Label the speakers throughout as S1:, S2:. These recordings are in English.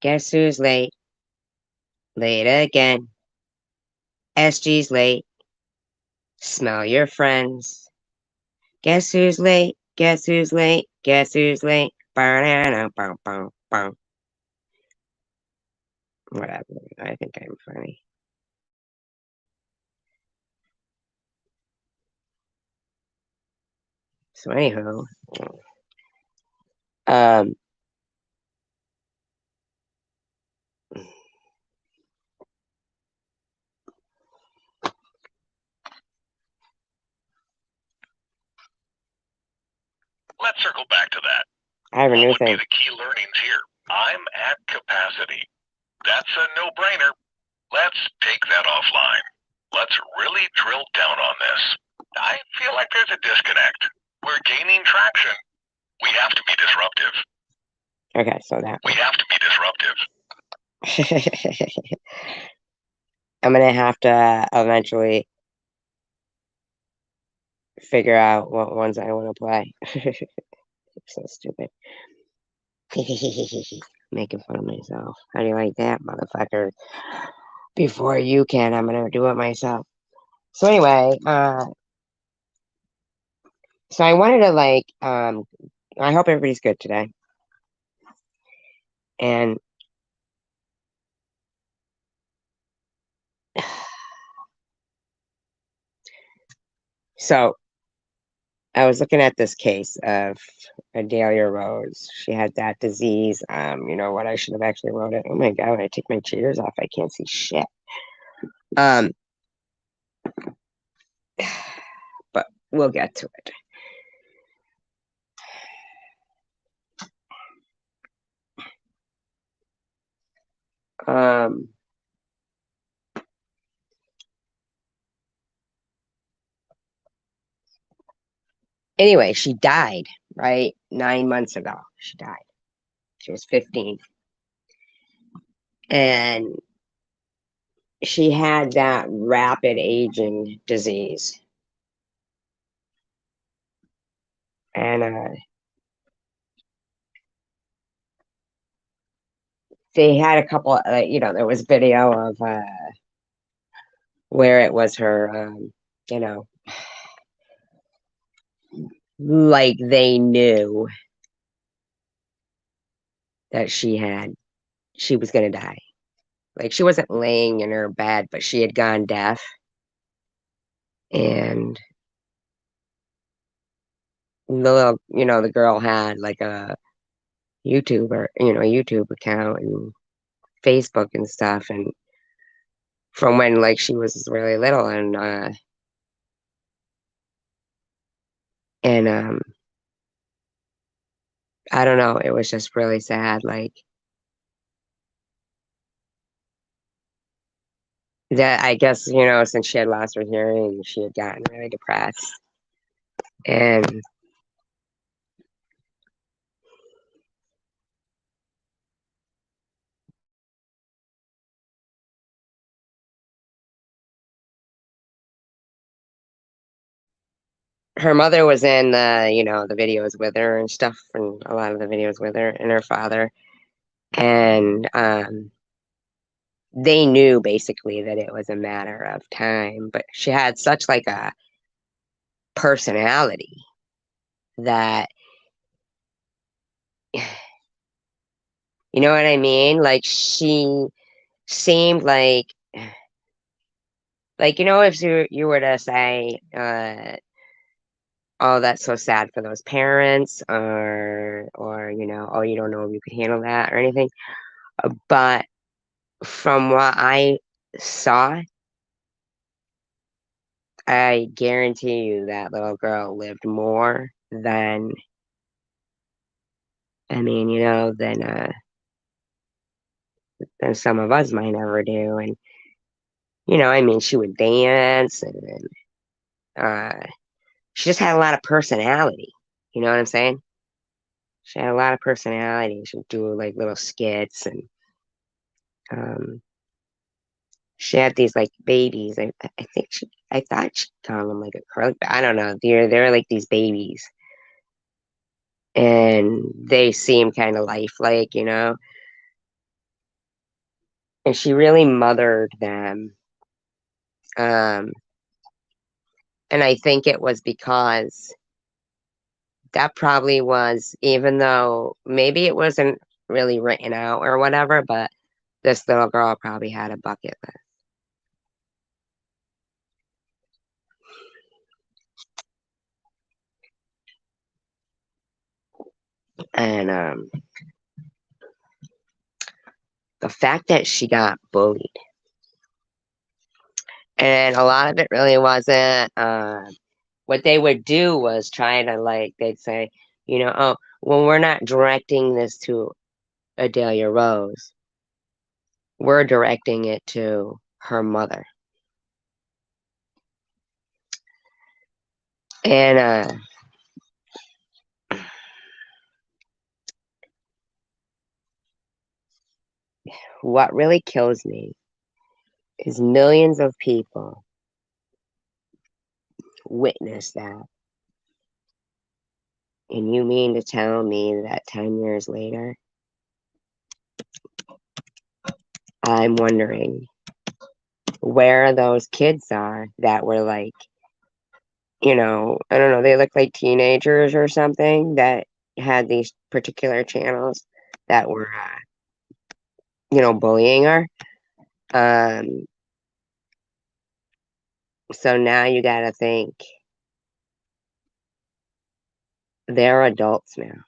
S1: Guess who's late? Late again. SG's late. Smell your friends. Guess who's late? Guess who's late? Guess who's late? Whatever. I think I'm funny. So anywho,
S2: let's circle back to that.
S1: I have a new
S2: What would
S1: thing.
S2: be the key learnings here? I'm at capacity. That's a no-brainer. Let's take that offline. Let's really drill down on this. I feel like there's a disconnect. We're gaining traction. We have to be disruptive.
S1: Okay, so that.
S2: We have to be disruptive.
S1: I'm gonna have to eventually figure out what ones I want to play. So stupid. Making fun of myself. How do you like that, motherfucker? Before you can, I'm gonna do it myself. So anyway, so I wanted to I hope everybody's good today. And so I was looking at this case of Adalia Rose. She had that disease. You know what? I should have actually wrote it. Oh my God, when I take my cheaters off, I can't see shit. But we'll get to it. Anyway, she died, right? 9 months ago, she died. She was 15. And she had that rapid aging disease. And they had a couple, you know, there was video of where it was her, you know, like they knew that she was going to die. Like she wasn't laying in her bed, but she had gone deaf. And the little, you know, the girl had like a YouTube account and Facebook and stuff. And from when like she was really little and I don't know, it was just really sad. Like that, I guess, you know, since she had lost her hearing, she had gotten really depressed. And her mother was in you know, the videos with her and stuff, and a lot of the videos with her and her father. And they knew basically that it was a matter of time, but she had such like a personality that, you know what I mean? Like she seemed like, you know, if you were to say, oh, that's so sad for those parents, or you know, oh, you don't know if you could handle that or anything. But from what I saw, I guarantee you that little girl lived more than, I mean, you know, than some of us might ever do. And, you know, I mean, she would dance and she just had a lot of personality. You know what I'm saying? She had a lot of personality. She would do like little skits and um, she had these like babies. I thought she called them like a curly, but I don't know. They're like these babies. And they seem kind of lifelike, you know. and she really mothered them. Um, and I think it was because that probably was, even though maybe it wasn't really written out or whatever, but this little girl probably had a bucket list. And the fact that she got bullied, and a lot of it really wasn't. What they would do was try to, like, they'd say, oh, well, we're not directing this to Adalia Rose. We're directing it to her mother. And what really kills me is millions of people witness that. And you mean to tell me that 10 years later, I'm wondering where those kids are that were like, I don't know, they look like teenagers or something that had these particular channels that were, bullying her. Um, so now you got to think they're adults now.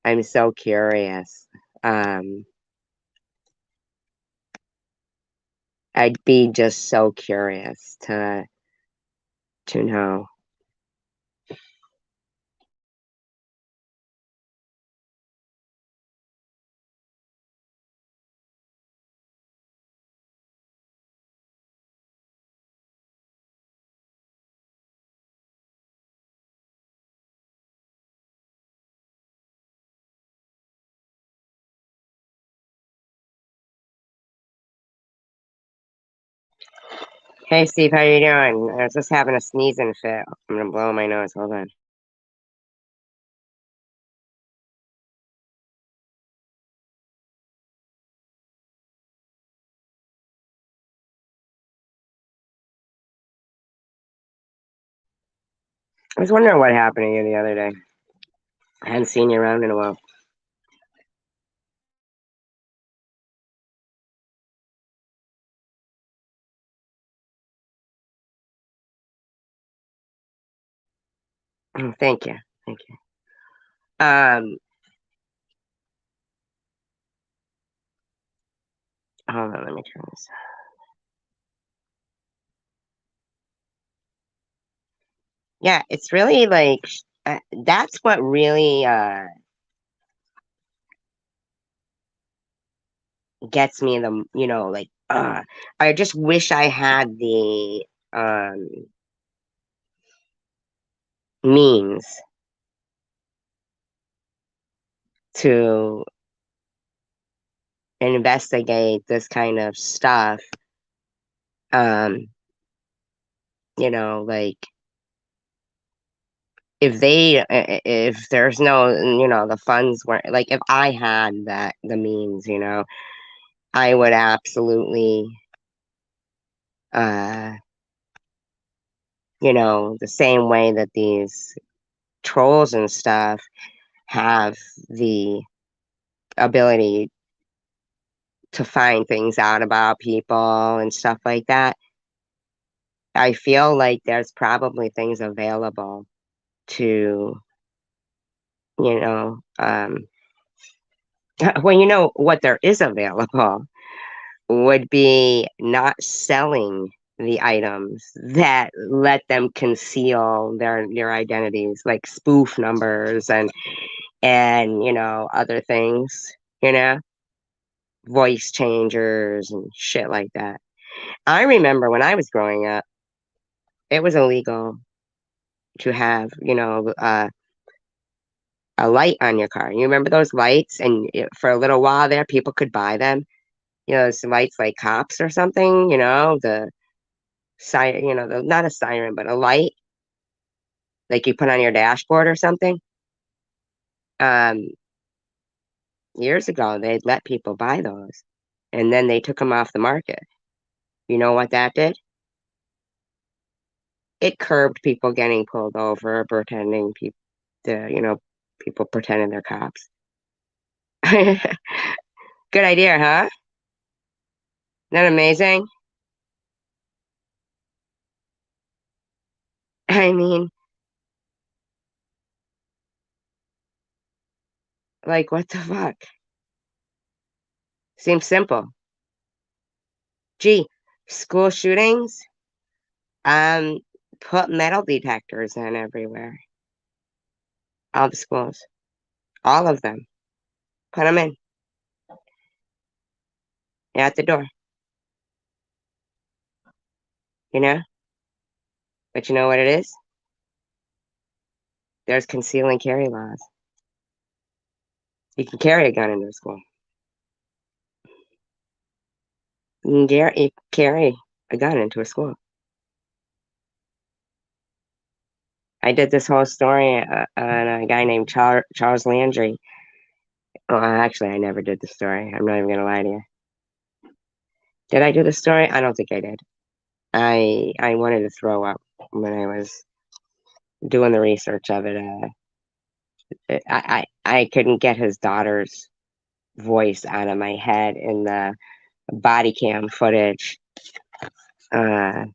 S1: I'm so curious. I'd be just so curious to know. Hey Steve, how you doing? I was just having a sneezing fit. I'm gonna blow my nose. Hold on. I was wondering what happened to you the other day. I hadn't seen you around in a while. Oh, thank you. Thank you. Um, Hold on, let me turn this. Yeah, it's really like that's what really gets me the, like I just wish I had the um means to investigate this kind of stuff. Um, like if there's no, the funds weren't, like, if I had the means, I would absolutely uh the same way that these trolls and stuff have the ability to find things out about people and stuff like that. I feel like there's probably things available to, you know, um, well, what there is available would be not selling the items that let them conceal their identities, like spoof numbers and other things, you know, voice changers and shit like that. I remember when I was growing up, it was illegal to have, a light on your car. You remember those lights? And for a little while there, people could buy them. Some lights like cops or something. The siren. Not a siren, but a light. like you put on your dashboard or something. Um, Years ago, they'd let people buy those, and then they took them off the market. You know what that did? It curbed people getting pulled over, pretending people, people pretending they're cops. Good idea, huh? Isn't that amazing? I mean, like, what the fuck? Seems simple. Gee, school shootings, um, put metal detectors in everywhere. All the schools, all of them. Put them in at the door, you know? But you know what it is? There's conceal and carry laws. You can carry a gun into a school. You can carry a gun into a school. I did this whole story on a guy named Charles Landry. Well, actually, I never did the story. I'm not even going to lie to you. Did I do the story? I don't think I did. I wanted to throw up when I was doing the research of it. I couldn't get his daughter's voice out of my head in the body cam footage. Uh,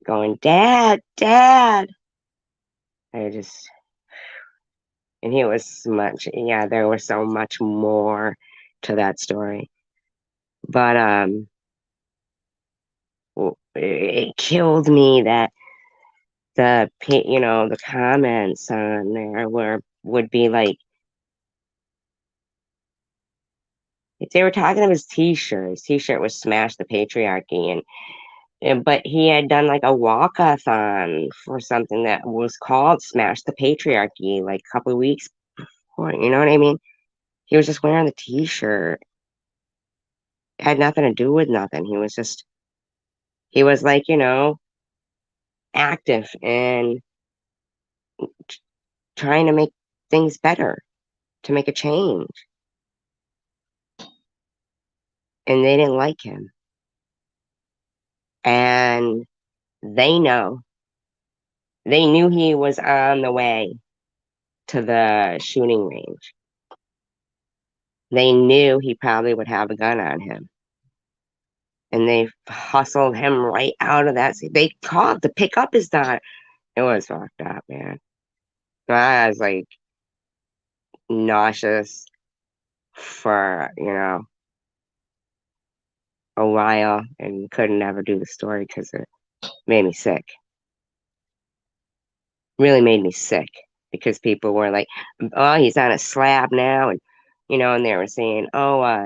S1: Going, Dad, Dad. I just, and he was much, yeah, there was so much more to that story. But it killed me that the comments on there would be like, if they were talking about his t-shirt. His t-shirt was "Smash the Patriarchy," but he had done like a walkathon for something that was called "Smash the Patriarchy" like a couple of weeks before. You know what I mean? He was just wearing the t-shirt. It had nothing to do with nothing. He was like, active and trying to make things better, to make a change. And they didn't like him. And they know. They knew he was on the way to the shooting range. They knew he probably would have a gun on him. And they hustled him right out of that. They called to pick up his daughter. It was fucked up, man. I was like nauseous for, a while and couldn't ever do the story because it made me sick. Really made me sick because people were like, "Oh, he's on a slab now," and they were saying, "Oh,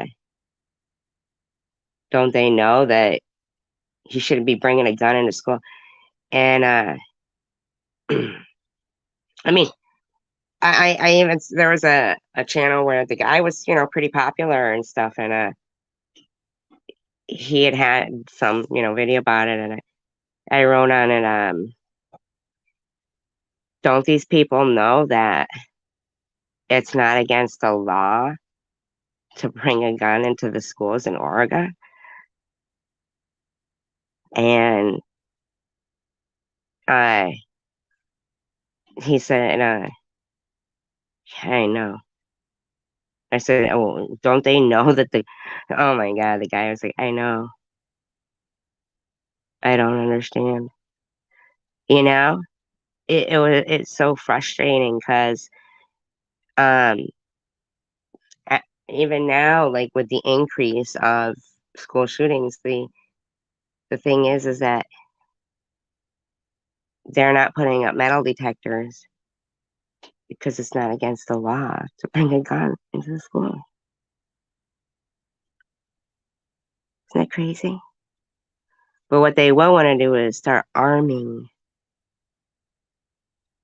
S1: don't they know that he shouldn't be bringing a gun into school?" And I mean, I even there was a channel where the guy was pretty popular and stuff, and he had some video about it, and I wrote on it, don't these people know that it's not against the law to bring a gun into the schools in Oregon? And uh, he said, I know. I said, oh, don't they know that oh my God, the guy was like, I know. I don't understand. You know, it's so frustrating because um, even now, like with the increase of school shootings, the thing is that they're not putting up metal detectors because it's not against the law to bring a gun into the school. Isn't that crazy? But what they will want to do is start arming.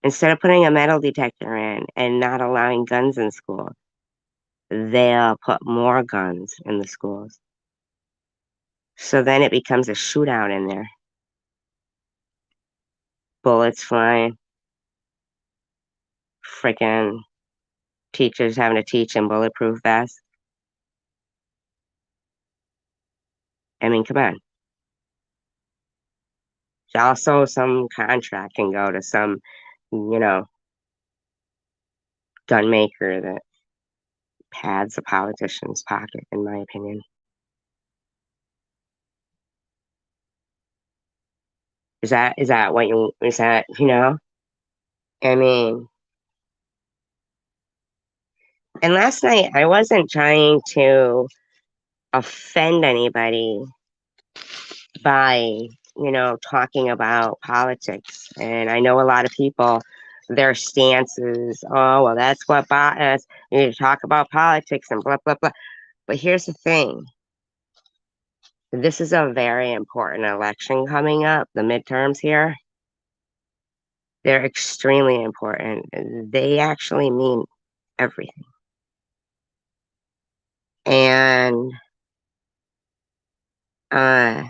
S1: Instead of putting a metal detector in and not allowing guns in school, they'll put more guns in the schools. So then it becomes a shootout in there. bullets flying, freaking teachers having to teach in bulletproof vests. I mean, come on. Also, some contract can go to some, you know, gun maker that pads a politician's pocket, in my opinion. Is that what you is that, I mean, and last night I wasn't trying to offend anybody by, talking about politics. And I know a lot of people, their stance is, oh, well, that's what bought us. You need to talk about politics and blah, blah, blah. But here's the thing. This is a very important election coming up, the midterms here. They're extremely important. They actually mean everything. And uh,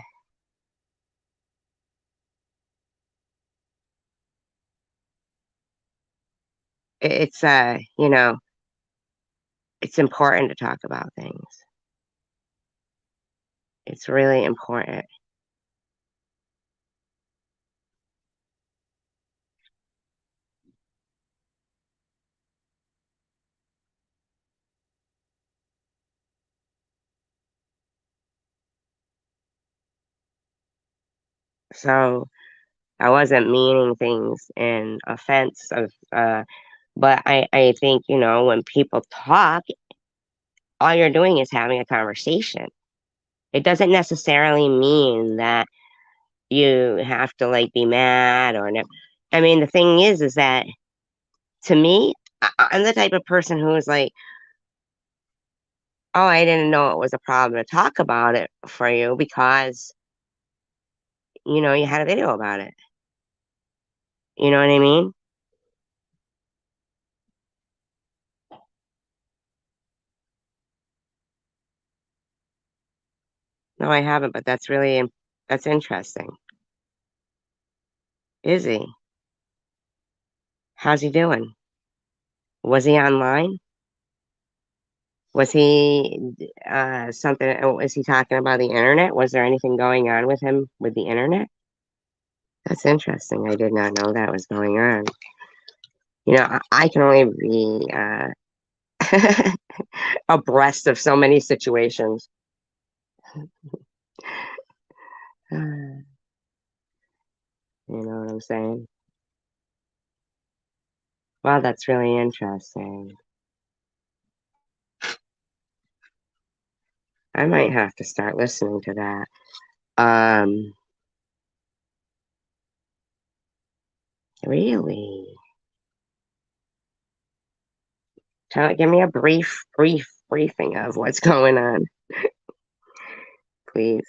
S1: it's, it's important to talk about things. It's really important. So I wasn't meaning things in offense of, but I think, when people talk, all you're doing is having a conversation. It doesn't necessarily mean that you have to like be mad or no. I mean, the thing is that to me, I'm the type of person who is like, oh, I didn't know it was a problem to talk about it for you because, you had a video about it. You know what I mean? No, I haven't, but that's interesting. Is he? How's he doing? Was he online? Was he something? Was he talking about the internet? Was there anything going on with him with the internet? That's interesting. I did not know that was going on. I can only be abreast of so many situations. You know what I'm saying? Well, that's really interesting. I might have to start listening to that. Really? Give me a brief briefing of what's going on, please.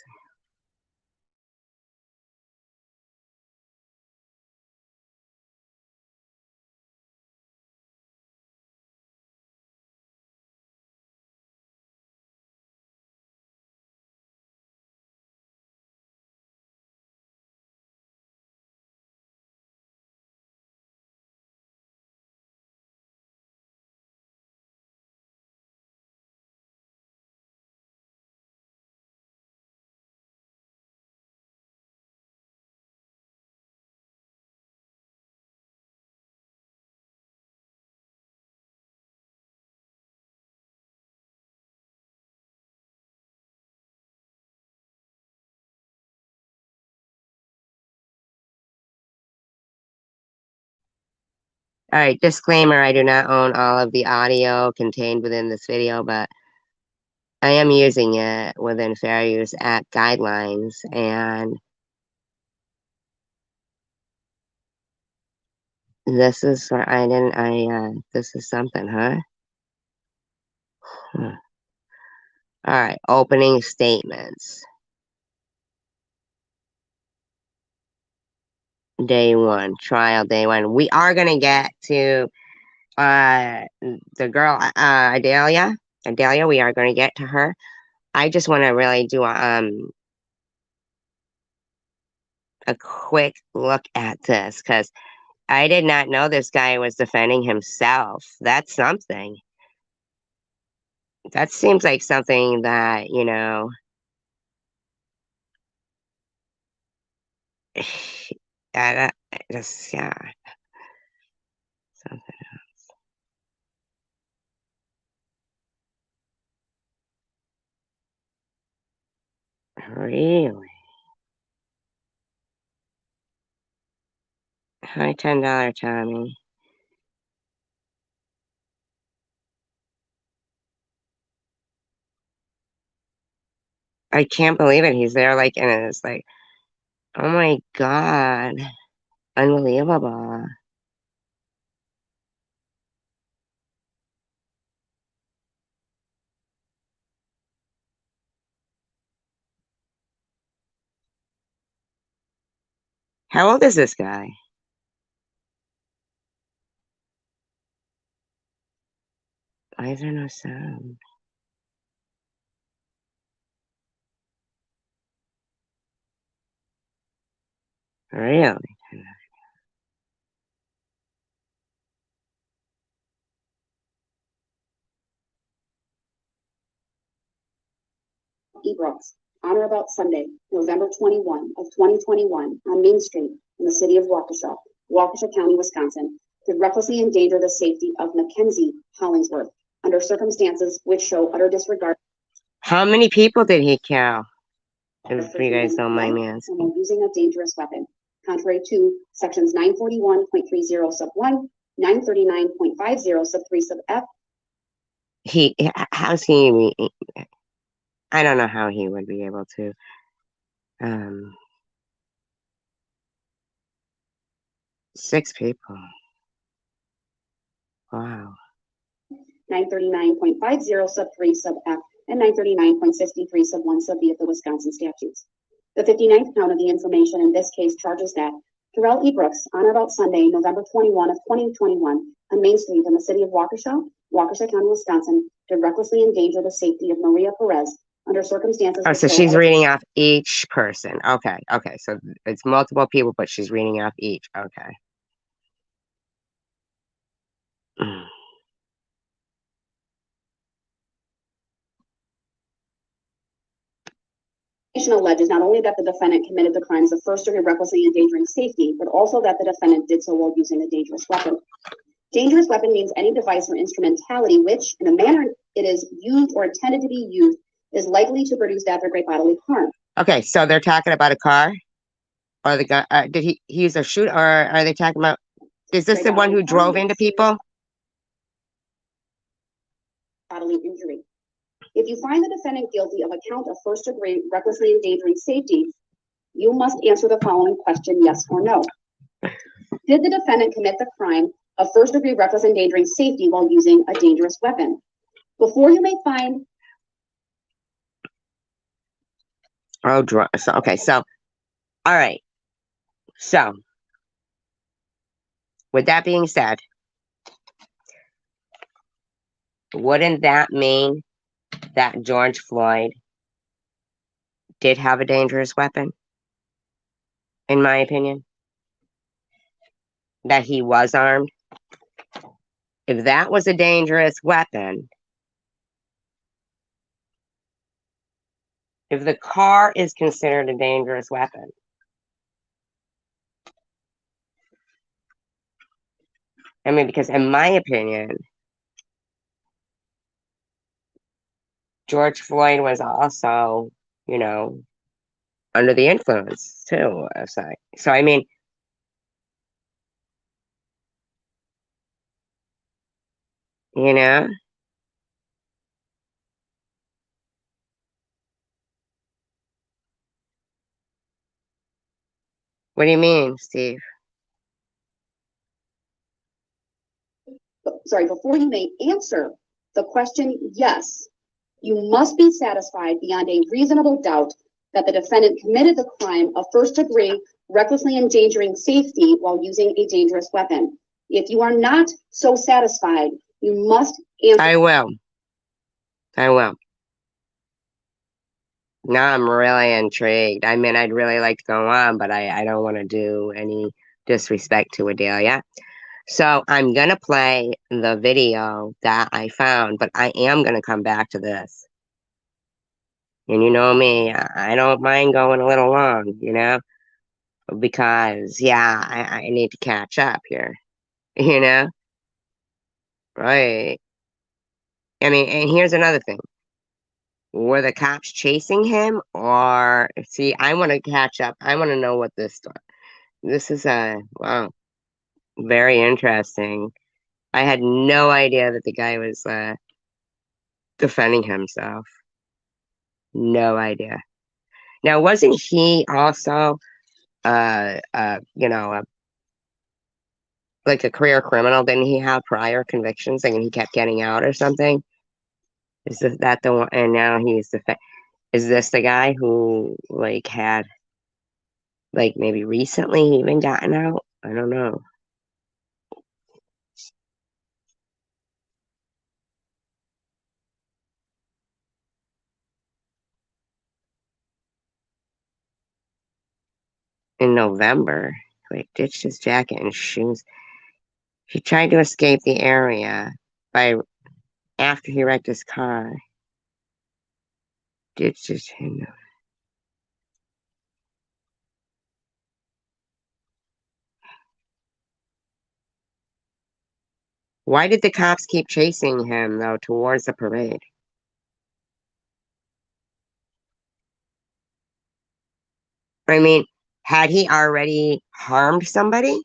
S1: All right, disclaimer, I do not own all of the audio contained within this video, but I am using it within Fair Use Act guidelines, and this is this is something, huh? Hmm. All right, opening statements. Day one, trial day one. We are gonna get to the girl, Adalia, we are gonna get to her. I just want to really do a a quick look at this because I did not know this guy was defending himself. That's something. That seems like something that, just, yeah, something. Really? Hi, $10 Tommy. I can't believe it. He's there, like, and it's like, oh my God. Unbelievable. How old is this guy? Why is there no sound? Really?
S3: Ebrooks, on or about Sunday, November 21 of 2021, on Main Street in the city of Waukesha, Waukesha County, Wisconsin, did recklessly endanger the safety of Mackenzie Hollingsworth under circumstances which show utter disregard
S1: How many people did he kill? If
S3: for
S1: you guys
S3: human
S1: don't mind me
S3: life
S1: asking.
S3: and while using a dangerous weapon, contrary to sections 941.30 sub 1, 939.50 sub 3 sub F.
S1: How's he? I don't know how he would be able to. 6 people. Wow.
S3: 939.50 sub 3 sub F and 939.63 sub 1 sub B of the Wisconsin statutes. The 59th count of the information in this case charges that Terrell E. Brooks, on or about Sunday, November 21 of 2021, on Main Street in the city of Waukesha, Waukesha County, Wisconsin, did recklessly endanger the safety of Maria Perez under circumstances.
S1: Oh, so she's reading off each person. Okay, okay. So it's multiple people, but she's reading off each. Okay.
S3: Alleges not only that the defendant committed the crimes of first degree recklessly endangering safety, but also that the defendant did so while using a dangerous weapon. Dangerous weapon means any device or instrumentality which, in the manner it is used or intended to be used, is likely to produce death or great bodily harm.
S1: Okay, so they're talking about a car, or the guy? Did he use a shoot, or are they talking about? Is this the one who drove into people?
S3: Bodily injury. If you find the defendant guilty of a count of first degree recklessly endangering safety, you must answer the following question, yes or no. Did the defendant commit the crime of first degree reckless endangering safety while using a dangerous weapon? Before you may find.
S1: Oh, so, okay, so, all right. So, with that being said, wouldn't that mean that George Floyd did have a dangerous weapon? In my opinion, that he was armed. If that was a dangerous weapon, if the car is considered a dangerous weapon, I mean, because in my opinion, George Floyd was also, under the influence too. So I mean, you know, what do you mean, Steve?
S3: Sorry, before you may answer the question, yes, you must be satisfied beyond a reasonable doubt that the defendant committed the crime of first degree recklessly endangering safety while using a dangerous weapon. If you are not so satisfied, you must answer.
S1: I will. Now I'm really intrigued. I mean, I'd really like to go on, but I don't want to do any disrespect to Adalia. So I'm going to play the video that I found, but I am going to come back to this. And you know me, I don't mind going a little long, because, yeah, I need to catch up here, you know? Right. I mean, and here's another thing. Were the cops chasing him or see, I want to catch up. I want to know what this is wow, very interesting. I had no idea that the guy was defending himself. No idea. Now, wasn't he also like a career criminal? Didn't he have prior convictions and he kept getting out or something? That the one? And now he's is this the guy who like had like maybe recently even gotten out? I don't know. In November, like ditched his jacket and shoes. He tried to escape the area by after he wrecked his car. Ditched his. Why did the cops keep chasing him though towards the parade? I mean, had he already harmed somebody?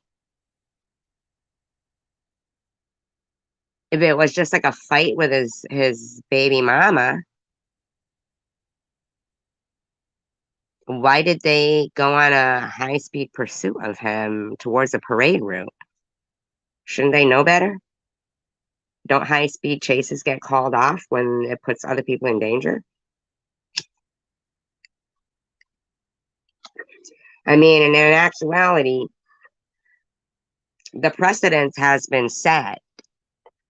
S1: If it was just like a fight with his baby mama, why did they go on a high-speed pursuit of him towards the parade route? Shouldn't they know better? Don't high-speed chases get called off when it puts other people in danger? I mean, and in actuality, the precedent has been set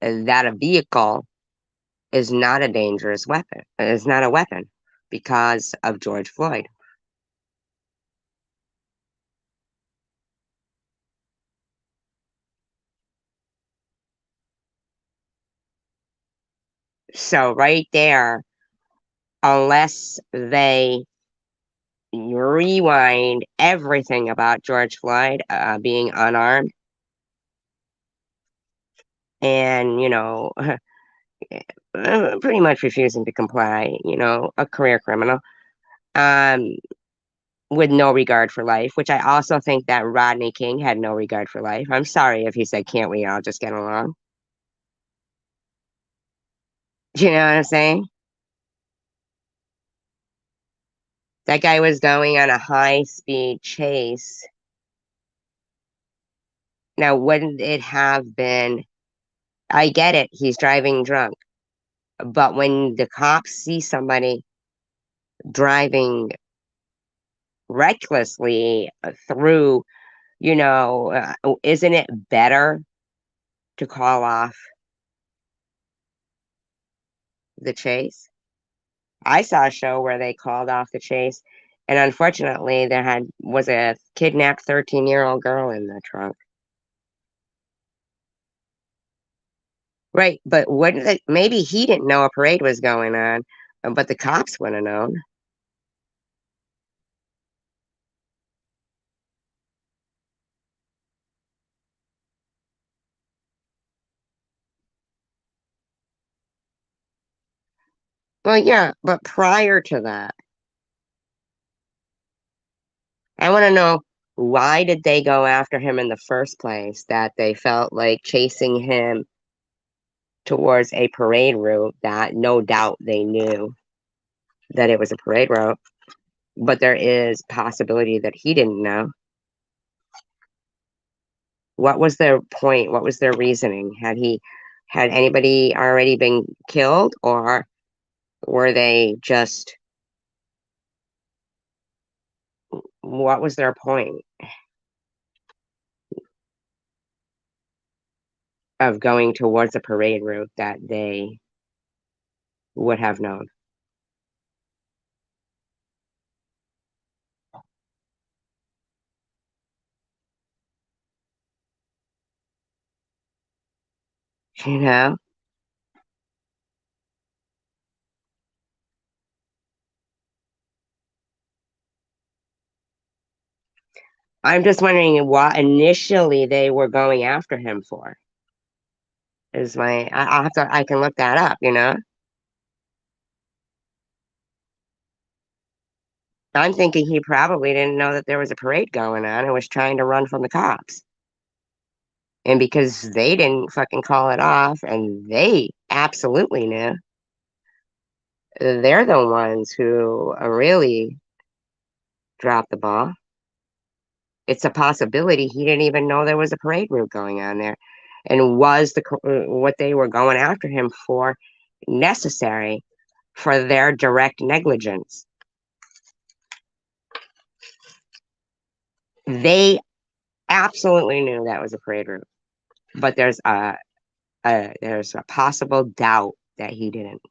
S1: that a vehicle is not a dangerous weapon, is not a weapon because of George Floyd. So right there, unless they rewind everything about George Floyd being unarmed and, pretty much refusing to comply, a career criminal, um, with no regard for life, which I also think that Rodney King had no regard for life. I'm sorry if he said, can't we all just get along? Do you know what I'm saying? That guy was going on a high-speed chase. Now, wouldn't it have been, I get it, he's driving drunk, but when the cops see somebody driving recklessly through, isn't it better to call off the chase? I saw a show where they called off the chase, and unfortunately, there was a kidnapped 13-year-old girl in the trunk. Right, but wouldn't maybe he didn't know a parade was going on, but the cops would have known. Well, yeah, but prior to that, I want to know why did they go after him in the first place? That they felt like chasing him towards a parade route that no doubt they knew that it was a parade route, but there is possibility that he didn't know. What was their point? What was their reasoning? Had anybody already been killed, or were they just, what was their point of going towards a parade route that they would have known? You know? I'm just wondering what initially they were going after him for. I'll have to, I can look that up, you know? I'm thinking he probably didn't know that there was a parade going on and was trying to run from the cops. And because they didn't fucking call it off and they absolutely knew, they're the ones who really dropped the ball. It's a possibility he didn't even know there was a parade route going on there. And was what they were going after him for necessary for their direct negligence? They absolutely knew that was a parade route, but there's a possible doubt that he didn't.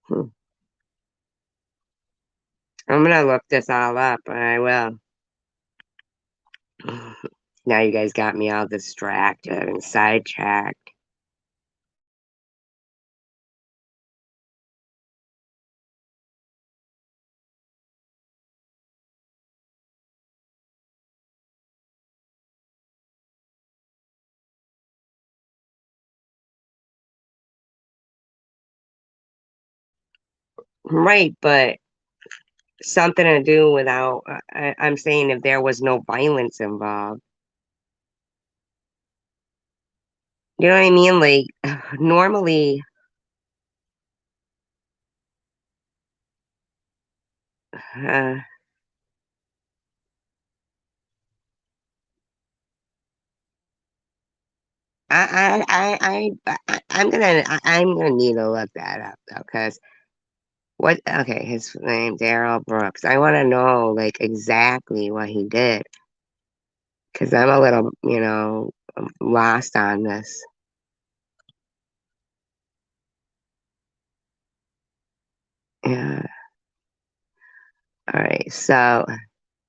S1: Hmm. I'm gonna look this all up. I will. Now you guys got me all distracted and sidetracked. Right, but something to do without. I'm saying if there was no violence involved. You know what I mean? Like normally, uh, I'm gonna need to look that up though, because what? Okay, his name Daryl Brooks. I want to know like exactly what he did, because I'm a little, lost on this. Yeah. All right. So,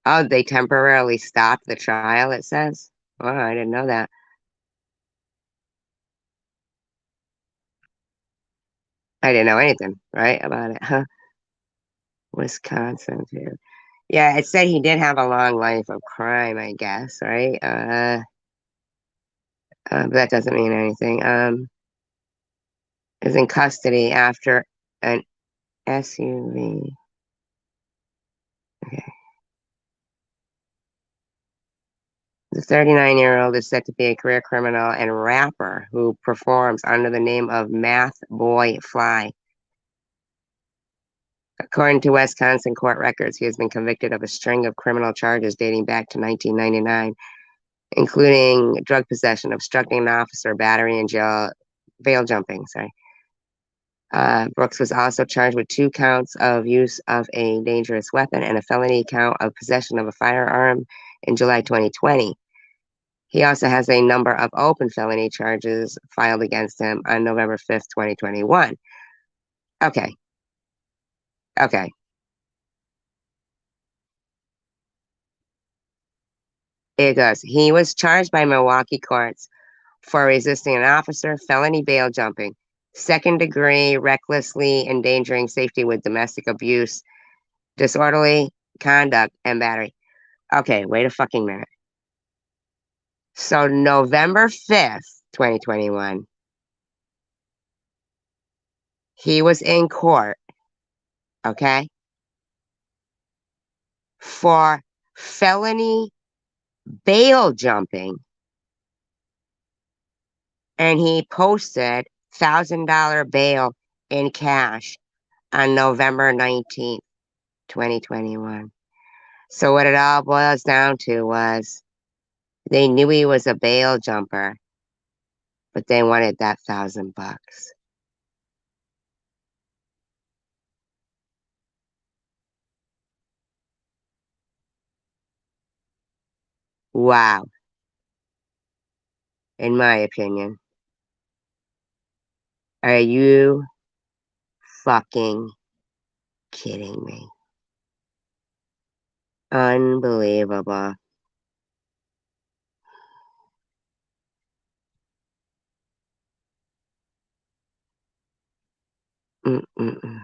S1: oh, they temporarily stopped the trial. It says. Oh, I didn't know that. I didn't know anything, right, about it, huh? Wisconsin too. Yeah, it said he did have a long life of crime, I guess, right? But that doesn't mean anything. Is in custody after an SUV. Okay. The 39-year-old is said to be a career criminal and rapper who performs under the name of Math Boy Fly. According to Wisconsin court records, he has been convicted of a string of criminal charges dating back to 1999, including drug possession, obstructing an officer, battery, and bail jumping. Sorry. Brooks was also charged with 2 counts of use of a dangerous weapon and a felony count of possession of a firearm in July 2020. He also has a number of open felony charges filed against him on November 5th, 2021. Okay. Okay. It does. He was charged by Milwaukee courts for resisting an officer, felony bail jumping, second degree recklessly endangering safety with domestic abuse, disorderly conduct, and battery. Okay, wait a fucking minute. So November 5th, 2021, he was in court, okay, for felony bail jumping, and he posted $1,000 bail in cash on November 19th, 2021. So what it all boils down to was they knew he was a bail jumper, but they wanted that $1,000. Wow, in my opinion. Are you fucking kidding me? Unbelievable. Mm-mm-mm.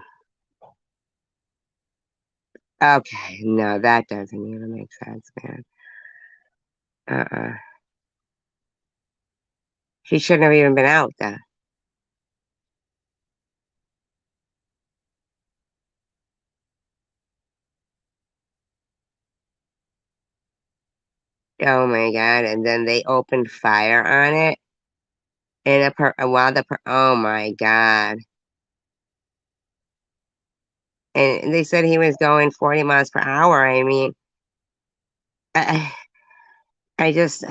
S1: Okay, no, that doesn't even make sense, man. Uh-uh. She shouldn't have even been out there. Oh my God. And then they opened fire on it. Oh my God. And they said he was going 40 miles per hour. I mean, I, I just,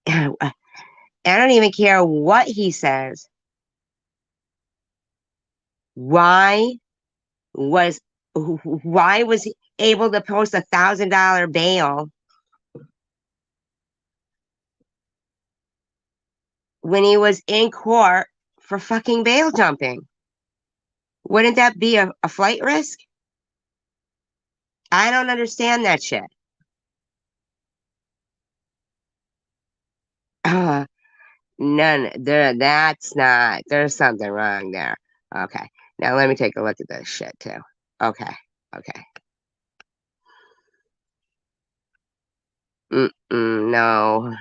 S1: I don't even care what he says. Why was, why was he able to post $1,000 bail when he was in court for fucking bail jumping? Wouldn't that be a flight risk? I don't understand that shit. Uh, that's not, there's something wrong there. Okay. Now let me take a look at this shit too. Okay. Okay. No.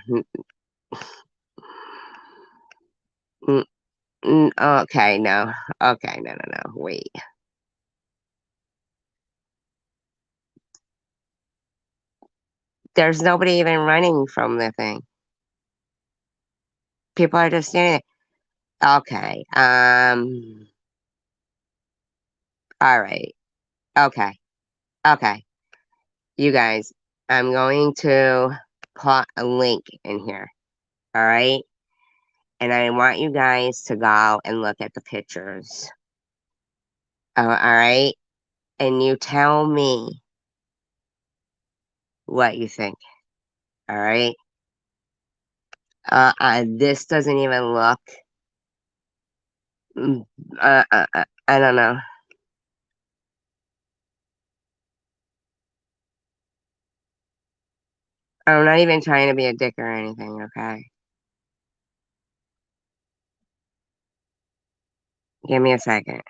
S1: Mm, okay, no. Okay, no. Wait. There's nobody even running from the thing. People are just standing there. Okay. All right. Okay. Okay. You guys, I'm going to put a link in here. All right. And I want you guys to go and look at the pictures. All right. And you tell me what you think. All right. This doesn't even look. mm, I don't know. I'm not even trying to be a dick or anything. Okay. Give me a second.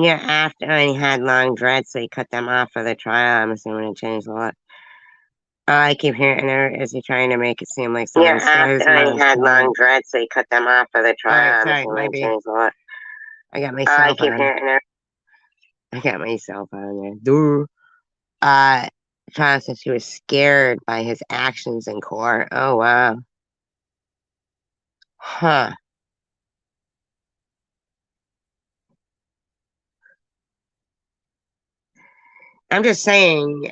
S1: Yeah, after he had long dreads, so he cut them off for the trial. I'm assuming it changed a lot. I keep hearing her. Is he trying to make it seem like
S2: Yeah,
S1: somebody stole his
S2: after he had long
S1: mom?
S2: dreads, so he cut them off for the trial.
S1: Sorry, might be.
S2: Changed a lot.
S1: I got my
S2: I
S1: cell
S2: keep
S1: phone.
S2: hearing her.
S1: I got my cell phone there. Duh. Uh, Trial said she was scared by his actions in court. Oh, wow. Huh. I'm just saying,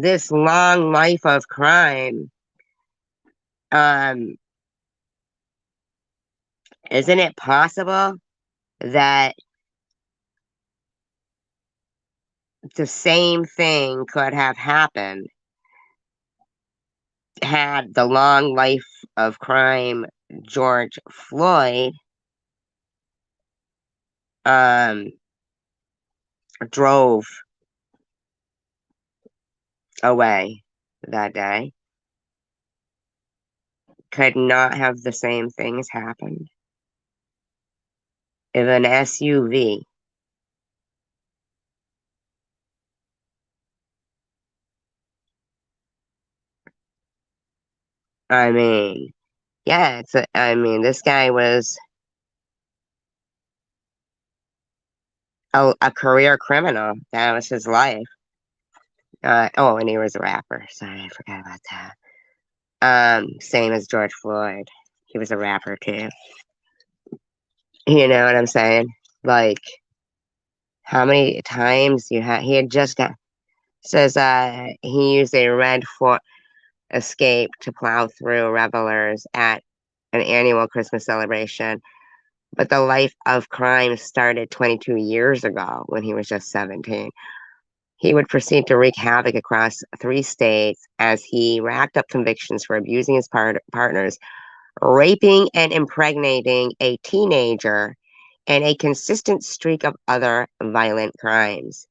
S1: this long life of crime, um, isn't it possible that the same thing could have happened had the long life of crime George Floyd um drove away that day? Could not have the same things happened if an SUV, I mean, yeah, I mean, this guy was a career criminal. That was his life. Oh, and he was a rapper. Sorry, I forgot about that. Same as George Floyd. He was a rapper too. You know what I'm saying? Like, how many times he had just got says he used a red Ford Escape to plow through revelers at an annual Christmas celebration. But the life of crime started 22 years ago when he was just 17. He would proceed to wreak havoc across 3 states as he racked up convictions for abusing his partners, raping and impregnating a teenager, and a consistent streak of other violent crimes.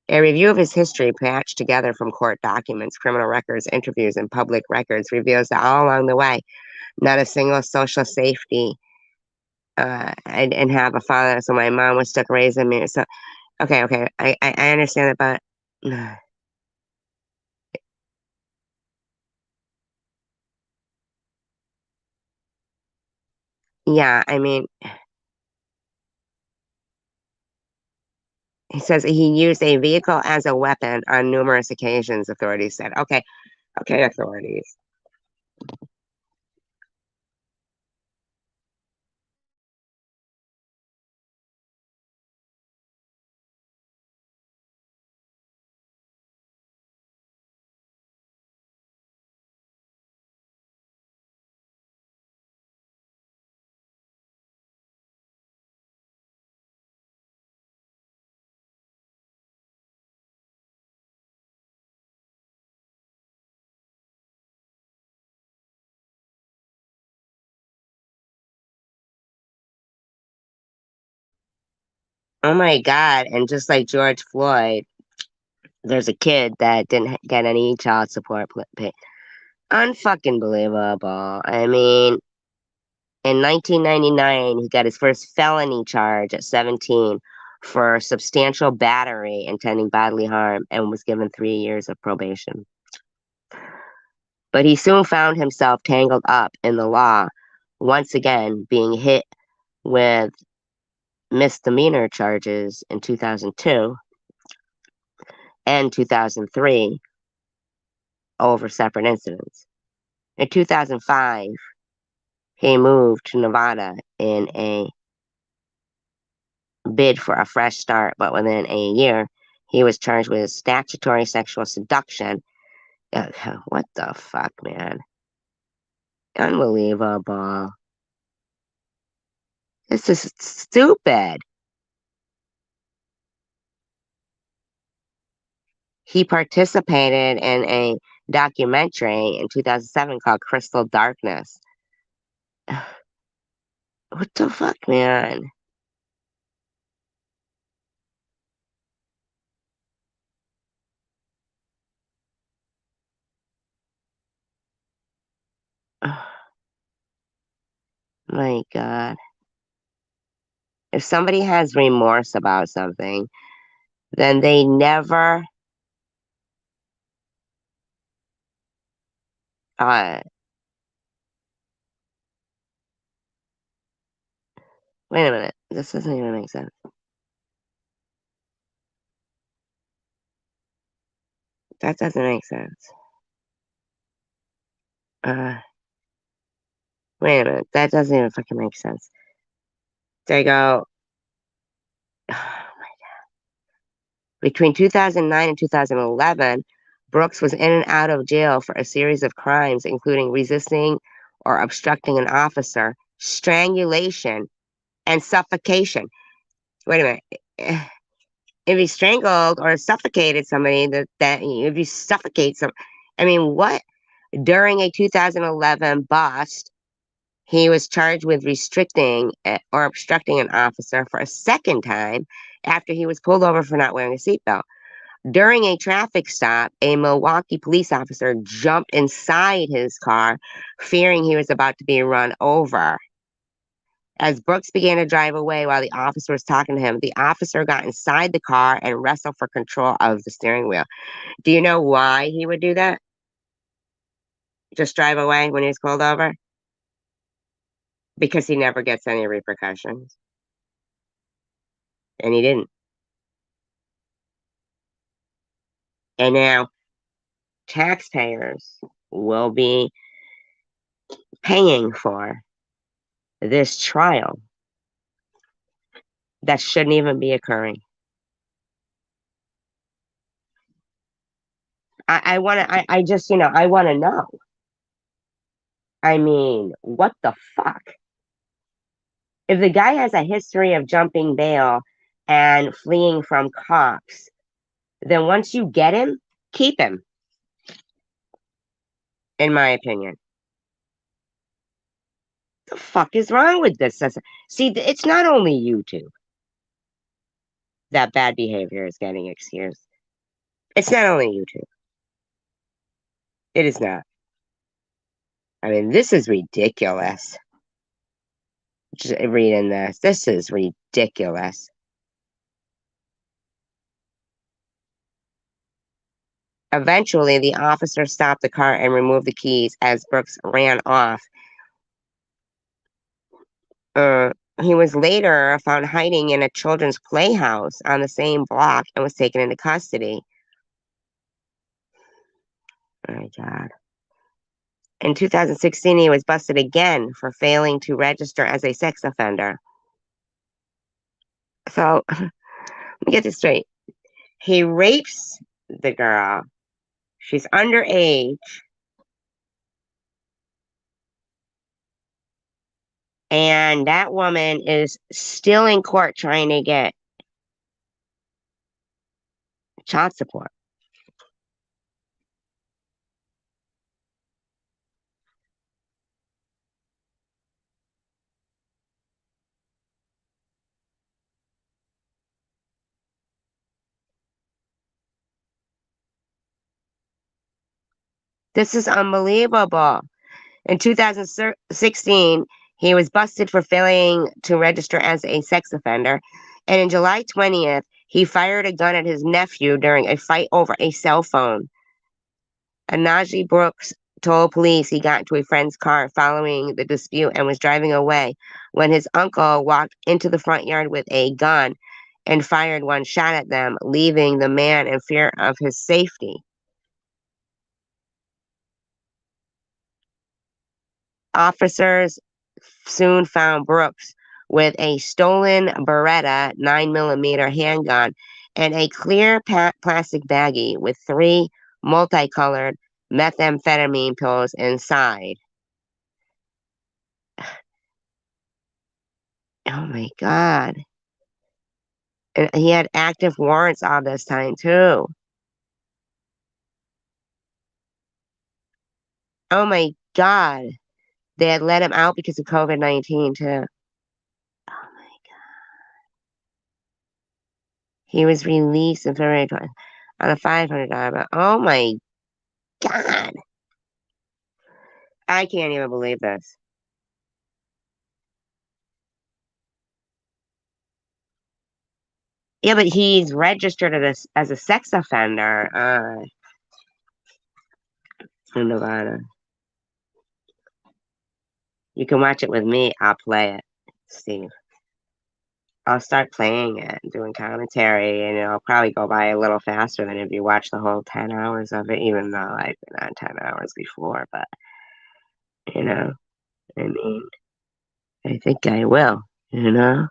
S1: A review of his history, patched together from court documents, criminal records, interviews, and public records, reveals that all along the way, not a single social safety. I didn't have a father, so my mom was stuck raising me. So, okay, I understand that, but yeah, I mean, he says he used a vehicle as a weapon on numerous occasions, authorities said. Okay, authorities. Oh my God. And just like George Floyd, there's a kid that didn't get any child support pay. Unfucking believable. I mean, in 1999, he got his first felony charge at 17 for substantial battery intending bodily harm and was given 3 years of probation. But he soon found himself tangled up in the law, once again being hit with misdemeanor charges in 2002 and 2003 over separate incidents. In 2005, he moved to Nevada in a bid for a fresh start, but within a year, he was charged with statutory sexual seduction. What the fuck, man? Unbelievable. This is stupid. He participated in a documentary in 2007 called Crystal Darkness. What the fuck, man? My God. If somebody has remorse about something, then they never uh wait a minute. This doesn't even make sense. That doesn't make sense. Uh Wait a minute. That doesn't even fucking make sense. They go between 2009 and 2011, Brooks was in and out of jail for a series of crimes, including resisting or obstructing an officer, strangulation, and suffocation. Wait a minute. If he strangled or suffocated somebody, that if you suffocate some, I mean, what? During a 2011 bust, he was charged with restricting or obstructing an officer for a second time after he was pulled over for not wearing a seatbelt. During a traffic stop, a Milwaukee police officer jumped inside his car, fearing he was about to be run over. As Brooks began to drive away while the officer was talking to him, the officer got inside the car and wrestled for control of the steering wheel. Do you know why he would do that? Just drive away when he's pulled over? Because he never gets any repercussions. And he didn't. And now taxpayers will be paying for this trial that shouldn't even be occurring. I just, I want to know. I mean, what the fuck? If the guy has a history of jumping bail and fleeing from cops, then once you get him, keep him, in my opinion. The fuck is wrong with this? See, it's not only YouTube that bad behavior is getting excused. It's not only YouTube. It is not. I mean, this is ridiculous. Just reading this. This is ridiculous. Eventually, the officer stopped the car and removed the keys as Brooks ran off. He was later found hiding in a children's playhouse on the same block and was taken into custody. Oh my God. In 2016, he was busted again for failing to register as a sex offender. So, let me get this straight. He rapes the girl. She's underage. And that woman is still in court trying to get child support. This is unbelievable. In 2016, he was busted for failing to register as a sex offender. And in July 20th, he fired a gun at his nephew during a fight over a cell phone. Anaji Brooks told police he got into a friend's car following the dispute and was driving away when his uncle walked into the front yard with a gun and fired one shot at them, leaving the man in fear of his safety. Officers soon found Brooks with a stolen Beretta 9mm handgun and a clear plastic baggie with 3 multicolored methamphetamine pills inside. Oh my God. And he had active warrants all this time too. Oh my God. They had let him out because of COVID-19 too. Oh my God. He was released in February on a $500 bill. Oh my God. I can't even believe this. Yeah, but he's registered as a sex offender in Nevada. You can watch it with me. I'll play it, Steve. I'll start playing it, doing commentary, and it'll probably go by a little faster than if you watch the whole 10 hours of it, even though I've been on 10 hours before. But, you know, I mean, I think I will, you know?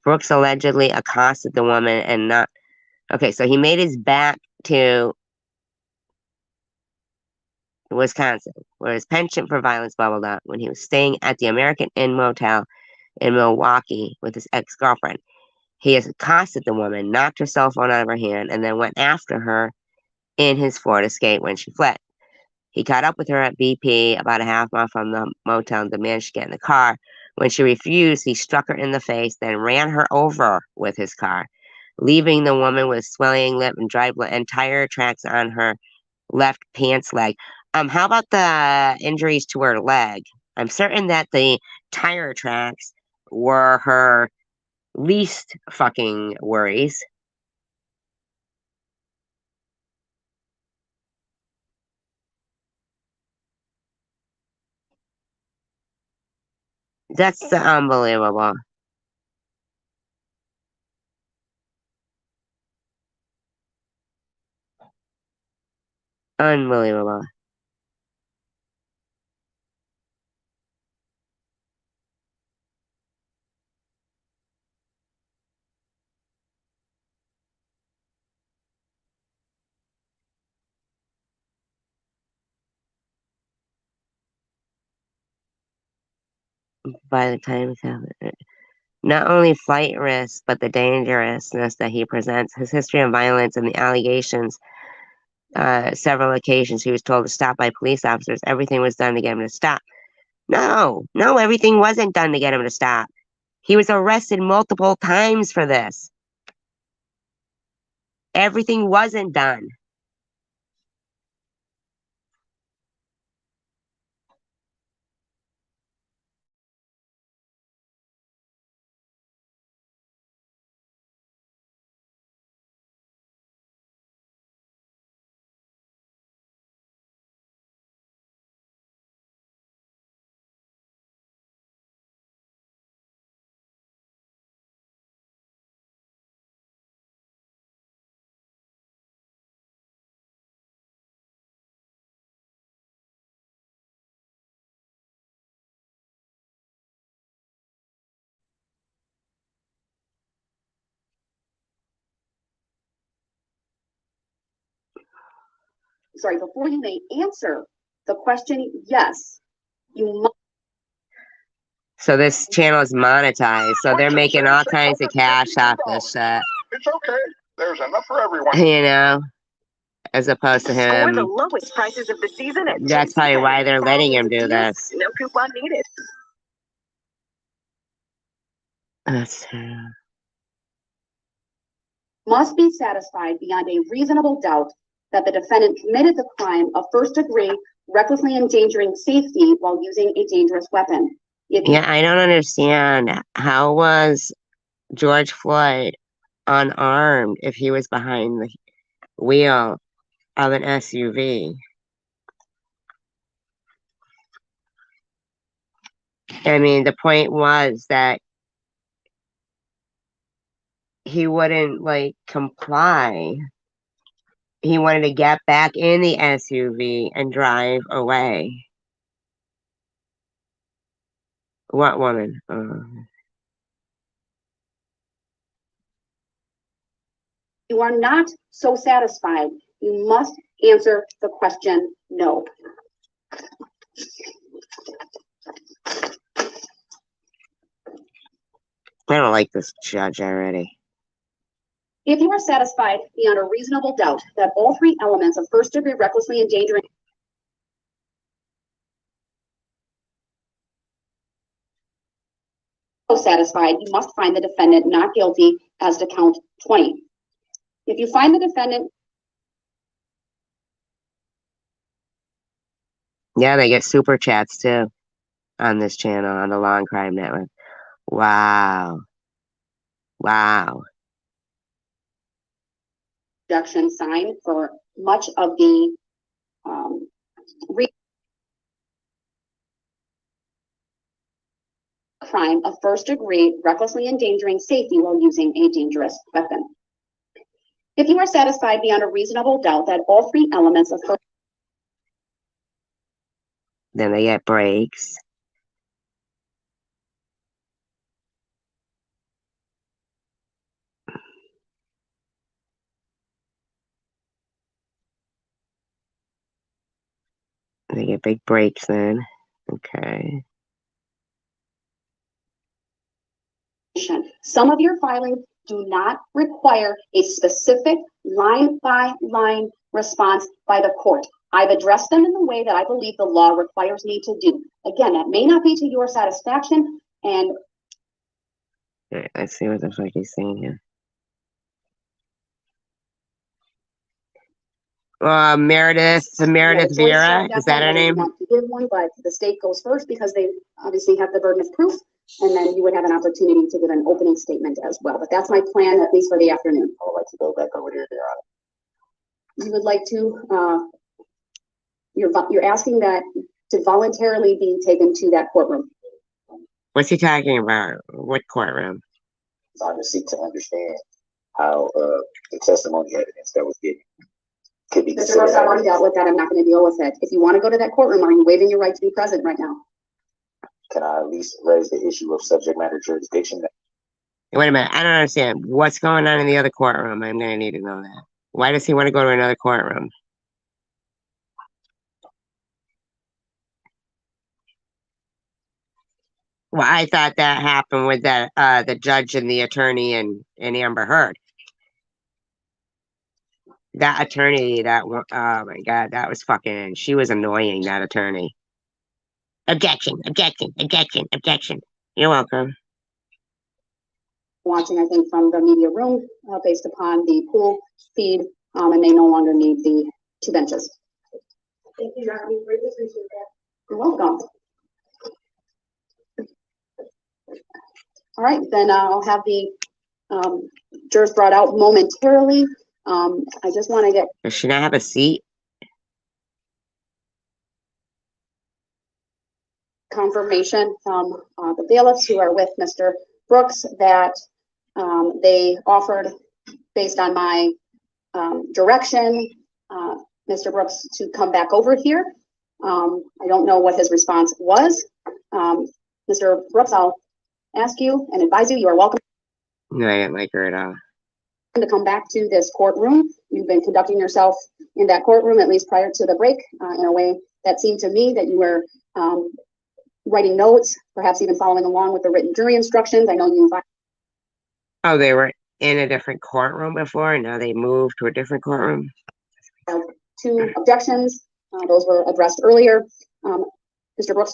S1: Brooks allegedly accosted the woman and not. Okay, so he made his back to Wisconsin, where his penchant for violence bubbled up when he was staying at the American Inn Motel in Milwaukee with his ex-girlfriend. He accosted the woman, knocked her cell phone out of her hand, and then went after her in his Ford Escape when she fled. He caught up with her at BP about a half mile from the motel and demanded she get in the car. When she refused, he struck her in the face, then ran her over with his car, leaving the woman with swelling lip and dry blood and tire tracks on her left pants leg. How about the injuries to her leg? I'm certain that the tire tracks were her least fucking worries. That's unbelievable. Unbelievable. By the time it's happened. Not only flight risk, but the dangerousness that he presents, his history of violence and the allegations. Several occasions he was told to stop by police officers. Everything was done to get him to stop. No, everything wasn't done to get him to stop. He was arrested multiple times for this. Everything wasn't done.
S3: Sorry, before you may answer the question, yes, you must.
S1: So this channel is monetized, so they're making all kinds of cash off this shit.
S2: It's okay. There's enough for everyone.
S1: You know, as opposed to
S4: Score the
S1: him.
S4: lowest prices of the season at
S1: That's probably why they're letting him do this.
S4: No coupon needed.
S1: That's true.
S3: Must be satisfied beyond a reasonable doubt that the defendant committed the crime of first degree recklessly endangering safety while using a dangerous weapon.
S1: Yeah, I don't understand. How was George Floyd unarmed if he was behind the wheel of an SUV? I mean, the point was that he wouldn't like comply. He wanted to get back in the SUV and drive away. What woman?
S3: You are not so satisfied. You must answer the question no.
S1: I don't like this judge already.
S3: If you are satisfied beyond a reasonable doubt that all three elements of first degree recklessly endangering satisfied, you must find the defendant not guilty as to count 20. If you find the defendant
S1: Yeah, they get super chats too on this channel on the Long Crime Network. Wow. Wow.
S3: objection sign for much of the crime of first degree recklessly endangering safety while using a dangerous weapon. If you are satisfied beyond a reasonable doubt that all three elements of first
S1: Then they get breaks. They get big breaks then. Okay.
S3: some of your filings do not require a specific line-by-line response by the court. I've addressed them in the way that I believe the law requires me to do. Again, that may not be to your satisfaction, and
S1: Alright, let's see what the fuck he's saying here. Meredith Vera, is that her name?
S3: Want to give one, but the state goes first because they obviously have the burden of proof, and then you would have an opportunity to give an opening statement as well. But that's my plan, at least for the afternoon. I would like to go back over here, Your Honor. You would like to, you're asking that to voluntarily be taken to that courtroom.
S1: What's he talking about? What courtroom?
S5: So I just seek to understand how the testimony evidence that was given could be
S3: Mr. Rose, I've already
S5: considered.
S3: dealt with that. I'm not going to deal with it. If you want to go to that courtroom, are you waiving your right to be present right now?
S5: Can I at least raise the issue of subject matter jurisdiction?
S1: Wait a minute, I don't understand. What's going on in the other courtroom? I'm gonna need to know that. Why does he want to go to another courtroom? Well, I thought that happened with the judge and the attorney and Amber Heard. That attorney, oh my God, that was fucking, she was annoying, that attorney. Objection, objection, objection, objection. You're welcome.
S3: Watching, I think, from the media room based upon the pool feed, and they no longer need the two benches. Thank you, Your Honor. We greatly appreciate that. You're welcome. All right, then I'll have the jurors brought out momentarily. I just want to get
S1: Does she not have a seat?
S3: confirmation from the bailiffs who are with Mr. Brooks that they offered, based on my direction, Mr. Brooks to come back over here. I don't know what his response was. Mr. Brooks, I'll ask you and advise you, you are welcome
S1: No, I didn't like her at all.
S3: to come back to this courtroom. You've been conducting yourself in that courtroom, at least prior to the break, in a way that seemed to me that you were writing notes, perhaps even following along with the written jury instructions. I know you
S1: Oh, they were in a different courtroom before, and now they moved to a different courtroom?
S3: filed two objections. Those were addressed earlier. Mr. Brooks,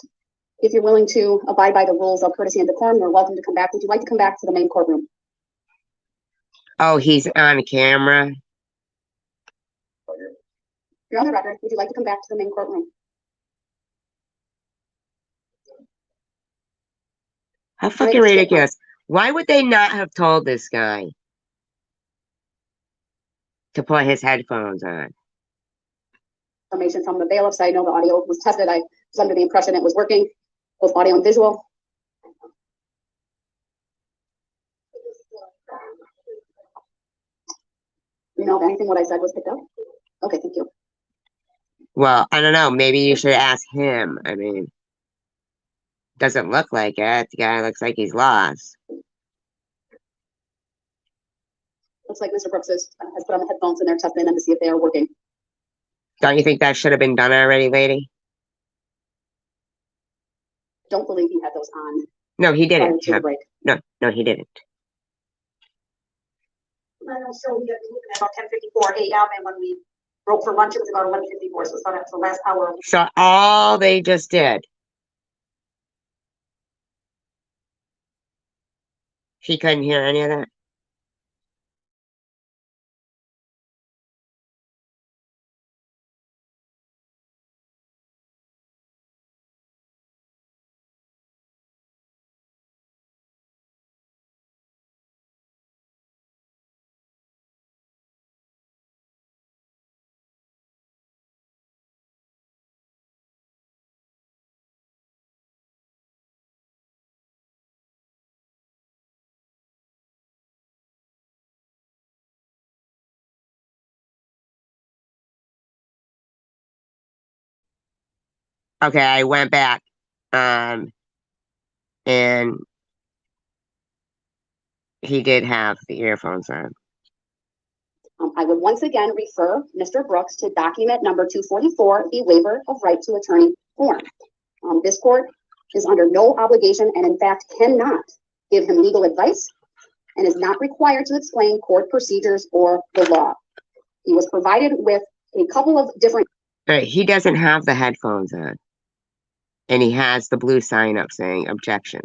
S3: if you're willing to abide by the rules of courtesy and decorum, you're welcome to come back. Would you like to come back to the main courtroom?
S1: Oh, he's on camera?
S3: You're on the record. Would you like to come back to the main courtroom?
S1: How fucking ridiculous. Why would they not have told this guy to put his headphones on?
S3: Information from the bailiffs. I know the audio was tested. I was under the impression it was working, both audio and visual. You know if anything what I said was picked up? Okay, thank you.
S1: Well, I don't know. Maybe you should ask him. I mean, doesn't look like it. The guy looks like he's lost.
S3: Looks like Mr. Brooks has put on the headphones and they're testing them to see if they are working.
S1: Don't you think that should have been done already, lady?
S3: Don't believe he had those on
S1: No, he
S3: prior
S1: didn't.
S3: to the break.
S1: No, he didn't.
S3: So we got looking at about 10:54 a.m. and when we broke for lunch, it was about 11:54. So it's about the last hour.
S1: So all they just did, he couldn't hear any of that? Okay, I went back. And he did have the earphones on.
S3: I would once again refer Mr. Brooks to document number 244, the waiver of right to attorney form. This court is under no obligation and in fact cannot give him legal advice and is not required to explain court procedures or the law. He was provided with a couple of different.
S1: Right, he doesn't have the headphones on. And he has the blue sign up saying objection.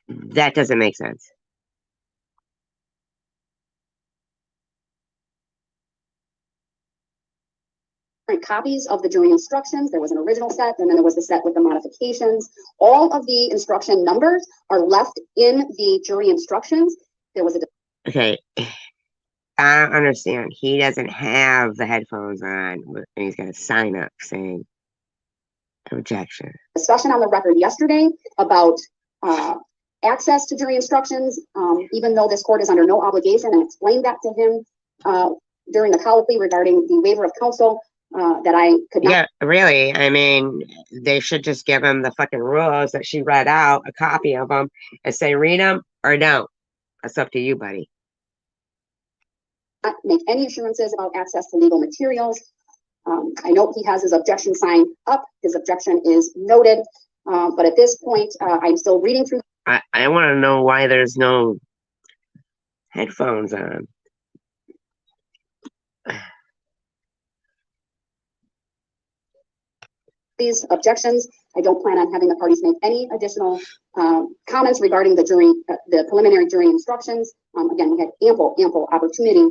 S1: That doesn't make sense.
S3: Copies of the jury instructions. There was an original set, and then there was the set with the modifications. All of the instruction numbers are left in the jury instructions. There was a.
S1: Okay, I don't understand. He doesn't have the headphones on, and he's got a sign up saying objection.
S3: Discussion on the record yesterday about access to jury instructions, even though this court is under no obligation, and explained that to him during the colloquy regarding the waiver of counsel. That I could not.
S1: Yeah, really. I mean, they should just give him the fucking rules that she read out, a copy of them, and say, read them or don't. That's up to you, buddy.
S3: Not make any assurances about access to legal materials. I know he has his objection sign up. His objection is noted. But at this point, I'm still reading through.
S1: I want to know why there's no headphones on.
S3: These objections. I don't plan on having the parties make any additional comments regarding the jury, the preliminary jury instructions. Again, we had ample opportunity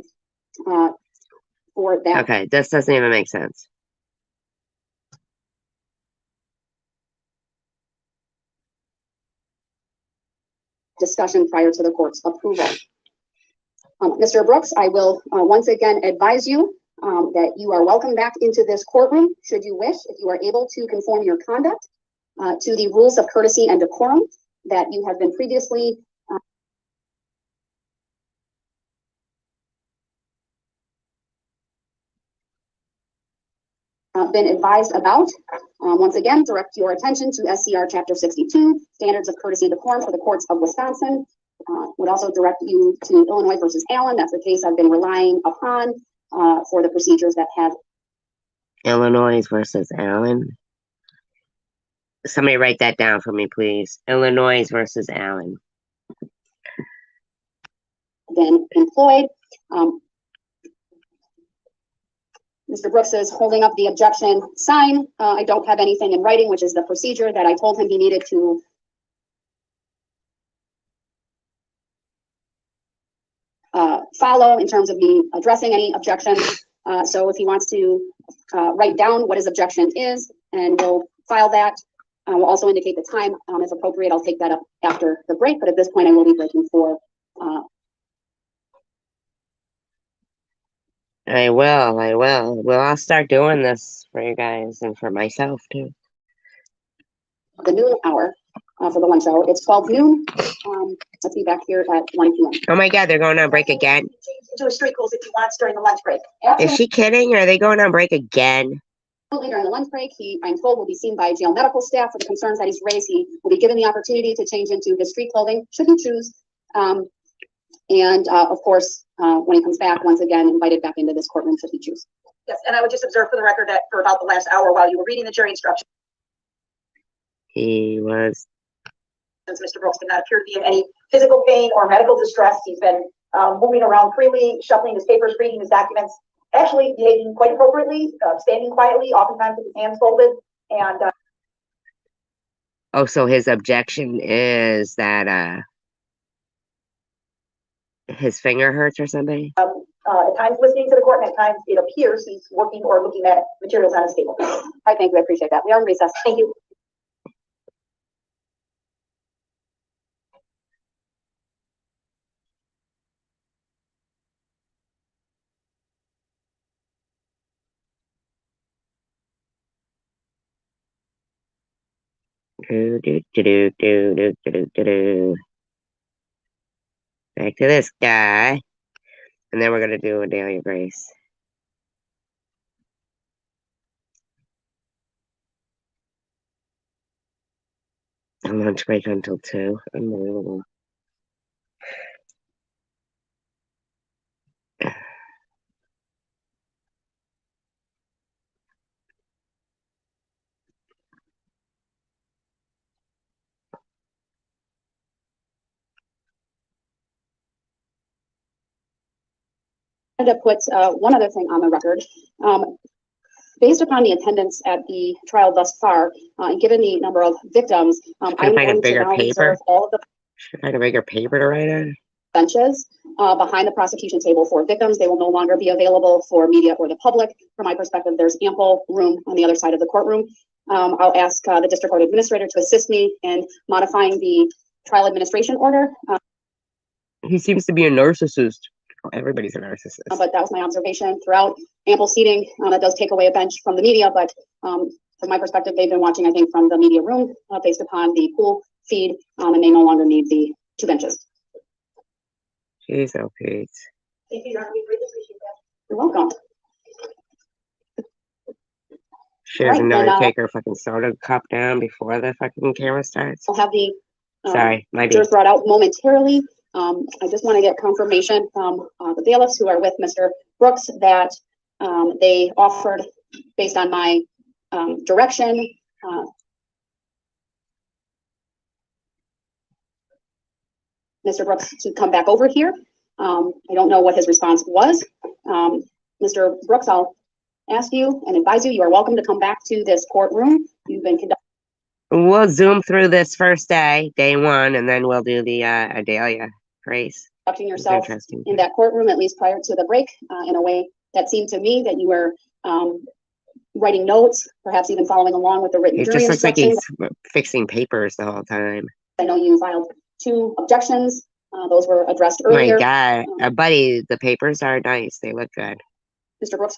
S3: for that.
S1: Okay, this doesn't even make sense.
S3: Discussion prior to the court's approval. Mr. Brooks, I will once again advise you that you are welcome back into this courtroom should you wish, if you are able to conform your conduct to the rules of courtesy and decorum that you have been previously been advised about. Once again, direct your attention to SCR Chapter 62, Standards of Courtesy and Decorum for the Courts of Wisconsin. Would also direct you to Illinois versus Allen. That's the case I've been relying upon for the procedures that have.
S1: Illinois versus Allen. Somebody write that down for me, please. Illinois versus Allen.
S3: Been employed. Mr. Brooks is holding up the objection sign. I don't have anything in writing, which is the procedure that I told him he needed to follow in terms of me addressing any objections. So if he wants to write down what his objection is, and we'll file that. We'll also indicate the time if appropriate. I'll take that up after the break, but at this point I will be breaking for
S1: I will. Well, I'll start doing this for you guys and for myself too.
S3: the noon hour for the lunch hour. It's 12 noon. Let's be back here at 1 p.m.
S1: Oh my God, they're going on break again.
S3: Into a street clothes if he wants during the lunch break.
S1: Is she kidding? Or are they going on break again?
S3: During the lunch break, he, I'm told, will be seen by jail medical staff for the concerns that he's raised. He will be given the opportunity to change into his street clothing, should he choose. Of course, when he comes back, once again, invited back into this courtroom should he choose.
S4: Yes, and I would just observe for the record that for about the last hour while you were reading the jury instructions,
S1: He was.
S4: Mr. Brooks did not appear to be in any physical pain or medical distress. He's been moving around freely, shuffling his papers, reading his documents, actually behaving quite appropriately, standing quietly, oftentimes with his hands folded. And
S1: Oh, so his objection is that his finger hurts or something?
S4: at times listening to the court, and at times it appears he's working or looking at materials on his table.
S3: I thank you. I appreciate that. We are in recess.
S4: Thank you.
S1: Back to this guy. And then we're going to do Adalia Grace. And lunch break until 2. Unbelievable.
S3: To put one other thing on the record. Based upon the attendance at the trial thus far, and given the number of victims, I'm
S1: find a
S3: going to
S1: bigger
S3: now
S1: paper.
S3: reserve all of the
S1: Should I find a bigger paper to write on?
S3: benches behind the prosecution table for victims. They will no longer be available for media or the public. From my perspective, there's ample room on the other side of the courtroom. I'll ask the district court administrator to assist me in modifying the trial administration order.
S1: He seems to be a narcissist. Oh, everybody's a narcissist.
S3: But that was my observation throughout. Ample seating. That does take away a bench from the media, but from my perspective, they've been watching, I think, from the media room based upon the pool feed, and they no longer need the 2 benches.
S1: Jeez, oh, Pete.
S4: Thank you, Your Honor. We greatly appreciate that.
S3: You're welcome.
S1: She
S3: All right,
S1: doesn't know
S3: then,
S1: to take her fucking soda cup down before the fucking camera starts.
S3: I'll have the
S1: Sorry, my
S3: jurors
S1: bad.
S3: brought out momentarily. I just want to get confirmation from the bailiffs who are with Mr. Brooks that they offered, based on my direction, Mr. Brooks to come back over here. I don't know what his response was. Mr. Brooks, I'll ask you and advise you, you are welcome to come back to this courtroom. You've been conducting.
S1: We'll zoom through this first day 1, and then we'll do the Adalia Grace.
S3: Yourself
S1: Interesting.
S3: in that courtroom, at least prior to the break, in a way that seemed to me that you were writing notes, perhaps even following along with the written
S1: It
S3: jury
S1: just looks like
S3: instructions.
S1: he's fixing papers the whole time.
S3: I know you filed 2 objections. Those were addressed
S1: My
S3: earlier.
S1: God, buddy, the papers are nice. They look good.
S3: Mr. Brooks,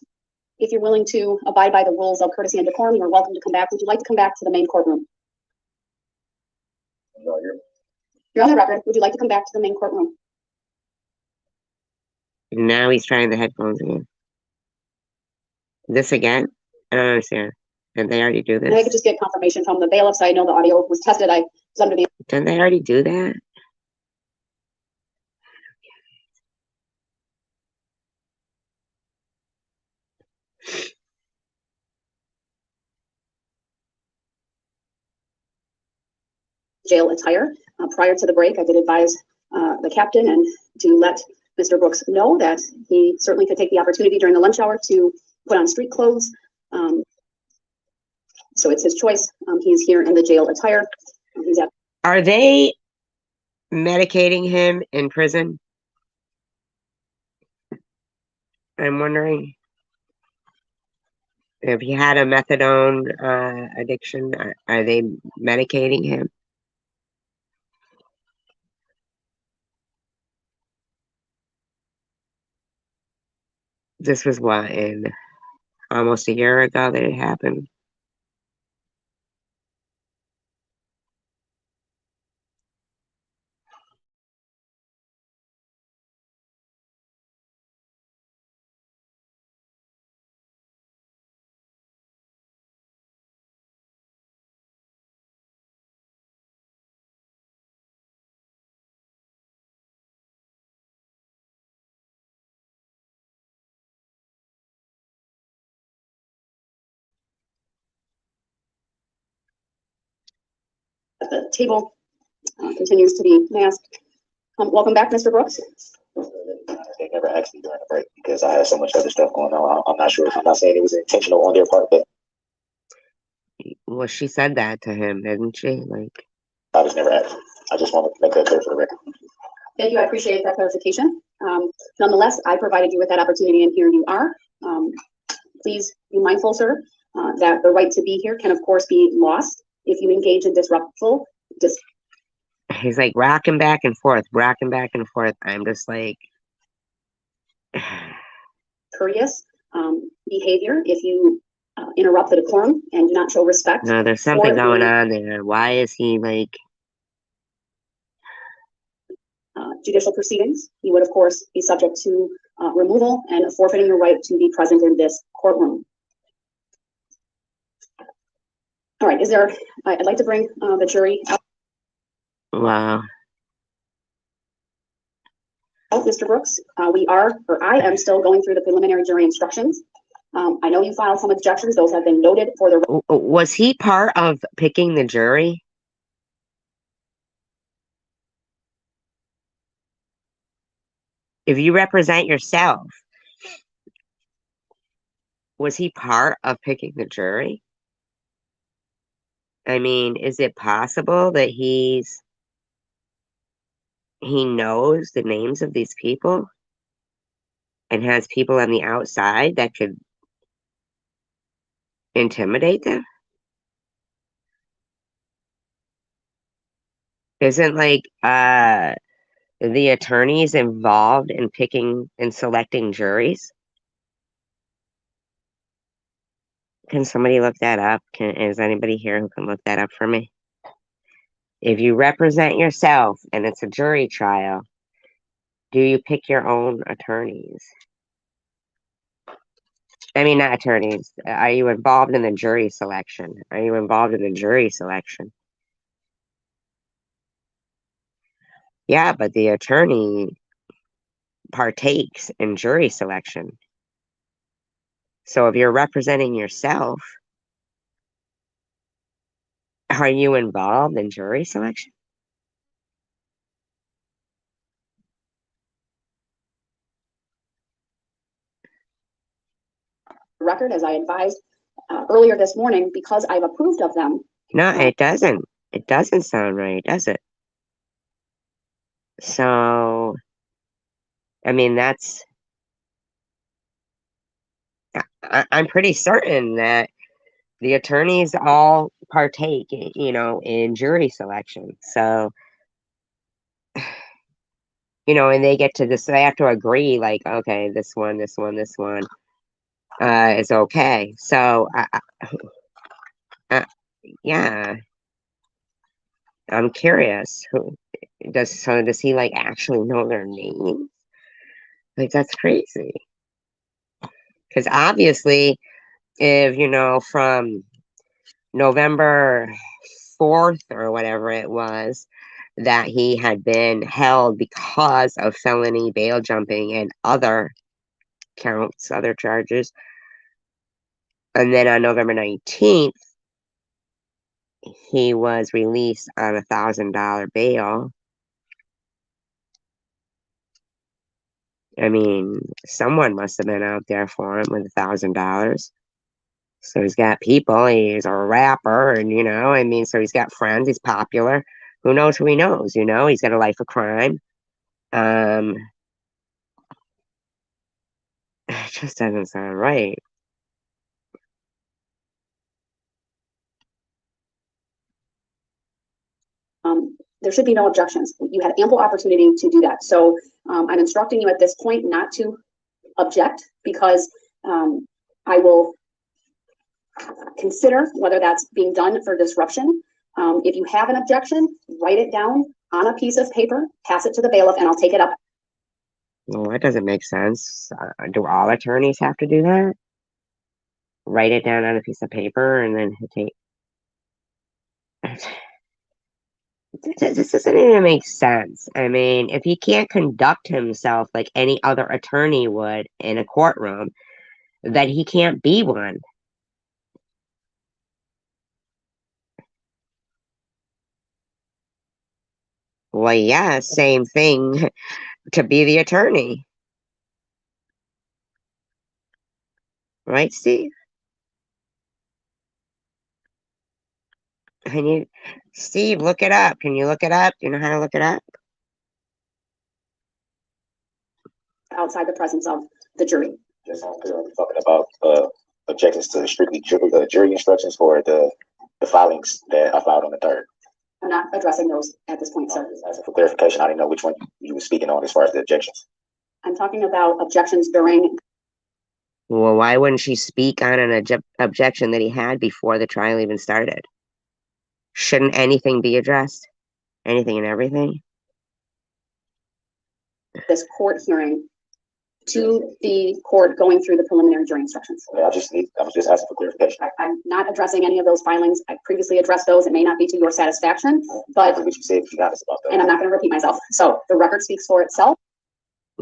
S3: if you're willing to abide by the rules of courtesy and decorum, you're welcome to come back. Would you like to come back to the main courtroom? You're on the record. Would you like to come back to the main courtroom?
S1: Now he's trying the headphones again. This again? I don't understand. Did they already do
S3: And I could
S1: this?
S3: just get confirmation from the bailiffs. I know the audio was tested. I was under the
S1: Didn't they already do that?
S3: jail attire. Prior to the break, I did advise the captain and to let Mr. Brooks know that he certainly could take the opportunity during the lunch hour to put on street clothes. So it's his choice. He's here in the jail attire.
S1: Are they medicating him in prison? I'm wondering if he had a methadone addiction. Are they medicating him? This was what, in almost a year ago that it happened.
S3: The table continues to be masked. Welcome back, Mr. Brooks.
S5: They never asked me during the break because I had so much other stuff going on. I'm not sure. I'm not saying it was intentional on their part, but
S1: Well, she said that to him, didn't she? Like,
S5: I was never asked. I just wanted to make that clear for the record.
S3: Thank you. I appreciate that clarification. Nonetheless, I provided you with that opportunity, and here you are. Please be mindful, sir, that the right to be here can, of course, be lost if you engage in disruptful.
S1: he's like rocking back and forth, rocking back and forth. I'm just like,
S3: Courteous behavior if you interrupt the decorum and do not show respect.
S1: no, there's something going on there. Why is he like?
S3: Judicial proceedings, you would, of course, be subject to removal and forfeiting your right to be present in this courtroom. All right, I'd like to bring the jury out.
S1: Wow.
S3: Oh, Mr. Brooks, I am still going through the preliminary jury instructions. I know you filed some objections. Those have been noted for the.
S1: Was he part of picking the jury? If you represent yourself, was he part of picking the jury? I mean, is it possible that he knows the names of these people and has people on the outside that could intimidate them? Isn't like the attorneys involved in picking and selecting juries? Can somebody look that up? Is anybody here who can look that up for me? If you represent yourself and it's a jury trial, do you pick your own attorneys? I mean, not attorneys. Are you involved in the jury selection? Are you involved in the jury selection? Yeah, but the attorney partakes in jury selection. So if you're representing yourself, are you involved in jury selection?
S3: Record, as I advised earlier this morning, because I've approved of them.
S1: No, it doesn't. It doesn't sound right, does it? So, I mean, I'm pretty certain that the attorneys all partake, in jury selection. So, and they get to this, they have to agree, like, okay, this one is okay. So, yeah, I'm curious. Does he like actually know their names? Like, that's crazy. Because obviously, if from November 4th or whatever it was, that he had been held because of felony bail jumping and other counts, other charges. And then on November 19th, he was released on $1,000 bail. I mean, someone must have been out there for him with $1,000. So he's got people, he's a rapper, and I mean, so he's got friends, he's popular. Who knows who he knows, he's got a life of crime. It just doesn't sound right.
S3: There should be no objections. You had ample opportunity to do that. So I'm instructing you at this point not to object, because I will consider whether that's being done for disruption. If you have an objection, write it down on a piece of paper, pass it to the bailiff, and I'll take it up.
S1: Well, that doesn't make sense. Do all attorneys have to do that? Write it down on a piece of paper and then take. This doesn't even make sense. I mean, if he can't conduct himself like any other attorney would in a courtroom, then he can't be one. Well, yeah, same thing to be the attorney. Right, Steve? Steve, look it up. Can you look it up? Do you know how to look it up?
S3: Outside the presence of the jury.
S5: Just talking about objections to strictly jury instructions for the filings that I filed on the 3rd.
S3: I'm not addressing those at this point, sir.
S5: For clarification, I didn't know which one you were speaking on as far as the objections.
S3: I'm talking about objections during.
S1: Well, why wouldn't she speak on an objection that he had before the trial even started? Shouldn't anything be addressed? Anything and everything?
S3: This court hearing to the court going through the preliminary jury instructions.
S5: Okay, I was just asking for clarification.
S3: I'm not addressing any of those filings. I previously addressed those. It may not be to your satisfaction, but,
S5: What you said, you honest about that.
S3: and I'm not going to repeat myself. So the record speaks for itself.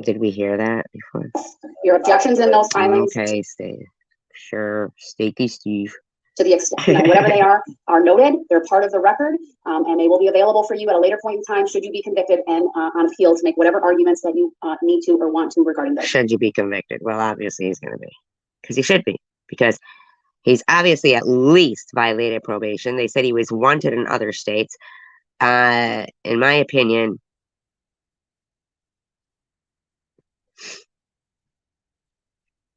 S1: Did we hear that before?
S3: Your objections in those filings,
S1: Okay, Stakey Steve.
S3: to the extent, whatever they are noted. They're part of the record, and they will be available for you at a later point in time should you be convicted and on appeal to make whatever arguments that you need to or want to regarding those.
S1: Should you be convicted? Well, obviously he's going to be, because he should be, because he's obviously at least violated probation. They said he was wanted in other states. In my opinion,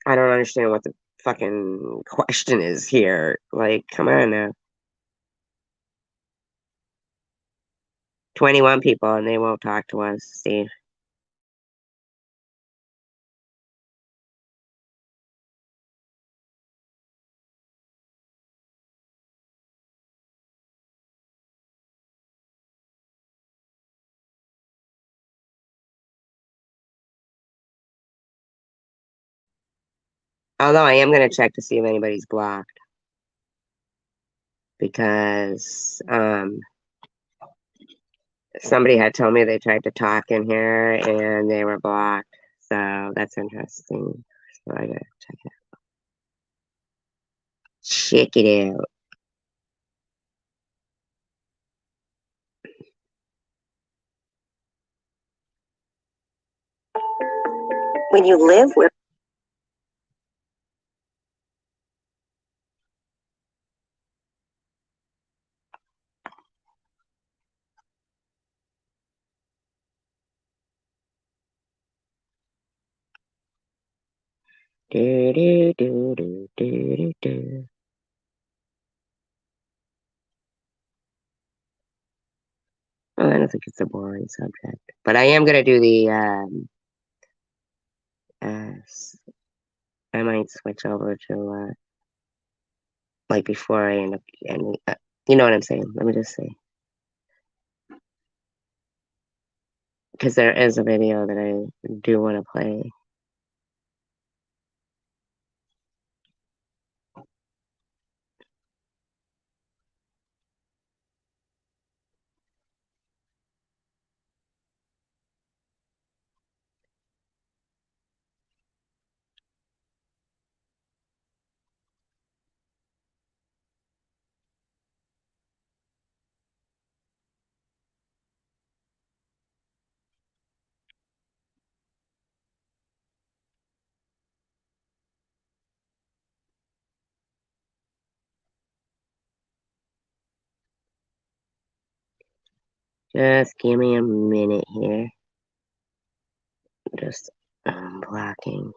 S1: I don't understand what the fucking question is here. Like, come on now. 21 people and they won't talk to us, Steve. Although I am going to check to see if anybody's blocked. Because somebody had told me they tried to talk in here and they were blocked. So that's interesting. So I gotta check it out. Check it out. When you live where do do do do do do. Well, I don't think it's a boring subject, but I am gonna do the I might switch over to like before I end up ending. You know what I'm saying? Let me just say, because there is a video that I do want to play. Just give me a minute here. Just blocking.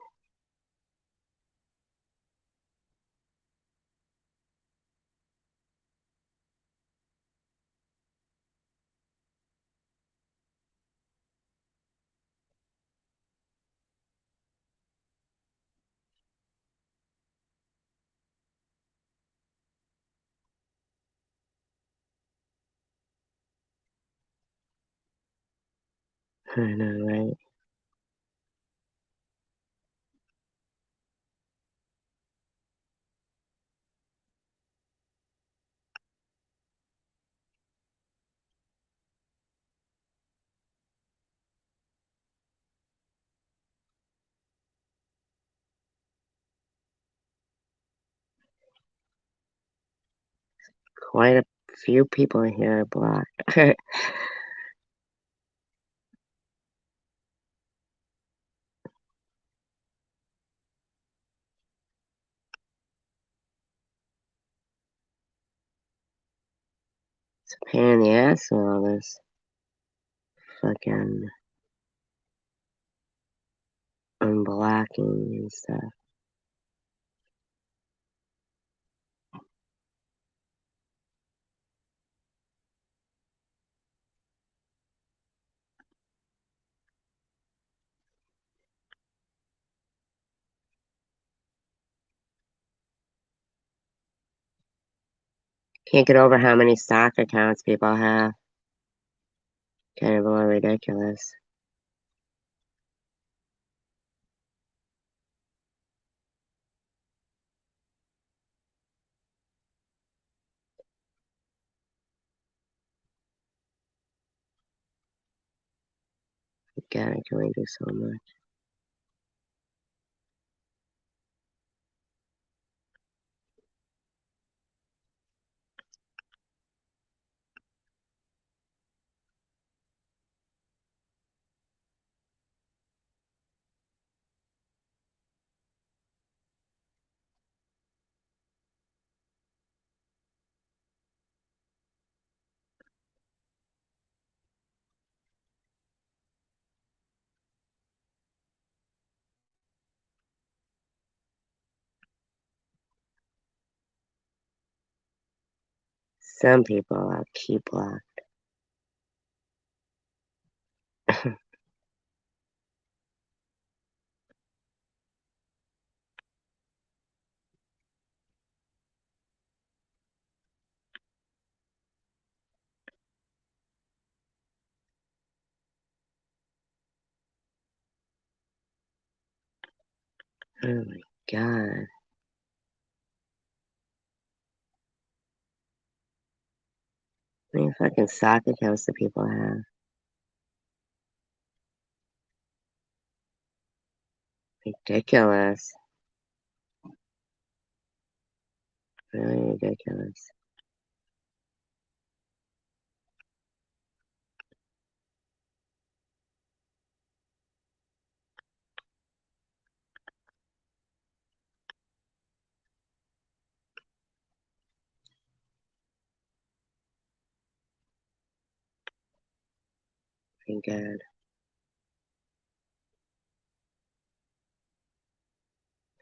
S1: I know, right? Quite a few people here are blocked. It's a pain in the ass with all this fucking unblocking and stuff. Can't get over how many stock accounts people have. Kind of a little ridiculous. God, I can only do so much. Some people I'll keep blocked. Oh my God. How many fucking sock accounts do people have? Ridiculous. Really ridiculous. Thank God.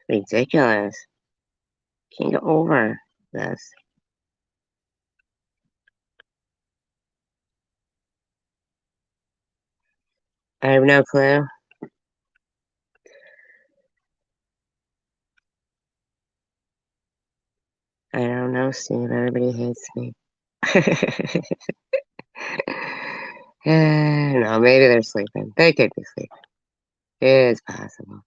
S1: Ridiculous. Can't get over this. I have no clue. I don't know, Steve. Everybody hates me. No, maybe they're sleeping. They could be sleeping. It is possible.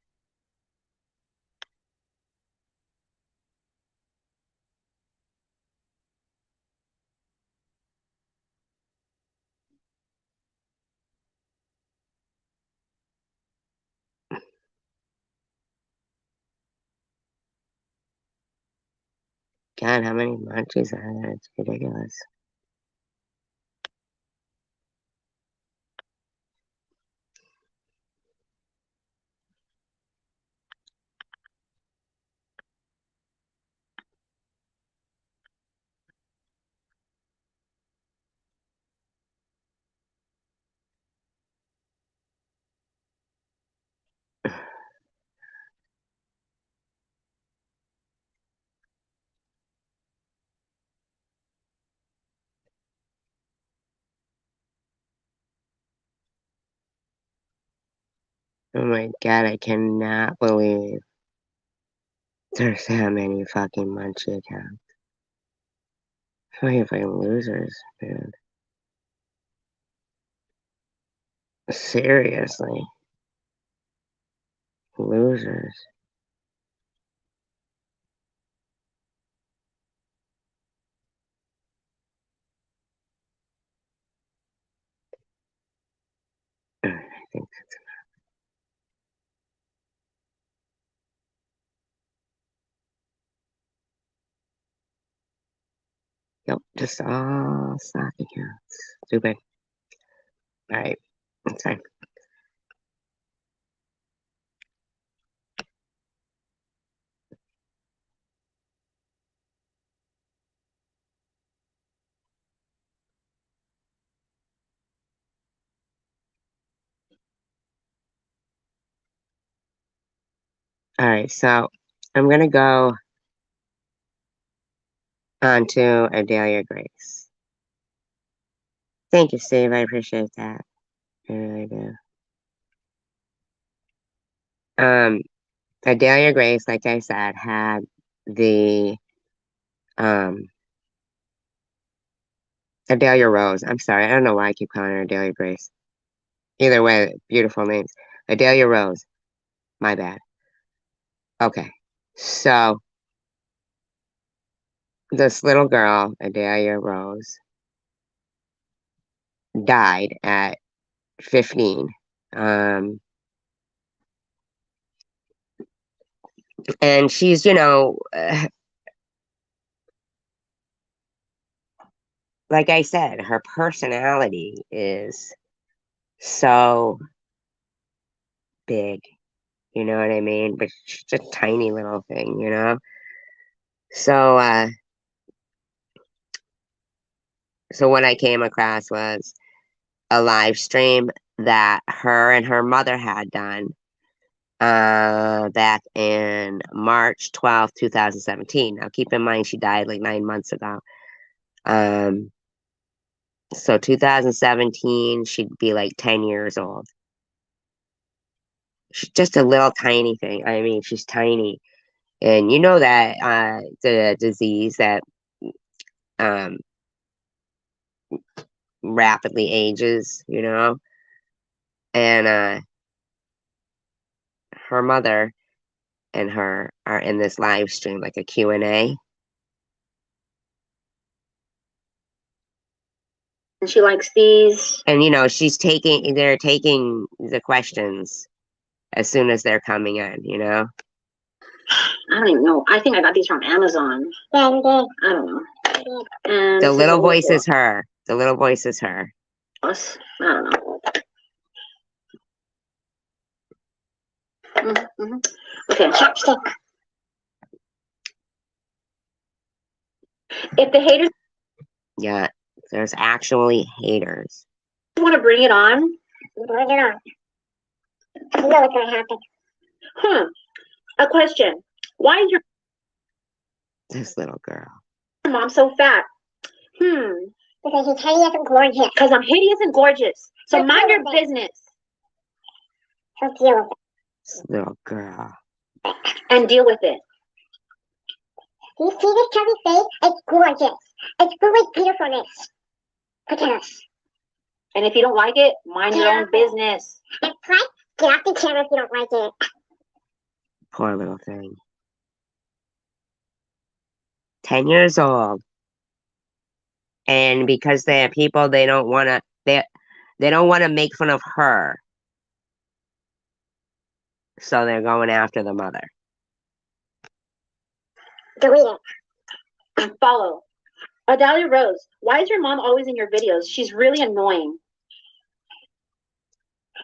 S1: God, how many munchies are there? It's ridiculous. Oh my God, I cannot believe there's that many fucking munchie accounts. How many fucking losers, dude? Seriously. Losers. I think that's Yep, just all stock accounts. Stupid. Alright, that's fine. Alright, so I'm gonna go on to Adalia Grace. Thank you, Steve. I appreciate that. I really do. Adalia Grace, like I said, had the Adalia Rose. I'm sorry, I don't know why I keep calling her Adalia Grace. Either way, beautiful names. Adalia Rose. My bad. Okay. So this little girl, Adalia Rose, died at 15 And she's, like I said, her personality is so big. You know what I mean? But she's a tiny little thing, you know? So, so what I came across was a live stream that her and her mother had done back in March 12th, 2017. Now keep in mind she died like 9 months ago. So 2017, she'd be like 10 years old. She's just a little tiny thing. I mean, she's tiny. And you know that the disease that um rapidly ages, you know? And her mother and her are in this live stream, like a Q&A.
S6: And she likes these.
S1: And they're taking the questions as soon as they're coming in, you know?
S6: I don't even know. I think I got these from Amazon. Yeah, you did. I don't know. And
S1: The little voice is her. The little voice is her.
S6: Us? I don't know. Mm-hmm. Okay. Chopstick. If the haters
S1: Yeah, there's actually haters.
S6: want to bring it on, bring it on. You know what's gonna happen. A question. Why is your
S1: This little girl.
S6: mom so fat? Because she's hideous and gorgeous. Because I'm hideous and gorgeous. So mind your business. So deal with it.
S1: This little girl.
S6: And deal with it. Do you see this chubby face? It's gorgeous. It's full of beautifulness. Look at us. And if you don't like it, mind your own business. That's right. Get off the chair if you don't like it.
S1: Poor little thing. 10 years old. And because they're people, they don't want to make fun of her. So they're going after the mother.
S6: Delete it. And follow. Adalia Rose, why is your mom always in your videos? She's really annoying.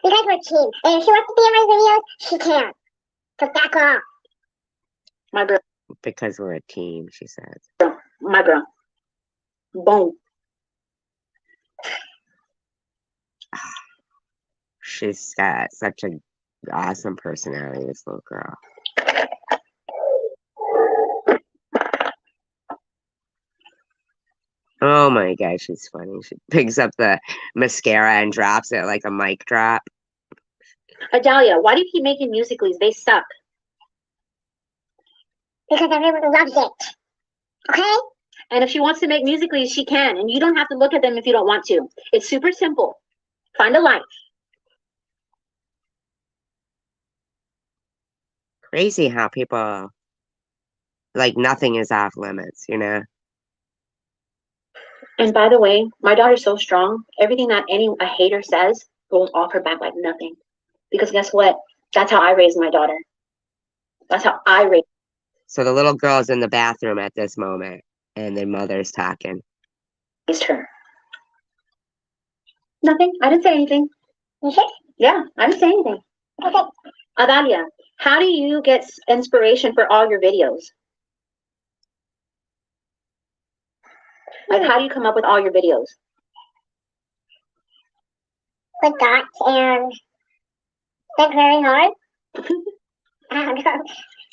S6: Because we're team. And if she wants to be in my videos, she can. So back off. My girl.
S1: Because we're a team, she says.
S6: My girl. Boom.
S1: She's got such an awesome personality, this little girl. Oh my gosh, she's funny. She picks up the mascara and drops it like a mic drop.
S6: Adalia, why do you keep making musicals? They suck. Because everyone loves it. Okay? And if she wants to make musicals, she can. And you don't have to look at them if you don't want to. It's super simple. Find a life.
S1: Crazy how people, like, nothing is off limits, you know?
S6: And by the way, my daughter's so strong. Everything that a hater says goes off her back like nothing. Because guess what? That's how I raised my daughter. That's how I raised.
S1: So the little girl's in the bathroom at this moment, and their mother's talking.
S6: Her. Nothing. I didn't say anything. You sure? Yeah, I didn't say anything. Okay. Adalia, how do you get inspiration for all your videos? Like, how do you come up with all your videos? With dots and think very hard. I don't know.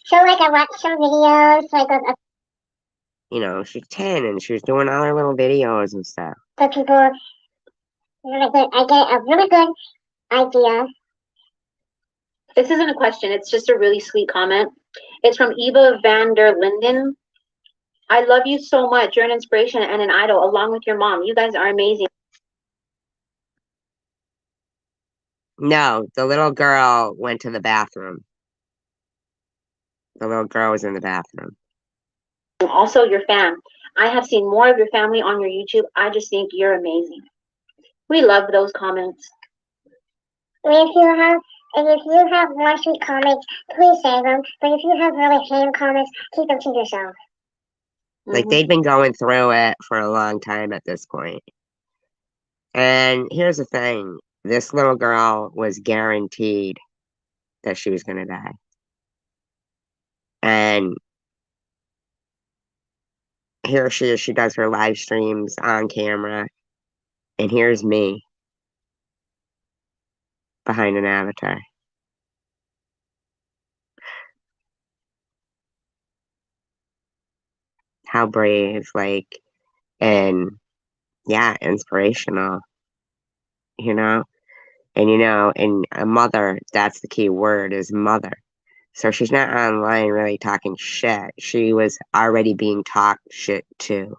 S6: So, like, I watch some videos, like, of
S1: You know, she's 10 and she was doing all her little videos and stuff.
S6: the people. Like, I get a really good idea. This isn't a question. It's just a really sweet comment. It's from Eva van der Linden. I love you so much. You're an inspiration and an idol, along with your mom. You guys are amazing.
S1: No, the little girl went to the bathroom. The little girl was in the bathroom.
S6: Also, your fan. I have seen more of your family on your YouTube. I just think you're amazing. We love those comments.
S7: If you have more sweet comments, please save them. But if you have really hate comments, keep them to yourself.
S1: Like
S6: Mhm.
S1: they'd been going through it for a long time at this point. And here's the thing, this little girl was guaranteed that she was going to die. And here she is, she does her live streams on camera. And here's me behind an avatar. How brave, like, and yeah, inspirational, you know? And and a mother, that's the key word is mother. So she's not online really talking shit. She was already being talked shit to.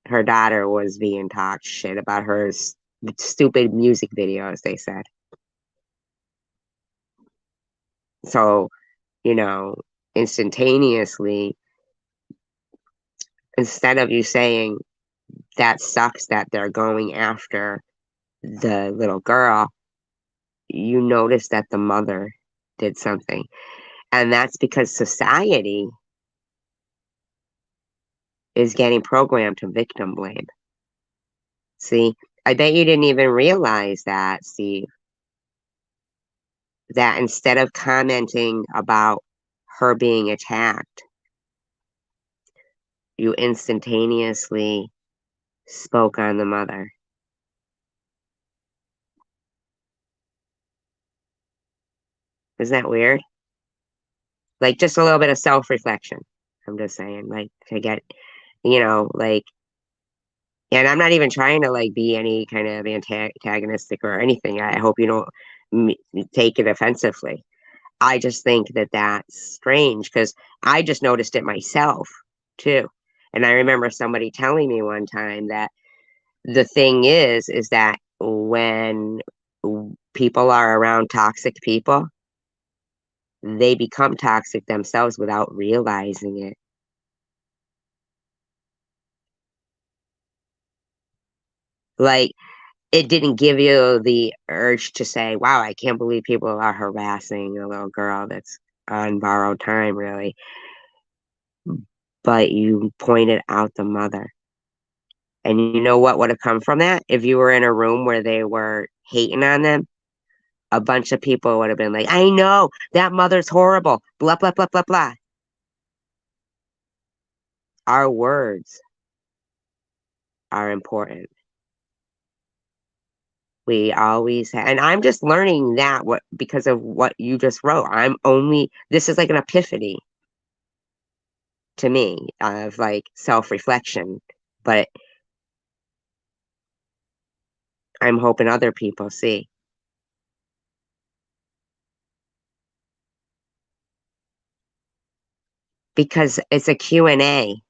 S1: Her daughter was being talked shit about her stupid music videos, they said. So, you know, instantaneously, instead of you saying that sucks that they're going after the little girl, you notice that the mother did something. And that's because society is getting programmed to victim blame. See, I bet you didn't even realize that, Steve, that instead of commenting about her being attacked, you instantaneously spoke on the mother. Isn't that weird? Like just a little bit of self-reflection. I'm just saying, like to get, like, and I'm not even trying to like be any kind of antagonistic or anything. I hope you don't take it offensively. I just think that that's strange because I just noticed it myself too. And I remember somebody telling me one time that the thing is that when people are around toxic people, they become toxic themselves without realizing it. Like, it didn't give you the urge to say, wow, I can't believe people are harassing a little girl that's on borrowed time, really. But you pointed out the mother. And you know what would have come from that? If you were in a room where they were hating on them, a bunch of people would have been like, I know, that mother's horrible, blah, blah, blah, blah, blah. Our words are important. We always and I'm just learning that because of what you just wrote. This is like an epiphany to me of like self-reflection, but I'm hoping other people see. Because it's a Q&A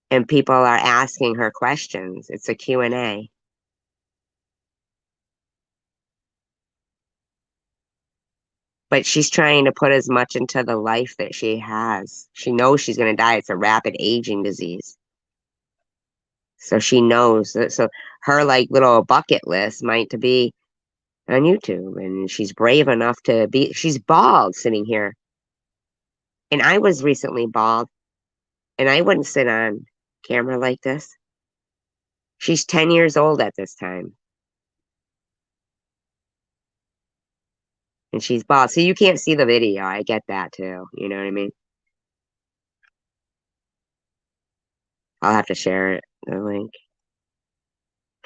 S1: and people are asking her questions. It's a Q&A. But she's trying to put as much into the life that she has. She knows she's going to die. It's a rapid aging disease. So she knows that. So her like little bucket list might to be on YouTube. And she's brave enough she's bald sitting here. And I was recently bald and I wouldn't sit on camera like this. She's 10 years old at this time. And she's bald. So you can't see the video. I get that too. You know what I mean? I'll have to share the link.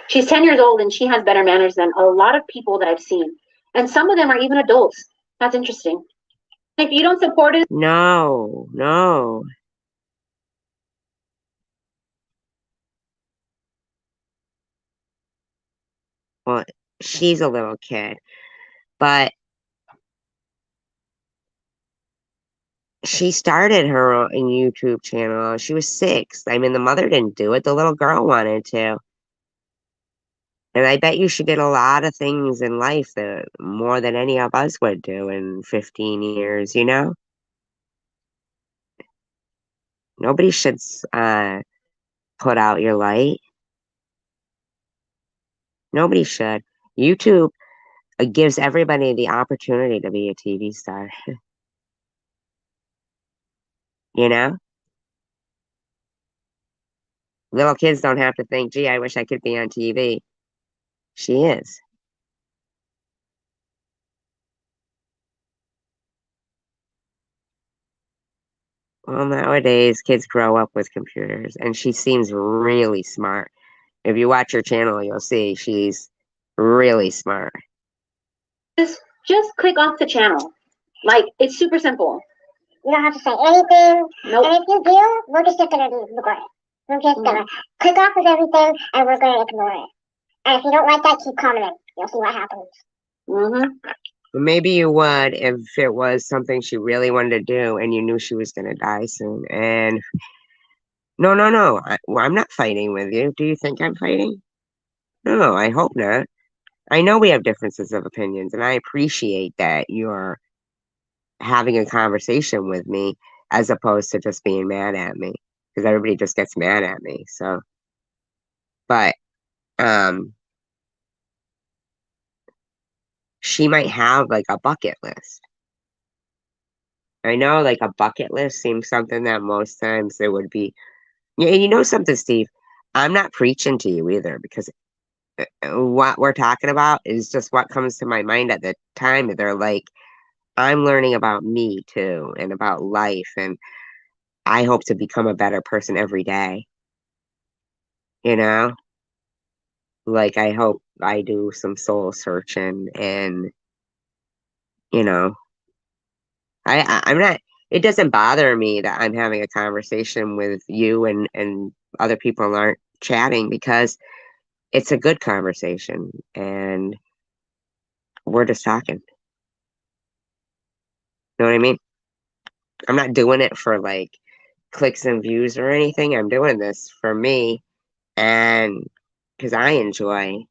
S6: She's 10 years old and she has better manners than a lot of people that I've seen. And some of them are even adults. That's interesting. If you don't support it,
S1: No, no. Well, she's a little kid, but she started her own YouTube channel. She was 6. I mean, the mother didn't do it. The little girl wanted to. And I bet you she did a lot of things in life that more than any of us would do in 15 years, you know? Nobody should put out your light. Nobody should. YouTube gives everybody the opportunity to be a TV star. You know? Little kids don't have to think, gee, I wish I could be on TV. She is. Well, nowadays, kids grow up with computers, and she seems really smart. If you watch her channel, you'll see she's really smart.
S6: Just click off the channel. Like, it's super simple.
S7: You don't have to say anything.
S6: Nope.
S7: And if you do, we're just gonna ignore it. We're just gonna click off of everything and we're gonna ignore it. And if you don't like that, keep commenting. You'll see what happens.
S1: Maybe you would if it was something she really wanted to do and you knew she was going to die soon. And no, no, no. I'm not fighting with you. Do you think I'm fighting? No, I hope not. I know we have differences of opinions, and I appreciate that you're having a conversation with me as opposed to just being mad at me, because everybody just gets mad at me. So, but she might have like a bucket list. I know like a bucket list seems something that most times there would be. Yeah, and you know something, Steve? I'm not preaching to you either, because what we're talking about is just what comes to my mind at the time. They're like, I'm learning about me too and about life, and I hope to become a better person every day. You know, like I hope I do some soul searching, and you know, I'm not. It doesn't bother me that I'm having a conversation with you and other people aren't chatting, because it's a good conversation and we're just talking. Know what I mean? I'm not doing it for like clicks and views or anything. I'm doing this for me, and because I enjoy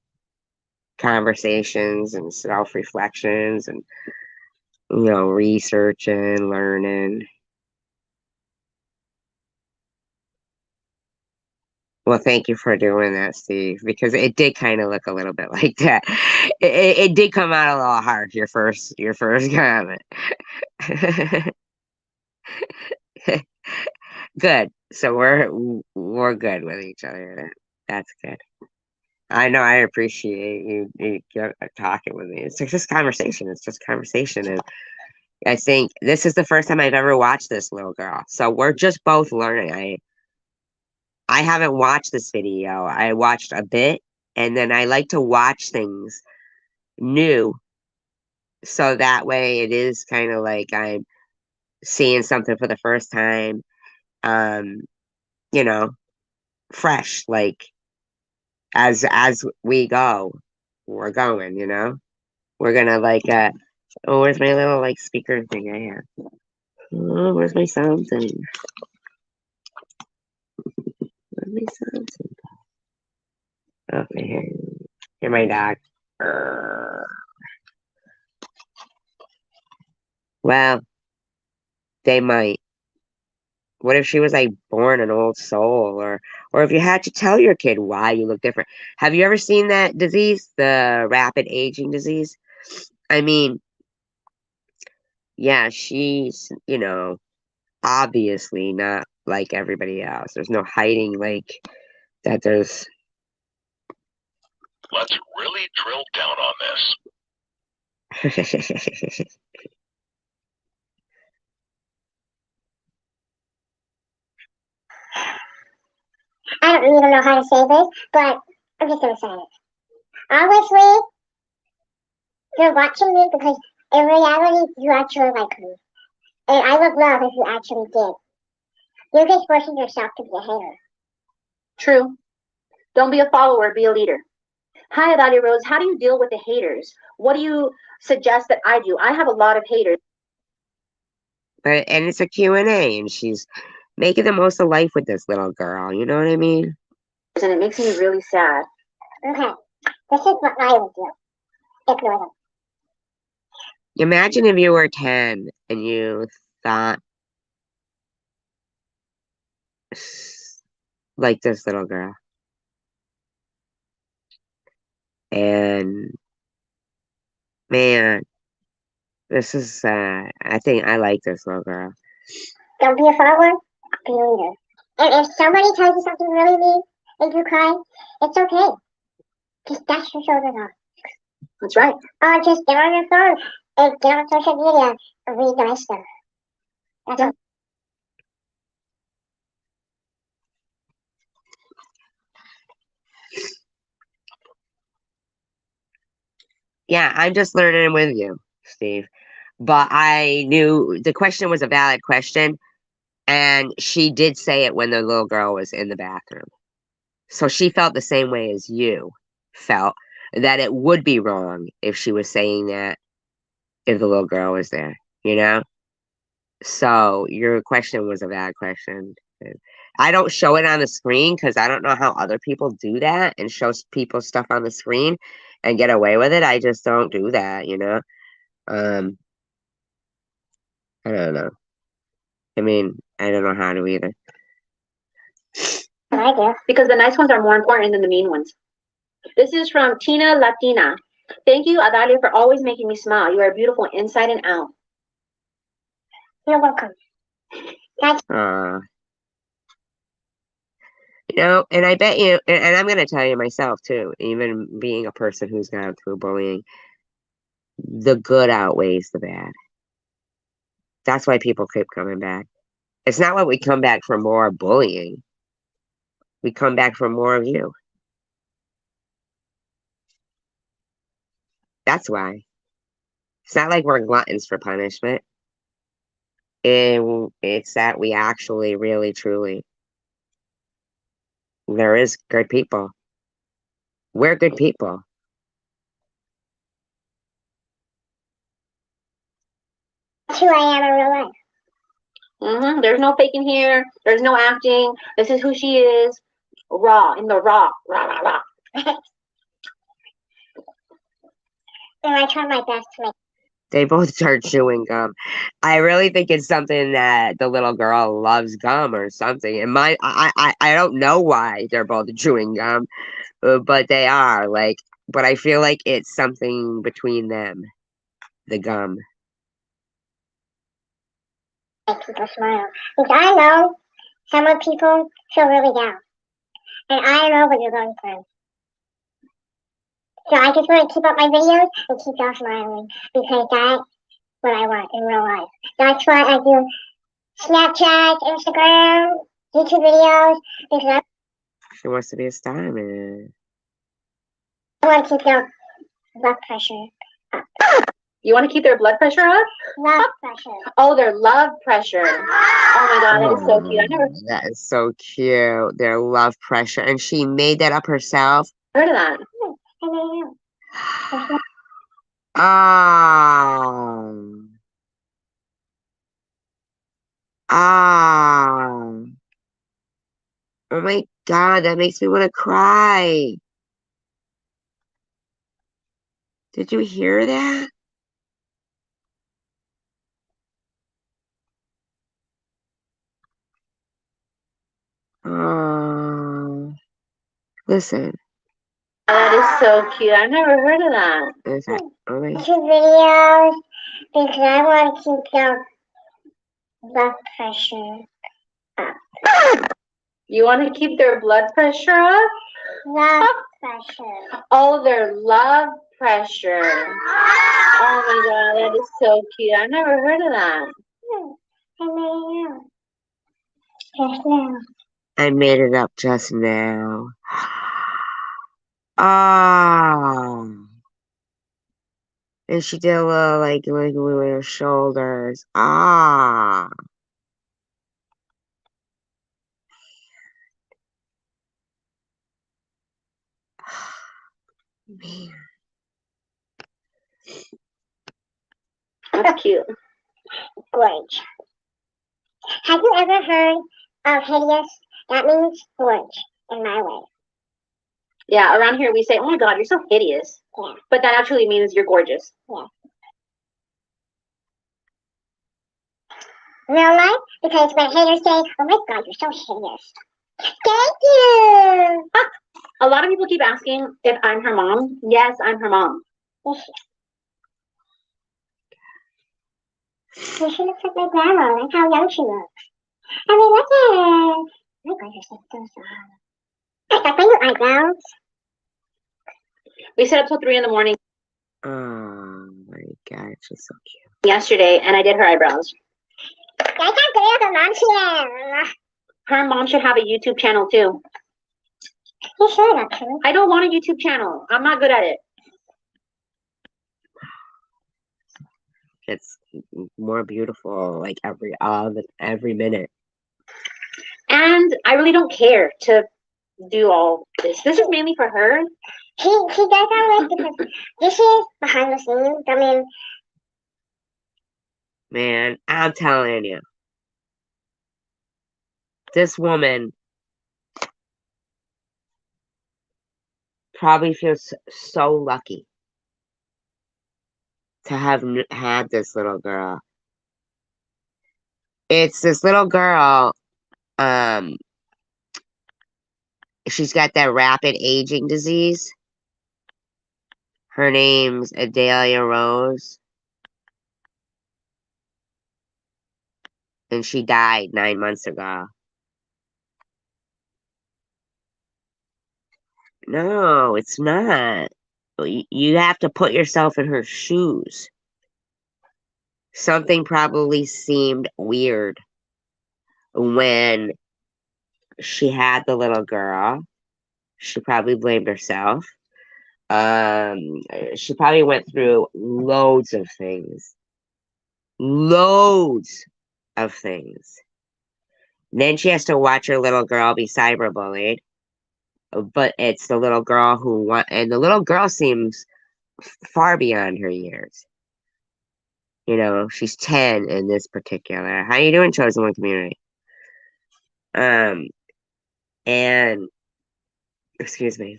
S1: conversations and self reflections and, researching, learning. Well, thank you for doing that, Steve, because it did kind of look a little bit like that. It did come out a little harsh, your first comment. Good. So we're good with each other. That's good. I know I appreciate you talking with me. It's just conversation. It's just conversation, and I think this is the first time I've ever watched this little girl. So we're just both learning. I haven't watched this video. I watched a bit, and then I like to watch things new, so that way it is kind of like I'm seeing something for the first time. Um, you know, fresh. Like as we go, we're going. We're gonna like oh, where's my little like speaker thing I have? Oh, where's my sound thing? Where's my sound thing? Okay, here my dog. Err. Well, they might. What if she was like born an old soul, or if you had to tell your kid why you look different? Have you ever seen that disease, the rapid aging disease? I mean, yeah, she's, obviously not like everybody else. There's no hiding like that. There's
S2: Let's really drill down on this.
S7: I don't even know how to say this, but I'm just gonna say it. Obviously, you're watching me because in reality, you actually like me. And I would love if you actually did. You're just forcing yourself to be a hater.
S6: True. Don't be a follower, be a leader. Hi, Adalia Rose. How do you deal with the haters? What do you suggest that I do? I have a lot of haters.
S1: and it's a Q&A, and she's making the most of life with this little girl. You know what I mean?
S6: And it makes me really sad.
S7: Okay, this is what I would do. Ignore them.
S1: Imagine if you were 10 and you thought like this little girl. And man, this is I think I like this little girl.
S7: Don't be a follower, be a leader. And if somebody tells you something really mean and you cry, it's okay. Just dust your shoulders off.
S6: That's right.
S7: Or just get on your phone and get on social media and read nice stuff. That's all.
S1: Yeah, I'm just learning with you, Steve. But I knew the question was a valid question, and she did say it when the little girl was in the bathroom. So she felt the same way as you felt, that it would be wrong if she was saying that if the little girl was there, you know? So your question was a valid question. I don't show it on the screen because I don't know how other people do that and show people stuff on the screen and get away with it. I just don't do that, you know? Um, I don't know. I mean, I don't know how to either.
S7: I do.
S6: Because the nice ones are more important than the mean ones. This is from Tina Latina. Thank you, Adalia, for always making me smile. You are beautiful inside and out.
S7: You're welcome.
S1: You know, and I bet you, and I'm going to tell you myself too, even being a person who's gone through bullying, the good outweighs the bad. That's why people keep coming back. It's not what we come back for more bullying. We come back for more of you. That's why. It's not like we're gluttons for punishment. It's that we actually, really, truly, there is good people. We're good people.
S7: That's who I am in real life.
S6: There's no faking here. There's no acting. This is who she is. Raw, in the raw. Rah, rah, rah.
S7: And I try my best to make.
S1: They both start chewing gum. I really think it's something that the little girl loves gum or something. And I don't know why they're both chewing gum, but they are like. But I feel like it's something between them, the gum.
S7: Make people smile. Because I know some of people feel really down. And I know what you're going through. So I just want to keep up my videos and keep y'all smiling. Because that's what I want in real life. That's why I do Snapchat, Instagram, YouTube videos. Because
S1: She wants to be a star, man.
S7: I want to keep their blood pressure up.
S6: You want to keep their blood pressure up?
S7: Blood pressure.
S6: Oh, their love pressure. Oh my God, that is so cute. I never
S1: That is so cute. Their love pressure. And she made that up herself.
S6: heard of that.
S1: Oh. Oh. Oh my God, that makes me want to cry. Did you hear that? Oh. Listen.
S6: That is so cute. I've never heard of that.
S1: Oh my.
S7: YouTube videos because I want to keep their blood pressure up.
S6: You want to keep their blood pressure up?
S7: Blood pressure.
S6: Oh, their love pressure. Oh my God, that is so cute. I've never heard of that.
S1: I made it up just now. Oh. And she did a little like with her shoulders. Ah. Man.
S6: That's cute.
S7: Gorge. Have you ever heard of hideous? That means gorge in my way.
S6: Yeah, around here we say, oh my God, you're so hideous.
S7: Yeah.
S6: But that actually means you're gorgeous.
S7: Yeah. Real life? Because when haters say, oh my God, you're so hideous. Thank you.
S6: A lot of people keep asking if I'm her mom. Yes, I'm her mom.
S7: Well, she looks like my grandma. That's how young she looks. I mean, look at her. My God, her face goes on. I got my new eyebrows.
S6: We set up till 3 in the morning
S1: Oh my God, she's so cute.
S6: yesterday, and I did her eyebrows.
S7: I can't get her mom here.
S6: Her mom should have a YouTube channel too.
S7: You should, actually.
S6: I don't want a YouTube channel. I'm not good at it.
S1: It's more beautiful like every minute.
S6: And I really don't care to do all this. This is mainly for her.
S7: She does all this because this is behind the scenes. I mean,
S1: Man, I'm telling you, this woman probably feels so lucky to have had this little girl. It's this little girl. She's got that rapid aging disease. Her name's Adalia Rose. And she died 9 months ago. No, it's not. You have to put yourself in her shoes. Something probably seemed weird when she had the little girl. She probably blamed herself. She probably went through loads of things. Loads of things. Then she has to watch her little girl be cyberbullied. But it's the little girl and the little girl seems far beyond her years. You know, she's 10 in this particular. How you doing, Chosen One Community? And excuse me.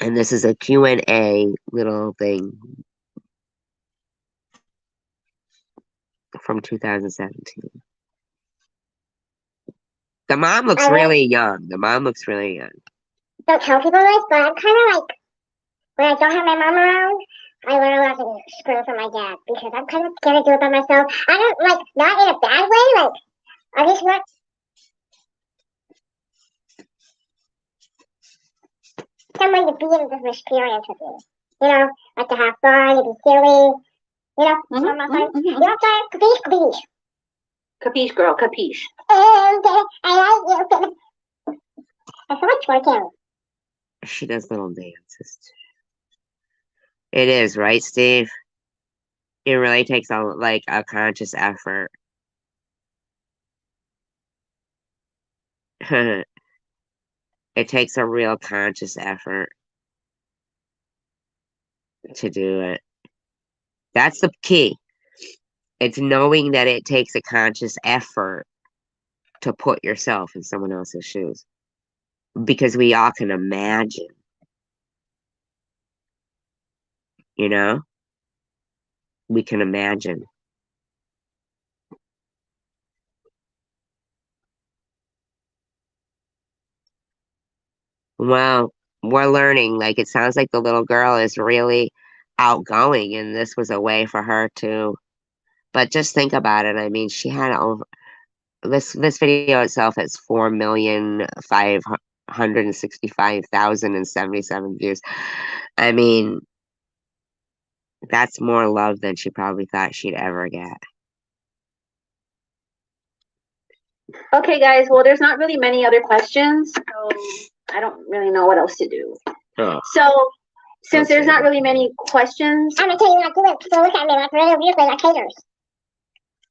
S1: And this is a Q&A little thing from 2017. The mom looks really young. The mom looks really young.
S7: don't tell people this, but I'm kind of like, when I don't have my mom around, I learn a lot of screw from my dad because I'm kind of scared to do it by myself. I don't, like, not in a bad way, like, I just want someone to be in this experience with me. You know, like to have fun, to be silly. You know, you know, capiche, capiche.
S6: Capiche, girl, capiche.
S7: And I like you. That's so much working.
S1: She does little dances too. It is, right, Steve? It really takes a conscious effort. It takes a real conscious effort to do it. That's the key. It's knowing that it takes a conscious effort to put yourself in someone else's shoes. Because we all can imagine. You know? We can imagine. Well, we're learning. Like, it sounds like the little girl is really outgoing, and this was a way for her to. But just think about it. I mean, she had over this video itself has 4,565,077 views. I mean, that's more love than she probably thought she'd ever get.
S6: Okay, guys. Well, there's not really many other questions, so I don't really know what else to do.
S1: Oh.
S6: So, since there's not really many questions,
S7: I'm gonna tell you what to do. So look at me like really weirdly, like haters.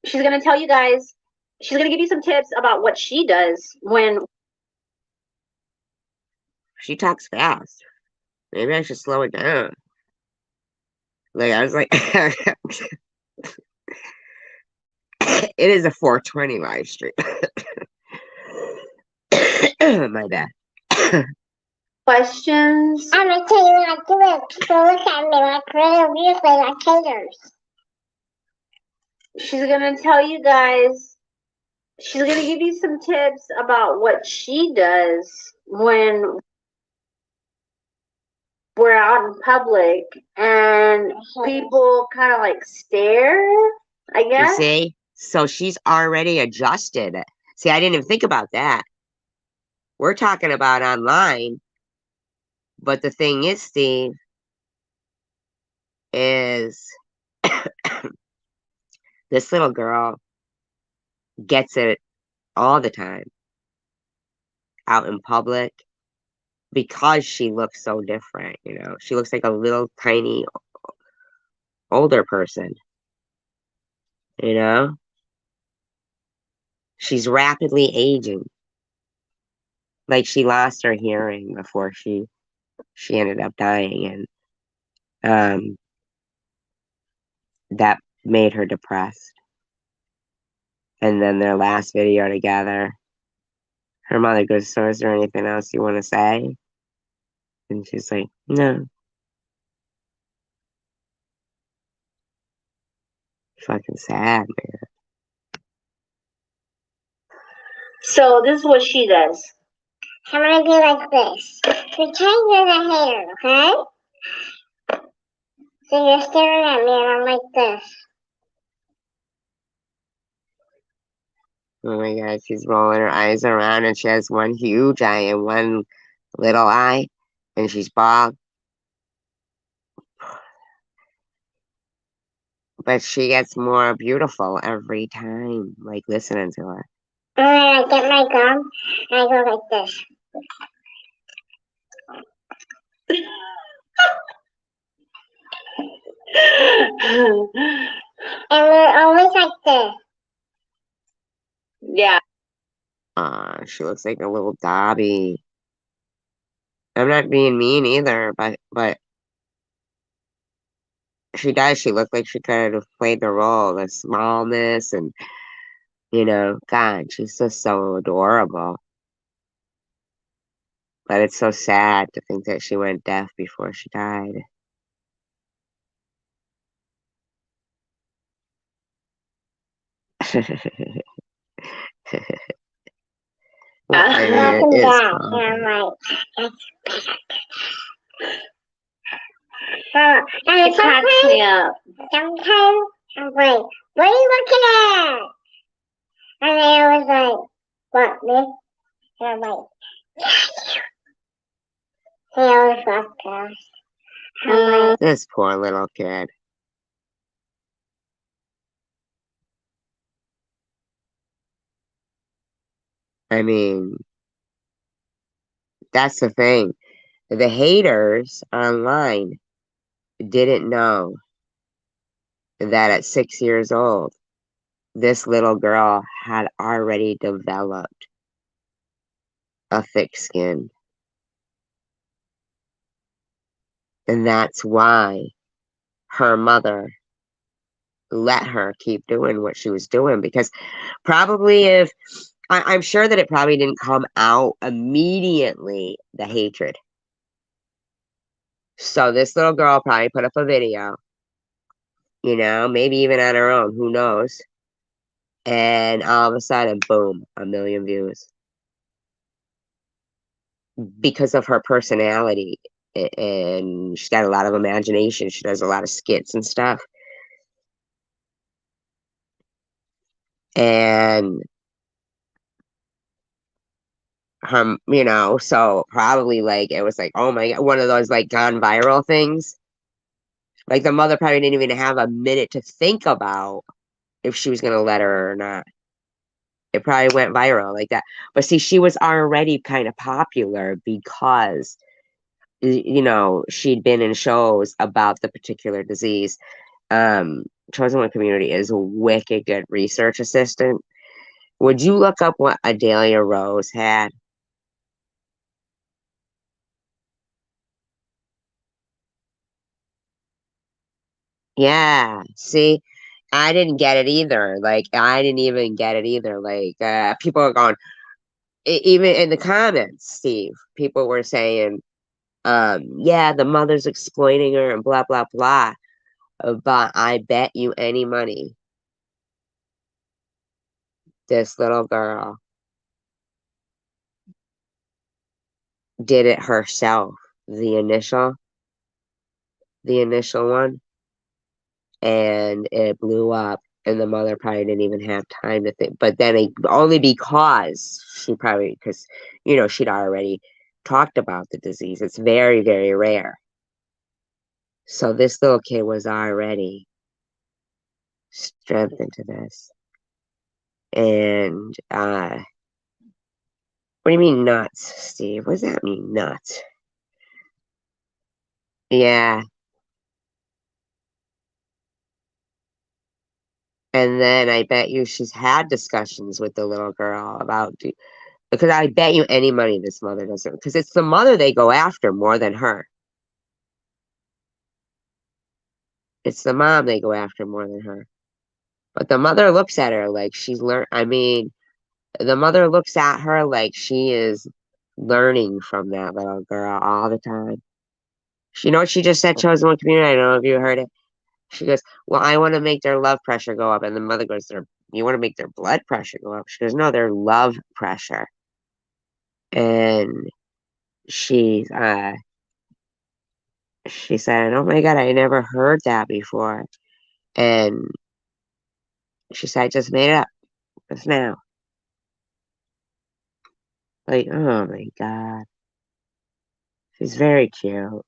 S6: she's gonna tell you guys. She's gonna give you some tips about what she does when
S1: She talks fast. Maybe I should slow it down. Like, I was like, it is a 420 live stream. My bad.
S6: questions.
S7: I'm gonna tell you what to do. So look at me like really weirdly, like haters.
S6: She's gonna tell you guys. She's gonna give you some tips about what she does when we're out in public and people kind of like stare, I
S1: You
S6: guess.
S1: see? So she's already adjusted. See, I didn't even think about that. We're talking about online, but the thing is, Steve, is this little girl gets it all the time out in public because she looks so different, you know. She looks like a little tiny older person, you know. She's rapidly aging. Like she lost her hearing before she ended up dying, and that made her depressed. And then their last video together, her mother goes, "So is there anything else you want to say?" And she's like, "No." Fucking sad, man.
S6: So this is what she does.
S7: I'm gonna be like this. Pretend you're the hair, okay? So you're staring at me and I'm like this.
S1: Oh my god, she's rolling her eyes around and she has one huge eye and one little eye, and she's bald. But she gets more beautiful every time, like listening to her.
S7: And then I get my gum and I go like this. And we're always like this.
S6: Yeah.
S1: She looks like a little Dobby. I'm not being mean either, but she does. She looked like she could have played the role, the smallness, and you know, God, she's just so adorable. But it's so sad to think that she went deaf before she died. Well, I mean,
S7: Up
S1: it
S7: and
S1: is
S7: down.
S1: fun.
S7: And I'm like, that's better. And
S6: It cracks me up.
S7: sometimes I'm like, what are you looking at? And they always like, what, me? And I'm like, they always walk past. I'm like,
S1: This poor little kid. I mean, that's the thing. The haters online didn't know that at 6 years old, this little girl had already developed a thick skin. And that's why her mother let her keep doing what she was doing. Because probably if I'm sure that it probably didn't come out immediately, the hatred. So this little girl probably put up a video, you know, maybe even on her own, who knows? And all of a sudden, boom, 1 million views. Because of her personality. And she's got a lot of imagination. She does a lot of skits and stuff. And her, you know, so probably like it was like, oh my god, one of those like gone viral things. Like the mother probably didn't even have a minute to think about if she was gonna let her or not. It probably went viral like that. But see, she was already kind of popular because you know, she'd been in shows about the particular disease. Chosen One Community is a wicked good research assistant. Would you look up what Adalia Rose had? Yeah, see, I didn't get it either. Like, I didn't even get it either. Like, people are going, even in the comments, Steve, people were saying, yeah, the mother's exploiting her and blah, blah, blah. But I bet you any money, this little girl did it herself. The initial the initial one, and it blew up, and the mother probably didn't even have time to think. But then only because she'd already talked about the disease. It's very, very rare. So this little kid was already strengthened to this. And what do you mean nuts, Steve? What does that mean, nuts? Yeah. And then I bet you she's had discussions with the little girl about, because I bet you any money this mother doesn't, because it's the mother they go after more than her. It's the mom they go after more than her. But the mother looks at her like she's the mother looks at her like she is learning from that little girl all the time. You know what she just said, chosen one community? I don't know if you heard it. She goes, well, I want to make their love pressure go up. And the mother goes, you want to make their blood pressure go up? She goes, no, their love pressure. And she said, oh my God, I never heard that before. And she said, I just made it up just now. Like, oh my God. She's very cute.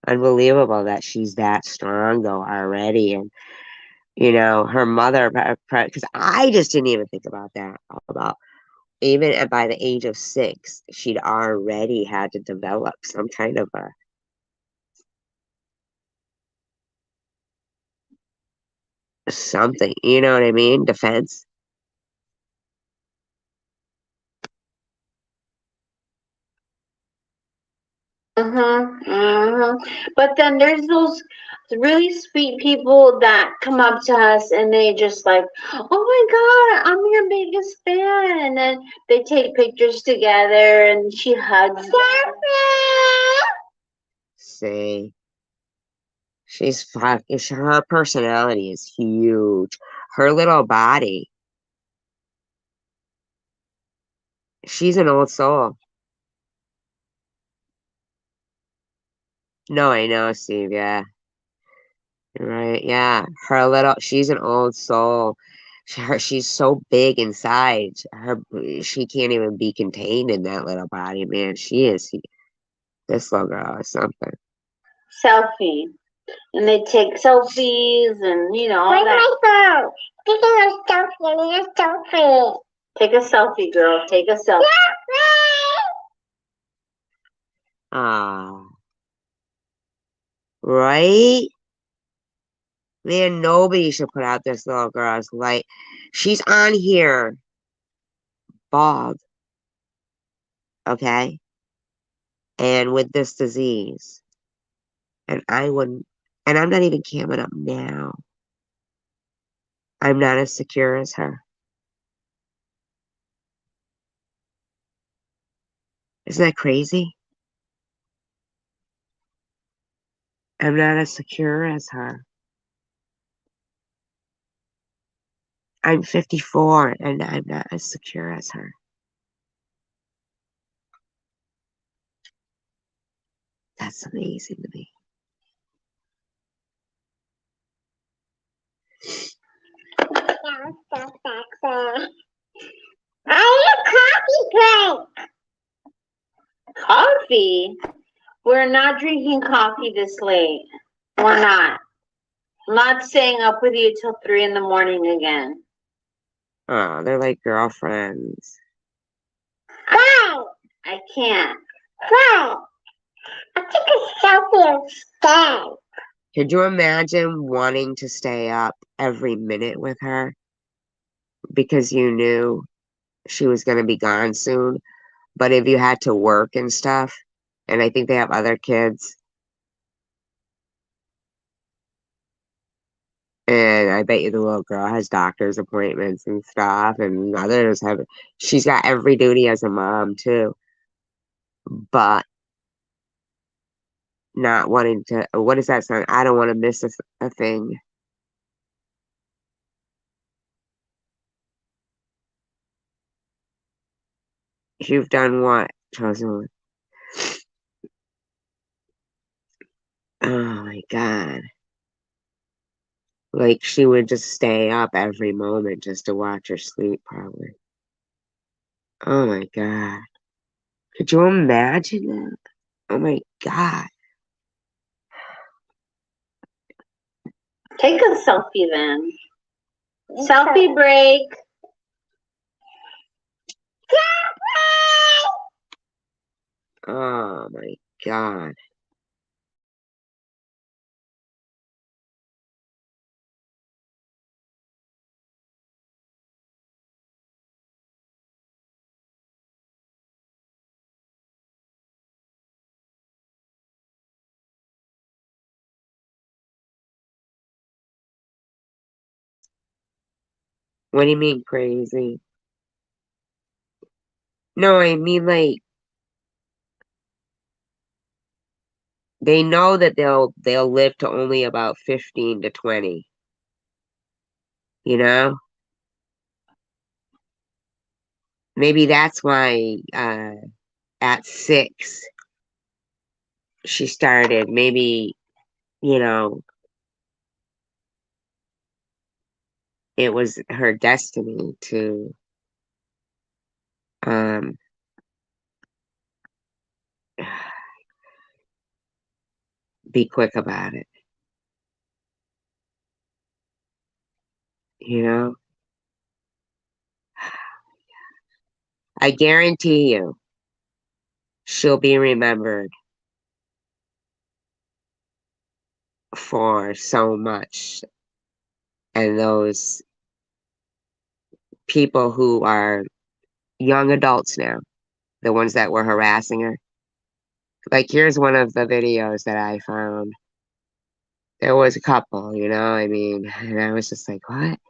S1: Unbelievable that she's that strong though already. And her mother, because I just didn't even think about that, about even by the age of 6, she'd already had to develop some kind of something, you know what I mean? Defense.
S6: But then there's those really sweet people that come up to us and they just like, oh my God, I'm your biggest fan. And then they take pictures together and she hugs them.
S1: See, her personality is huge. Her little body. She's an old soul. No, I know, Steve. Yeah. Right. Yeah. She's an old soul. She's so big inside. She can't even be contained in that little body, man. This little girl is something.
S6: Selfie. And they take selfies and, all
S7: Where's
S6: that.
S7: my phone? Taking a selfie. I need a selfie.
S6: Take a selfie, girl. Take a selfie.
S1: Ah, right? Man, nobody should put out this little girl's light. She's on here, bald, okay? And with this disease. And I'm not even camming up now. I'm not as secure as her. Isn't that crazy? I'm not as secure as her. I'm 54 and I'm not as secure as her. That's amazing to me.
S7: So sexy. I need a coffee break.
S6: Coffee? We're not drinking coffee this late. We're not. I'm not staying up with you till 3 in the morning again.
S1: Oh, they're like girlfriends.
S7: Why?
S6: I can't.
S7: Why? I took a selfie instead.
S1: Could you imagine wanting to stay up every minute with her because you knew she was going to be gone soon? But if you had to work and stuff, and I think they have other kids, and I bet you the little girl has doctor's appointments and stuff, and she's got every duty as a mom too. But not wanting to, what does that sound? I don't want to miss a thing. You've done what, chosen one? God. Like she would just stay up every moment just to watch her sleep, probably. Oh my God. Could you imagine that? Oh my God.
S6: Take a selfie then. Selfie break.
S1: Oh my God. What do you mean crazy? No, I mean like they know that they'll live to only about 15 to 20. You know? Maybe that's why at 6 she started. Maybe, you know, it was her destiny to um be quick about it. You know? I guarantee you she'll be remembered for so much. And those people who are young adults now, the ones that were harassing her. Like, here's one of the videos that I found. There was a couple, you know, I mean, and I was just like, what?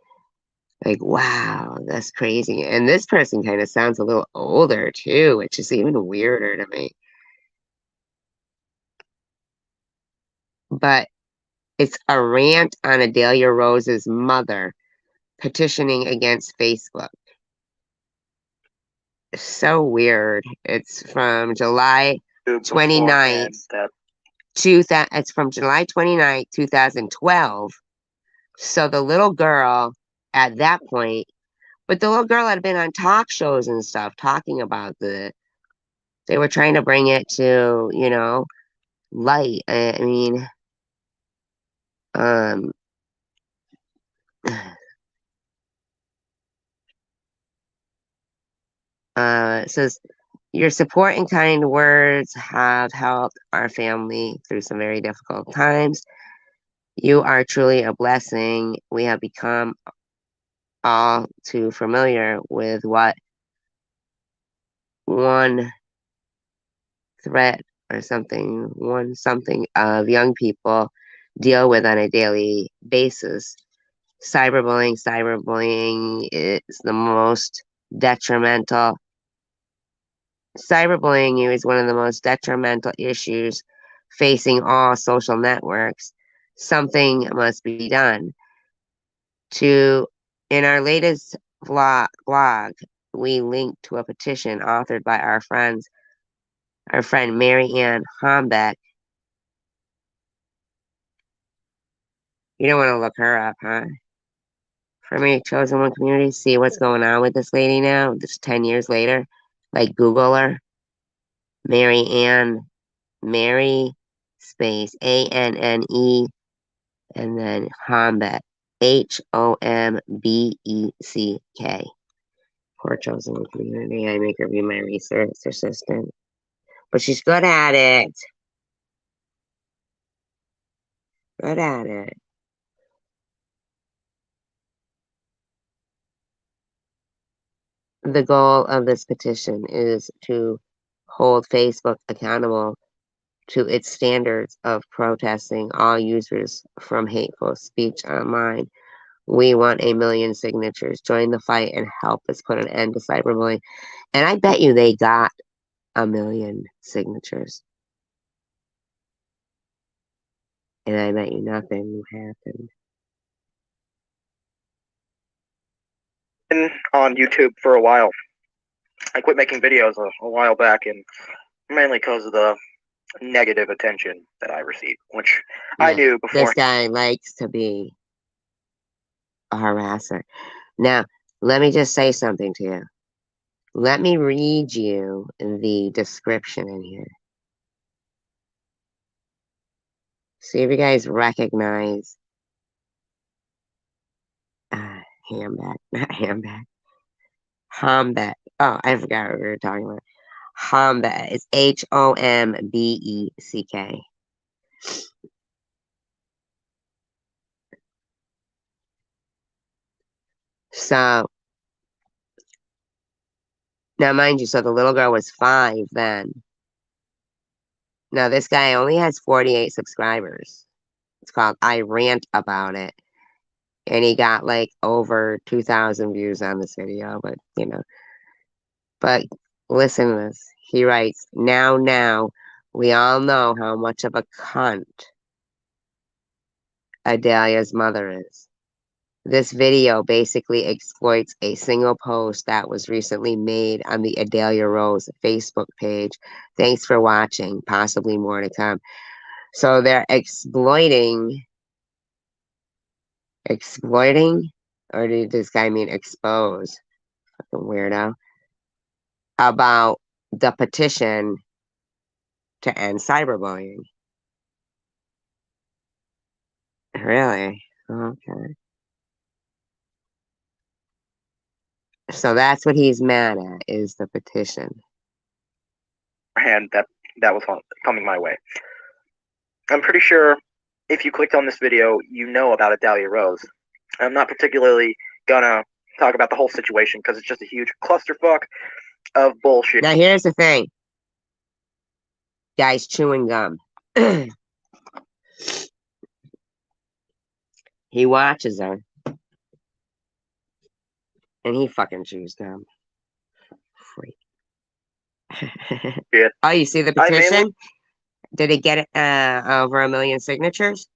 S1: Like, wow, that's crazy. And this person kind of sounds a little older too, which is even weirder to me. But it's a rant on Adalia Rose's mother petitioning against Facebook. So weird. It's from July 29th. It's from July 29th, 2012. So the little girl at that point, but the little girl had been on talk shows and stuff talking about they were trying to bring it to, you know, light. I mean, um, it says, your support and kind words have helped our family through some very difficult times. You are truly a blessing. We have become all too familiar with what one threat or something of young people deal with on a daily basis. Cyberbullying is the most detrimental. Cyberbullying is one of the most detrimental issues facing all social networks. Something must be done. In our latest blog, we linked to a petition authored by our friend Mary Ann Hombeck. You don't want to look her up, huh? For me, chosen one community, see what's going on with this lady now, just 10 years later. Like, Google her. Mary space ANNE, and then Hombeck, HOMBECK. Poor chosen one community. I make her be my research assistant. But she's good at it. Good at it. The goal of this petition is to hold Facebook accountable to its standards of protesting all users from hateful speech online. We want 1 million signatures. Join the fight and help us put an end to cyberbullying. And I bet you they got 1 million signatures. And I bet you nothing happened.
S8: On YouTube for a while. I quit making videos a while back, and mainly because of the negative attention that I received, which I
S1: Yeah,
S8: knew before.
S1: this guy likes to be a harasser. Now, let me just say something to you. Let me read you the description in here. See if you guys recognize handbag, not handbag. Hombat. Oh, I forgot what we were talking about. Hombat. It's Hombeck. So, now mind you, so the little girl was 5 then. Now this guy only has 48 subscribers. It's called I Rant About It. And he got like over 2,000 views on this video, but you know. But listen to this. He writes, now, we all know how much of a cunt Adalia's mother is. This video basically exploits a single post that was recently made on the Adalia Rose Facebook page. Thanks for watching. Possibly more to come. So they're exploiting, or did this guy mean expose? Fucking weirdo. About the petition to end cyberbullying. Really? Okay. So that's what he's mad at, is the petition.
S8: And that was coming my way. I'm pretty sure if you clicked on this video, you know about Adalia Rose. I'm not particularly gonna talk about the whole situation because it's just a huge clusterfuck of bullshit.
S1: Now here's the thing. Guy's chewing gum. He watches her. And he fucking chews gum. Freak.
S8: Yeah.
S1: Oh, you see the petition? Did it get over 1 million signatures?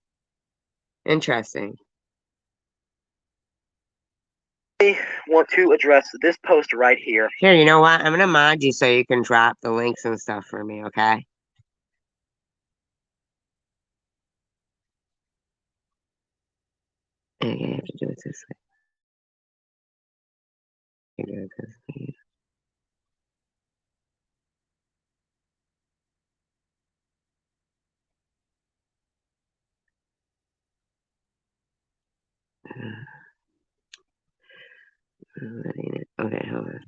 S1: Interesting.
S8: I want to address this post right here.
S1: Here, you know what? I'm going to mod you so you can drop the links and stuff for me, okay? I have to do it this way. Do it this way. Okay, hold on.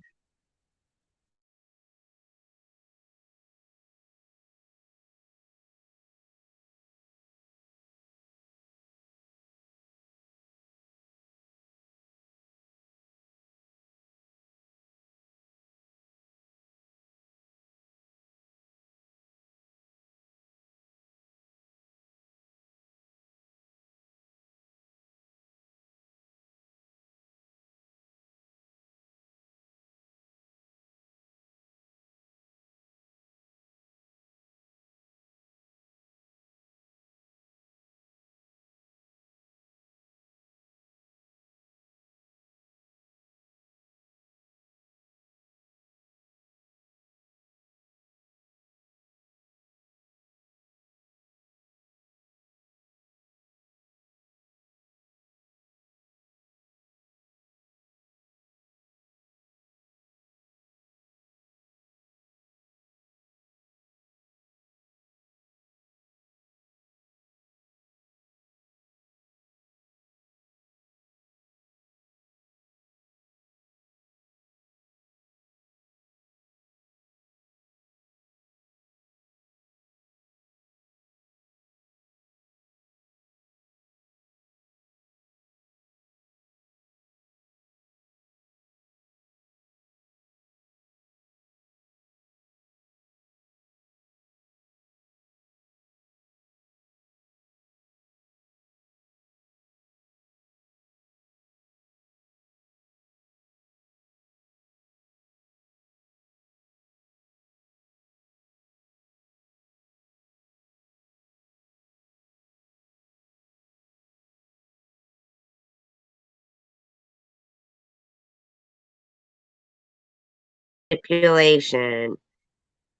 S1: Stipulation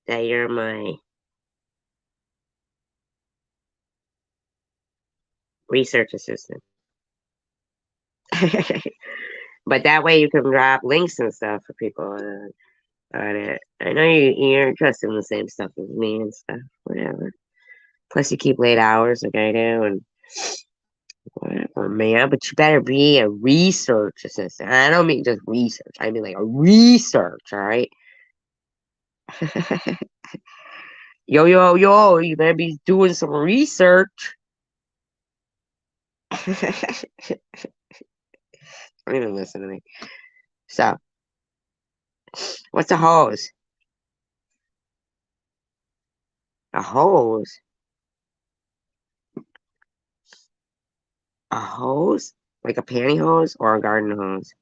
S1: that you're my Research assistant. But that way you can drop links and stuff for people on it. I know you're interested in the same stuff as me and stuff, whatever. Plus you keep late hours like I do and whatever, man. But you better be a research assistant. I don't mean just research. I mean like a research, all right? Yo, you better be doing some research. Don't even listen to me. So, what's a hose? A hose? A hose? Like a pantyhose or a garden hose?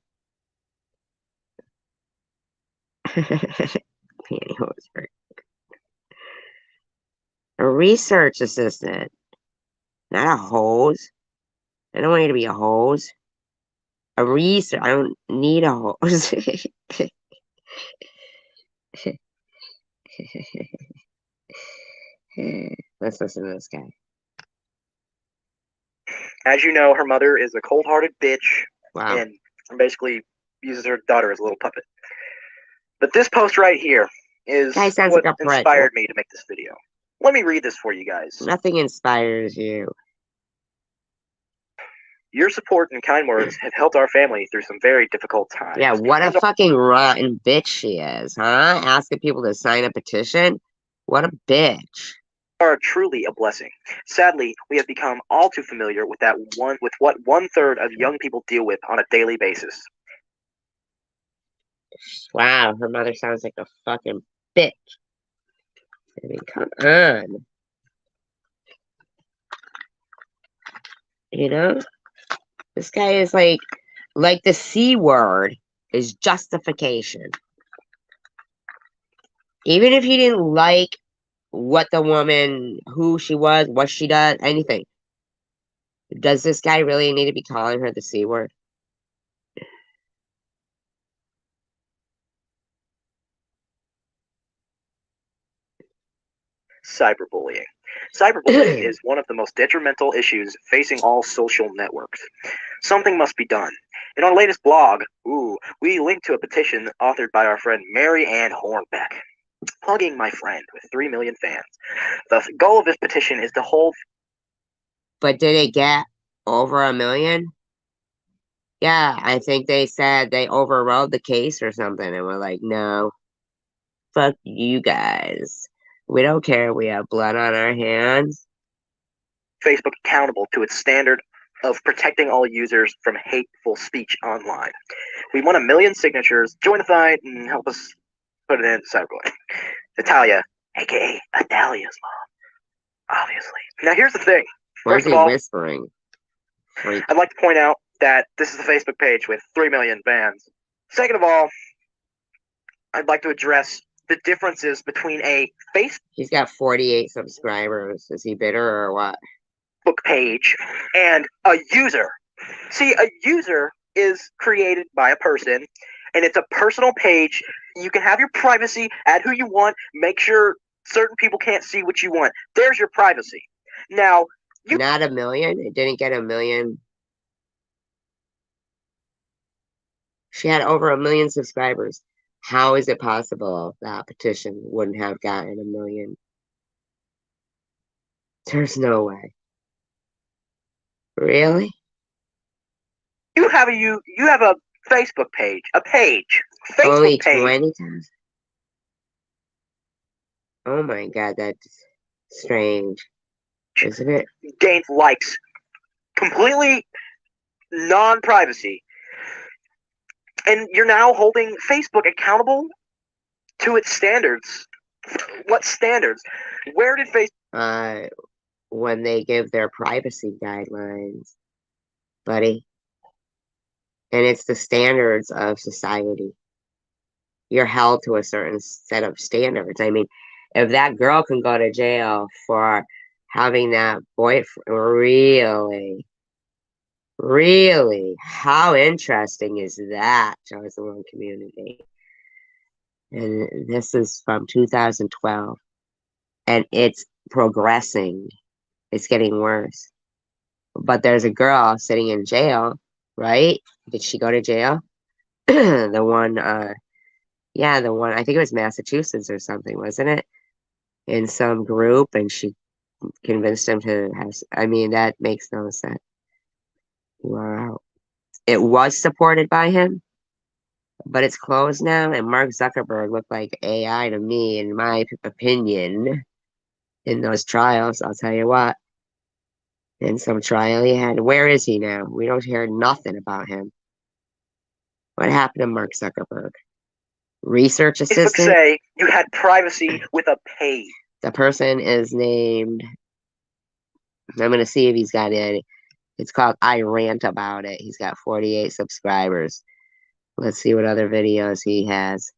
S1: Pantyhose, right? A research assistant, not a hose. I don't want you to be a hose. A research. I don't need a hose. Let's listen to this guy.
S8: As you know, her mother is a cold-hearted bitch
S1: Wow.
S8: and basically uses her daughter as a little puppet. But this post right here is
S1: Guy sounds
S8: what
S1: like a prick.
S8: inspired me to make this video. Let me read this for you guys.
S1: Nothing inspires you.
S8: Your support and kind words have helped our family through some very difficult times.
S1: Yeah, what a fucking rotten bitch she is, huh? Asking people to sign a petition? What a bitch.
S8: Are truly a blessing. Sadly, we have become all too familiar with what 1/3 of young people deal with on a daily basis.
S1: Wow, her mother sounds like a fucking bitch. I mean, come on. You know? This guy is like the C word is justification. Even if he didn't like what the woman, who she was, what she does, anything. Does this guy really need to be calling her the C word?
S8: Cyberbullying. Cyberbullying is one of the most detrimental issues facing all social networks. Something must be done. In our latest blog, we linked to a petition authored by our friend Mary Ann Hornbeck, plugging my friend with 3 million fans. The goal of this petition is to hold...
S1: But did it get over 1 million? Yeah, I think they said they overrode the case or something, and we're like, no, fuck you guys. We don't care. We have blood on our hands.
S8: Facebook accountable to its standard of protecting all users from hateful speech online. We want 1 million signatures. Join the fight and help us put an end to cyberbullying. Adalia, aka Adalia's mom, obviously. Now here's the thing.
S1: Where's he whispering? Freak.
S8: I'd like to point out that this is the Facebook page with 3 million fans. Second of all, I'd like to address the differences between a Facebook...
S1: He's got 48 subscribers. Is he bitter or what?
S8: ...page and a user. See, a user is created by a person, and it's a personal page. You can have your privacy, add who you want, make sure certain people can't see what you want. There's your privacy. Now,
S1: not 1 million? It didn't get 1 million. She had over 1 million subscribers. How is it possible that petition wouldn't have gotten 1 million? There's no way. Really?
S8: You have a Facebook page. A page. Facebook
S1: only
S8: page.
S1: 20,000? Oh my god, that's strange. Isn't it?
S8: Gained likes. Completely non-privacy. And you're now holding Facebook accountable to its standards. What standards? Where did Facebook...
S1: when they give their privacy guidelines, buddy. And it's the standards of society. You're held to a certain set of standards. I mean, if that girl can go to jail for having that boyfriend, really, how interesting is that, chosen one community? And this is from 2012, and it's progressing. It's getting worse. But there's a girl sitting in jail, right? Did she go to jail? The one, yeah, the one, I think it was Massachusetts or something, wasn't it? In some group, and she convinced him to have, I mean, that makes no sense. Wow. It was supported by him, but it's closed now, and Mark Zuckerberg looked like AI to me, in my opinion, in those trials. I'll tell you what. In some trial he had. Where is he now? We don't hear nothing about him. What happened to Mark Zuckerberg? Research
S8: Facebook
S1: assistant?
S8: say you had privacy with a page.
S1: The person is named. I'm going to see if he's got any. It's called I Rant About It. He's got 48 subscribers. Let's see what other videos he has.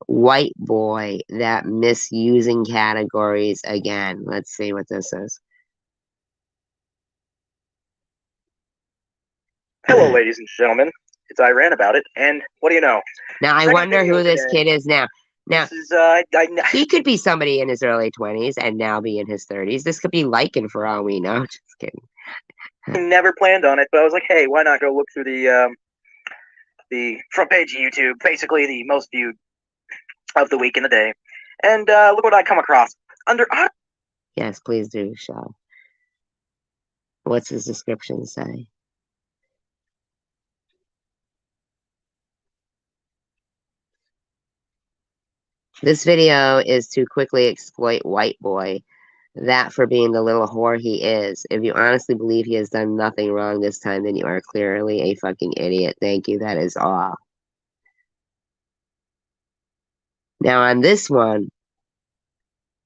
S1: White boy that misusing categories again. Let's see what this is.
S8: Hello, ladies and gentlemen. It's I Ran About It, and what do you know?
S1: Now I
S8: Second
S1: wonder
S8: video
S1: who this
S8: today.
S1: kid is now. Now
S8: This is,
S1: he could be somebody in his early 20s and now be in his 30s. This could be Lycan for all we know. Just kidding.
S8: never planned on it, but I was like, hey, why not go look through the front page of YouTube, basically the most viewed of the week and the day, and look what I come across under.
S1: Yes, please do, Shaw. What's his description say? This video is to quickly exploit white boy. That for being the little whore he is. If you honestly believe he has done nothing wrong this time, then you are clearly a fucking idiot. Thank you. That is all. Now on this one,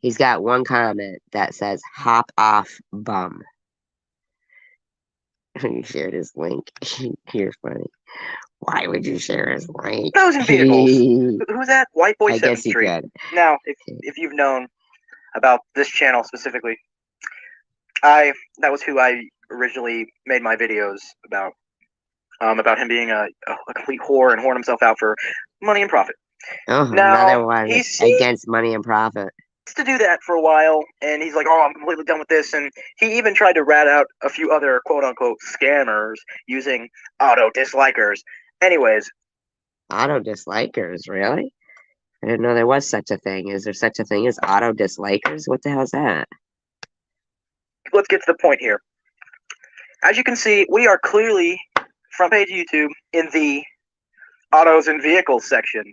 S1: he's got one comment that says, hop off bum. You shared his link. You're funny. Why would you share his link?
S8: Those in vehicles. Who's that? White Boy
S1: I
S8: 7th
S1: guess he
S8: Street.
S1: could.
S8: Now, if you've known about this channel specifically, that was who I originally made my videos about him being a complete whore and whoring himself out for money and profit.
S1: Oh,
S8: Now,
S1: another one against money and profit.
S8: To do that for a while, and he's like, oh, I'm completely done with this, and he even tried to rat out a few other quote-unquote scammers using auto dislikers. Anyways,
S1: auto dislikers, really? I didn't know there was such a thing. Is there such a thing as auto dislikers? What the hell is that?
S8: Let's get to the point here. As you can see, we are clearly front page YouTube in the autos and vehicles section.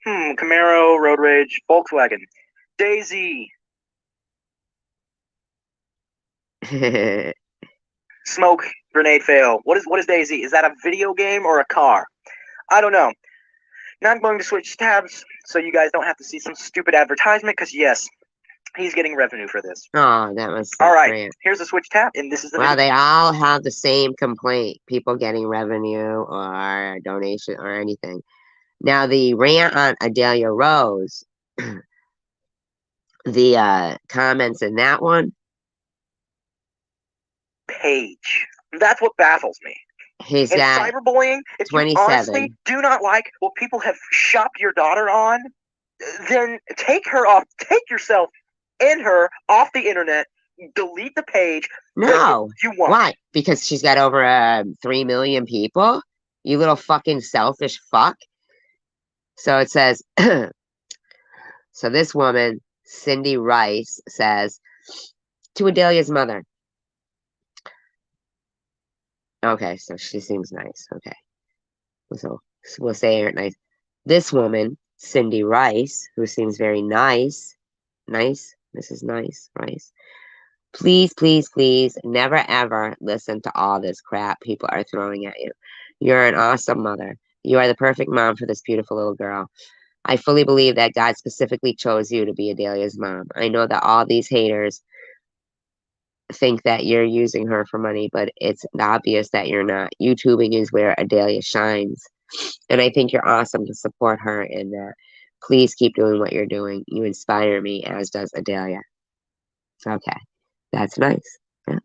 S8: Camaro, Road Rage, Volkswagen, Daisy, Smoke, Grenade, Fail. What is Daisy? Is that a video game or a car? I don't know. Now I'm going to switch tabs so you guys don't have to see some stupid advertisement, because yes, he's getting revenue for this.
S1: Oh, that was so
S8: all right.
S1: great.
S8: Here's a switch tab, and this is the
S1: wow,
S8: video.
S1: they all have the same complaint. People getting revenue or donation or anything. Now, the rant on Adalia Rose, the comments in that one.
S8: Page. That's what baffles me.
S1: He's
S8: in
S1: got
S8: cyberbullying, if
S1: 27.
S8: you honestly do not like what people have shopped your daughter on, then take yourself and her off the internet, delete the page.
S1: No.
S8: You want.
S1: Why? Because she's got over 3 million people? You little fucking selfish fuck. So it says, so this woman, Cindy Rice, says, to Adalia's mother. Okay, so she seems nice. Okay. So we'll say her nice. This woman, Cindy Rice, who seems very nice. Nice. Mrs. Nice Rice. Please, please, please, never ever listen to all this crap people are throwing at you. You're an awesome mother. You are the perfect mom for this beautiful little girl. I fully believe that God specifically chose you to be Adalia's mom. I know that all these haters think that you're using her for money, but it's obvious that you're not. YouTubing is where Adalia shines. And I think you're awesome to support her in that. Please keep doing what you're doing. You inspire me, as does Adalia. Okay. That's nice. Yeah.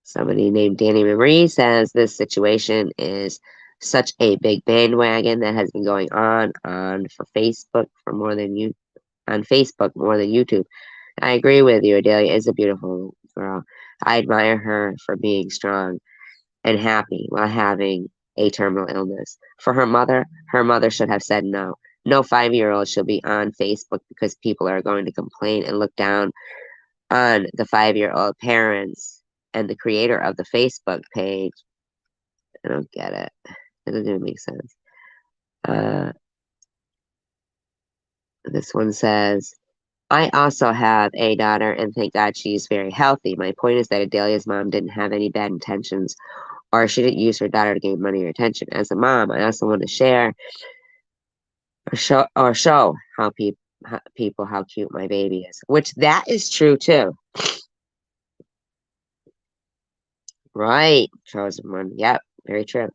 S1: Somebody named Danny Marie says this situation is such a big bandwagon that has been going on for Facebook for more than YouTube. I agree with you. Adalia is a beautiful girl. I admire her for being strong and happy while having a terminal illness. For her mother should have said no. No 5-year-old should be on Facebook because people are going to complain and look down on the 5-year-old parents and the creator of the Facebook page. I don't get it. It doesn't even make sense. Uh, this one says, I also have a daughter, and thank God she's very healthy. My point is that Adelia's mom didn't have any bad intentions, or she didn't use her daughter to gain money or attention. As a mom, I also want to share or show people how cute my baby is, which that is true too. Right, chosen one. Yep, very true.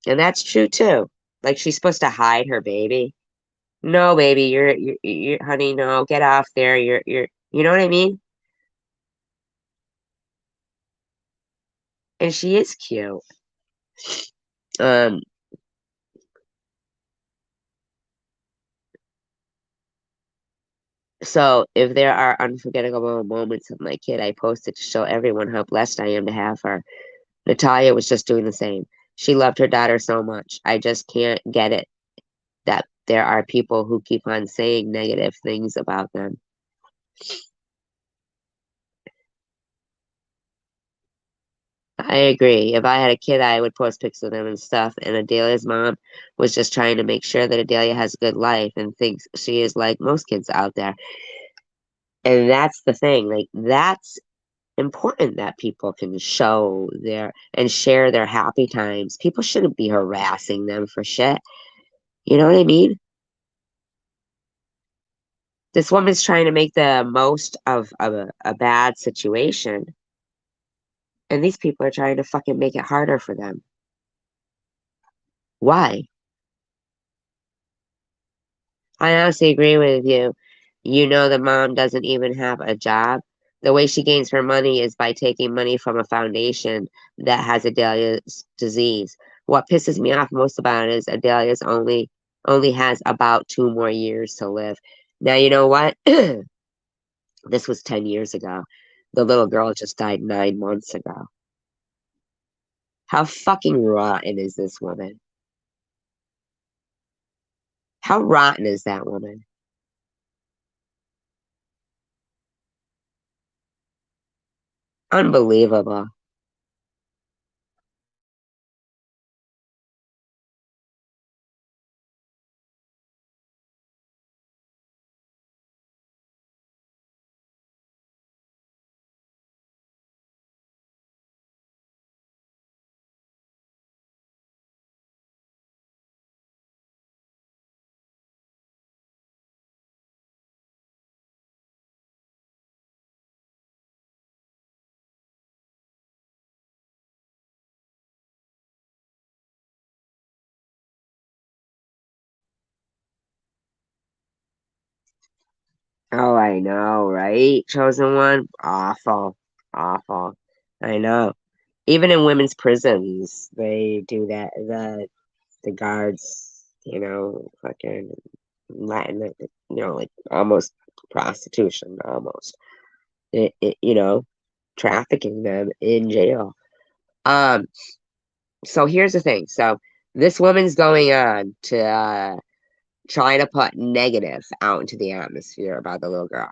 S1: And that's true too. Like she's supposed to hide her baby. No, baby, you're honey, no, get off there. You know what I mean? And she is cute. Um, so if there are unforgettable moments of my kid, I posted to show everyone how blessed I am to have her. Natalia was just doing the same. She loved her daughter so much. I just can't get it that there are people who keep on saying negative things about them. I agree. If I had a kid, I would post pics of them and stuff. And Adelia's mom was just trying to make sure that Adelia has a good life and thinks she is like most kids out there. And that's the thing. Like, that's important that people can show their and share their happy times. People shouldn't be harassing them for shit. You know what I mean? This woman's trying to make the most of a bad situation. And these people are trying to fucking make it harder for them. Why? I honestly agree with you. You know, the mom doesn't even have a job. The way she gains her money is by taking money from a foundation that has Adelia's disease. What pisses me off most about it is Adelia's only has about 2 more years to live. Now, you know what? This was 10 years ago. The little girl just died 9 months ago. How fucking rotten is this woman? How rotten is that woman? Unbelievable. Oh, I know, right? Chosen one? Awful. Awful. I know. Even in women's prisons, they do that. The guards, fucking Latin, like almost prostitution, almost. Trafficking them in jail. Um, so here's the thing. So this woman's going on to try to put negative out into the atmosphere about the little girl.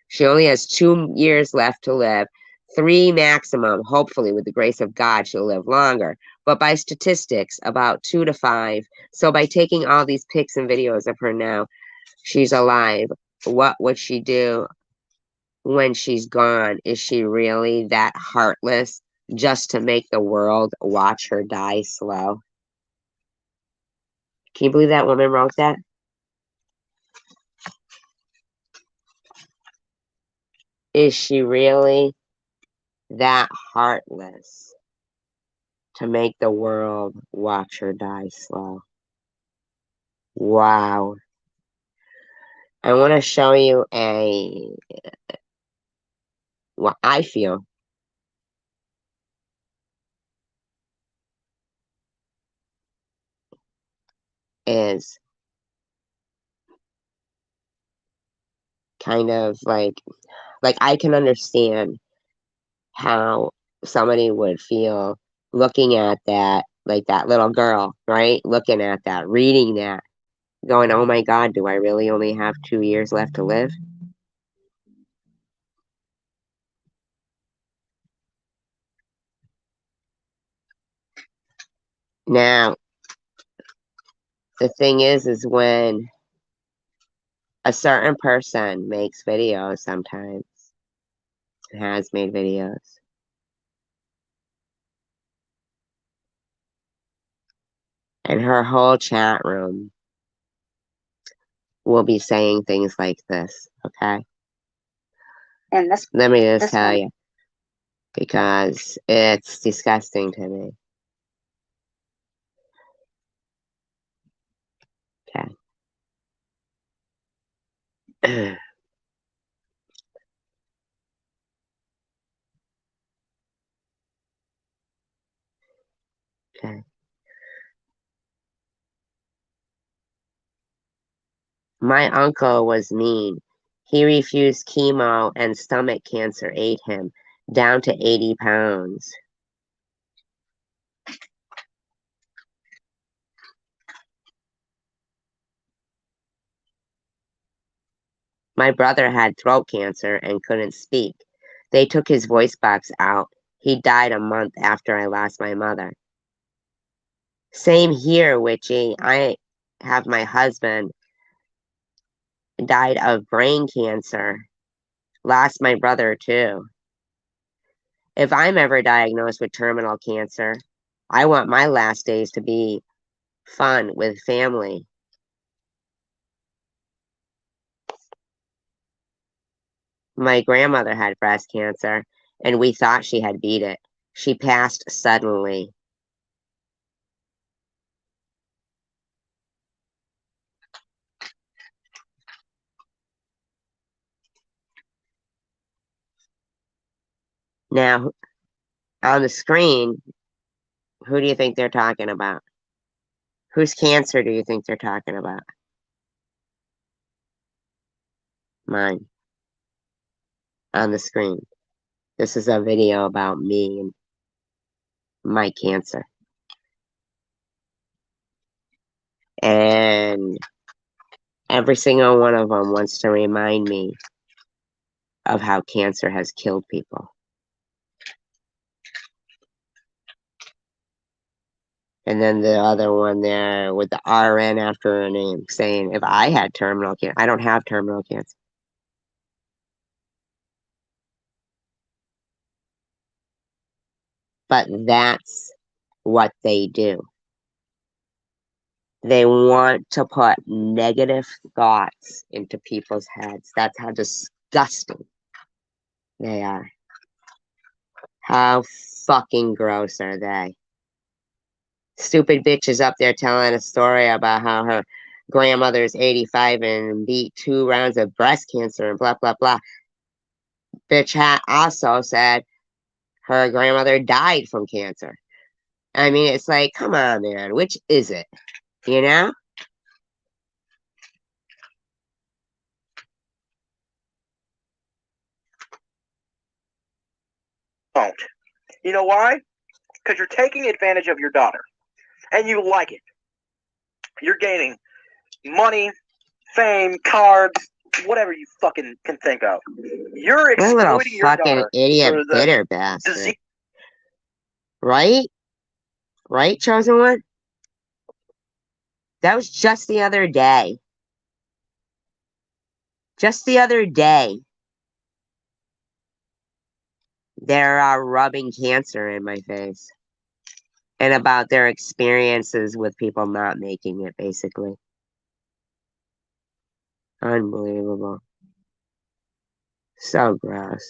S1: She only has 2 years left to live, three maximum. Hopefully, with the grace of God, she'll live longer. But by statistics, about 2 to 5. So by taking all these pics and videos of her now, she's alive. What would she do when she's gone? Is she really that heartless just to make the world watch her die slow? Can you believe that woman wrote that? Is she really that heartless to make the world watch her die slow? Wow. I want to show you what I feel is kind of like I can understand how somebody would feel looking at that, like that little girl, right? Looking at that, reading that, going, oh my God, do I really only have 2 years left to live? Now, the thing is when a certain person makes videos sometimes, has made videos, and her whole chat room will be saying things like this, okay?
S6: And this
S1: Let me just
S6: this
S1: tell
S6: one.
S1: you, because it's disgusting to me. Okay. Okay. My uncle was mean. He refused chemo and stomach cancer ate him down to 80 pounds. My brother had throat cancer and couldn't speak. They took his voice box out. He died a month after I lost my mother. Same here, Witchy. I have my husband died of brain cancer. Lost my brother too. If I'm ever diagnosed with terminal cancer, I want my last days to be fun with family. My grandmother had breast cancer, and we thought she had beat it. She passed suddenly. Now, on the screen, who do you think they're talking about? Whose cancer do you think they're talking about? Mine. On the screen. This is a video about me and my cancer. And every single one of them wants to remind me of how cancer has killed people. And then the other one there with the RN after her name saying, if I had terminal cancer, I don't have terminal cancer. But that's what they do. They want to put negative thoughts into people's heads. That's how disgusting they are. How fucking gross are they? Stupid bitch is up there telling a story about how her grandmother's 85 and beat 2 rounds of breast cancer and blah, blah, blah. Bitch also said her grandmother died from cancer. I mean, it's like, come on, man. Which is it? You know?
S8: Don't. You know why? Because you're taking advantage of your daughter. And you like it. You're gaining money, fame, carbs, whatever you fucking can think of. You're
S1: What a little
S8: exploiting your
S1: fucking
S8: daughter
S1: idiot,
S8: for the
S1: bitter bastard.
S8: disease.
S1: Right? Right, Chosen One? That was just the other day. Just the other day. They're rubbing cancer in my face. And about their experiences with people not making it, basically. Unbelievable. So gross.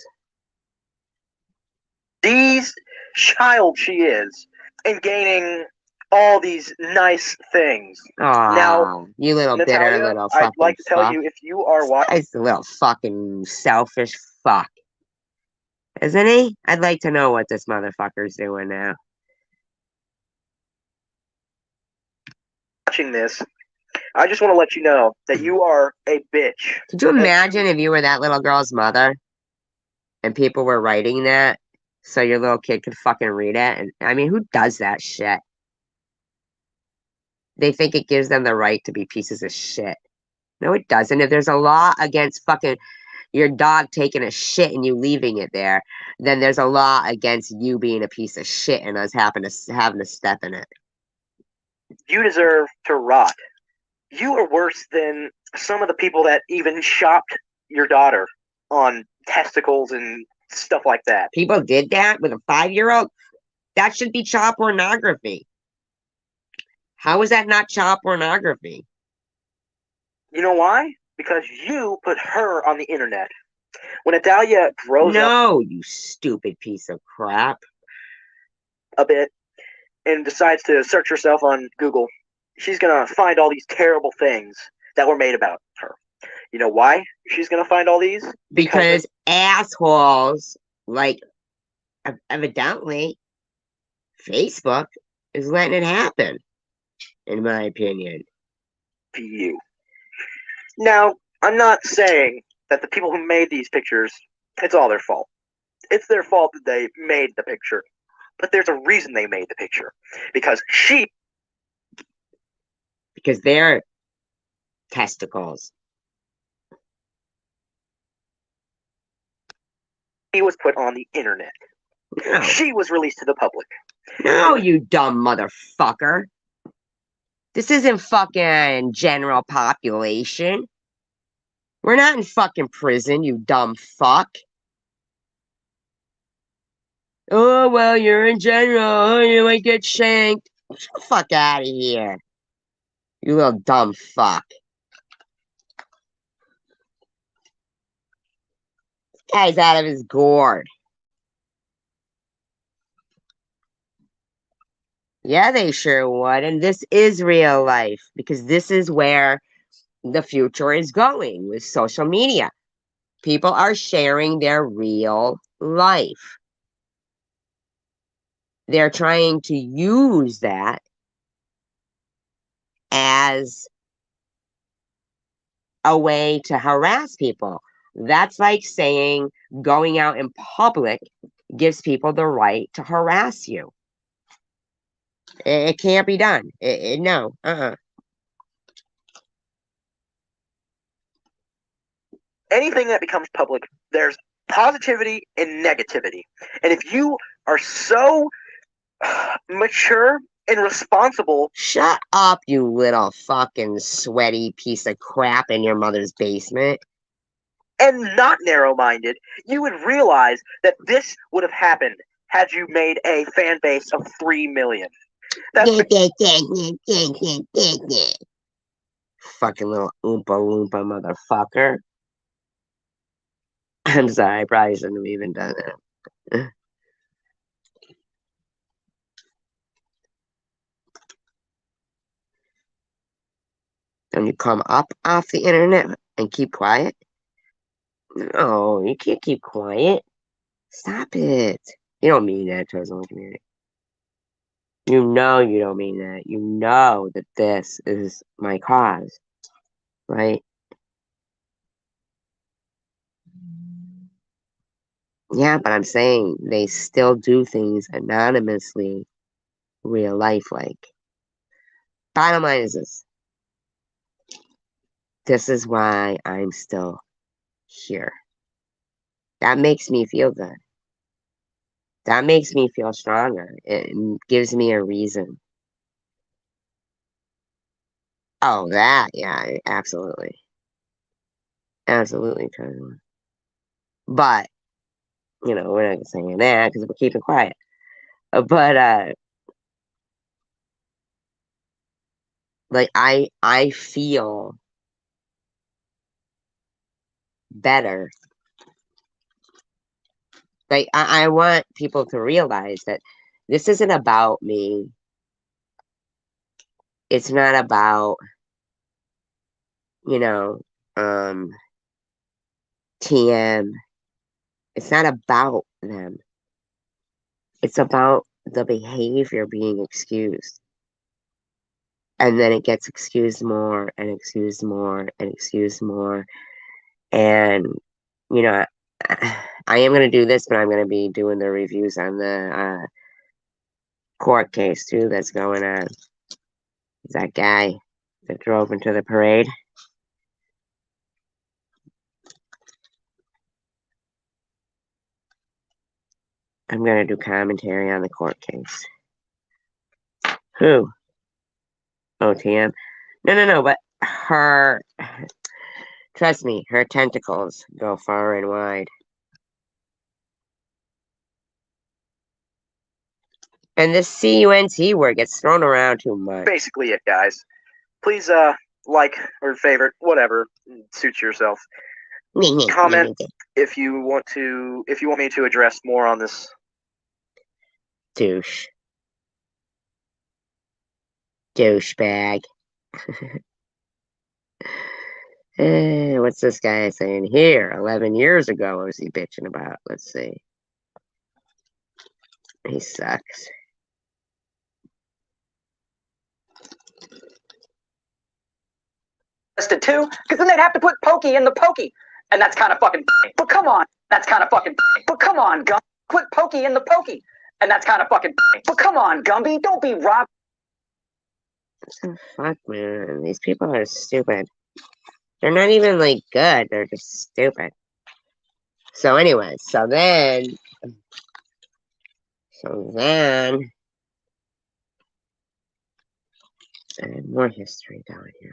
S8: These child she is and gaining all these nice things. Now,
S1: Aw, you little bitter
S8: Natalia,
S1: little
S8: I'd
S1: fucking
S8: like to tell
S1: fuck.
S8: you if you are watching.
S1: He's a little fucking selfish fuck. Isn't he? I'd like to know what this motherfucker's doing now.
S8: Watching this, I just want to let you know that you are a bitch.
S1: Could you imagine if you were that little girl's mother and people were writing that so your little kid could fucking read it? And I mean, who does that shit? They think it gives them the right to be pieces of shit. No, it doesn't. If there's a law against fucking your dog taking a shit and you leaving it there, then there's a law against you being a piece of shit and us having to step in it.
S8: You deserve to rot. You are worse than some of the people that even shopped your daughter on testicles and stuff like that.
S1: People did that with a 5-year-old? That should be child pornography. How is that not child pornography?
S8: You know why? Because you put her on the internet. When Adalia grows up
S1: No, you stupid piece of crap.
S8: a bit and decides to search herself on Google, she's going to find all these terrible things that were made about her. You know why she's going to find all these?
S1: Because assholes, like, evidently, Facebook is letting it happen, in my opinion.
S8: To you. Now, I'm not saying that the people who made these pictures, it's all their fault. It's their fault that they made the picture. But there's a reason they made the picture. Because
S1: they're testicles.
S8: She was put on the internet.
S1: No.
S8: She was released to the public.
S1: No, you dumb motherfucker. This isn't fucking general population. We're not in fucking prison, you dumb fuck. Oh, well, you're in general. Oh, you might get shanked. Get the fuck out of here. You little dumb fuck. This guy's out of his gourd. Yeah, they sure would. And this is real life because this is where the future is going with social media. People are sharing their real life. They're trying to use that as a way to harass people. That's like saying going out in public gives people the right to harass you. It can't be done. No.
S8: Anything that becomes public, there's positivity and negativity. And if you are so mature and responsible.
S1: Shut up, you little fucking sweaty piece of crap in your mother's basement.
S8: And not narrow-minded, you would realize that this would have happened had you made a fan base of 3 million.
S1: Fucking little oompa loompa motherfucker. I'm sorry, I probably shouldn't have even done that. Don't you come up off the internet and keep quiet? No, you can't keep quiet. Stop it. You don't mean that towards the community. You know you don't mean that. You know that this is my cause, right? Yeah, but I'm saying they still do things anonymously, real life like. Bottom line is this. This is why I'm still here. That makes me feel good. That makes me feel stronger. It gives me a reason. Oh, that, yeah, absolutely. Absolutely, Charlie. But, you know, we're not saying that because we're keeping quiet. But, like, I feel better. Like, I want people to realize that this isn't about me. It's not about, you know, TM. It's not about them. It's about the behavior being excused. and then it gets excused more and excused more and excused more. And, you know, I am going to do this, but I'm going to be doing the reviews on the court case, too, that's going on. That guy that drove into the parade. I'm going to do commentary on the court case. Who? OTM? No, but her, trust me, her tentacles go far and wide. And this CUNT word gets thrown around too much.
S8: Basically it, guys. Please, like or favorite, whatever suits yourself. Comment if you want me to address more on this.
S1: Douche. Douchebag. What's this guy saying here? 11 years ago, what was he bitching about? Let's see. He sucks.
S9: Listed too, because then they'd have to put Pokey in the Pokey, and that's kind of fucking. But come on, that's kind of fucking. But come on, Gumby, put Pokey in the Pokey, and that's kind of fucking. But come on, Gumby, don't be Rob.
S1: Oh, fuck, man. These people are stupid. They're not even, like, good. They're just stupid. So anyway, so then, and more history down here.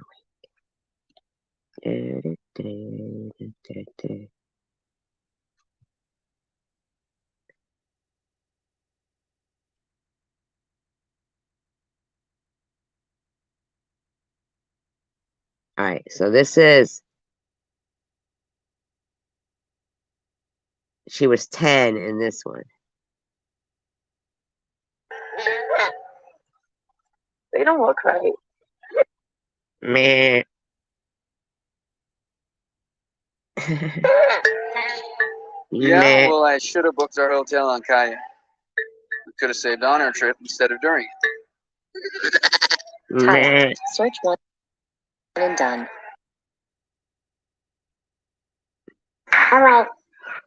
S1: All right, so this is, she was 10 in this one.
S10: They don't look right.
S1: Meh.
S11: Yeah, well, I should have booked our hotel on Kaya. We could have saved on our trip instead of during it.
S1: Meh.
S10: Search one and done.
S7: I'm like,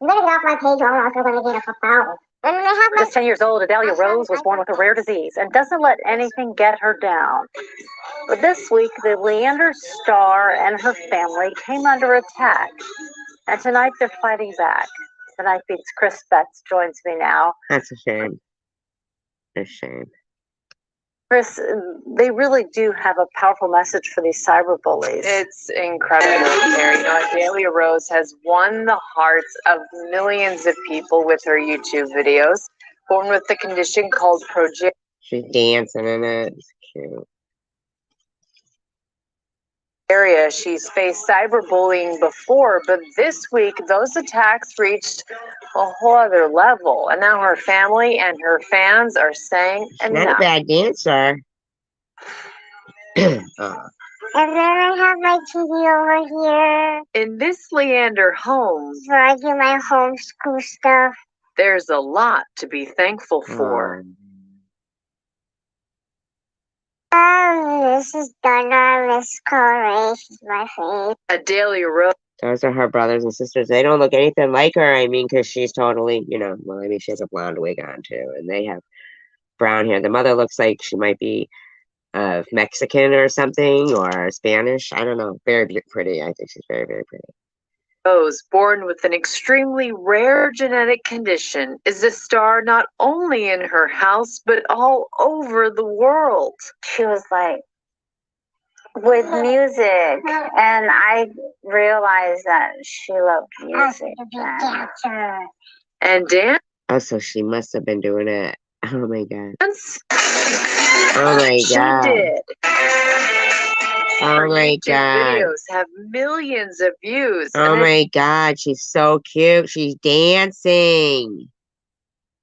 S7: I'm gonna get off my page or else we're gonna get a couple hours. And they have
S6: Just 10 years old, Adalia Rose was born with a rare disease and doesn't let anything get her down. But this week, the Leander star and her family came under attack. And tonight, they're fighting back. Tonight beats Chris Betts joins me now.
S1: That's a shame. A shame.
S6: Chris, they really do have a powerful message for these cyber bullies.
S10: It's incredible, Carrie. You know, Adalia Rose has won the hearts of millions of people with her YouTube videos. Born with the condition called progeria.
S1: She's dancing in it. It's cute.
S10: She's faced cyberbullying before, but this week those attacks reached a whole other level. And now her family and her fans are saying
S1: She's not a bad dancer.
S7: And then I have my TV over here.
S10: In this Leander home,
S7: where I do my homeschool stuff.
S10: There's a lot to be thankful for.
S7: This is Donna. This color is my face.
S10: Adalia Rose.
S1: Those are her brothers and sisters. They don't look anything like her. I mean, because she's totally, you know, well, I mean, she has a blonde wig on too, and they have brown hair. The mother looks like she might be Mexican or something, or Spanish. I don't know. Very pretty. I think she's very, very pretty.
S10: Rose, born with an extremely rare genetic condition, is a star not only in her house, but all over the world.
S6: She was like, with music, and I realized that she loved music.
S10: And dance.
S1: Oh, so she must have been doing it. Oh my god. Oh my god.
S10: She did.
S1: Oh my god.
S10: Videos have millions of views.
S1: Oh my god, she's so cute. She's dancing.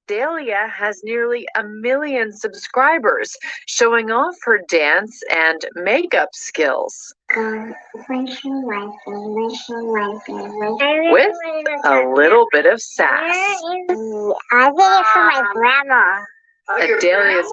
S10: Adalia has nearly 1 million subscribers, showing off her dance and makeup skills.
S7: With
S10: a little bit of sass.
S7: I did it for my grandma.
S10: Adalia's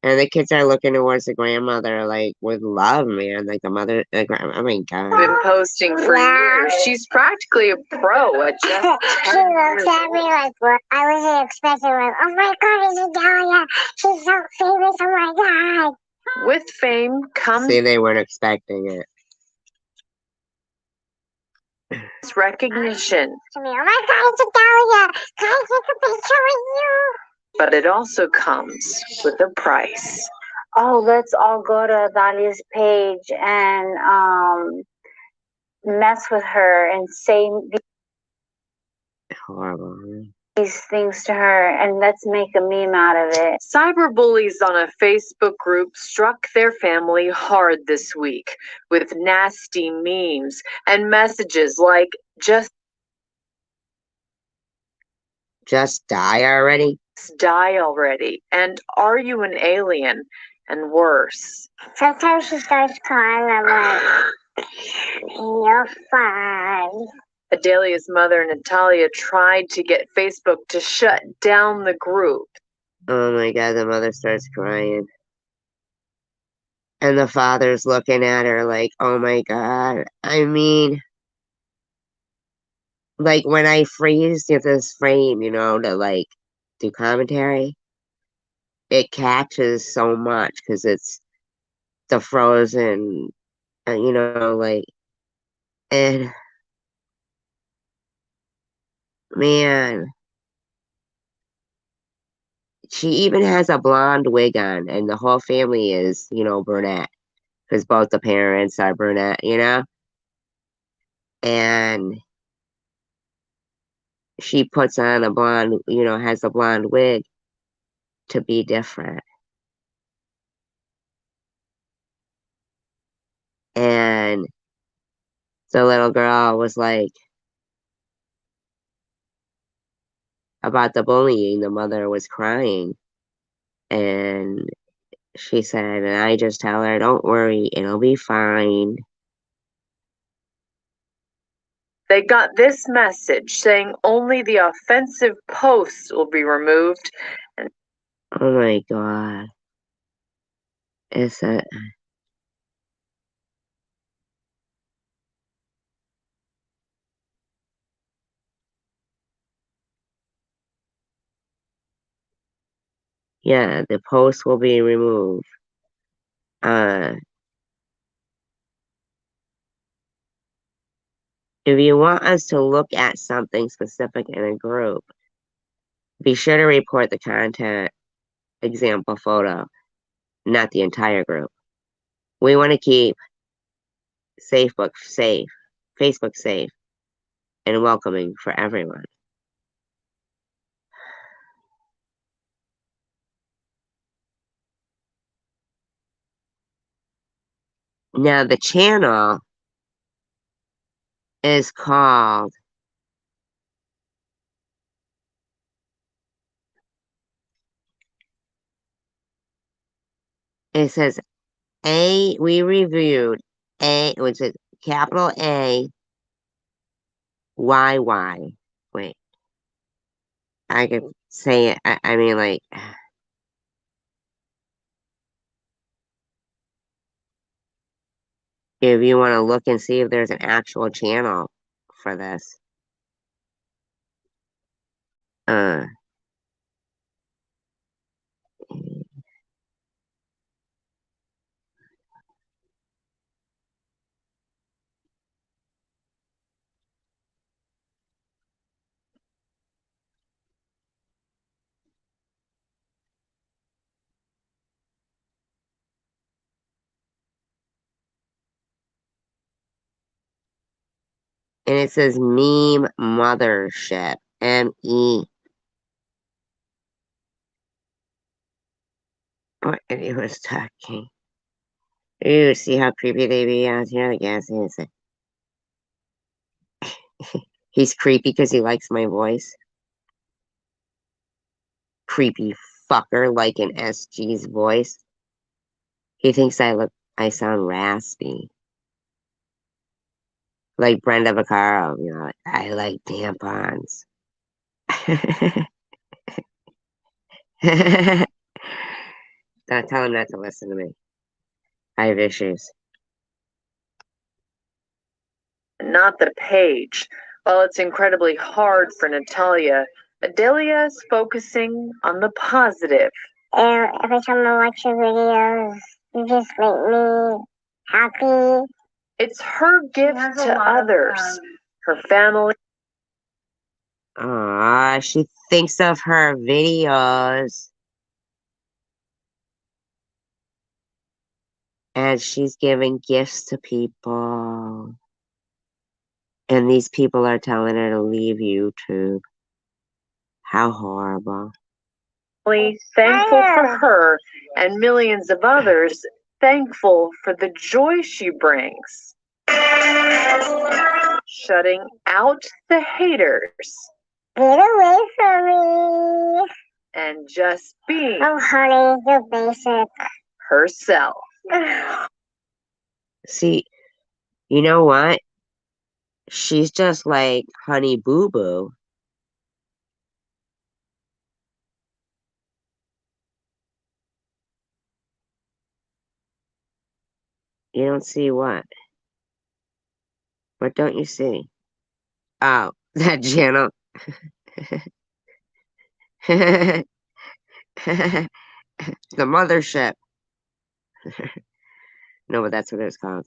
S1: And the kids are looking towards the grandmother, like, with love, man. Like, the mother, oh my God.
S10: Been posting for years. She's practically a pro at just
S7: She looks at me like, what? I wasn't expecting, like, oh my God, it's Adalia. She's so famous, oh my God.
S10: with fame comes
S1: See, they weren't expecting it.
S10: recognition.
S7: To me, oh my God, it's Adalia. Can I take a picture with you?
S10: But it also comes with a price.
S6: Oh, let's all go to Adalia's page and mess with her and say
S1: Horrible.
S6: these things to her, and let's make a meme out of it.
S10: Cyberbullies on a Facebook group struck their family hard this week with nasty memes and messages like just
S1: die already?
S10: die already, and are you an alien, and worse.
S7: Sometimes she starts crying, I'm like, you're fine.
S10: Adalia's mother, Natalia, tried to get Facebook to shut down the group.
S1: Oh my God, the mother starts crying. And the father's looking at her like, oh my God. I mean, like when I freeze this frame, to like do commentary, it catches so much because it's the frozen, like, and man, she even has a blonde wig on, and the whole family is, brunette because both the parents are brunette, and she puts on a blonde, has a blonde wig to be different. And the little girl was like, about the bullying, the mother was crying. And she said, and I just tell her, don't worry, it'll be fine.
S10: They got this message saying only the offensive posts will be removed. And
S1: oh my God. It's a... Yeah, the post will be removed. If you want us to look at something specific in a group, be sure to report the content example photo, not the entire group. We want to keep Facebook safe, and welcoming for everyone. Now the channel is called it says we reviewed which is capital A YY. Wait, I could say it. I mean, like, if you want to look and see if there's an actual channel for this. And it says Meme Mothership. ME. What idiot was talking? Ooh, see how creepy they be out here? The gas station. He's creepy because he likes my voice. Creepy fucker like an SG's voice. He thinks I sound raspy. Like Brenda Vaccaro, like, I like tampons. Tell him not to listen to me. I have issues.
S10: Not the page. While it's incredibly hard for Natalia, Adalia is focusing on the positive.
S7: Every time I watch your videos, you just make me happy.
S10: It's her gift to others, her family.
S1: Aw, she thinks of her videos. And she's giving gifts to people. And these people are telling her to leave YouTube. How horrible.
S10: Thankful for her and millions of others thankful for the joy she brings. Shutting out the haters.
S7: Get away from me.
S10: And just being
S7: Oh, honey, you're basic.
S10: herself.
S1: See, you know what? She's just like Honey Boo Boo. You don't see what? What don't you see? Oh, that channel. The mothership. No, but that's what it's called.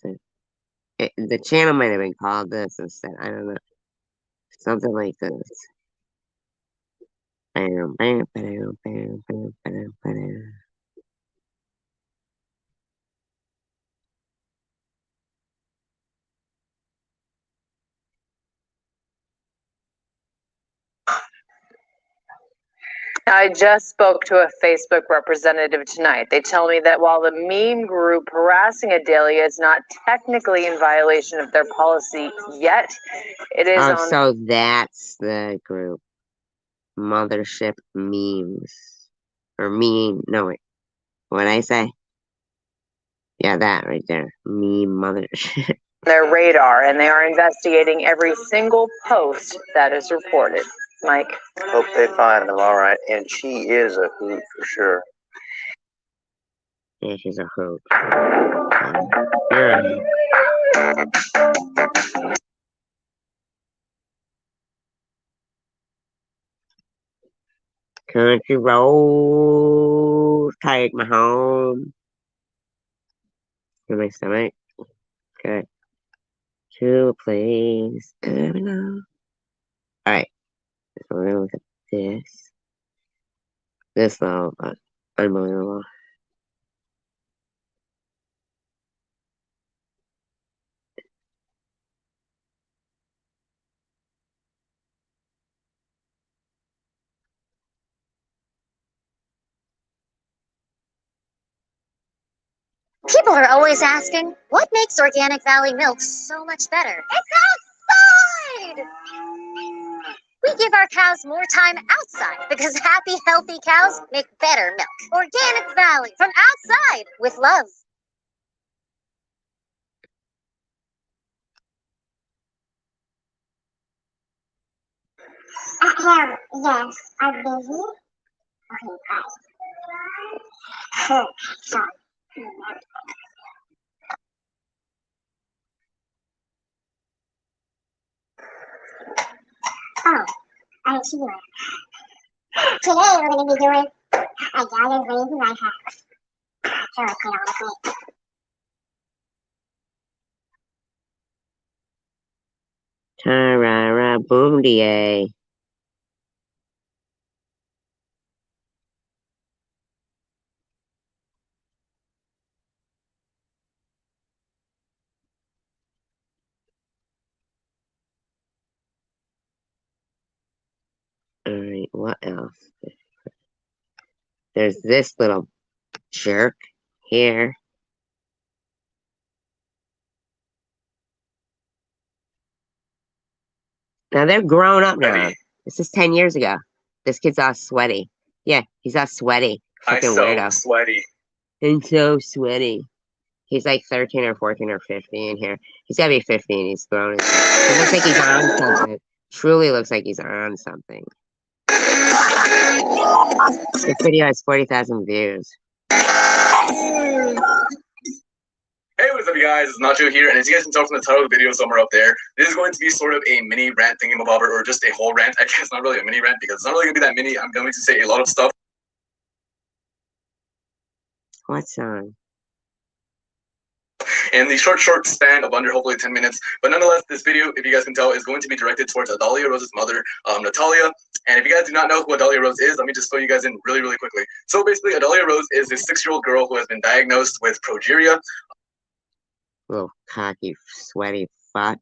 S1: The channel might have been called this instead. I don't know. Something like this. Bam, bam, bam, bam, bam, bam, bam.
S10: I just spoke to a Facebook representative tonight. They tell me that while the meme group harassing Adalia is not technically in violation of their policy yet, it is
S1: Oh,
S10: on.
S1: so that's the group. Mothership memes. Or meme. No, wait. What'd I say? Yeah, that right there. Meme mothership.
S10: Their radar, and they are investigating every single post that is reported. Mike.
S8: Hope they find them, all right. And she is a hoot for sure.
S1: Yeah, she's a hoot. You're a hoot. Country road, take me home. In my stomach. Good. To a place I belong. Alright. So we're gonna look at this. This level, unbelievable.
S12: People are always asking, what makes Organic Valley milk so much better? It's outside! We give our cows more time outside because happy, healthy cows make better milk. Organic Valley, from outside, with love.
S7: Yes, I'm busy. Okay, bye. Sorry. Oh, I see you. Today we're going to be doing Adalia Rose in my house. Sure, quite honestly.
S1: Ta-ra-ra, boom-de-ay. Alright, what else? There's this little jerk here. Now they're grown up now. This is 10 years ago. This kid's all sweaty. Yeah, he's all sweaty. Fucking weirdo.
S8: Sweaty.
S1: And so sweaty. He's like 13 or 14 or 15 here. He's gotta be 15. He's grown. He looks like he's on something. Truly looks like he's on something. This video has 40,000 views.
S13: Hey, what's up, you guys? It's Nacho here, and as you guys can tell from the title of the video somewhere up there, this is going to be sort of a mini rant thingamabobber, or just a whole rant. I guess not really a mini rant, because it's not really going to be that mini. I'm going to say a lot of stuff.
S1: What song?
S13: In the short span of under hopefully 10 minutes. But nonetheless, this video, if you guys can tell, is going to be directed towards Adalia Rose's mother, Natalia. And if you guys do not know who Adalia Rose is, let me just fill you guys in really, really quickly. So basically, Adalia Rose is a 6-year-old girl who has been diagnosed with progeria.
S1: Little cocky, sweaty fuck.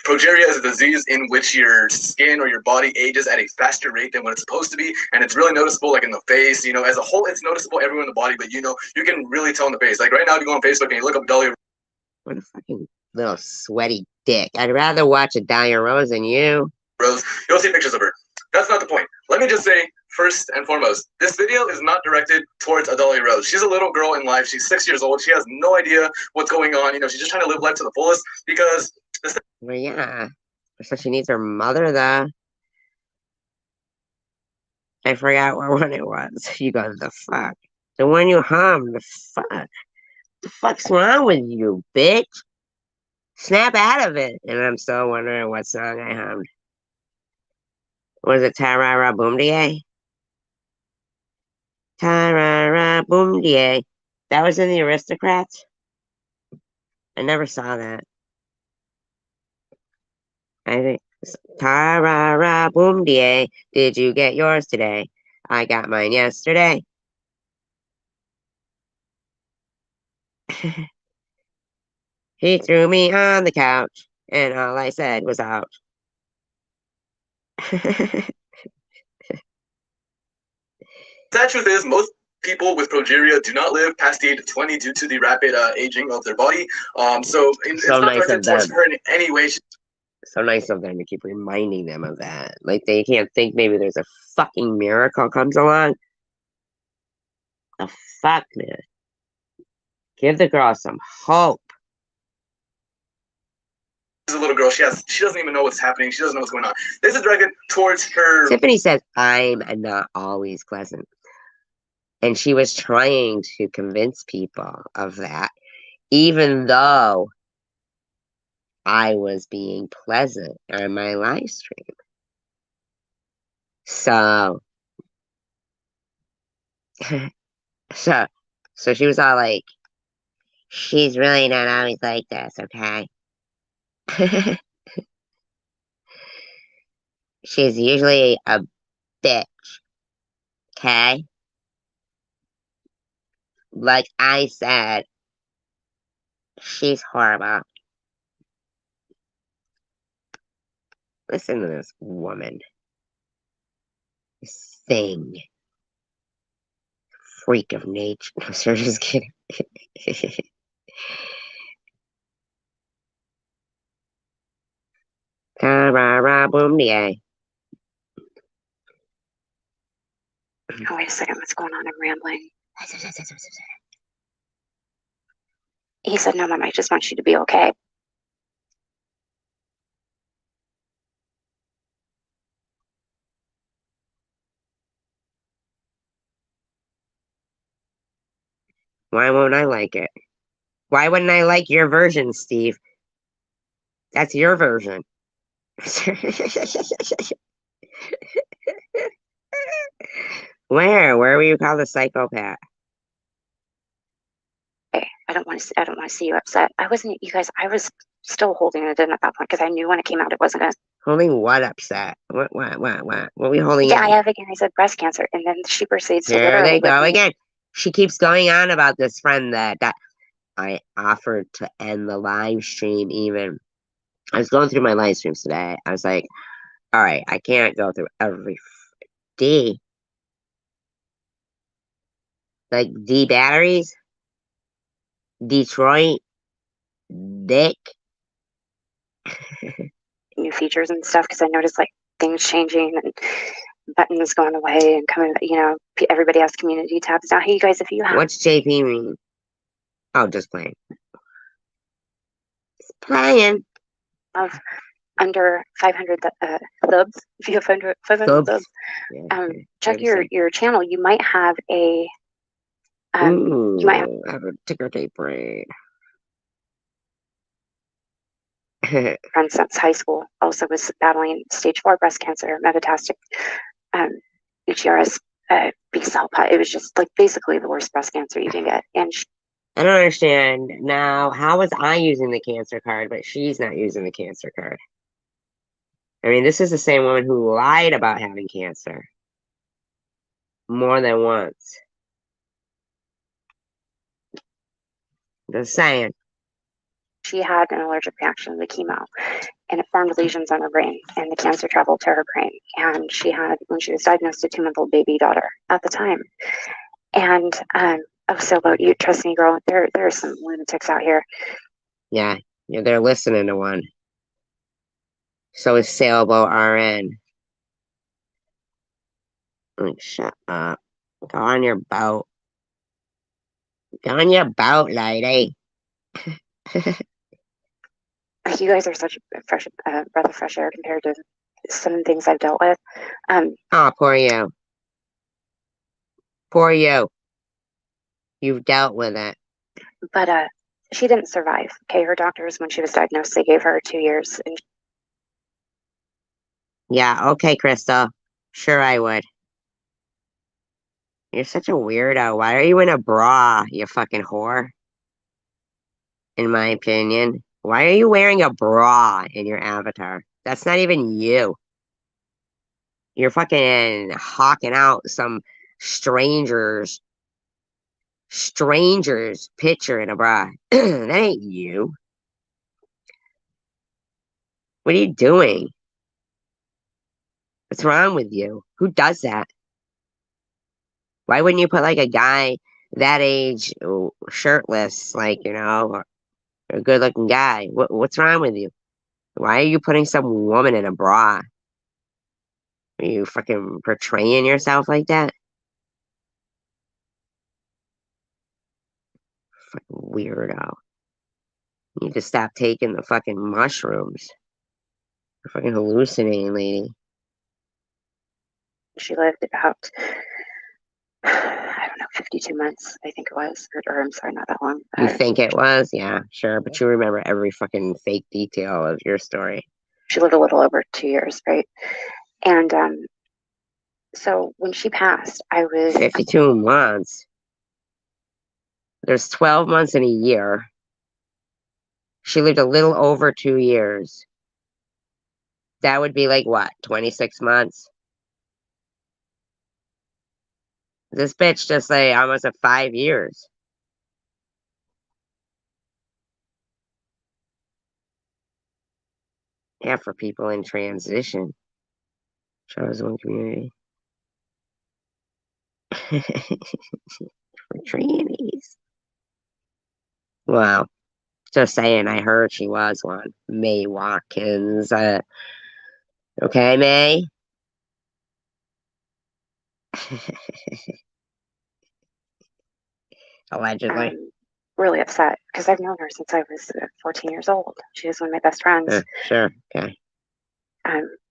S13: Progeria is a disease in which your skin or your body ages at a faster rate than what it's supposed to be, and it's really noticeable, like in the face. You know, as a whole, it's noticeable everywhere in the body, but you know, you can really tell in the face. Like right now, if you go on Facebook and you look up Adalia,
S1: What a fucking little sweaty dick. I'd rather watch Adalia Rose than you.
S13: Rose, you'll see pictures of her. That's not the point. Let me just say, first and foremost, this video is not directed towards Adalia Rose. She's a little girl in life. She's 6 years old. She has no idea what's going on. You know, she's just trying to live life to the fullest because.
S1: Well, yeah. So she needs her mother, though. I forgot what one it was. You go, the fuck. The one you hummed, the fuck. The fuck's wrong with you, bitch? Snap out of it. And I'm still wondering what song I hummed. Was it Tarara Boom Die? Tarara Boom Die. That was in the Aristocrats? I never saw that. I think Tarara Boom Die. Did you get yours today? I got mine yesterday. He threw me on the couch, and all I said was out.
S13: Sad truth is, most people with progeria do not live past the age of 20 due to the rapid aging of their body. So it's not
S1: nice
S13: directed
S1: of
S13: towards
S1: them.
S13: her in any way.
S1: So nice of them to keep reminding them of that. Like they can't think maybe there's a fucking miracle comes along. The fuck, man. Give the girl some hope.
S13: She's a little girl. She doesn't even know what's happening. She doesn't know what's going on. This is directed towards her.
S1: Tiffany says, I'm not always pleasant. And she was trying to convince people of that, even though I was being pleasant on my live stream. So, so she was all like, she's really not always like this, okay? She's usually a bitch, okay? Like I said, she's horrible. Listen to this woman. This thing. Freak of nature. No, sir, just kidding. Boom,
S6: Oh, wait a second. What's going on? I'm rambling. He said, no, Mom, I just want you to be okay.
S1: Why won't I like it? Why wouldn't I like your version, Steve? That's your version. Where were you called a psychopath?
S6: Okay, I don't want to see you upset. I wasn't, you guys, I was still holding it in at that point because I knew when it came out it wasn't gonna.
S1: Holding what upset? What are we holding?
S6: Yeah, I have again. I said breast cancer, and then she proceeds to
S1: There
S6: literally
S1: they go
S6: me.
S1: again. She keeps going on about this friend that I offered to end the live stream. Even I was going through my live streams today. I was like, all right, I can't go through every D. Like D batteries, Detroit, Dick.
S6: New features and stuff because I noticed like things changing and buttons going away and coming. You know, everybody has community tabs now. Hey, you guys, if you have.
S1: What's JP mean? Oh, just playing. It's playing.
S6: Of under 500 subs. If you have 500 subs,
S1: Yeah,
S6: check your channel. You might have a
S1: Ooh,
S6: You might have
S1: I have a ticker tape brain.
S6: friend since high school. Also was battling stage 4 breast cancer, metastatic HERS, B cell. It was just like basically the worst breast cancer you can get. And
S1: I don't understand. Now, how was I using the cancer card, but she's not using the cancer card? I mean, this is the same woman who lied about having cancer more than once. Just saying.
S6: she had an allergic reaction to the chemo, and it formed lesions on her brain, and the cancer traveled to her brain. And she had, when she was diagnosed, a 2-month-old baby daughter at the time. And oh, so about you, trust me, girl. There are some lunatics out here.
S1: Yeah, they're listening to one. So is Sailboat RN. Like, shut up. Go on your boat. Go on your boat, lady.
S6: You guys are such a fresh breath of fresh air compared to some things I've dealt with.
S1: Oh, poor you. Poor you. You've dealt with it.
S6: But she didn't survive. Okay, her doctors, when she was diagnosed, they gave her 2 years. And
S1: Yeah, okay, Crystal. Sure I would. You're such a weirdo. Why are you in a bra, you fucking whore? In my opinion. Why are you wearing a bra in your avatar? That's not even you. You're fucking hawking out some stranger's picture in a bra. That ain't you. What are you doing? What's wrong with you? Who does that? Why wouldn't you put like a guy that age shirtless, like, a good looking guy? What's wrong with you? Why are you putting some woman in a bra? Are you fucking portraying yourself like that? Fucking weirdo. You need to stop taking the fucking mushrooms. You're fucking hallucinating, lady.
S6: she lived about, I don't know, 52 months, I think it was. Or I'm sorry, not that long.
S1: You think it was? Yeah, sure. But you remember every fucking fake detail of your story.
S6: She lived a little over 2 years, right? And so when she passed, I was
S1: 52 months. There's 12 months in a year. She lived a little over 2 years. That would be like what, 26 months? This bitch just like almost 5 years. Yeah, for people in transition. Chosen community. For trannies. Well, just saying, I heard she was one. May Watkins. Okay, May? Allegedly.
S6: really upset because I've known her since I was 14 years old. She was one of my best friends.
S1: Sure, okay.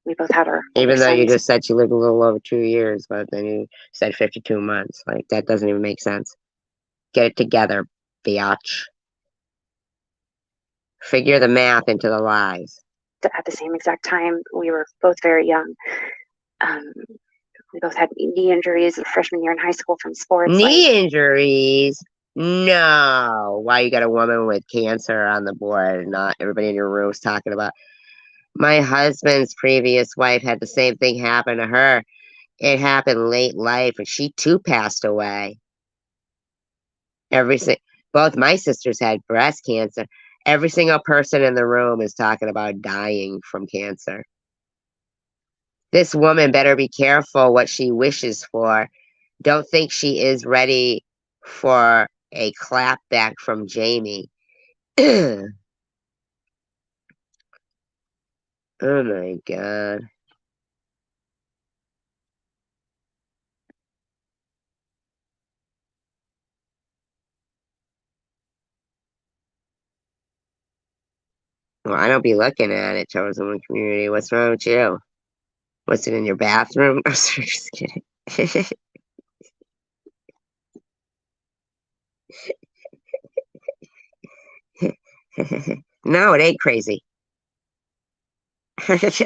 S6: We both had her.
S1: Even though you just said she lived a little over 2 years, but then you said 52 months. Like, that doesn't even make sense. Get it together, biatch. Figure the math into the lies.
S6: At the same exact time, we were both very young. We both had knee injuries freshman year in high school from sports.
S1: Knee injuries? No. Why you got a woman with cancer on the board and not everybody in your room's talking about? My husband's previous wife had the same thing happen to her. It happened late life, and she too passed away. Both my sisters had breast cancer. Every single person in the room is talking about dying from cancer. This woman better be careful what she wishes for. Don't think she is ready for a clap back from Jamie. Oh my God. Well, I don't be looking at it, Chosen One Community. What's wrong with you? What's it in your bathroom? I'm just kidding. No, it ain't crazy. It's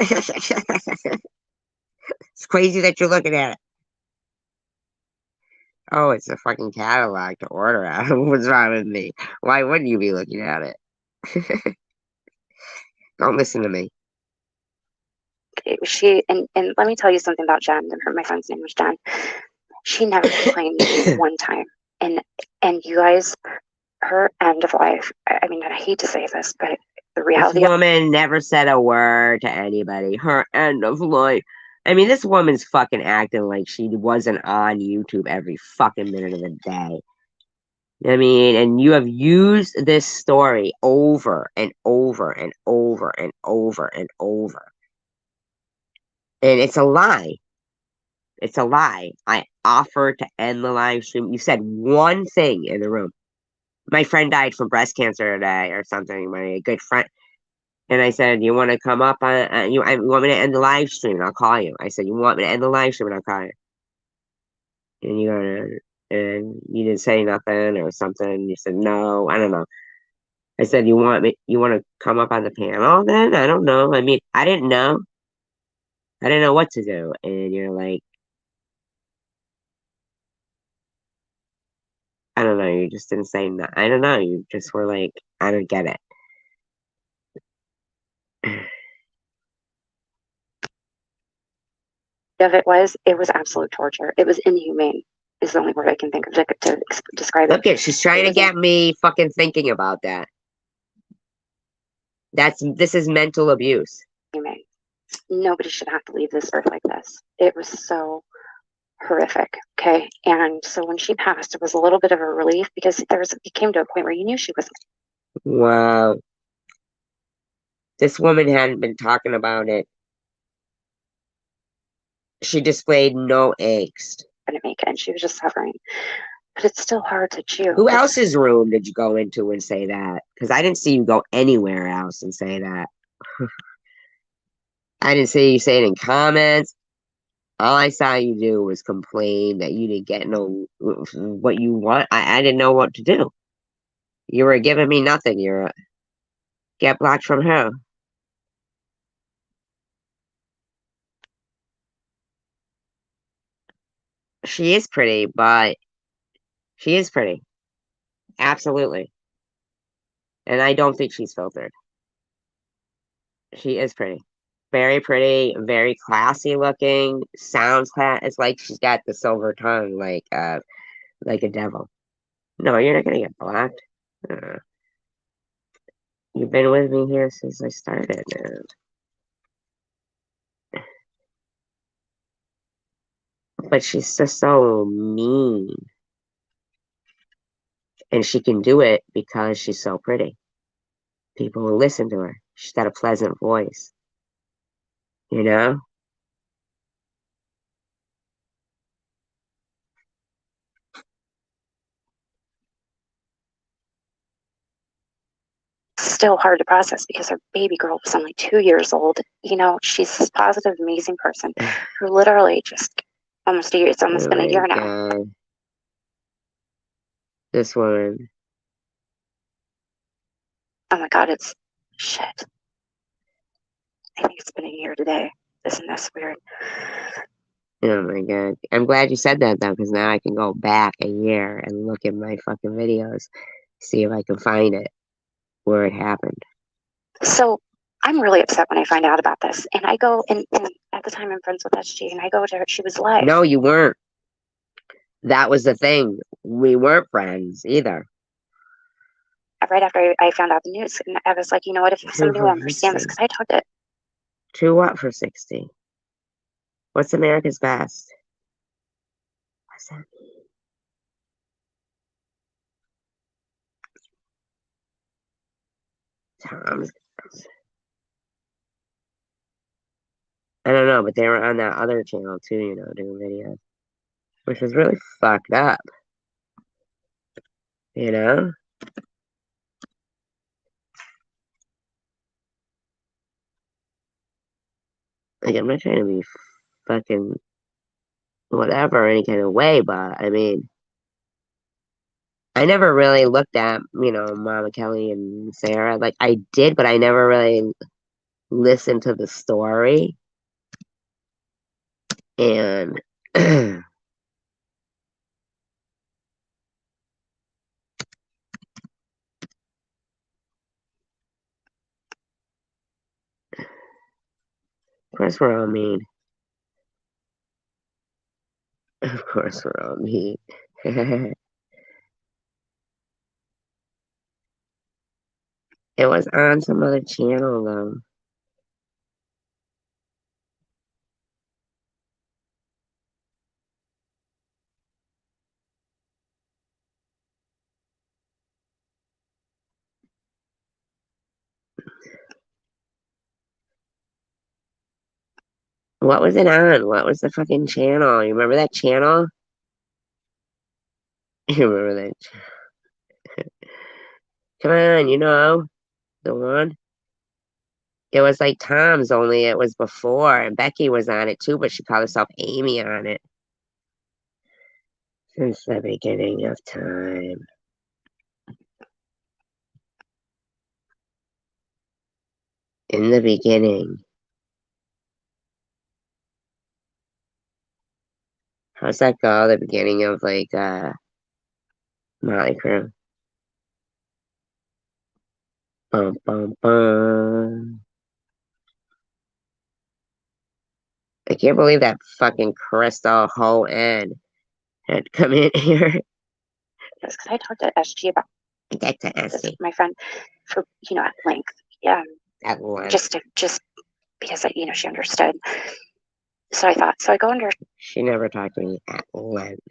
S1: crazy that you're looking at it. Oh, it's a fucking catalog to order out. What's wrong with me? Why wouldn't you be looking at it? Don't listen to me.
S6: She and let me tell you something about Jen. My friend's name was Jen. She never complained one time. And you guys, her end of life. I mean, I hate to say this, but the
S1: This
S6: reality.
S1: woman never said a word to anybody. Her end of life. I mean, this woman's fucking acting like she wasn't on YouTube every fucking minute of the day. I mean, and you have used this story over and over and over and over and over. And it's a lie. It's a lie. I offered to end the live stream. You said one thing in the room. My friend died from breast cancer today or something. My good friend. And I said, you want to come up on, you want me to end the live stream? And I'll call you. I said, you want me to end the live stream? And I'll call you. And and you didn't say nothing or something. You said, no, I don't know. I said, you want to come up on the panel then? I don't know. I mean, I didn't know. I didn't know what to do. And you're like, I don't know. You just didn't say no. I don't know. You just were like, I don't get it.
S6: Of it was absolute torture. It was inhumane. Is the only word I can think of to describe it.
S1: Look at, she's trying to get me fucking thinking about that. This is mental abuse.
S6: Inhumane. Nobody should have to leave this earth like this. It was so horrific. Okay. And so when she passed, it was a little bit of a relief because it came to a point where you knew she was.
S1: Wow. This woman hadn't been talking about it. She displayed no angst.
S6: Gonna make it, and she was just suffering. But it's still hard to chew.
S1: Who else's room did you go into and say that? Because I didn't see you go anywhere else and say that. I didn't see you say it in comments. All I saw you do was complain that you didn't get what you want. I didn't know what to do. You were giving me nothing. You're get blocked from her. She is pretty, but she is pretty. Absolutely. And I don't think she's filtered. She is pretty. Very pretty, very classy looking. Sounds class. It's like she's got the silver tongue, like a devil. No, you're not gonna get blocked. You've been with me here since I started. But she's just so mean. And she can do it because she's so pretty. People will listen to her. She's got a pleasant voice. You know?
S6: Still hard to process because her baby girl was only 2 years old. You know, she's this positive, amazing person who literally just almost a year. It's almost been a year now.
S1: God. This woman.
S6: Oh my God, it's shit. I think it's been a year today. Isn't this weird?
S1: Oh my God. I'm glad you said that though, because now I can go back a year and look at my fucking videos, see if I can find it where it happened.
S6: So I'm really upset when I find out about this. And I go and at the time I'm friends with SG and I go to her, she was live.
S1: No, you weren't. That was the thing. We weren't friends either.
S6: Right after I found out the news, and I was like, you know what, if somebody will understand this, because I talked it.
S1: To what for 60? What's America's best? What's that mean? Tom's Girls. I don't know, but they were on that other channel too, you know, doing videos. Which was really fucked up. You know? Like, I'm not trying to be fucking whatever any kind of way, but I mean, I never really looked at, Mama Kelly and Sarah. Like I did, but I never really listened to the story. And of course we're all mean. Of course we're all mean. It was on some other channel though. What was it on? What was the fucking channel? You remember that channel? You remember that? Come on, the one. It was like Tom's, only it was before, and Becky was on it too, but she called herself Amy on it. Since the beginning of time. In the beginning. How's that go? The beginning of like Motley Crue. Bum bum bum. I can't believe that fucking Crystal Ho N had come in here.
S6: Because I talked to SG about
S1: Get to
S6: this,
S1: SG.
S6: my friend, for at length. Yeah.
S1: At length.
S6: Just because she understood. So I go under.
S1: She never talked to me at length.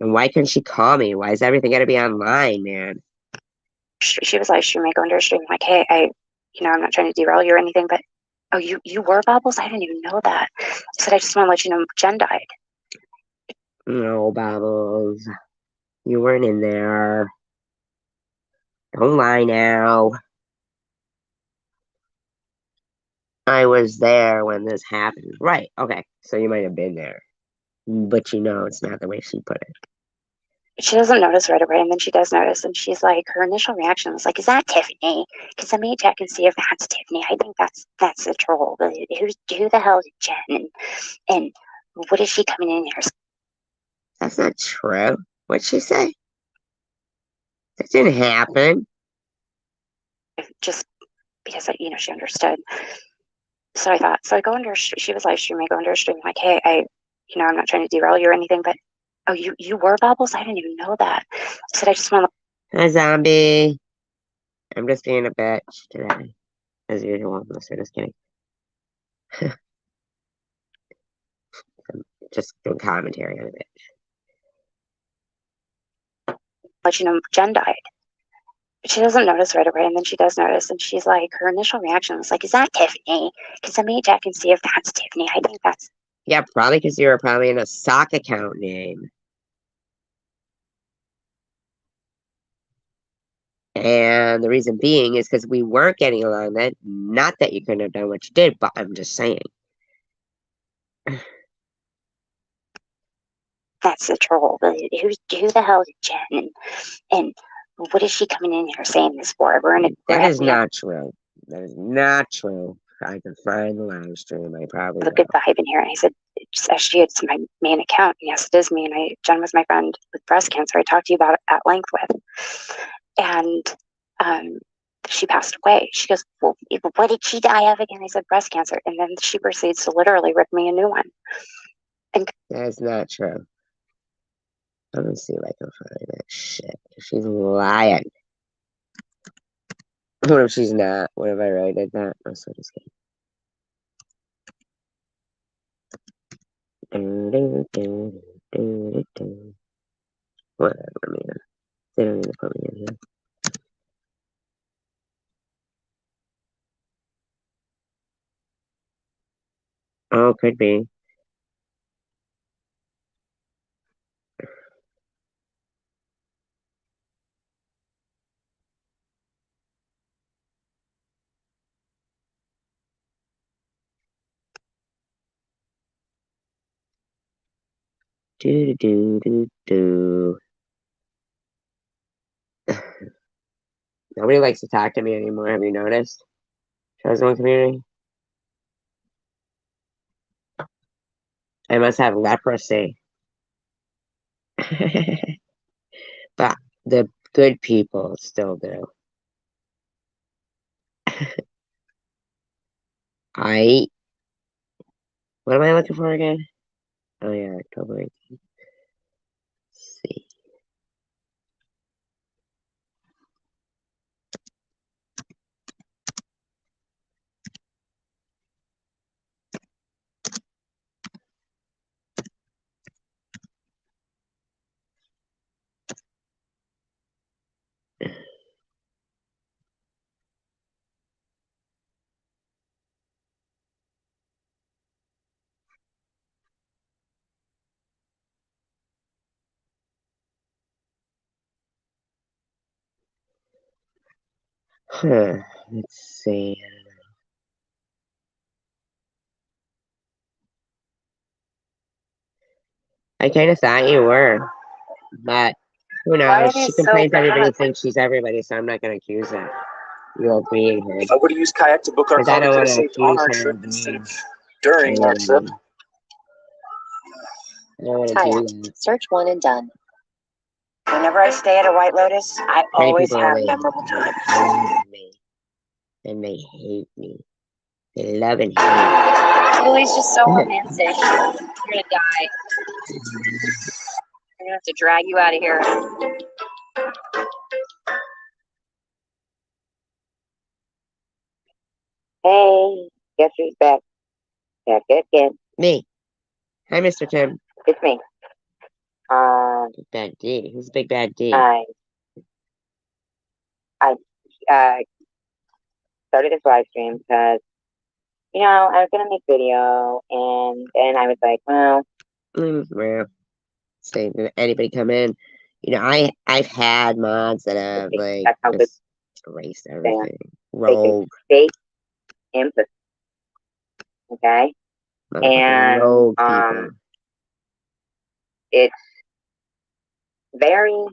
S1: And why couldn't she call me? Why is everything gotta be online, man?
S6: She was like, she may go under a stream. Like, hey, I'm not trying to derail you or anything, but oh, you were Bubbles? I didn't even know that. I said, I just want to let you know Jen died.
S1: No, Bubbles. You weren't in there. Don't lie now. I was there when this happened. Right, okay. So you might have been there. But it's not the way she put it.
S6: She doesn't notice right away, and then she does notice, and she's like, her initial reaction was like, "Is that Tiffany? Can somebody check and see if that's Tiffany? I think that's the troll. But who the hell is Jen? And what is she coming in here?"
S1: That's not true. What'd she say? That didn't happen.
S6: Just because she understood. So I go under. She was live streaming. I go under a stream like, "Hey, I'm not trying to derail you or anything, but oh, you were Bubbles? I didn't even know that." I said, "I just want to."
S1: Hi, zombie. I'm just being a bitch today, as usual. I'm just kidding. I'm just doing commentary on a bitch.
S6: Let you know Jen died. She doesn't notice right away, and then she does notice, and she's like, her initial reaction was like, "Is that Tiffany? Can somebody check and see if that's Tiffany? I think that's."
S1: Yeah, probably because you were probably in a sock account name. And the reason being is because we weren't getting along then. Not that you couldn't have done what you did, but I'm just saying.
S6: That's the troll. But who the hell is Jen? And what is she coming in here saying this for?
S1: That is not true. That is not true. I can find the live stream. I probably
S6: a good vibe in here. And I said, actually, it's my main account. And yes, it is me. And Jen was my friend with breast cancer. I talked to you about it at length with. And she passed away. She goes, well, what did she die of again? I said, breast cancer. And then she proceeds to literally rip me a new one. And
S1: that's not true. Let me see if I can find that shit. She's lying. What if she's not? What if I really did that? I'm so just kidding. Whatever, man. They don't need to put me in here. Oh, could be. Do do do do do. Nobody likes to talk to me anymore. Have you noticed? Chosen community. I must have leprosy. But the good people still do. What am I looking for again? Oh yeah, October 18th. Let's see. Let's see. I kind of thought you were, but who knows? She complains everybody thinks she's everybody, so I'm not going to accuse her. You're being her.
S5: If I would have used kayak to book our
S1: Because I
S5: car, we
S1: don't
S5: could
S1: want
S5: have
S1: to
S5: saved on
S1: accuse
S5: our
S1: her
S5: trip
S1: of
S5: instead
S1: being
S5: of during our trip.
S1: I don't want to do that.
S12: Search one and done.
S14: Whenever I stay at a White Lotus, I
S1: Many
S14: always
S1: people
S14: have
S1: only
S14: memorable times.
S1: love me, and they hate me. They love and hate.
S6: Italy's just so romantic. You're gonna die. I'm gonna have to drag you out of here.
S14: Hey, guess who's back? Back again.
S1: Me. Hi, Mr. Tim.
S14: It's me.
S1: Big Bad D. Who's Big Bad D?
S14: I started this live stream because, I was gonna make video, and then I was like, well,
S1: Well, say, did anybody come in? I've had mods that have like
S14: that's how good
S1: just erased everything.
S14: they can
S1: Rogue.
S14: fake empathy. Okay? And
S1: Rogue people.
S14: it's very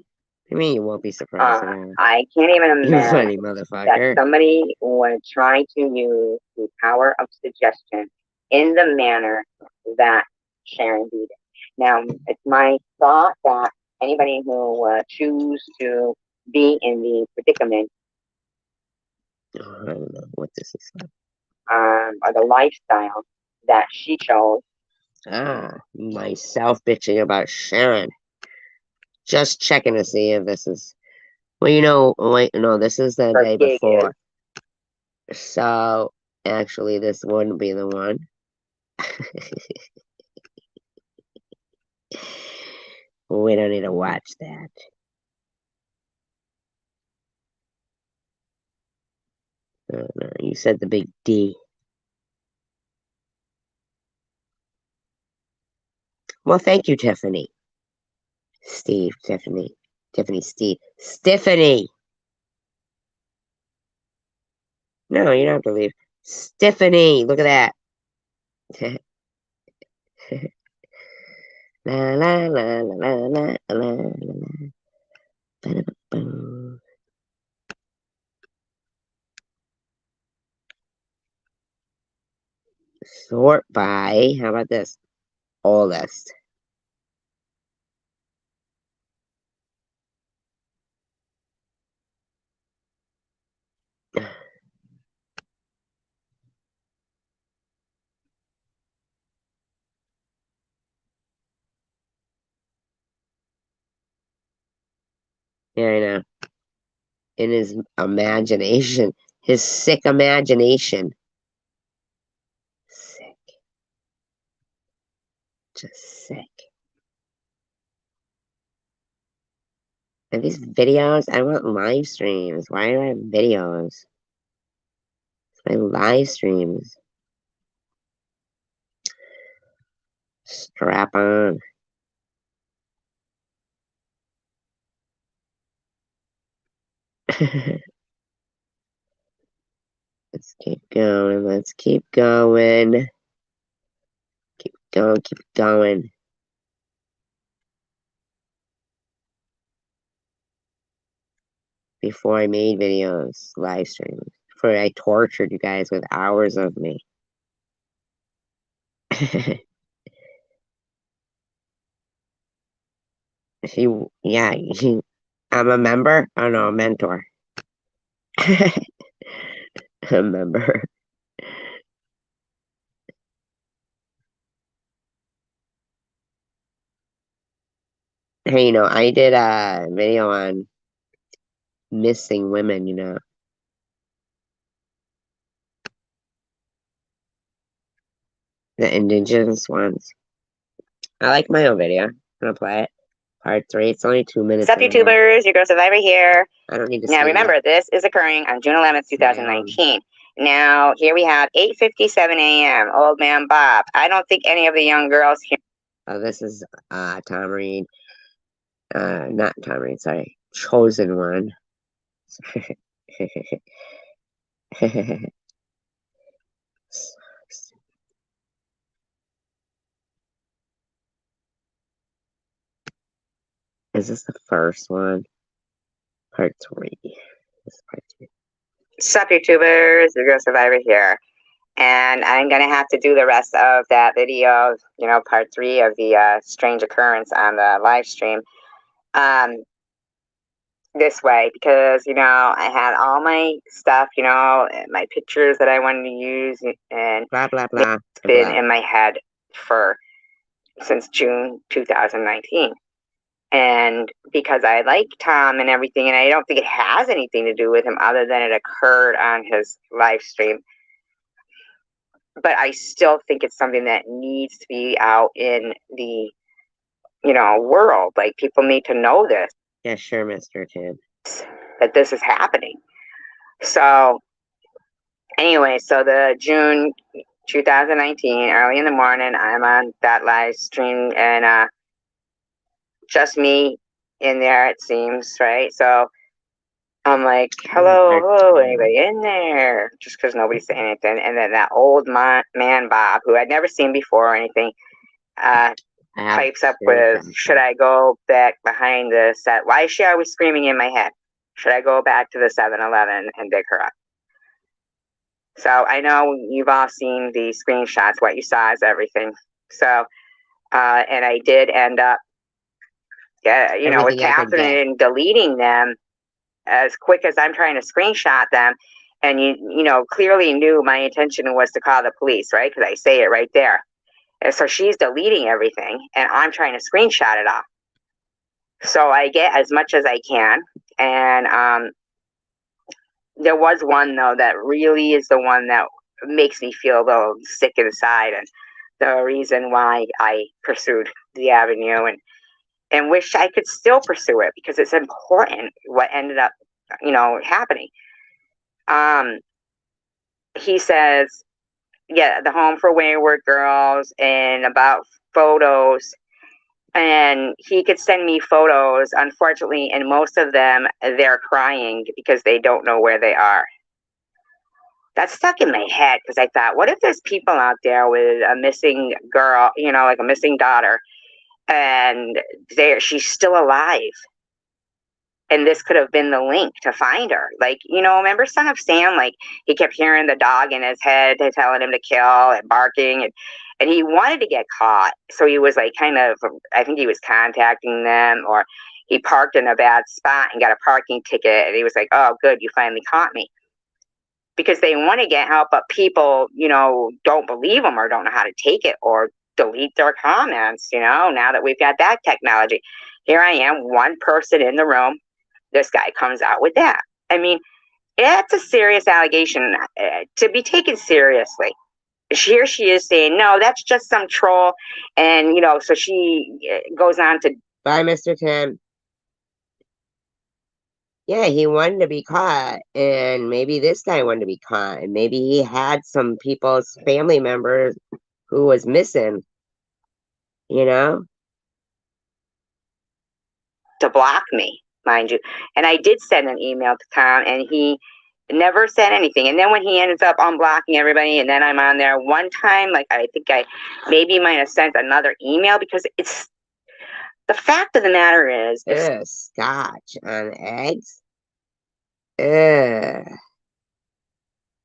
S1: I mean, you won't be surprised at all.
S14: I can't even
S1: You funny
S14: imagine
S1: motherfucker.
S14: that somebody would try to use the power of suggestion in the manner that Sharon did it. Now, it's my thought that anybody who choose to be in the predicament
S1: I don't know what this is.
S14: or the lifestyle that she chose.
S1: Myself bitching about Sharon. Just checking to see if this is. Well, wait, no, this is the day before. So, actually, this wouldn't be the one. We don't need to watch that. Oh, no, you said the big D. Well, thank you, Tiffany. Steve, Tiffany. Tiffany, Steve. Stephanie! No, you don't have to leave. Stephanie! Look at that. La la la la la la la la. Sort by, how about this? Oldest. Yeah, I know. In his imagination. His sick imagination. Sick. Just sick. And these videos, I want live streams. Why do I have videos? My live streams. Strap on. Let's keep going. Let's keep going. Keep going. Keep going. before I made videos, live streams. Before I tortured you guys with hours of me. Yeah, I'm a member? Oh no, a mentor. A member. Hey, I did a video on missing women, the indigenous ones. I like my own video. I'm gonna play it. Part 3. It's only 2 minutes.
S14: What's up, YouTubers? Your girl Survivor here.
S1: I don't need to
S14: Now, remember, this is occurring on June 11th, 2019. Now, here we have 8:57 a.m. Old Man Bob. I don't think any of the young girls here.
S1: Oh, this is Tom Reed. Not Tom Reed, sorry. Chosen One. Is this the first one? Part 3. This is part 3.
S14: What's up, YouTubers? Your girl Survivor here. And I'm going to have to do the rest of that video, part 3 of the strange occurrence on the live stream. This way, because, I had all my stuff, my pictures that I wanted to use, and
S1: blah, blah, blah.
S14: It's been in my head since June 2019. And because I like Tom and everything, and I don't think it has anything to do with him other than it occurred on his live stream. But I still think it's something that needs to be out in the, world. Like, people need to know this.
S1: Yeah, sure, Mr. Tim.
S14: That this is happening. So, anyway, so the June 2019, early in the morning, I'm on that live stream, and just me in there, it seems, right? So I'm like, hello, anybody in there? Just because nobody's saying anything. And then that old man, Bob, who I'd never seen before or anything, pipes up with, should I go back behind the set? Why is she always screaming in my head? Should I go back to the 7-Eleven and dig her up? So I know you've all seen the screenshots. What you saw is everything. So, and I did end up, with Catherine deleting them as quick as I'm trying to screenshot them. And you clearly knew my intention was to call the police, right? Because I say it right there. And so she's deleting everything, and I'm trying to screenshot it off. So I get as much as I can. And there was one, though, that really is the one that makes me feel a little sick inside, and the reason why I pursued the avenue and wish I could still pursue it, because it's important what ended up, happening. He says, yeah, the Home for Wayward Girls, and about photos. And he could send me photos, unfortunately, and most of them, they're crying because they don't know where they are. That stuck in my head, because I thought, what if there's people out there with a missing girl, like a missing daughter, and she's still alive? And this could have been the link to find her. Like, remember Son of Sam? Like, he kept hearing the dog in his head telling him to kill and barking. And he wanted to get caught. So he was like I think he was contacting them, or he parked in a bad spot and got a parking ticket. And he was like, oh, good, you finally caught me. Because they want to get help, but people, don't believe them or don't know how to take it or delete their comments, now that we've got that technology. Here I am, one person in the room. This guy comes out with that. I mean, it's a serious allegation to be taken seriously. Here she is saying, no, that's just some troll. And, so she goes on to...
S1: Bye, Mr. Tim. Yeah, he wanted to be caught, and maybe this guy wanted to be caught, and maybe he had some people's family members who was missing, To
S14: block me, mind you. And I did send an email to Tom, and he never said anything. And then when he ends up unblocking everybody, and then I'm on there one time, like I think I maybe might have sent another email, because it's the fact of the matter is
S1: scotch on eggs. Ugh.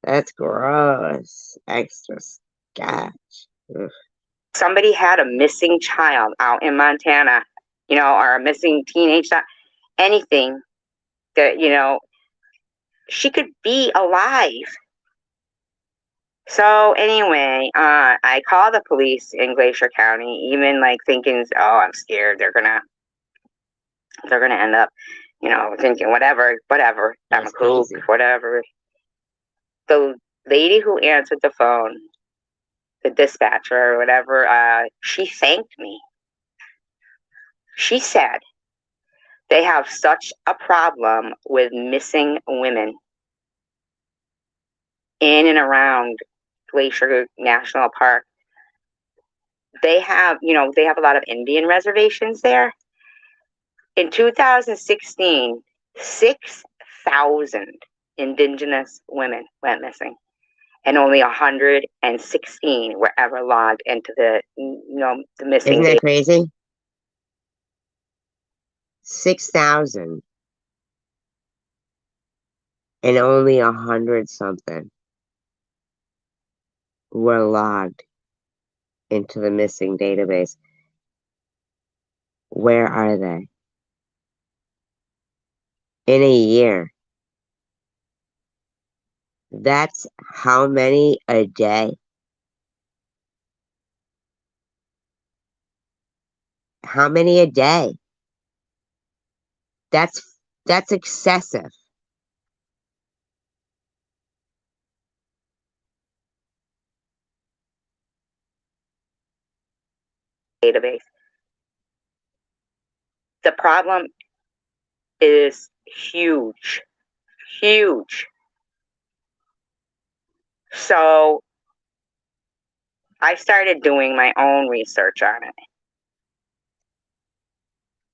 S1: That's gross. Extra scotch. Ugh.
S14: Somebody had a missing child out in Montana, you know, or a missing teenage child, anything that, you know, she could be alive. So anyway, I called the police in Glacier County, even like thinking, oh, I'm scared they're gonna end up, you know, thinking whatever, I'm a kook, whatever. The lady who answered the phone, the dispatcher or whatever, she thanked me. She said they have such a problem with missing women in and around Glacier National Park. They have, you know, they have a lot of Indian reservations there. In 2016, 6,000 indigenous women went missing, and only 116 were ever logged into the, you know, the missing.
S1: Isn't that crazy? 6,000. And only 100 something were logged into the missing database. Where are they? In a year. That's how many a day? How many a day? That's excessive.
S14: Database. The problem is huge. Huge. So I started doing my own research on it.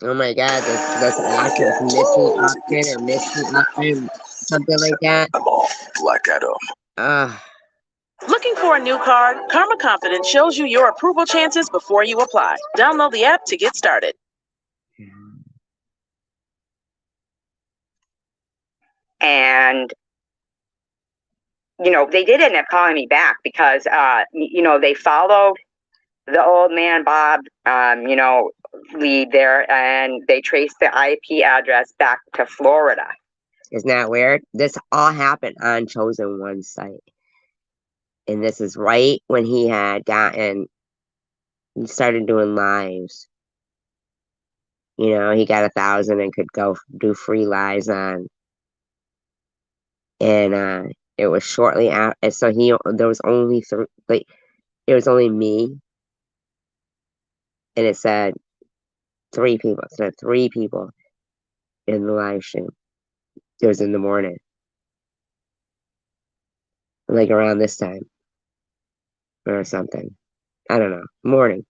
S1: Oh my God, that's actress Missy Upton or Missy Upton, something like that.
S2: I'm all Black Adam.
S15: Looking for a new car? Karma Confidence shows you your approval chances before you apply. Download the app to get started.
S14: And, you know, they did end up calling me back because, you know, they followed the old man, Bob, you know, lead there, and they traced the IP address back to Florida.
S1: Isn't that weird? This all happened on Chosen One's site. And this is right when he started doing lives. You know, he got 1,000 and could go do free lives on. And it was shortly after, so there was only it was only me. And it said 3 people. It said 3 people in the live stream. It was in the morning. Like around this time. Or something. I don't know. Morning.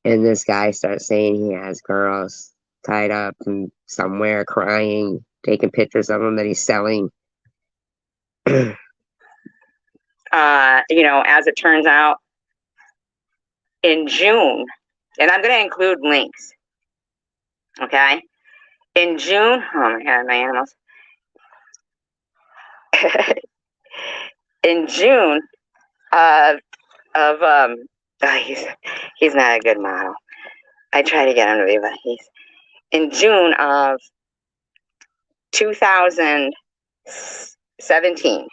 S1: And this guy starts saying he has girls tied up and somewhere crying, taking pictures of them that he's selling.
S14: You know, as it turns out, in June, and I'm going to include links, okay? In June, oh my God, my animals. In June he's not a good model. I try to get him to be, but in June of 2017,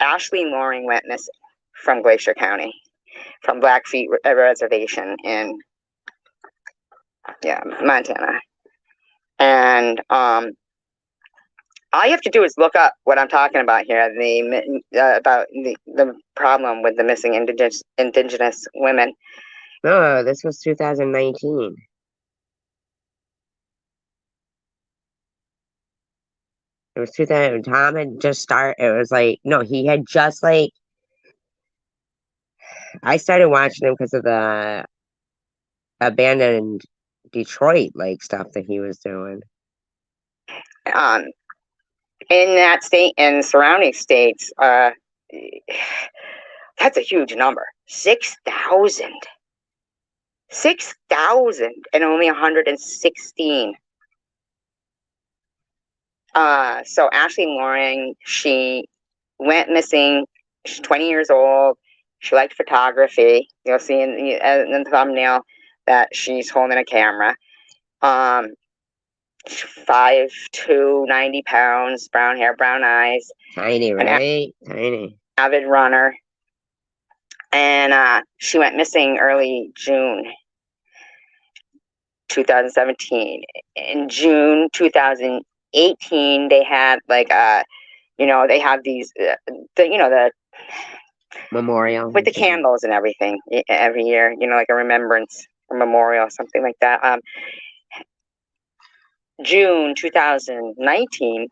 S14: Ashley Loring went missing from Glacier County, from Blackfeet Reservation in Montana. And all you have to do is look up what I'm talking about here, about the problem with the missing indigenous women.
S1: No, this was 2019. It was 2000. Tom had just started. It was like, no, he had just like. I started watching him because of the abandoned Detroit like stuff that he was doing.
S14: In that state and surrounding states, that's a huge number. 6,000. 6,000 and only 116 So Ashley Loring, she went missing. She's 20 years old. She liked photography. You'll see in the thumbnail that she's holding a camera. 5'2", 90 pounds, brown hair, brown eyes.
S1: Tiny, right? Tiny.
S14: Avid runner. And she went missing early June 2017. In June 2018, they had like they have these the
S1: memorial
S14: with the candles and everything every year, like a remembrance, a memorial, something like that. June 2019,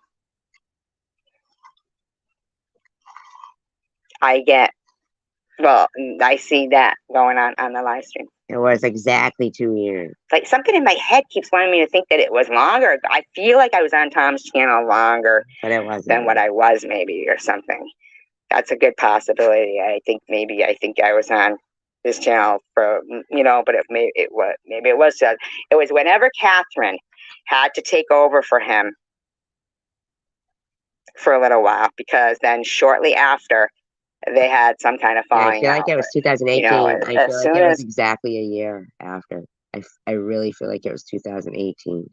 S14: I see that going on the live stream.
S1: It was exactly 2 years.
S14: Like something in my head keeps wanting me to think that it was longer. I feel like I was on Tom's channel longer than what I was, maybe, or something. That's a good possibility. I think I was on this channel for, but maybe it was whenever Catherine had to take over for him for a little while, because then shortly after they had some kind of falling
S1: I feel like it was 2018. I feel like it was exactly a year after. I really feel like it was 2018.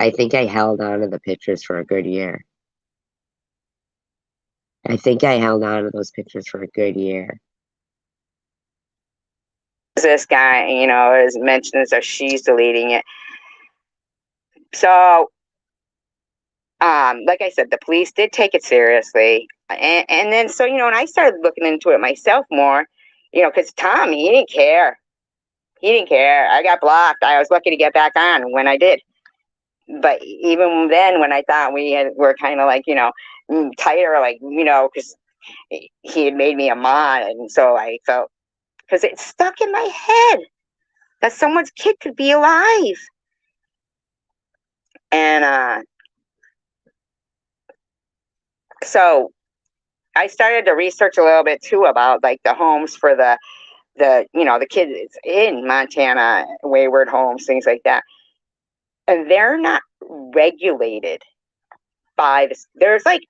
S1: I think I held on to the pictures for a good year. I think I held on to those pictures for a good year.
S14: This guy, is mentioned, so she's deleting it. So, like I said, the police did take it seriously. And then, so, and I started looking into it myself more, because Tom, he didn't care. He didn't care. I got blocked. I was lucky to get back on when I did. But even then, when I thought were kind of like, tighter, like, because he had made me a mod, and so I felt, because it stuck in my head that someone's kid could be alive. And so I started to research a little bit too about like the homes for the kids in Montana, wayward homes, things like that. And they're not regulated by this. There's like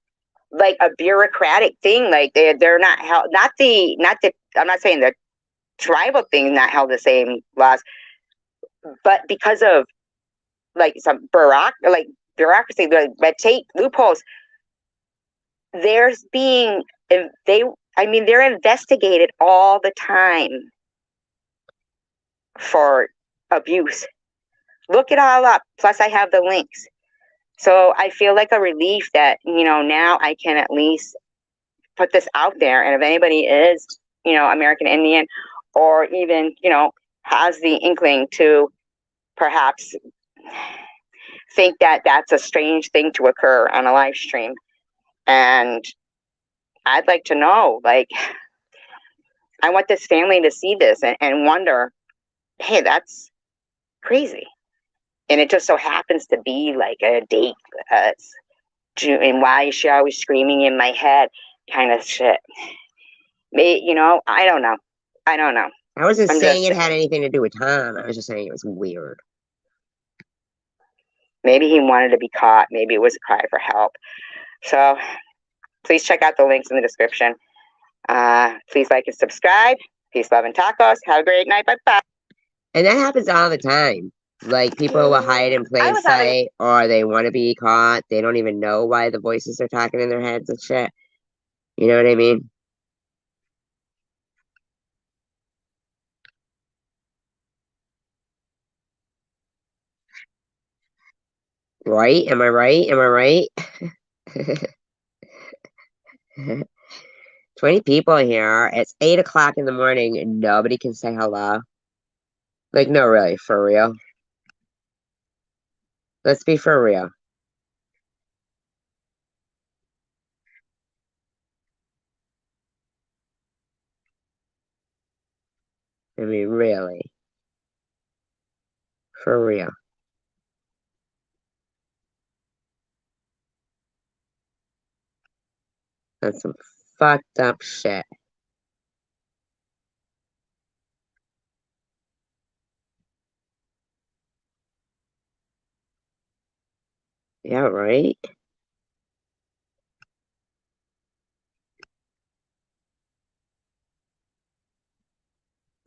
S14: a bureaucratic thing. Like they're not held, I'm not saying the tribal thing not held the same laws, but because of like some bureaucracy, like red tape, loopholes, they're investigated all the time for abuse. Look it all up. Plus I have the links. So I feel like a relief that, now I can at least put this out there. And if anybody is, American Indian, or even, has the inkling to perhaps think that that's a strange thing to occur on a live stream, and I'd like to know, like, I want this family to see this and wonder, hey, that's crazy. And it just so happens to be like a date, and why is she always screaming in my head kind of shit. I don't know.
S1: I wasn't saying it had anything to do with Tom. I was just saying it was weird.
S14: Maybe he wanted to be caught. Maybe it was a cry for help. So please check out the links in the description. Please like and subscribe. Peace, love, and tacos. Have a great night. Bye-bye.
S1: And that happens all the time. Like, people will hide in plain sight, or they want to be caught. They don't even know why the voices are talking in their heads and shit. You know what I mean? Right? Am I right? Am I right? 20 people here. It's 8 o'clock in the morning and nobody can say hello. Like, no, really, for real. Let's be for real. I mean, really. For real. That's some fucked up shit. Yeah, right?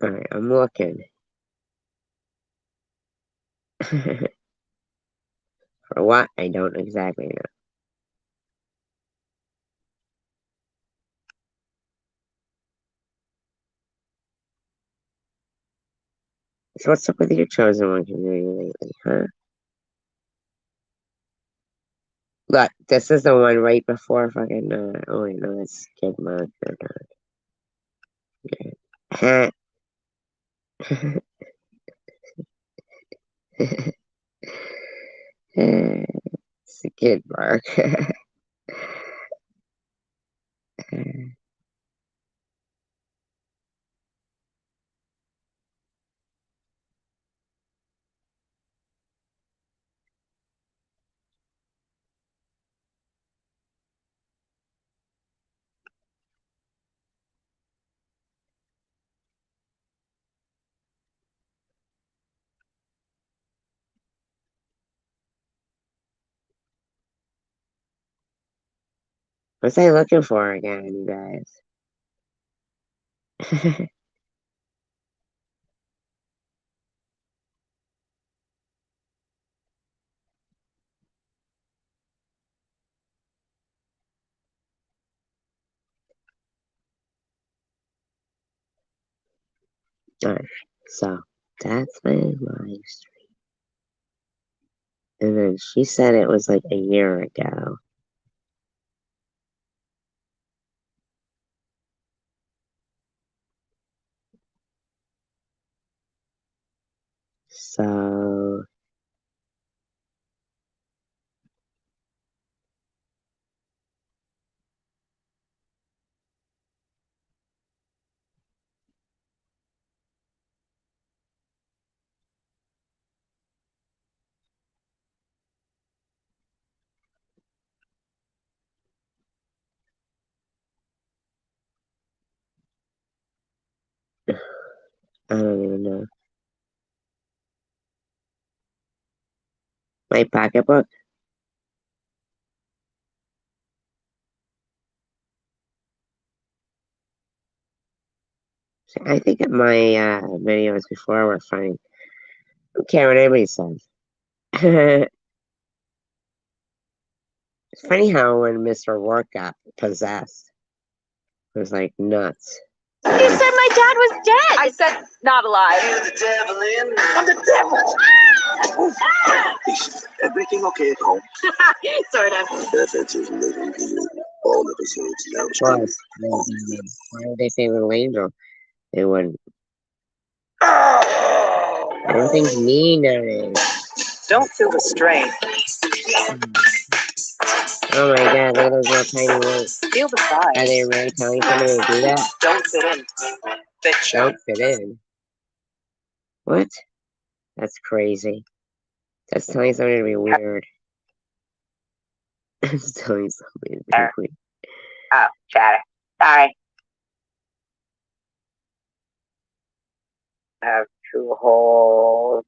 S1: Alright, I'm looking. For what? I don't exactly know. So what's up with your chosen one community lately, huh? Look, this is the one right before fucking, oh wait, no, that's skid mark. Okay. Skid mark. What's I looking for again, you guys? Alright, so that's my live stream. And then she said it was like a year ago. So I don't even know. My pocketbook? I think my videos before were fine. I don't care what anybody says. It's funny how when Mr. Work got possessed, it was like nuts.
S6: You said my dad was dead.
S9: I said not alive.
S16: You're the devil in me. I'm the devil. Everything okay at home?
S6: Sort of.
S16: Perfect is living here. All of us here now.
S1: Plus, why would they say little angel? They wouldn't. Everything's mean nowadays.
S9: Don't feel the strain.
S1: Oh my god, look at those little tiny ones.
S9: Feel the size.
S1: Are they really telling somebody to do that?
S9: Don't fit in. Bitch.
S1: Don't fit in. What? That's crazy. That's telling somebody to be weird. That's telling somebody to be weird.
S14: Oh, chatter. Sorry. I have 2 holes.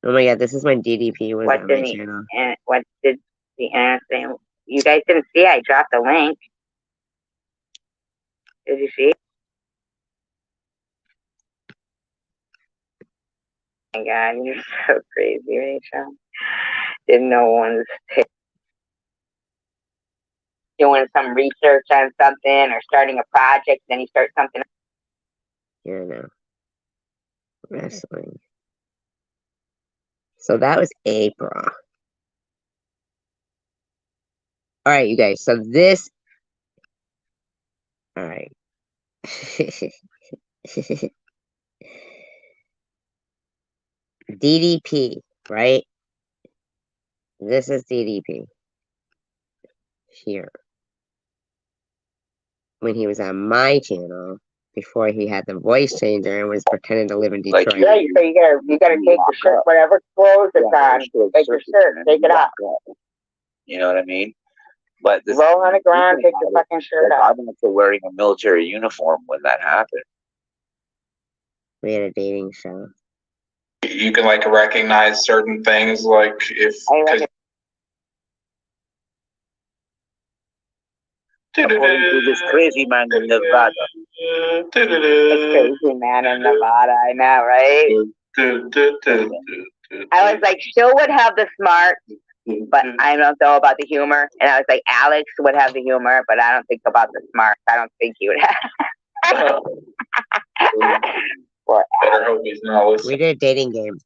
S1: Oh my god, this is when DDP was on my channel.
S14: And what did the answer? You guys didn't see? I dropped the link. Did you see? Oh my god, you're so crazy, Rachel. Didn't know one was doing some research on something or starting a project, then you start something.
S1: Yeah, no. Wrestling. So that was April. Alright, you guys. So this. Alright. DDP, right? This is DDP. Here. When he was on my channel, before he had the voice changer and was pretending to live in Detroit.
S14: Like, yeah, so you gotta take the shirt, whatever clothes it's on, take your shirt, take it off.
S5: You know what I mean? But this
S14: roll on the ground, take your fucking shirt off.
S5: I'm also wearing a military uniform when that happened.
S1: We had a dating show.
S17: You can like recognize certain things, like if
S16: According to this crazy man in Nevada.
S14: The crazy man in Nevada, I know, right? I was like, Phil would have the smart, but I don't know about the humor. And I was like, Alex would have the humor, but I don't think about the smart. I don't think he would have.
S17: Better hope he's not listening.
S1: We did a dating game.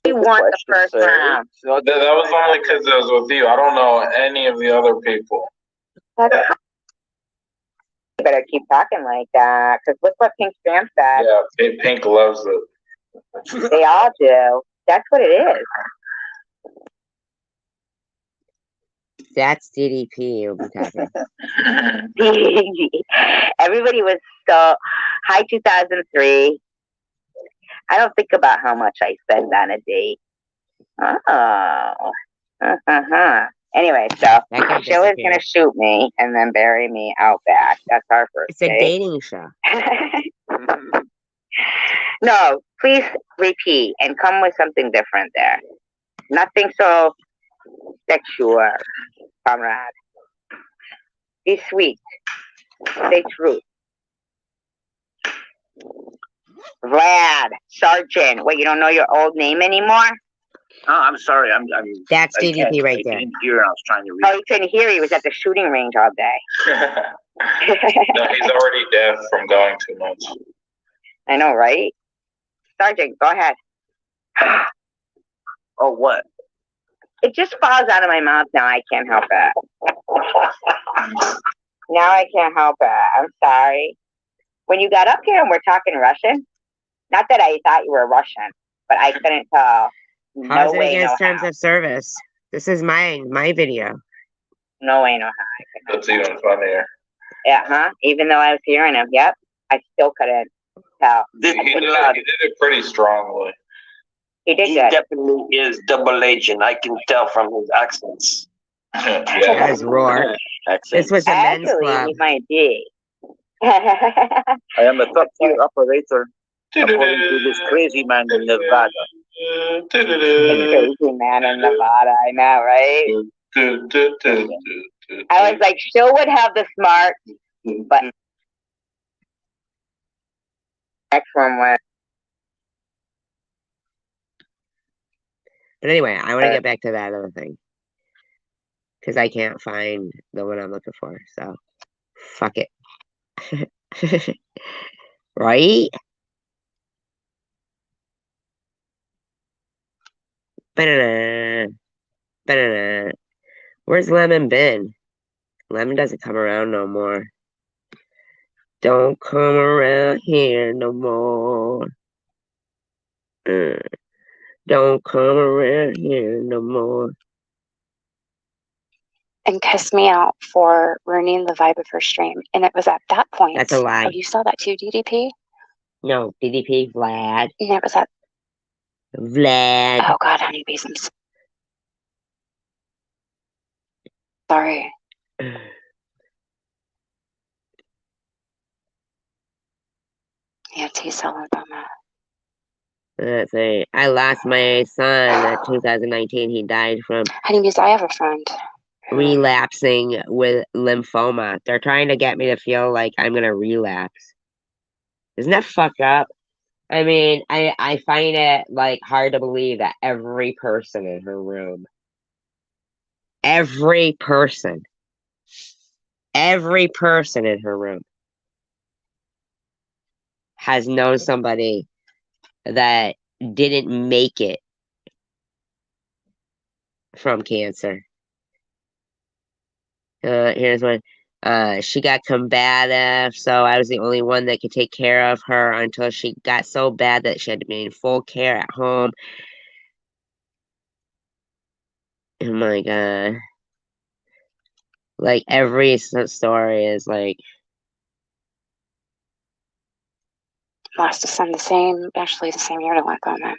S14: We won the first round.
S17: That was only because I was with you. I don't know any of the other people.
S14: You better keep talking like that, because look what Pink Sam said.
S17: Yeah, Pink loves it.
S14: They all do. That's what it is.
S1: That's DDP you'll be talking.
S14: Everybody was so high 2003. I don't think about how much I spend on a date. Oh. Anyway, so Jill is going to shoot me and then bury me out back. That's our first
S1: It's a
S14: date.
S1: dating show.
S14: No, please repeat and come with something different there. Nothing so sexual, comrade. Be sweet. Say truth. Vlad, Sergeant. Wait, you don't know your old name anymore?
S16: Oh, I'm sorry.
S1: That's
S16: I
S1: DDP
S16: can't-
S1: right
S16: I
S1: there.
S16: didn't hear. I was trying to read.
S14: Oh, you couldn't hear. He was at the shooting range all day.
S17: No, he's already deaf from going too much.
S14: I know, right? Sergeant, go ahead.
S16: Oh, what?
S14: It just falls out of my mouth now. I can't help it. Now I can't help it. I'm sorry. When you got up here and we're talking Russian, not that I thought you were Russian, but I couldn't tell.
S1: How's
S14: No
S1: it
S14: way, no
S1: against terms
S14: how.
S1: of service? This is my video.
S14: No way, no how.
S17: That's even funnier.
S14: Yeah, huh? Even though I was hearing him, yep, I still couldn't tell.
S17: He did it pretty strongly.
S14: He did
S16: He
S14: good.
S16: definitely is double agent. I can tell from his accents.
S1: As Rourke. This was a men's
S14: Actually,
S1: club.
S14: he might be.
S16: I am a top tier operator. According to this crazy man in Nevada.
S14: The crazy man in Nevada, I know, right? I was like, Jill would have the smart, but next one went.
S1: But anyway, I want to get back to that other thing. Because I can't find the one I'm looking for. So, fuck it. Right? Ba-da-da. Ba-da-da. Where's Lemon been? Lemon doesn't come around no more. Don't come around here no more. Don't come around here no more.
S18: And cussed me out for ruining the vibe of her stream. And it was at that point.
S1: That's a lie.
S18: Oh, you saw that too, DDP?
S1: No, DDP, Vlad.
S18: And it was at.
S1: Vlad.
S18: Oh, God, honeybees. I'm sorry. Yeah, T-cell lymphoma.
S1: Let's see. I lost my son in 2019. He died from
S18: Honeybees, I have a friend.
S1: relapsing with lymphoma. They're trying to get me to feel like I'm gonna relapse. Isn't that fucked up? I mean, I find it like hard to believe that every person in her room, every person in her room has known somebody that didn't make it from cancer. Here's one. She got combative, so I was the only one that could take care of her until she got so bad that she had to be in full care at home. Oh my God. Like, every story is like...
S18: Lost a son the same year to lymphoma.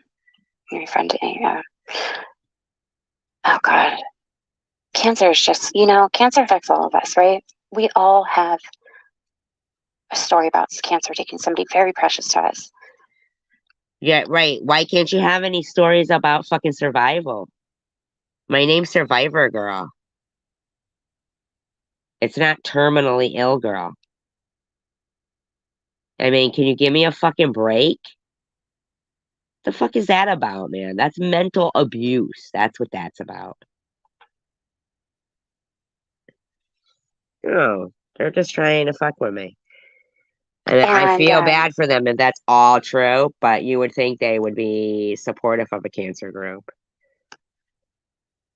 S18: Your friend, oh God. Cancer is just, cancer affects all of us, right? We all have a story about cancer taking somebody very precious to us.
S1: Yeah, right. Why can't you have any stories about fucking survival? My name's Survivor Girl. It's not terminally ill, girl. I mean, can you give me a fucking break? The fuck is that about, man? That's mental abuse. That's what that's about. No, they're just trying to fuck with me. And I feel bad for them if that's all true, but you would think they would be supportive of a cancer group.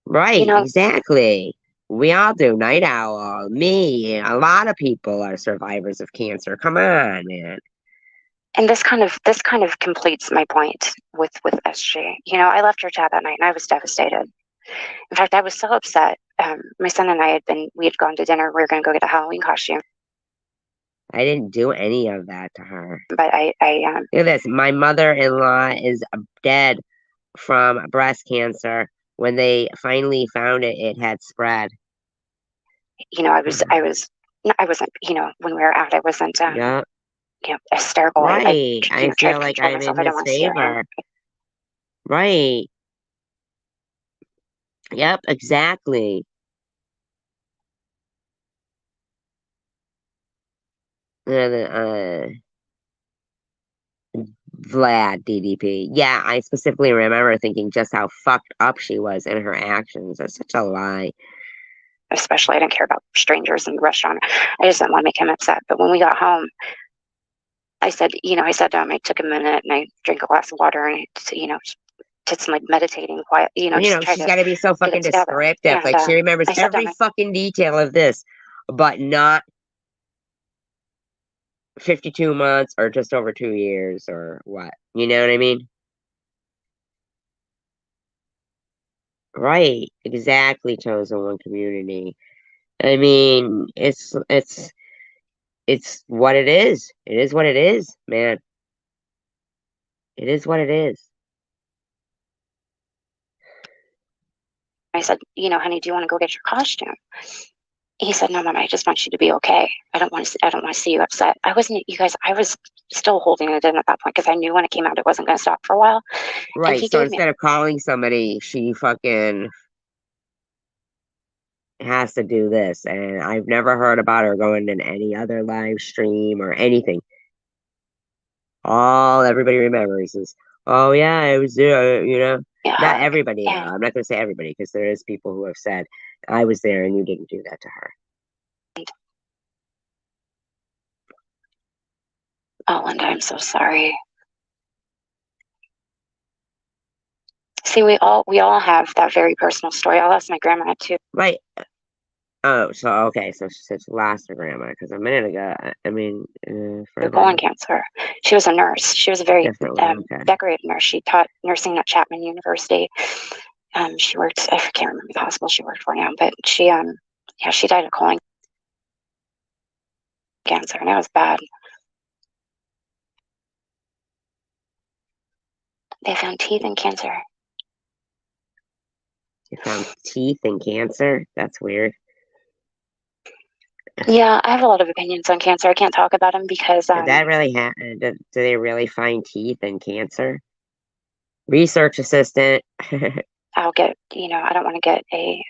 S1: Right, exactly. We all do. Night Owl, me, a lot of people are survivors of cancer. Come on, man.
S18: And this kind of completes my point with SJ. You know, I left her chat that night and I was devastated. In fact, I was so upset. My son and I we had gone to dinner. We were going to go get a Halloween costume.
S1: I didn't do any of that to her.
S18: But I
S1: look at this. My mother-in-law is dead from breast cancer. When they finally found it, it had spread.
S18: You know, I wasn't, you know, when we were out, I wasn't,
S1: yeah.
S18: You know, hysterical.
S1: Right. I feel like I'm in his favor. Right. Yep, exactly. Vlad DDP. Yeah, I specifically remember thinking just how fucked up she was in her actions. That's such a lie.
S18: Especially, I didn't care about strangers in the restaurant. I just didn't want to make him upset. But when we got home, I said to him, I took a minute and I drank a glass of water and did some like meditating quiet,
S1: she's got to be so fucking descriptive. Like she remembers every fucking detail of this, but not 52 months or just over 2 years or what. You know what I mean? Right. Exactly, Chosen One community. I mean, it's what it is. It is what it is, man. It is what it is.
S18: I said, honey, do you want to go get your costume? He said, no, Mom, I just want you to be okay. I don't want to see you upset. I was still holding it in at that point because I knew when it came out, it wasn't going to stop for a while.
S1: Right. So instead of calling somebody, she fucking has to do this. And I've never heard about her going in any other live stream or anything. All everybody remembers is, oh yeah, I was there, Not everybody, though. I'm not going to say everybody because there is people who have said, I was there and you didn't do that to her.
S18: Oh, Linda, I'm so sorry. See, we all have that very personal story. I lost my grandma too.
S1: Right. Oh, so okay, so she said she lost her grandma because a minute ago, I mean,
S18: colon cancer. She was a nurse. She was a very decorated nurse. She taught nursing at Chapman University. She worked. I can't remember the hospital she worked for now, but she died of colon cancer, and it was bad. They found teeth in cancer.
S1: They found teeth in cancer? That's weird.
S18: Yeah, I have a lot of opinions on cancer. I can't talk about them because
S1: did that really happen? Do they really find teeth in cancer? Research assistant.
S18: I'll get, I don't want to get a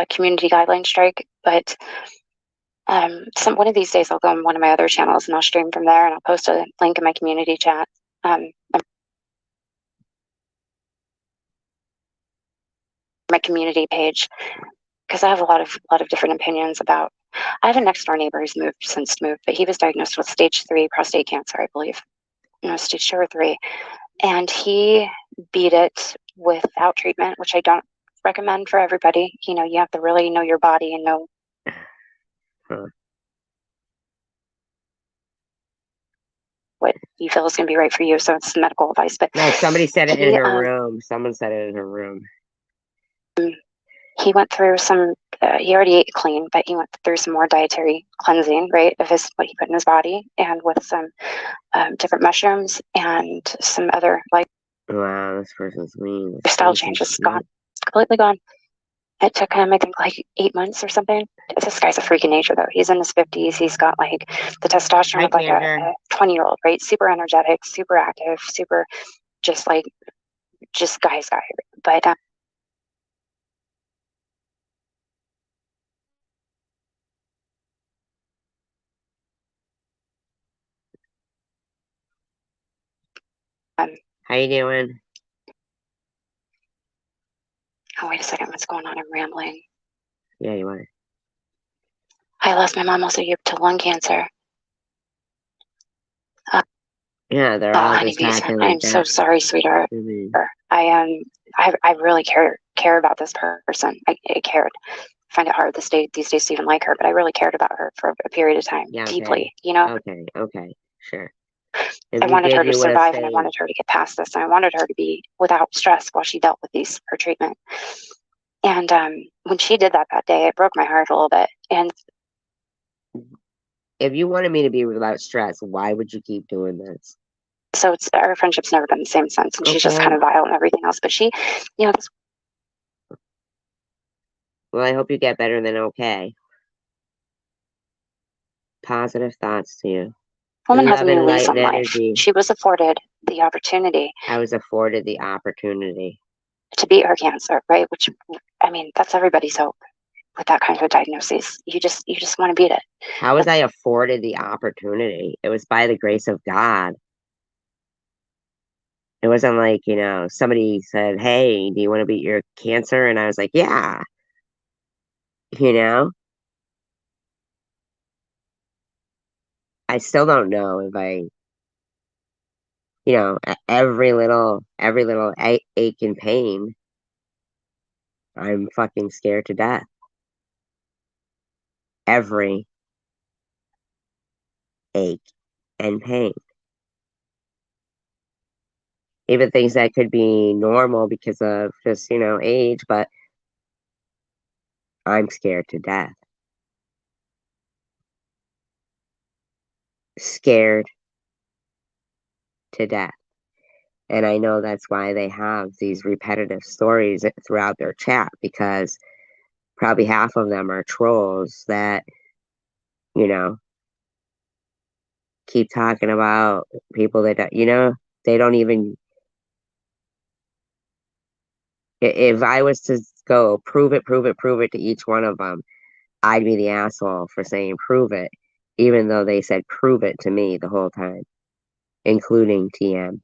S18: community guideline strike, but one of these days I'll go on one of my other channels and I'll stream from there and I'll post a link in my community chat. My community page, because I have a lot of different opinions about. I have a next door neighbor who's since moved, but he was diagnosed with stage 3 prostate cancer, I believe. No, stage 2 or 3, and he beat it without treatment, which I don't recommend for everybody. You have to really know your body and know. What you feel is going to be right for you. So it's medical advice. But
S1: no, somebody said it in her room. Someone said it in her room.
S18: He went through some. He already ate clean, but he went through some more dietary cleansing, right, of what he put in his body, and with some different mushrooms and some other
S1: Wow, this person's mean.
S18: Lifestyle changes gone, completely gone. It took him, I think, 8 months or something. This guy's a freak of nature, though. He's in his 50s. He's got the testosterone of a 20-year-old, right? Super energetic, super active, super just guy's guy. But
S1: How you doing?
S18: Oh, wait a second. What's going on? I'm rambling.
S1: Yeah, you are.
S18: I lost my mom also to lung cancer.
S1: Yeah, they're all just
S18: Honeybees.
S1: talking
S18: I'm
S1: like
S18: so
S1: that.
S18: sorry, sweetheart. I really care about this person. I cared. I find it hard these days to even like her, but I really cared about her for a period of time,
S1: Yeah,
S18: deeply. You know,
S1: Okay, sure.
S18: I wanted her to survive, and I wanted her to get past this, and I wanted her to be without stress while she dealt with her treatment. And when she did that day, it broke my heart a little bit. And
S1: if you wanted me to be without stress, why would you keep doing this?
S18: so our friendship's never been the same since, and she's just kind of vile and everything else. But she, this.
S1: Well, I hope you get better than okay. Positive thoughts to you.
S18: Woman has a new lease on life. She was afforded the opportunity.
S1: I was afforded the opportunity
S18: to beat her cancer, right? Which, I mean, that's everybody's hope with that kind of a diagnosis. You just want to beat it.
S1: How was I afforded the opportunity? It was by the grace of God. It wasn't like, somebody said, hey, do you want to beat your cancer? And I was like, yeah. I still don't know if every little ache and pain, I'm fucking scared to death. Every ache and pain. Even things that could be normal because of just, age, but I'm scared to death. Scared to death. And I know that's why they have these repetitive stories throughout their chat, because probably half of them are trolls that, keep talking about people that, they don't even. If I was to go prove it to each one of them, I'd be the asshole for saying prove it, even though they said prove it to me the whole time, including TM,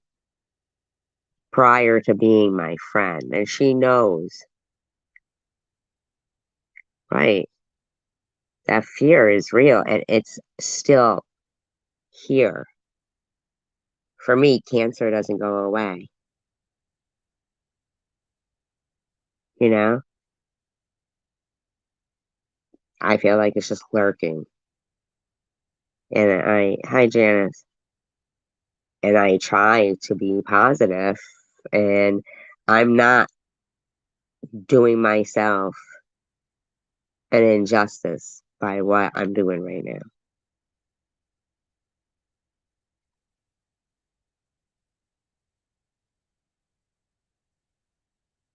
S1: prior to being my friend. And she knows. Right. That fear is real, and it's still here. For me, cancer doesn't go away. I feel like it's just lurking. And hi Janice. And I try to be positive, and I'm not doing myself an injustice by what I'm doing right now.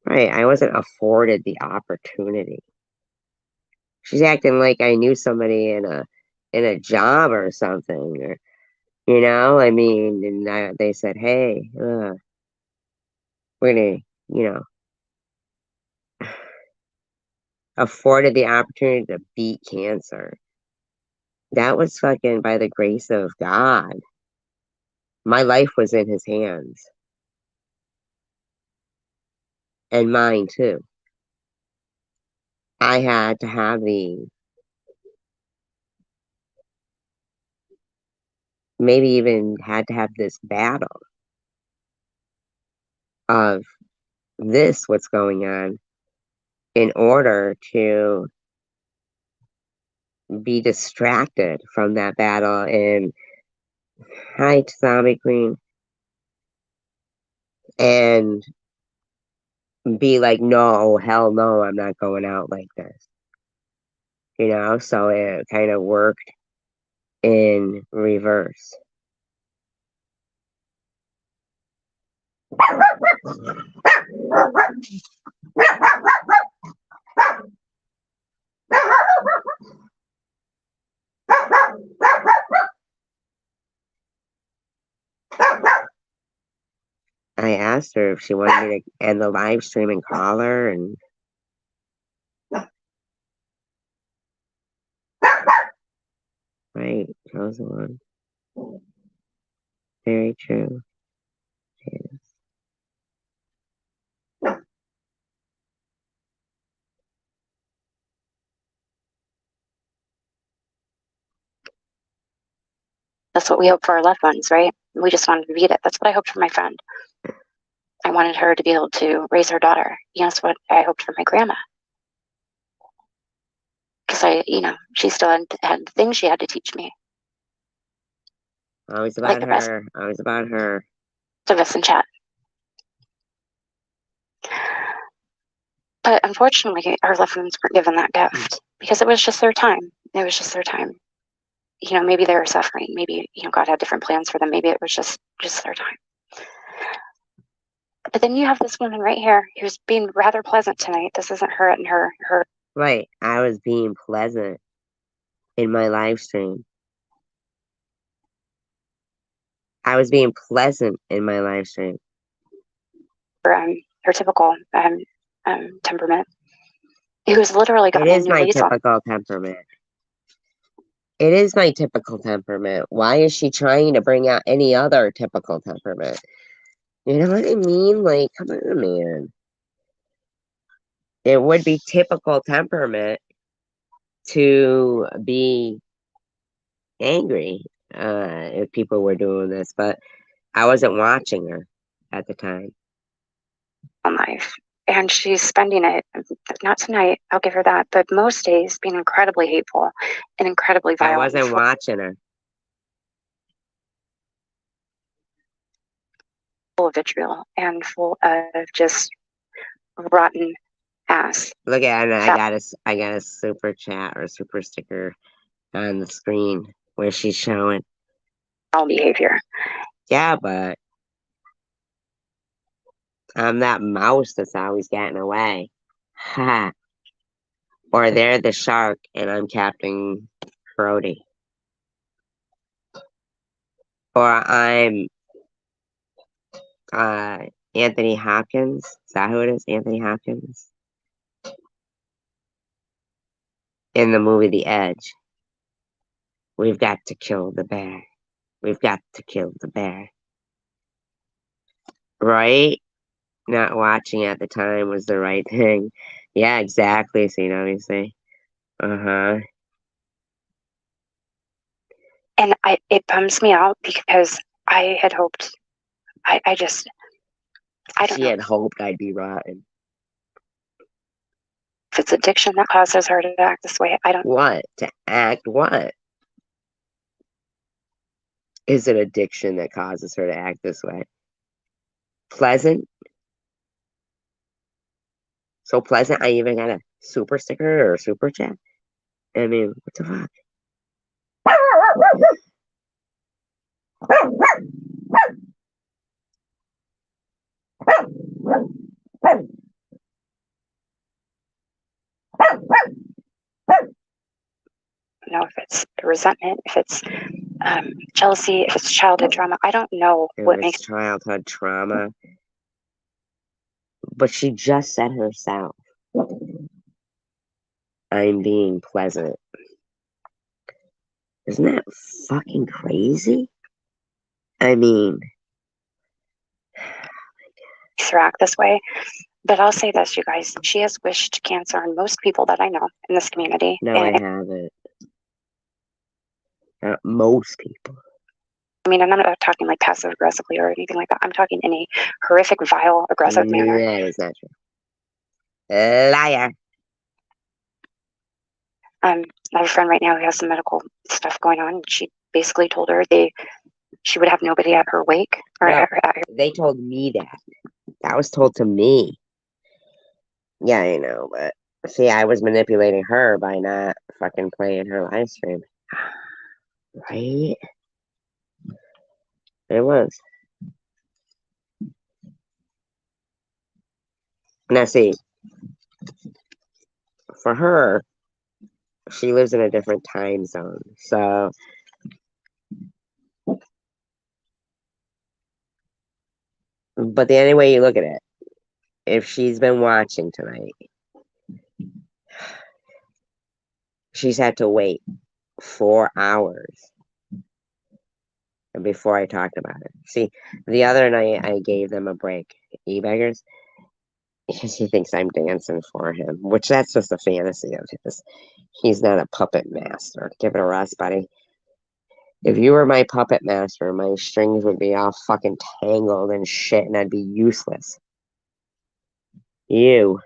S1: Right, I wasn't afforded the opportunity. She's acting like I knew somebody in a job or something, or I mean, and they said, hey, we're gonna, afforded the opportunity to beat cancer. That was fucking by the grace of God. My life was in his hands. And mine too. I had to have maybe even had to have this battle of what's going on, in order to be distracted from that battle. And hi, Zombie Queen. And be like, no, hell no, I'm not going out like this. So it kind of worked in reverse. I asked her if she wanted me to end the live stream and call her, and right, chosen one. Very true.
S18: That's what we hope for our loved ones, right? We just wanted to beat it. That's what I hoped for my friend. I wanted her to be able to raise her daughter. You know, that's what I hoped for my grandma. Because she still had things she had to teach me.
S1: Always about her. Always about her.
S18: To us in chat. But unfortunately, our loved ones weren't given that gift because it was just their time. It was just their time. You know, maybe they were suffering. Maybe, God had different plans for them. Maybe it was just their time. But then you have this woman right here who's being rather pleasant tonight. This isn't her and her.
S1: Right. I was being pleasant in my live stream. I was being pleasant in my live stream.
S18: Her typical temperament. It was literally got
S1: It is my typical temperament. It is my typical temperament. Why is she trying to bring out any other typical temperament? You know what I mean? Like, come on, man. It would be typical temperament to be angry if people were doing this, but I wasn't watching her at the time.
S18: Life. And she's spending it, not tonight, I'll give her that, but most days being incredibly hateful and incredibly violent.
S1: I wasn't watching her.
S18: Full of vitriol and full of just rotten ass.
S1: Look at it, I got a super chat or super sticker on the screen where she's showing
S18: all behavior.
S1: Yeah, but I'm that mouse that's always getting away. Ha. Or they're the shark and I'm Captain Brody. Or I'm Anthony Hopkins. Is that who it is? Anthony Hopkins. In the movie The Edge. We've got to kill the bear. We've got to kill the bear. Right? Not watching at the time was the right thing. Yeah, exactly. So, obviously. Uh-huh.
S18: And it bums me out because I had hoped, I don't know.
S1: She had hoped I'd be rotten.
S18: If it's addiction that causes her to act this way, I don't.
S1: What? To act what? Is it addiction that causes her to act this way? Pleasant? So pleasant, I even got a super sticker or a super chat? I mean, what the fuck?
S18: Know if it's resentment, if it's jealousy, if it's childhood trauma. I don't know what makes
S1: childhood trauma. But she just said herself, I'm being pleasant. Isn't that fucking crazy? I mean,
S18: her act this way. But I'll say this, you guys, she has wished cancer on most people that I know in this community.
S1: No, I haven't. Not most people.
S18: I mean, I'm not talking like passive aggressively or anything like that. I'm talking in a horrific, vile, aggressive manner.
S1: That is not true. Liar.
S18: I have a friend right now who has some medical stuff going on. She basically told her she would have nobody at her wake.
S1: They told me that. That was told to me. Yeah, I know, but see, I was manipulating her by not fucking playing her live stream. Right? It was. Now, see, for her, she lives in a different time zone. So, but the only way you look at it, if she's been watching tonight, she's had to wait 4 hours before I talked about it. See, the other night I gave them a break, e-beggars, because he thinks I'm dancing for him, which that's just a fantasy of his. He's not a puppet master. Give it a rest, buddy. If you were my puppet master, my strings would be all fucking tangled and shit, and I'd be useless. You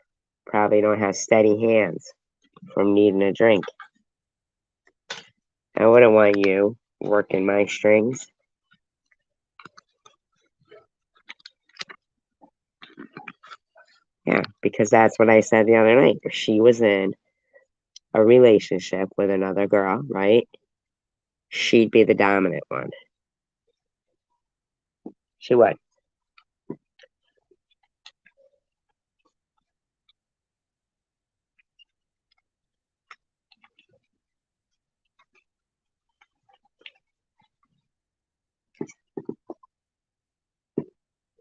S1: probably don't have steady hands from needing a drink. I wouldn't want you working my strings. Yeah, because that's what I said the other night. If she was in a relationship with another girl, right? She'd be the dominant one. She would.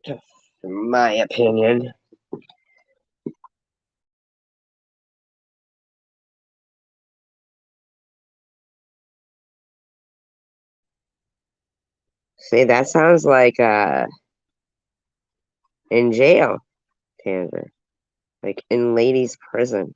S1: Just my opinion. See, that sounds like in jail, Tanner. Like in ladies' prison.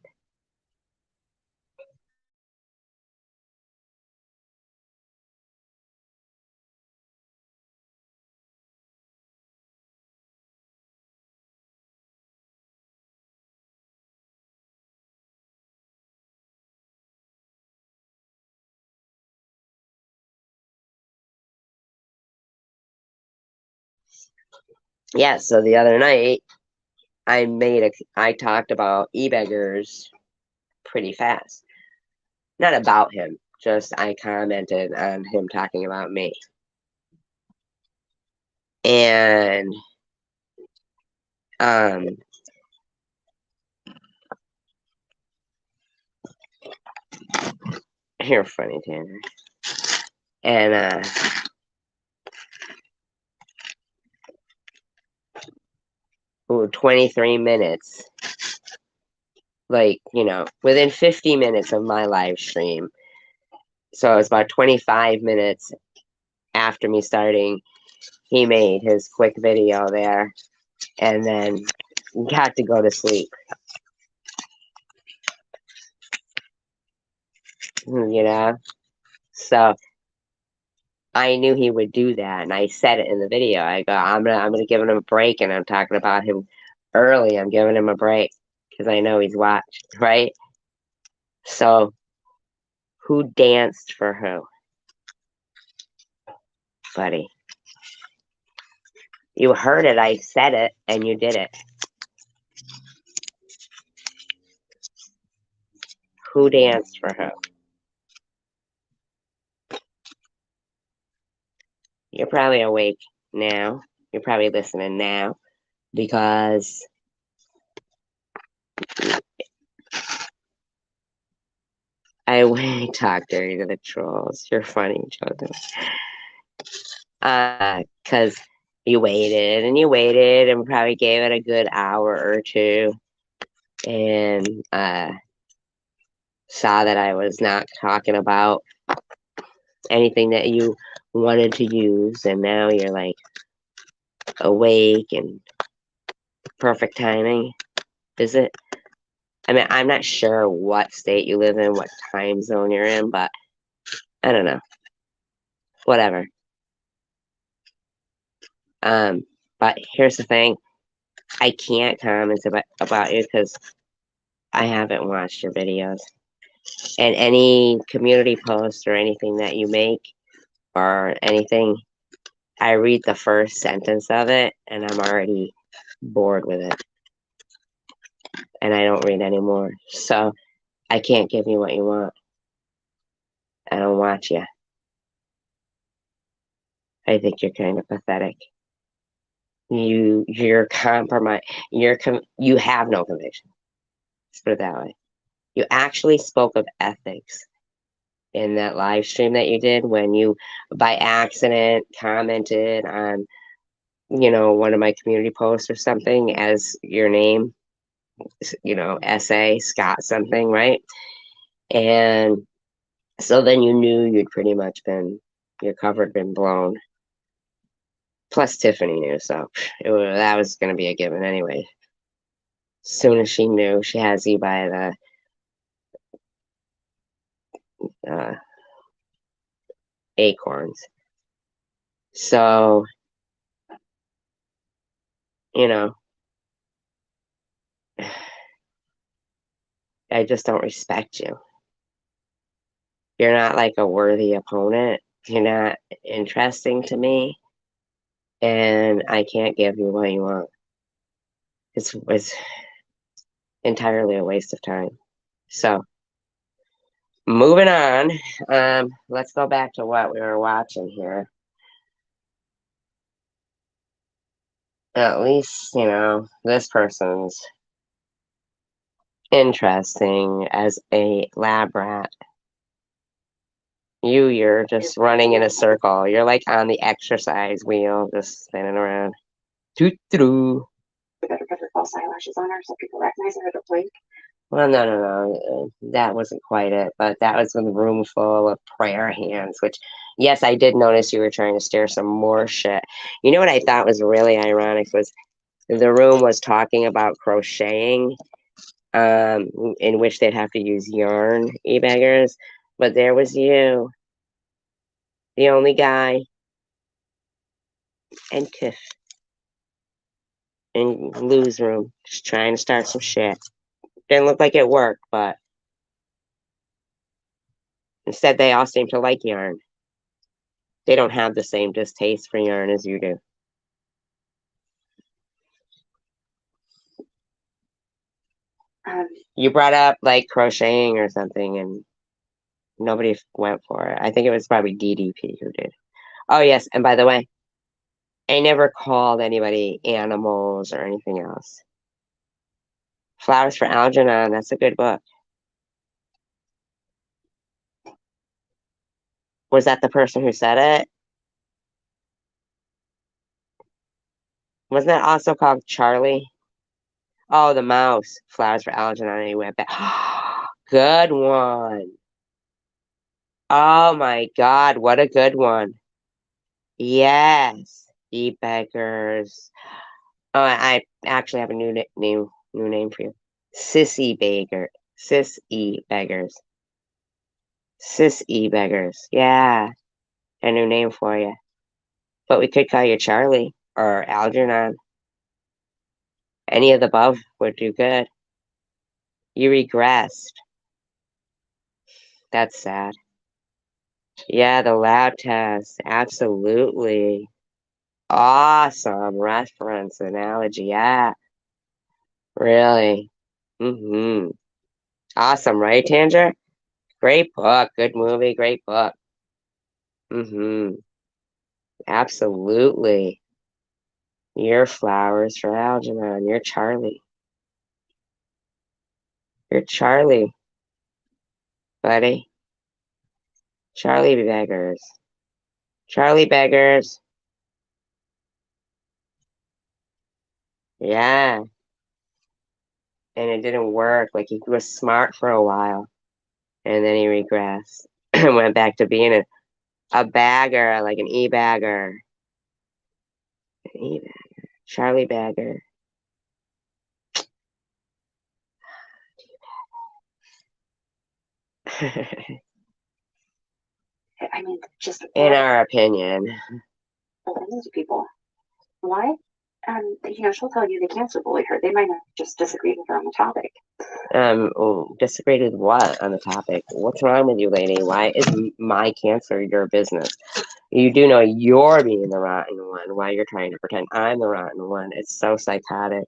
S1: Yeah, so the other night I talked about e-beggars pretty fast. Not about him, just I commented on him talking about me. And you're funny, Tanner. And 23 minutes, like, within 50 minutes of my live stream. So it's about 25 minutes after me starting, he made his quick video there and then got to go to sleep. So I knew he would do that, and I said it in the video. I go, I'm gonna give him a break, and I'm talking about him early. I'm giving him a break because I know he's watched, right? So, who danced for who, buddy? You heard it. I said it, and you did it. Who danced for who? You're probably awake now. You're probably listening now because I went talk dirty to the trolls. You're funny, Jonathan. Because you waited and you waited and probably gave it a good hour or two and saw that I was not talking about anything that you wanted to use, and now you're like awake and perfect timing. Is it? I mean, I'm not sure what state you live in, what time zone you're in, but I don't know. Whatever. But here's the thing. I can't comment about you because I haven't watched your videos. And any community post or anything that you make or anything, I read the first sentence of it and I'm already bored with it. And I don't read anymore. So I can't give you what you want. I don't watch you. I think you're kind of pathetic. You're compromised. You have no conviction. Let's put it that way. You actually spoke of ethics in that live stream that you did when you, by accident, commented on, one of my community posts or something as your name, essay, Scott something, right? And so then you knew you'd pretty much your cover had been blown. Plus, Tiffany knew, so that was going to be a given anyway. As soon as she knew, she has you by the acorns. So, you know, I just don't respect you. You're not like a worthy opponent. You're not interesting to me. And I can't give you what you want. It's entirely a waste of time. So, moving on. Let's go back to what we were watching here. At least, you know, this person's interesting as a lab rat. You're just running in a circle. You're like on the exercise wheel, just spinning around. Doo-doo.
S3: Better put her false eyelashes on her so people recognize her at the blink.
S1: Well, no. That wasn't quite it, but that was a room full of prayer hands, which, yes, I did notice you were trying to stare some more shit. You know what I thought was really ironic was the room was talking about crocheting, in which they'd have to use yarn, e-beggars, but there was you, the only guy, and Kiff in Lou's room, just trying to start some shit. Didn't look like it worked, but instead they all seem to like yarn. They don't have the same distaste for yarn as you do. You brought up like crocheting or something, and nobody went for it. I think it was probably DDP who did. Oh, yes, and by the way, I never called anybody animals or anything else. Flowers for Algernon, that's a good book. Was that the person who said it? Wasn't that also called Charlie? Oh, the mouse. Flowers for Algernon, and he went back. Good one. Oh my God, what a good one. Yes. E-beggars. Oh, I actually have a new name for you. Sissy Beggar. Sissy Beggars. Sissy Beggars. Yeah. A new name for you. But we could call you Charlie or Algernon. Any of the above would do good. You regressed. That's sad. Yeah, the lab test. Absolutely. Awesome reference analogy. Yeah. Really. Mm-hmm. Awesome, right, Tanger? Great book. Good movie. Great book. Mm-hmm. Absolutely. You're Flowers for Algernon. You're Charlie. You're Charlie, buddy. Charlie Beggars. Charlie Beggars. Yeah. And it didn't work. Like, he was smart for a while. And then he regressed. And went back to being a bagger, like an e-bagger. An e-bagger. Charlie Bagger.
S3: I mean, just
S1: In our opinion.
S3: opinions of people. Why? You know, she'll tell you they cancer bullied her. They might have just disagreed with her on the topic.
S1: Disagreed with what on the topic? What's wrong with you, lady? Why is my cancer your business? You do know you're being the rotten one while you're trying to pretend I'm the rotten one. It's so psychotic.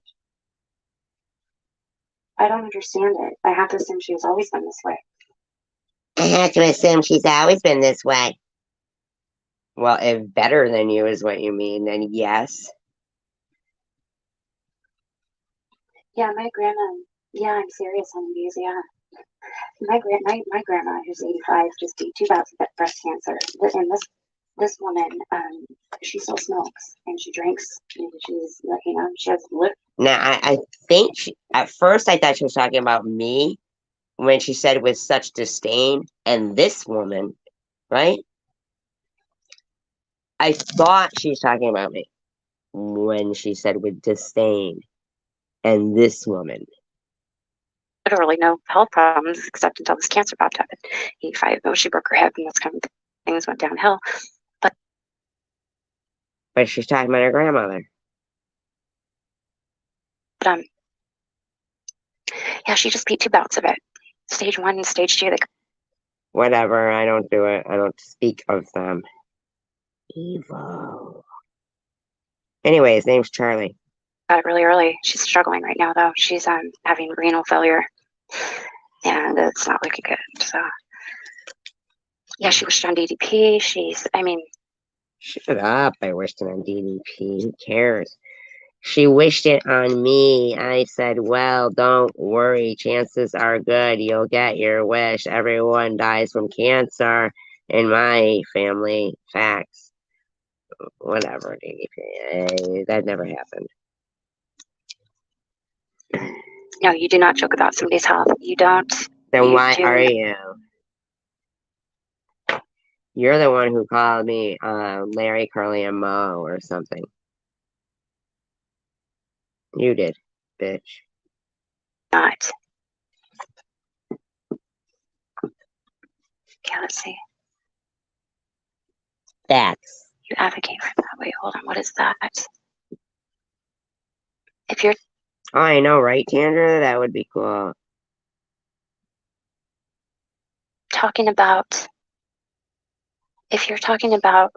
S3: I don't understand it. I have to assume she's always been this way.
S1: I have to assume she's always been this way. Well, if better than you is what you mean, then yes.
S3: Yeah, my grandma. Yeah, I'm serious on these. Yeah, my grandma, who's 85, just beat 2 bouts of breast cancer. And this woman, she still smokes and she drinks and she's, you know, she has lip.
S1: Now, I think at first I thought she was talking about me when she said with such disdain, and this woman, right? I thought she was talking about me. when she said with disdain. And this woman.
S18: Literally no health problems except until this cancer popped up. She broke her hip and that's kind of things went downhill.
S1: But she's talking about her grandmother.
S18: But yeah, she just beat 2 bouts of it. Stage 1 and stage 2.
S1: Whatever, I don't do it. I don't speak of them. Evil. Anyway, his name's Charlie.
S18: Got it really early. She's struggling right now, though. She's having renal failure, and it's not looking good. So, yeah, she wished on DDP.
S1: Shut up. I wished it on DDP. Who cares? She wished it on me. I said, well, don't worry. Chances are good. You'll get your wish. Everyone dies from cancer in my family. Facts. Whatever, DDP. That never happened.
S18: No, you do not joke about somebody's health. You don't.
S1: Then why are you? You're the one who called me Larry, Curly, and Moe or something. You did, bitch.
S18: Not. Okay, let's see.
S1: Facts.
S18: You advocate for that. Wait, hold on. What is that? If you're
S1: Oh, I know, right, Tandra? That would be cool.
S18: talking about, if you're talking about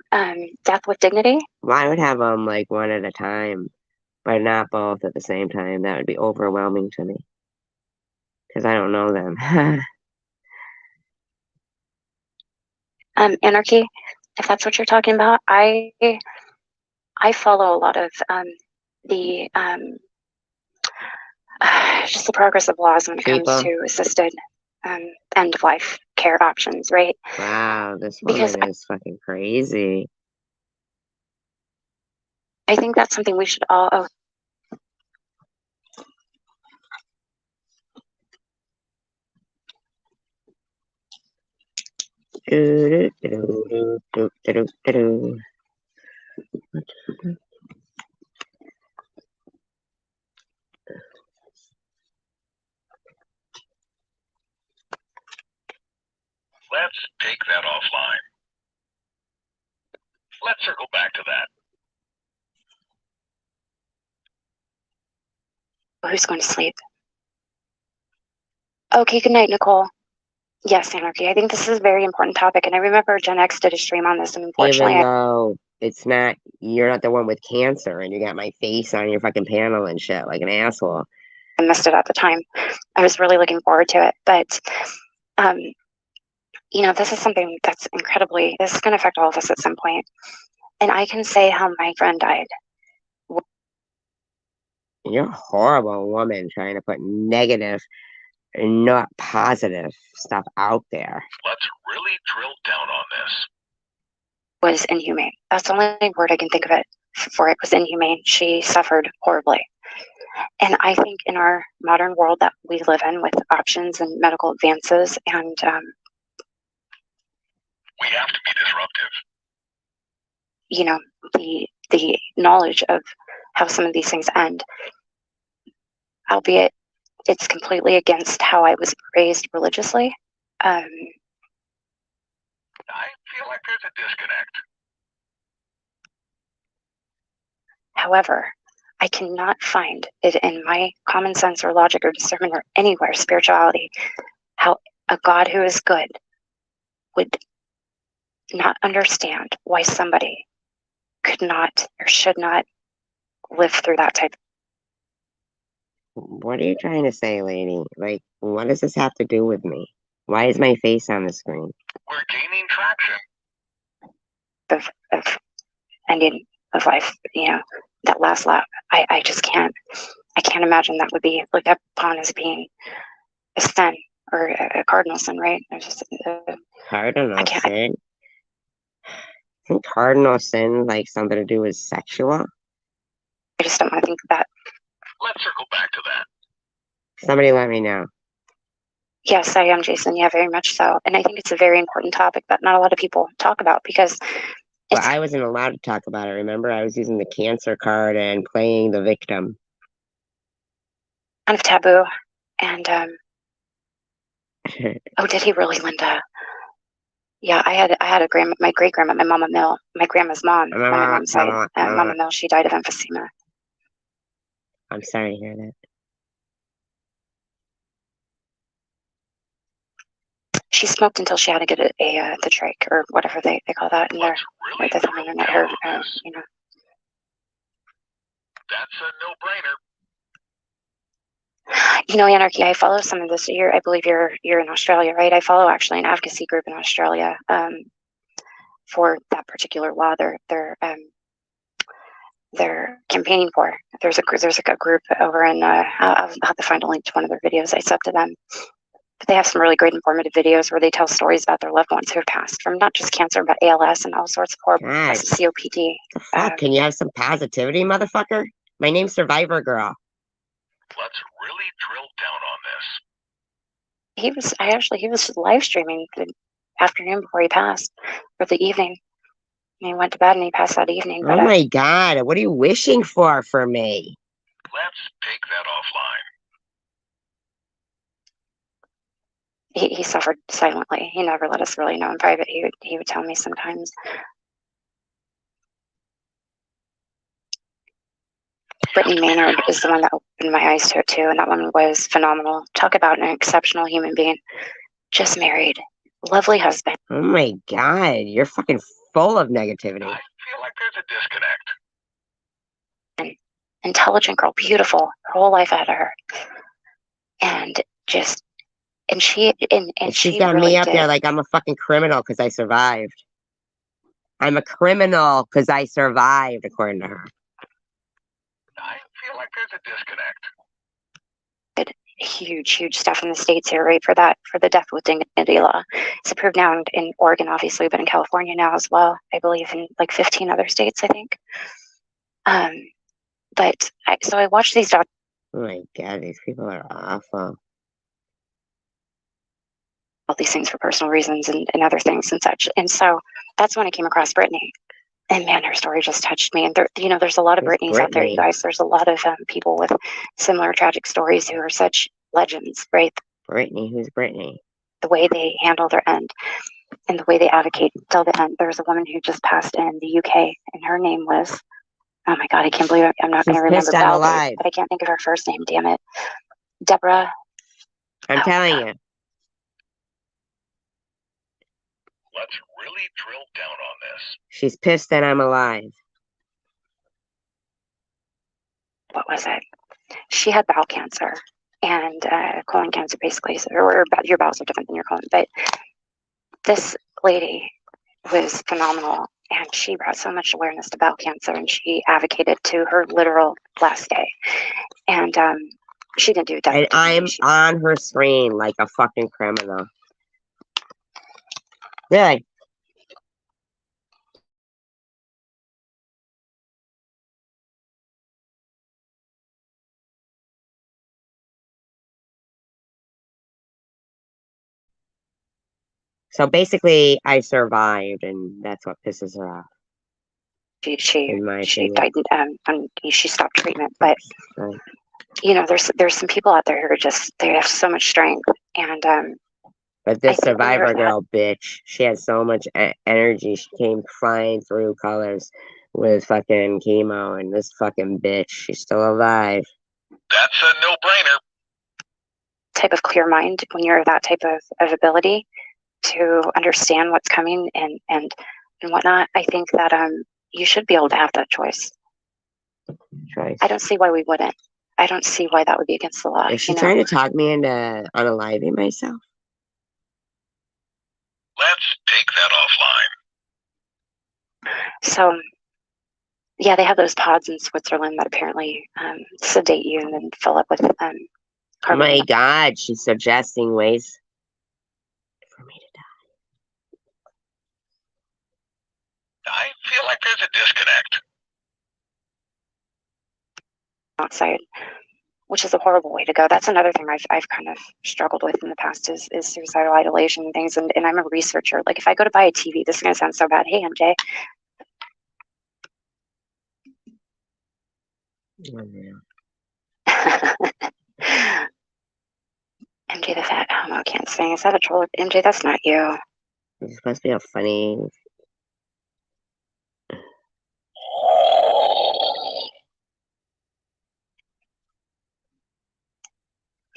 S18: death with dignity.
S1: Well, I would have them like one at a time, but not both at the same time. That would be overwhelming to me because I don't know them.
S18: Anarchy, if that's what you're talking about. I follow a lot of the just the progressive laws when it comes to assisted end of life care options, right?
S1: Wow, this woman is fucking crazy.
S18: I think that's something we should all. Oh.
S2: Let's take that offline. Let's circle back to that.
S18: Who's going to sleep? Okay, good night, Nicole. Yes, Anarchy. I think this is a very important topic, and I remember Gen X did a stream on this, and unfortunately,
S1: even though it's not, you're not the one with cancer, and you got my face on your fucking panel and shit like an asshole.
S18: I missed it at the time. I was really looking forward to it, but you know, this is something that's incredibly. This is going to affect all of us at some point, and I can say how my friend died.
S1: You're a horrible woman trying to put negative and not positive stuff out there.
S2: Let's really drill down on this.
S18: Was inhumane. That's the only word I can think of it for. It was inhumane. She suffered horribly. And I think in our modern world that we live in with options and medical advances and
S2: we have to be disruptive.
S18: You know, the knowledge of how some of these things end, albeit it's completely against how I was raised religiously.
S2: I feel like there's a disconnect.
S18: However, I cannot find it in my common sense or logic or discernment or anywhere, spirituality, how a God who is good would not understand why somebody could not or should not live through that type.
S1: What are you trying to say, lady? Like, what does this have to do with me? Why is my face on the screen?
S2: We're gaining traction.
S18: Of ending of life, you know, that last lap. I just can't. I can't imagine that would be looked upon as being a sin or a cardinal sin, right? Just,
S1: cardinal sin? Isn't cardinal sin like something to do with sexual?
S18: I just don't want to think of that.
S2: Let's circle back to that.
S1: Somebody let me know.
S18: Yes, I am, Jason. Yeah, very much so. And I think it's a very important topic that not a lot of people talk about because
S1: But I wasn't allowed to talk about it, remember? I was using the cancer card and playing the victim.
S18: Kind of taboo. And, oh, did he really, Linda? Yeah, I had a grandma, my great grandma, my Mama Mill, my grandma's mom, on my mom's side, Mama Mill. She died of emphysema.
S1: I'm sorry to hear that.
S18: She smoked until she had to get the trach or whatever they call that in there. Right, that's on the internet. Her, you know.
S2: That's a no-brainer.
S18: You know, Anarchy, I follow some of this. I believe you're in Australia, right? I follow actually an advocacy group in Australia for that particular law. They're campaigning for. There's a group over in. I'll have to find a link to one of their videos. I sub to them. But they have some really great informative videos where they tell stories about their loved ones who have passed from not just cancer, but ALS and all sorts of horrible COPD.
S1: Fuck, can you have some positivity, motherfucker? My name's Survivor Girl.
S2: Let's really drill down on this.
S18: He was live streaming the afternoon before he passed, or the evening. And he went to bed and he passed that evening.
S1: Oh my God, what are you wishing for me?
S2: Let's take that offline.
S18: He suffered silently. He never let us really know in private. He would tell me sometimes. Brittany Maynard is the one that opened my eyes to it too, and that one was phenomenal. Talk about an exceptional human being. Just married, lovely husband.
S1: Oh my God, you're fucking full of negativity.
S2: I feel like there's a disconnect.
S18: An intelligent girl, beautiful, her whole life ahead of her, and just. And she's
S1: got
S18: really
S1: me up there like I'm a fucking criminal because I survived. I'm a criminal because I survived, according to her.
S2: I feel like there's a disconnect.
S18: Huge stuff in the States here, right? For the death with dignity law. It's approved now in Oregon, obviously, but in California now as well. I believe in like 15 other states, I think. So I watched these documentaries.
S1: Oh my God, these people are awful.
S18: All these things for personal reasons and other things and such. And so that's when I came across Brittany. And man, her story just touched me. And there's a lot of Britneys out there, you guys. There's a lot of people with similar tragic stories who are such legends, right?
S1: Brittany, who's Brittany?
S18: The way they handle their end and the way they advocate till the end. There's a woman who just passed in the UK, and her name was, oh my God, I can't believe it. I'm not going to remember Valerie, but I can't think of her first name, damn it. Deborah.
S1: I'm telling you.
S2: Let's really drill down on this.
S1: She's pissed that I'm alive.
S18: What was it? She had bowel cancer and colon cancer, basically. Or your bowels are different than your colon. But this lady was phenomenal, and she brought so much awareness to bowel cancer, and she advocated to her literal last day. And she didn't do that.
S1: And I'm on her screen like a fucking criminal. Really? So basically, I survived, and that's what pisses her off.
S18: She died, and she stopped treatment. But there's some people out there who are they have so much strength, and
S1: but this Survivor Girl bitch, she has so much energy. She came flying through colors with fucking chemo, and this fucking bitch, she's still alive.
S2: That's a no-brainer.
S18: Type of clear mind when you're that type of ability to understand what's coming and whatnot. I think that you should be able to have that choice. I don't see why we wouldn't. I don't see why that would be against the law.
S1: Is she trying to talk me into unaliving myself?
S2: Let's take that offline.
S18: So, yeah, they have those pods in Switzerland that apparently sedate you and then fill up with carbon.
S1: Oh my God, she's suggesting ways for me to die.
S2: I feel like there's a disconnect.
S18: Outside, which is a horrible way to go. That's another thing I've kind of struggled with in the past is suicidal ideation and things. And I'm a researcher. Like if I go to buy a TV, this is going to sound so bad. Hey, MJ,
S1: Unreal.
S18: MJ the fat homo can't sing. Is that a troll? MJ, that's not you.
S1: It's supposed to be a funny.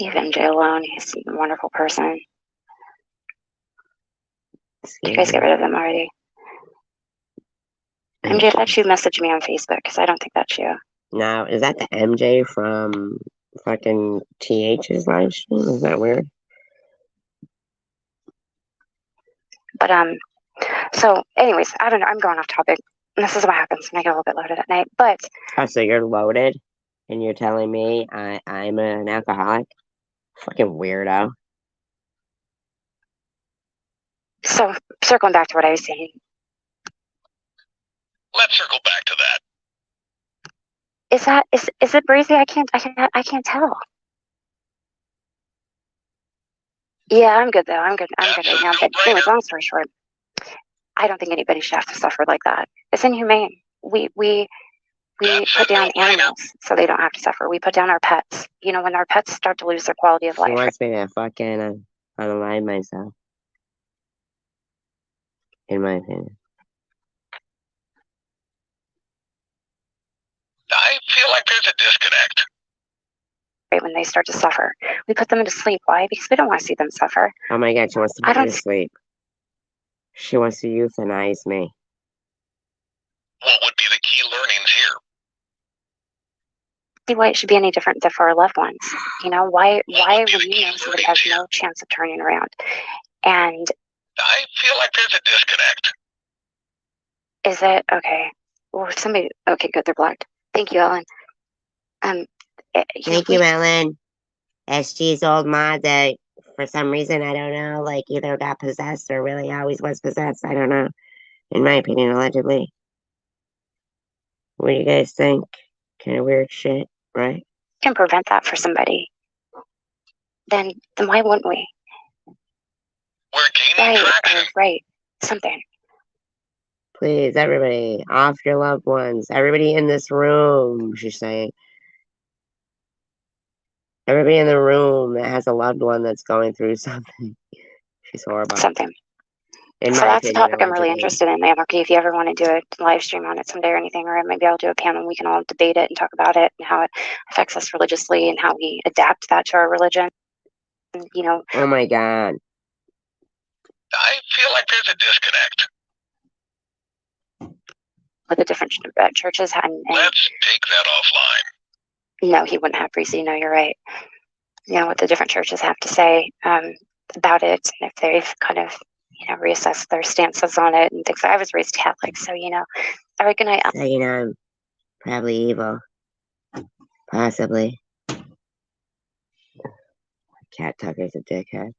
S18: Leave MJ alone. He's a wonderful person. You guys get rid of him already. MJ, let you message me on Facebook because I don't think that's you.
S1: Now, is that the MJ from fucking TH's live stream? Is that weird?
S18: But so anyways, I don't know. I'm going off topic. This is what happens when I get a little bit loaded at night. But
S1: oh, so you're loaded, and you're telling me I'm an alcoholic? Fucking weirdo.
S18: So circling back to what I was saying.
S2: Let's circle back to that.
S18: Is it breezy? I can't tell. Yeah, I'm good though. I'm good right now. But anyways, long story short, I don't think anybody should have to suffer like that. It's inhumane. We put down animals so they don't have to suffer. We put down our pets. You know, when our pets start to lose their quality of life.
S1: She wants me to fucking unalive myself. In my opinion.
S2: I feel like there's a disconnect.
S18: Right when they start to suffer, we put them to sleep. Why? Because we don't want to see them suffer.
S1: Oh my god, she wants to put me to sleep. She wants to euthanize me.
S2: What would be the key learnings here?
S18: See why it should be any different than for our loved ones. You know, why when you know somebody has no chance of turning around? And
S2: I feel like there's a disconnect.
S18: Is it okay? Well, somebody. Okay, good. They're blocked. Thank you, Ellen.
S1: Thank you, Ellen. SG's old mod that for some reason, I don't know, like either got possessed or really always was possessed. I don't know. In my opinion, allegedly. What do you guys think? Kind of weird shit, right?
S18: Can prevent that for somebody. Then why wouldn't we?
S2: We're gaining traction.
S18: Right. Something.
S1: Please, everybody, off your loved ones. Everybody in this room, she's saying. Everybody in the room that has a loved one that's going through something. She's horrible.
S18: Something.
S1: So
S18: that's a topic I'm really interested in, Anarchy. If you ever want to do a live stream on it someday or anything, or maybe I'll do a panel and we can all debate it and talk about it and how it affects us religiously and how we adapt that to our religion. You know.
S1: Oh my god.
S2: I feel like there's a disconnect.
S18: With the different churches and
S2: let's take that offline.
S18: No, he wouldn't have Breezy. No, you're right. You know what the different churches have to say about it, and if they've kind of reassessed their stances on it and things. I was raised Catholic, so all right, good night.
S1: So I'm probably evil, possibly. Cat Tucker's a dickhead.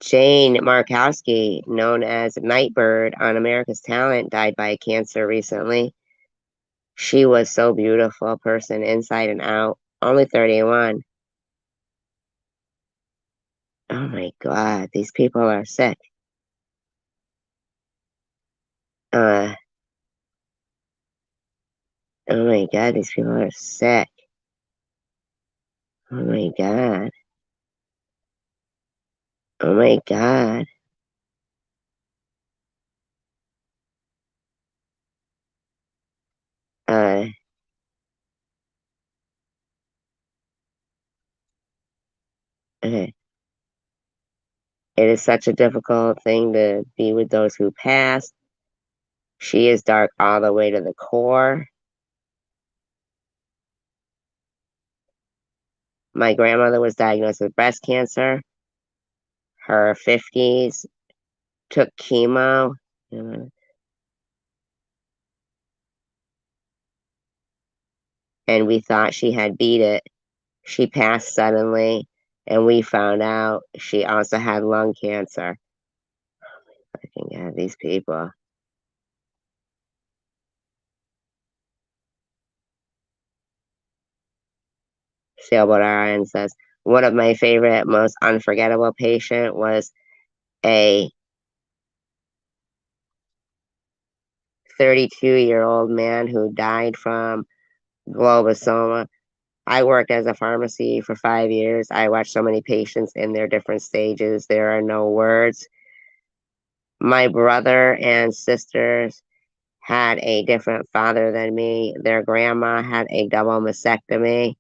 S1: Jane Markowski, known as Nightbird on America's Talent, died by cancer recently. She was so beautiful, person inside and out. Only 31. Oh my god, these people are sick. Oh my god, these people are sick. Oh my god. Oh my god. Okay. It is such a difficult thing to be with those who passed. She is dark all the way to the core. My grandmother was diagnosed with breast cancer. Her 50s, took chemo. And we thought she had beat it. She passed suddenly, and we found out she also had lung cancer. Oh my fucking god, these people. Sailboat RN says, one of my favorite, most unforgettable patient was a 32-year-old man who died from glioblastoma. I worked as a pharmacy for 5 years. I watched so many patients in their different stages. There are no words. My brother and sisters had a different father than me. Their grandma had a double mastectomy.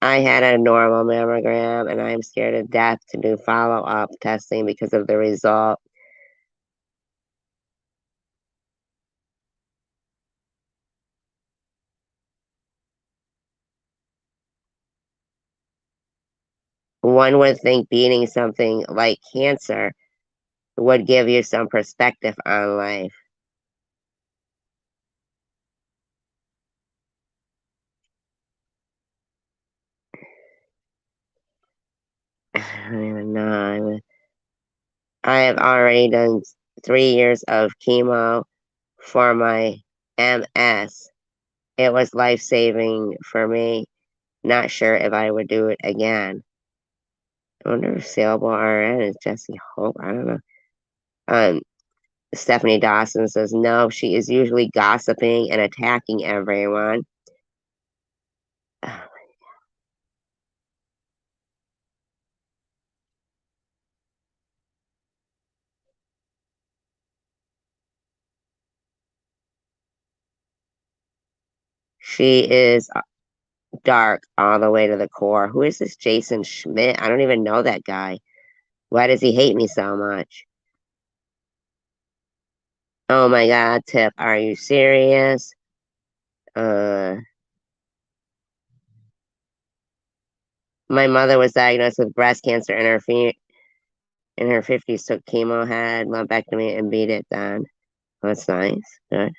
S1: I had a normal mammogram, and I'm scared to death to do follow-up testing because of the result. One would think beating something like cancer would give you some perspective on life. I don't even know. I have already done 3 years of chemo for my MS. It was life-saving for me. Not sure if I would do it again. I wonder if Saleable RN is Jesse Hope. I don't know. Stephanie Dawson says, no, she is usually gossiping and attacking everyone. She is dark all the way to the core. Who is this Jason Schmidt? I don't even know that guy. Why does he hate me so much? Oh my God, Tip, are you serious? My mother was diagnosed with breast cancer in her 50s, took chemo, had lumpectomy, and beat it then. That's nice. Good.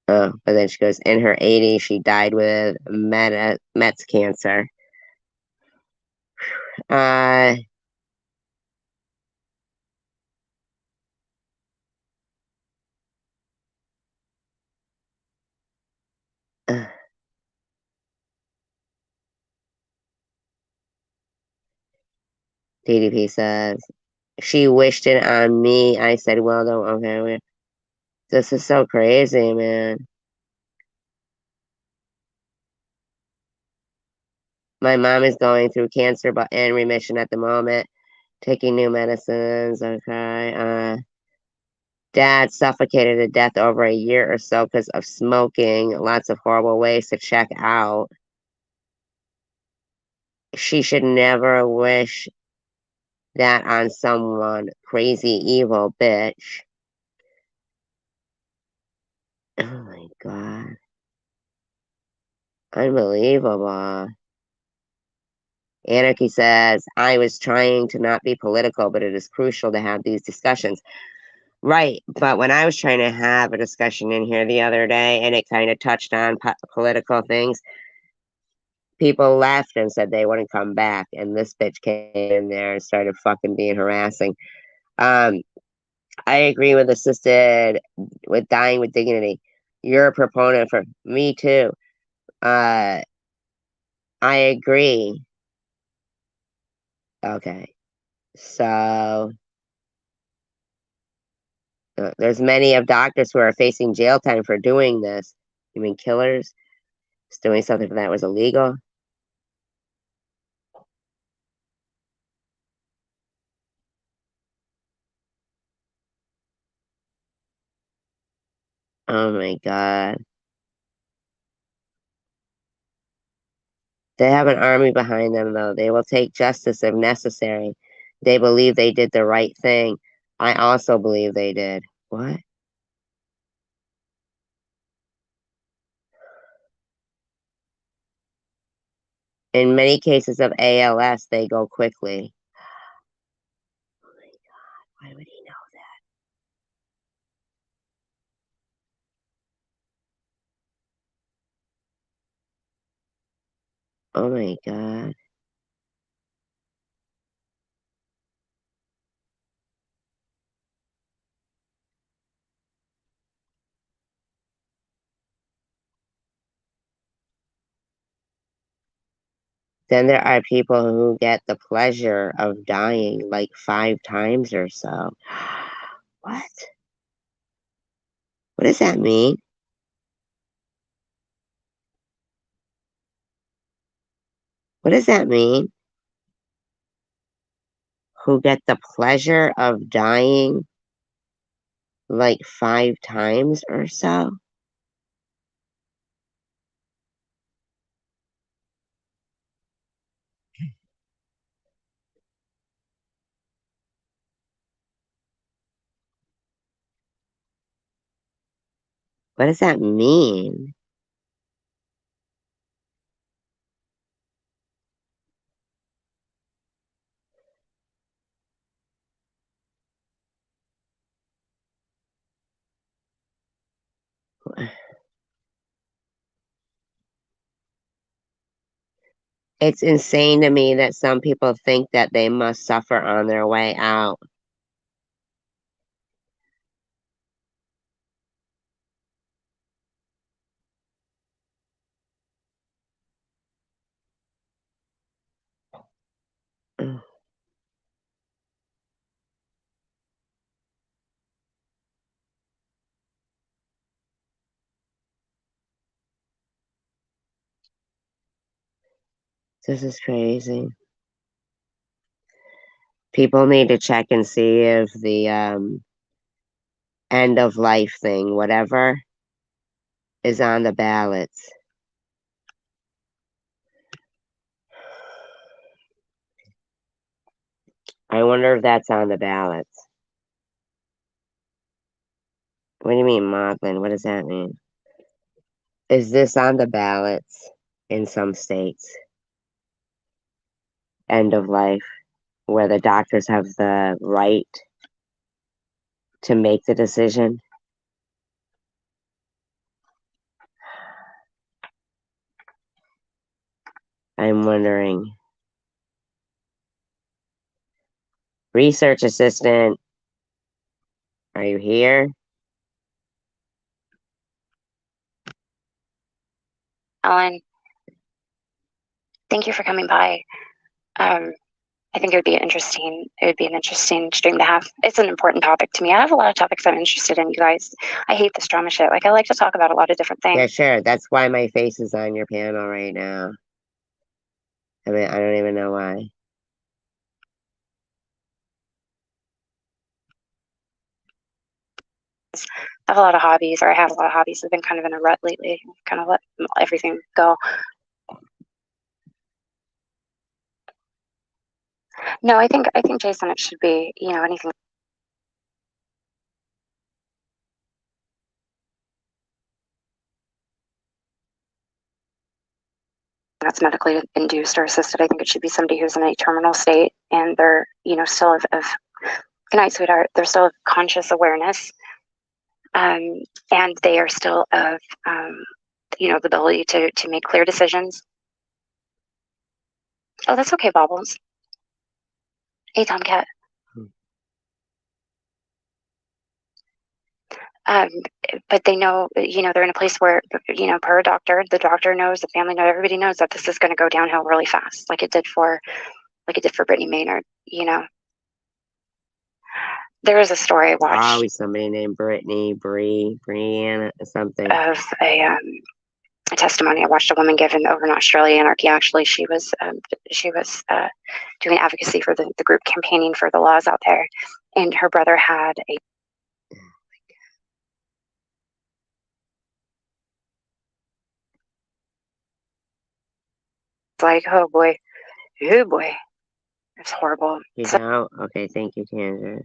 S1: Oh, but then she goes, in her 80s, she died with Mets cancer. Uh, DDP says, she wished it on me. I said, well, don't, okay. This is so crazy, man. My mom is going through cancer, but in remission at the moment, taking new medicines. Okay. Dad suffocated to death over a year or so because of smoking. Lots of horrible ways to check out. She should never wish that on someone. Crazy, evil bitch. Oh my God. Unbelievable. Anarchy says, I was trying to not be political, but it is crucial to have these discussions. Right. But when I was trying to have a discussion in here the other day and it kind of touched on political things, people left and said they wouldn't come back. And this bitch came in there and started fucking being harassing. I agree with with dying with dignity. You're a proponent for me too. I agree. Okay. So there's many of doctors who are facing jail time for doing this. You mean killers? Just doing something that was illegal? Oh my God. They have an army behind them, though. They will take justice if necessary. They believe they did the right thing. I also believe they did. What? In many cases of ALS, they go quickly. Oh my God. Why would he know that? Oh my God. Then there are people who get the pleasure of dying like 5 times or so. What? What does that mean? What does that mean? Who get the pleasure of dying like 5 times or so? What does that mean? It's insane to me that some people think that they must suffer on their way out. This is crazy. People need to check and see if the end of life thing, whatever, is on the ballots. I wonder if that's on the ballots. What do you mean, Maudlin? What does that mean? Is this on the ballots in some states? End of life, where the doctors have the right to make the decision? I'm wondering. Research assistant, are you here?
S18: Ellen, thank you for coming by. I think it would be interesting. It would be an interesting stream to have. It's an important topic to me. I have a lot of topics I'm interested in, you guys. I hate this drama shit. Like, I like to talk about a lot of different things.
S1: Yeah, sure. That's why my face is on your panel right now. I mean, I don't even know why.
S18: I have a lot of hobbies, or I have a lot of hobbies. I've been kind of in a rut lately. I've kind of let everything go. No, I think Jason, it should be, anything that's medically induced or assisted. I think it should be somebody who's in a terminal state and they're, still of good night, sweetheart. They're still of conscious awareness, and they are still of, the ability to make clear decisions. Oh, that's okay, Bobbles. Hey, Tomcat. But they know, they're in a place where, per a doctor, the doctor knows, the family knows, everybody knows that this is going to go downhill really fast, like it did for Brittany Maynard. There is a story I watched.
S1: Always somebody named Brittany, Brianna, something.
S18: Of a testimony I watched a woman give over in Australia Anarchy. Actually, she was doing advocacy for the group campaigning for the laws out there, and her brother had a. Like, oh boy, it's horrible.
S1: You know? Okay, thank you, Kendra.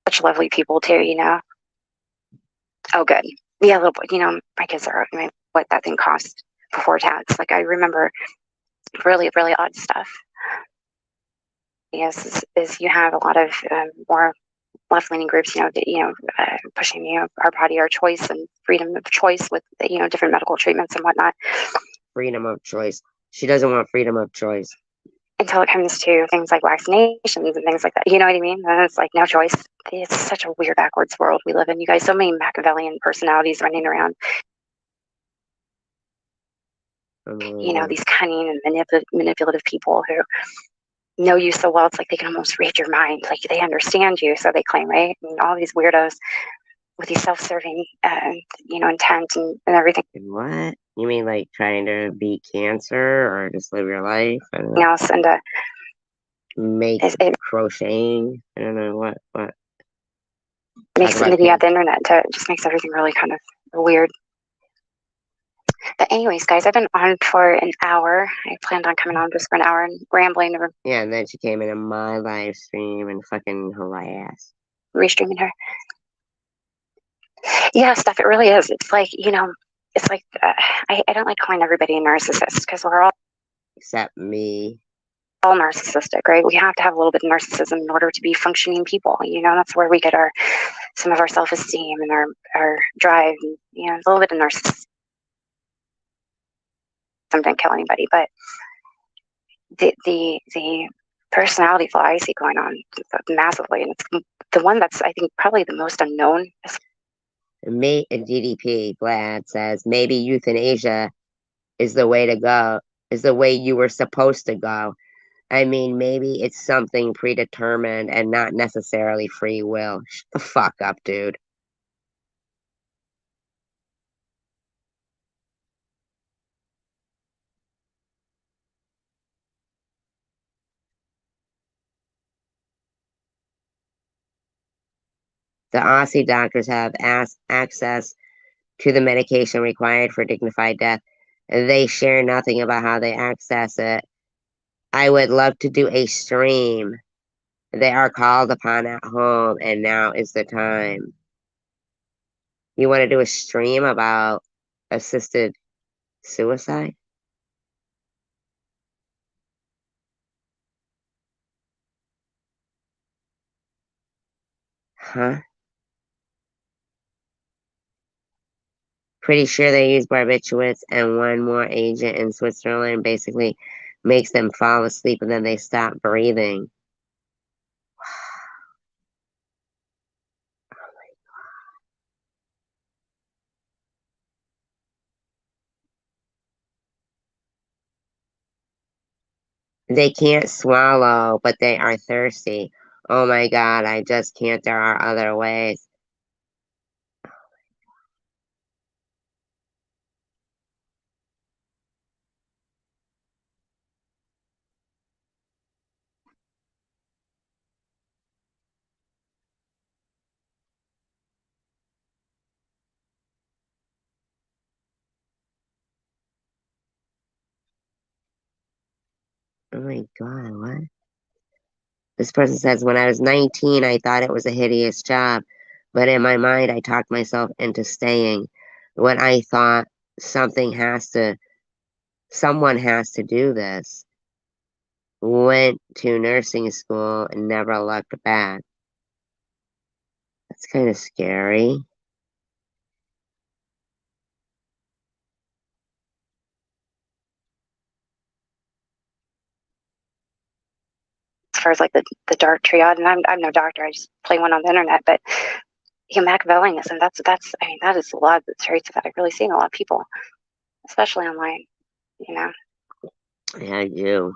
S18: Such lovely people too, Oh, good. Yeah, a little bit. My kids are. I mean, what that thing cost before tax. Like, I remember really, really odd stuff. Yes, is you have a lot of more left-leaning groups, pushing, our body, our choice, and freedom of choice with, different medical treatments and whatnot.
S1: Freedom of choice. She doesn't want freedom of choice.
S18: Until it comes to things like vaccinations and things like that. You know what I mean? And it's like no choice. It's such a weird, backwards world we live in. You guys, so many Machiavellian personalities running around. you know, these cunning and manipulative people who know you so well, it's like they can almost read your mind, like they understand you, so they claim, right? And all these weirdos with these self-serving, you know, intent and everything.
S1: What? You mean like trying to beat cancer or just live your life? I don't know.
S18: Else and
S1: make crocheting. I don't know what
S18: makes it, yeah, the internet just makes everything really kind of weird. But anyways, guys, I've been on for an hour. I planned on coming on just for an hour and rambling or
S1: yeah, and then she came into my live stream and fucking harassed.
S18: Restreaming her. Yeah, Steph, it really is. It's like, you know, it's like I don't like calling everybody a narcissist because we're all,
S1: except me,
S18: all narcissistic, right? We have to have a little bit of narcissism in order to be functioning people. You know, that's where we get some of our self-esteem and our drive. And, you know, a little bit of narcissism. Didn't kill anybody, but the personality flaw I see going on massively, and it's the one that's, I think, probably the most unknown.
S1: Me and DDP Vlad says maybe euthanasia is the way to go, is the way you were supposed to go. I mean, maybe it's something predetermined and not necessarily free will. Shut the fuck up, dude. The Aussie doctors have access to the medication required for dignified death. They share nothing about how they access it. I would love to do a stream. They are called upon at home, and now is the time. You want to do a stream about assisted suicide? Huh? Pretty sure they use barbiturates and one more agent in Switzerland basically makes them fall asleep and then they stop breathing. They can't swallow, but they are thirsty. Oh my god, I just can't. There are other ways. Oh my god, what? This person says, when I was 19, I thought it was a hideous job, but in my mind, I talked myself into staying. When I thought someone has to do this. Went to nursing school and never looked back. That's kind of scary.
S18: As far as like the dark triad, and I'm no doctor, I just play one on the internet, but you know, Machiavellianism, that's I mean, that is a lot of the traits that I've really seen in a lot of people, especially online, you know.
S1: Yeah, you.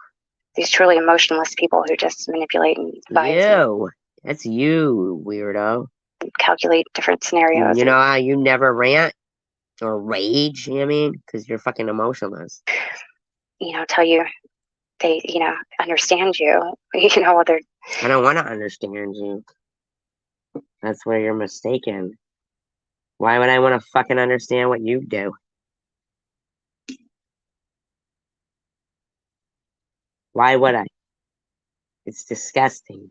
S18: These truly emotionless people who just manipulate and advise.
S1: You. That's you, weirdo.
S18: Calculate different scenarios.
S1: You know how you never rant or rage, you know what I mean? Because you're fucking emotionless.
S18: You know, tell you they, you know, understand you, you know, whether.
S1: I don't want to understand you. That's where you're mistaken. Why would I want to fucking understand what you do? Why would I? It's disgusting.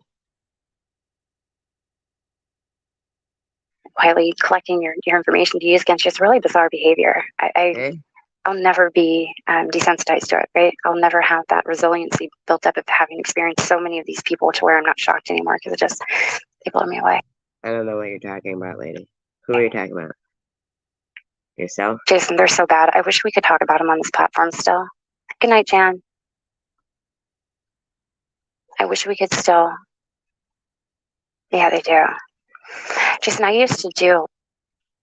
S18: Quietly collecting your information to use against you. It's really bizarre behavior. I'll never be desensitized to it, right? I'll never have that resiliency built up of having experienced so many of these people to where I'm not shocked anymore because they blow me away.
S1: I don't know what you're talking about, lady. Who are you talking about? Yourself?
S18: Jason, they're so bad. I wish we could talk about them on this platform still. Good night, Jan. I wish we could still. Yeah, they do. Jason, I used to do.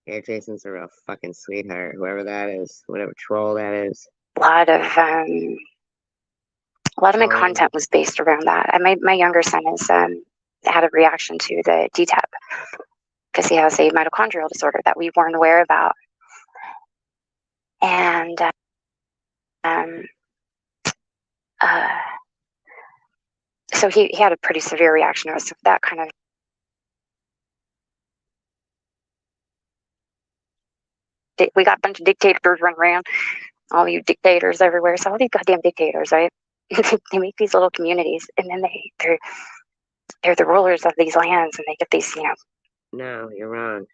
S1: Yeah, Jason's a real fucking sweetheart. Whoever that is, whatever troll that is.
S18: lot of my content was based around that. My younger son has had a reaction to the DTaP because he has a mitochondrial disorder that we weren't aware about, and so he had a pretty severe reaction to us. So that kind of we got a bunch of dictators running around, all you dictators everywhere. So all these goddamn dictators, right? They make these little communities, and then they're the rulers of these lands, and they get these,
S1: No, you're wrong.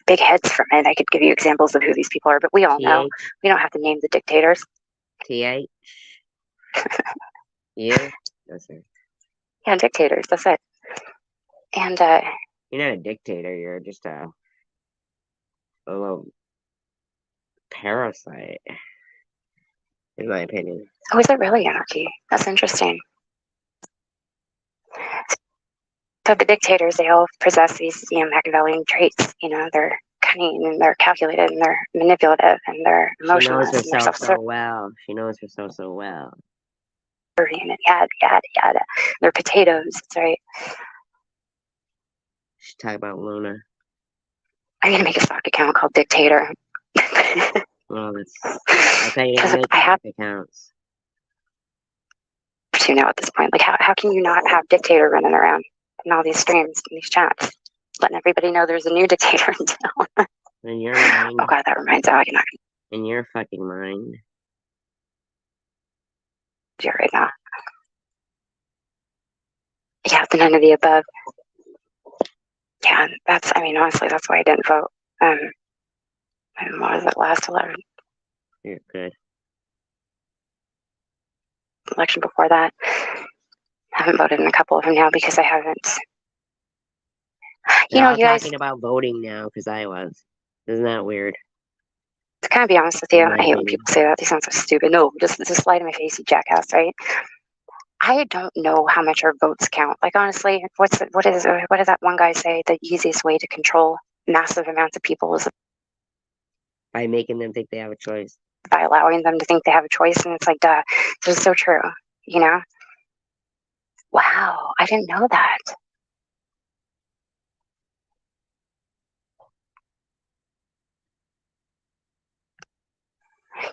S18: big heads from it. I could give you examples of who these people are, but we all know. We don't have to name the dictators.
S1: TH? Yeah, that's it.
S18: Yeah, dictators. That's it. And
S1: you're not a dictator. You're just a little parasite, in my opinion.
S18: Oh, is it really anarchy? That's interesting. So the dictators, they all possess these, Machiavellian traits. They're cunning and they're calculated and they're manipulative and they're emotionless and they're self-serving.
S1: Well. She knows herself so well.
S18: And yada yada yada. They're potatoes. That's right.
S1: She's talking about Luna.
S18: I'm gonna make a stock account called Dictator.
S1: Well, I thought you didn't make stock accounts.
S18: To now at this point, like how can you not have Dictator running around in all these streams and these chats, letting everybody know there's a new dictator in town?
S1: In your mind.
S18: Oh god, that reminds me. You're not
S1: in your fucking mind.
S18: You're right now. Yeah, the none of the above. Yeah, honestly, that's why I didn't vote. What was it, last 11?
S1: Yeah, good.
S18: Election before that. I haven't voted in a couple of them now because I haven't.
S1: You guys talking about voting now because I was. Isn't that weird?
S18: To kind of be honest with you, I hate when people say that. They sound so stupid. No, just lie to my face, you jackass, right? I don't know how much our votes count. Like honestly, what does that one guy say? The easiest way to control massive amounts of people is
S1: by making them think they have a choice.
S18: By allowing them to think they have a choice, and it's like, duh, this is so true. Wow, I didn't know that.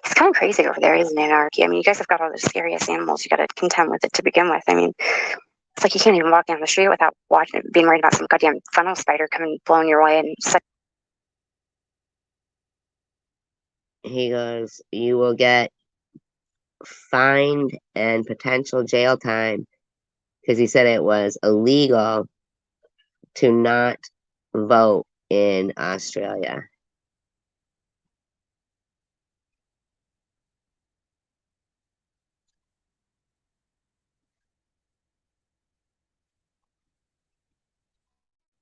S18: It's kind of crazy over there, isn't it, anarchy? You guys have got all those scariest animals. You got to contend with it to begin with. It's like you can't even walk down the street without being worried about some goddamn funnel spider coming blowing your way.
S1: He goes, you will get fined and potential jail time because he said it was illegal to not vote in Australia.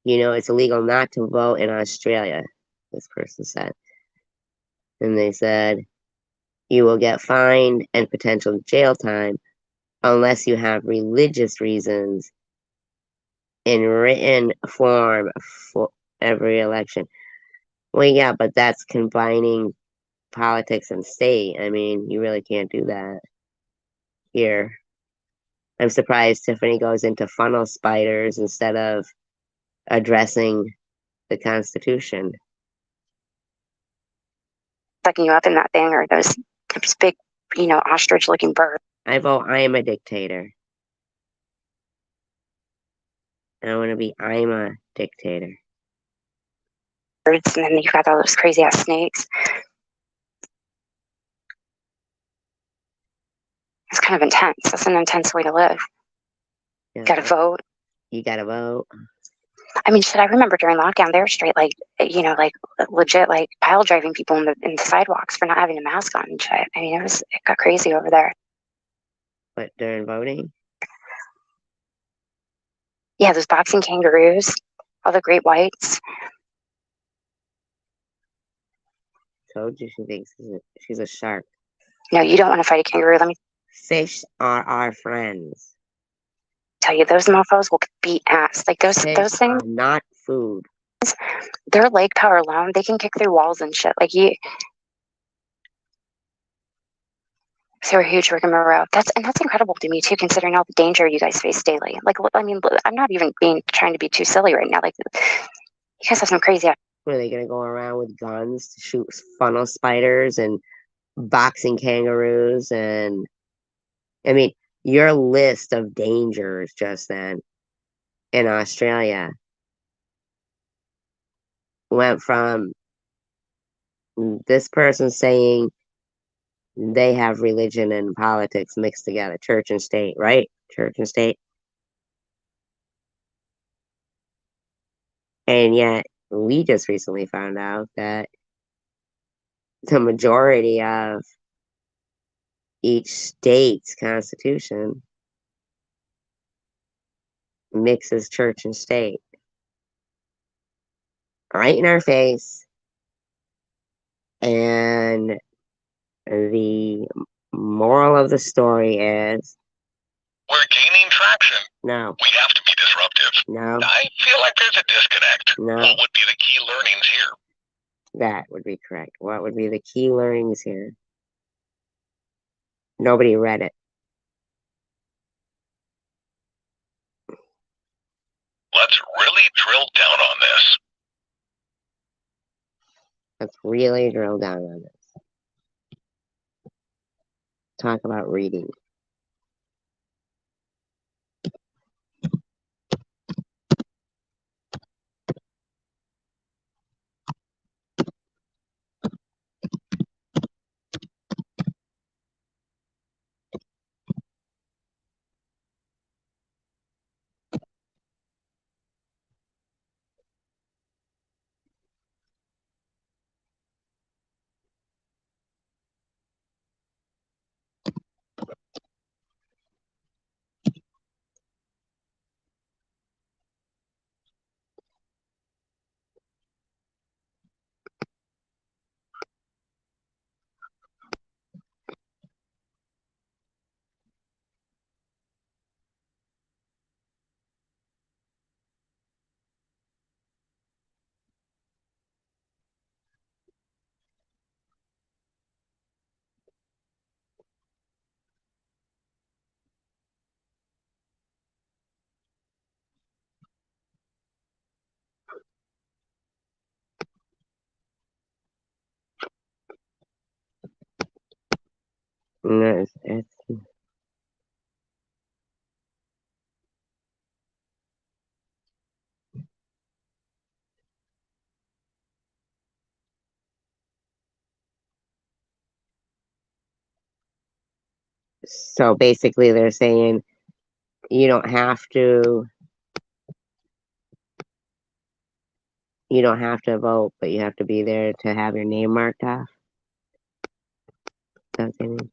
S1: It's illegal not to vote in Australia, this person said. And they said, you will get fined and potential jail time unless you have religious reasons in written form for every election. Well, yeah, but that's combining politics and state. You really can't do that here. I'm surprised Tiffany goes into funnel spiders instead of addressing the Constitution.
S18: Sucking you up in that thing, or those big, ostrich-looking birds.
S1: I vote I am a dictator. I want to be I'm a dictator.
S18: Birds, and then you've got all those crazy-ass snakes. It's kind of intense. That's an intense way to live.
S1: Yeah,
S18: you gotta vote.
S1: You gotta vote.
S18: Shit, I remember during lockdown, they were straight, legit, pile driving people in the sidewalks for not having a mask on and shit. It got crazy over there.
S1: But during voting?
S18: Yeah, those boxing kangaroos, all the great whites.
S1: Told you she thinks she's a shark.
S18: No, you don't want to fight a kangaroo.
S1: Fish are our friends.
S18: Tell you, those mofos will beat ass. Those things are
S1: not food.
S18: Their leg power alone, they can kick through walls and shit. So we're huge rigmarole. That's incredible to me too, considering all the danger you guys face daily. Like, I mean, I'm not even trying to be too silly right now. Like, you guys have some crazy.
S1: What, are they gonna go around with guns to shoot funnel spiders and boxing kangaroos? And I mean, your list of dangers just then in Australia went from this person saying they have religion and politics mixed together, church and state, right? Church and state. And yet, we just recently found out that the majority of each state's constitution mixes church and state right in our face. And the moral of the story is
S2: we're gaining traction.
S1: no.
S2: We have to be disruptive.
S1: No.
S2: I feel like there's a disconnect.
S1: No.
S2: What would be the key learnings here?
S1: That would be correct. What would be the key learnings here? Nobody read it.
S2: Let's really drill down on this.
S1: Let's really drill down on this. Talk about reading. No, so basically they're saying you don't have to vote, but you have to be there to have your name marked off. That's what I mean.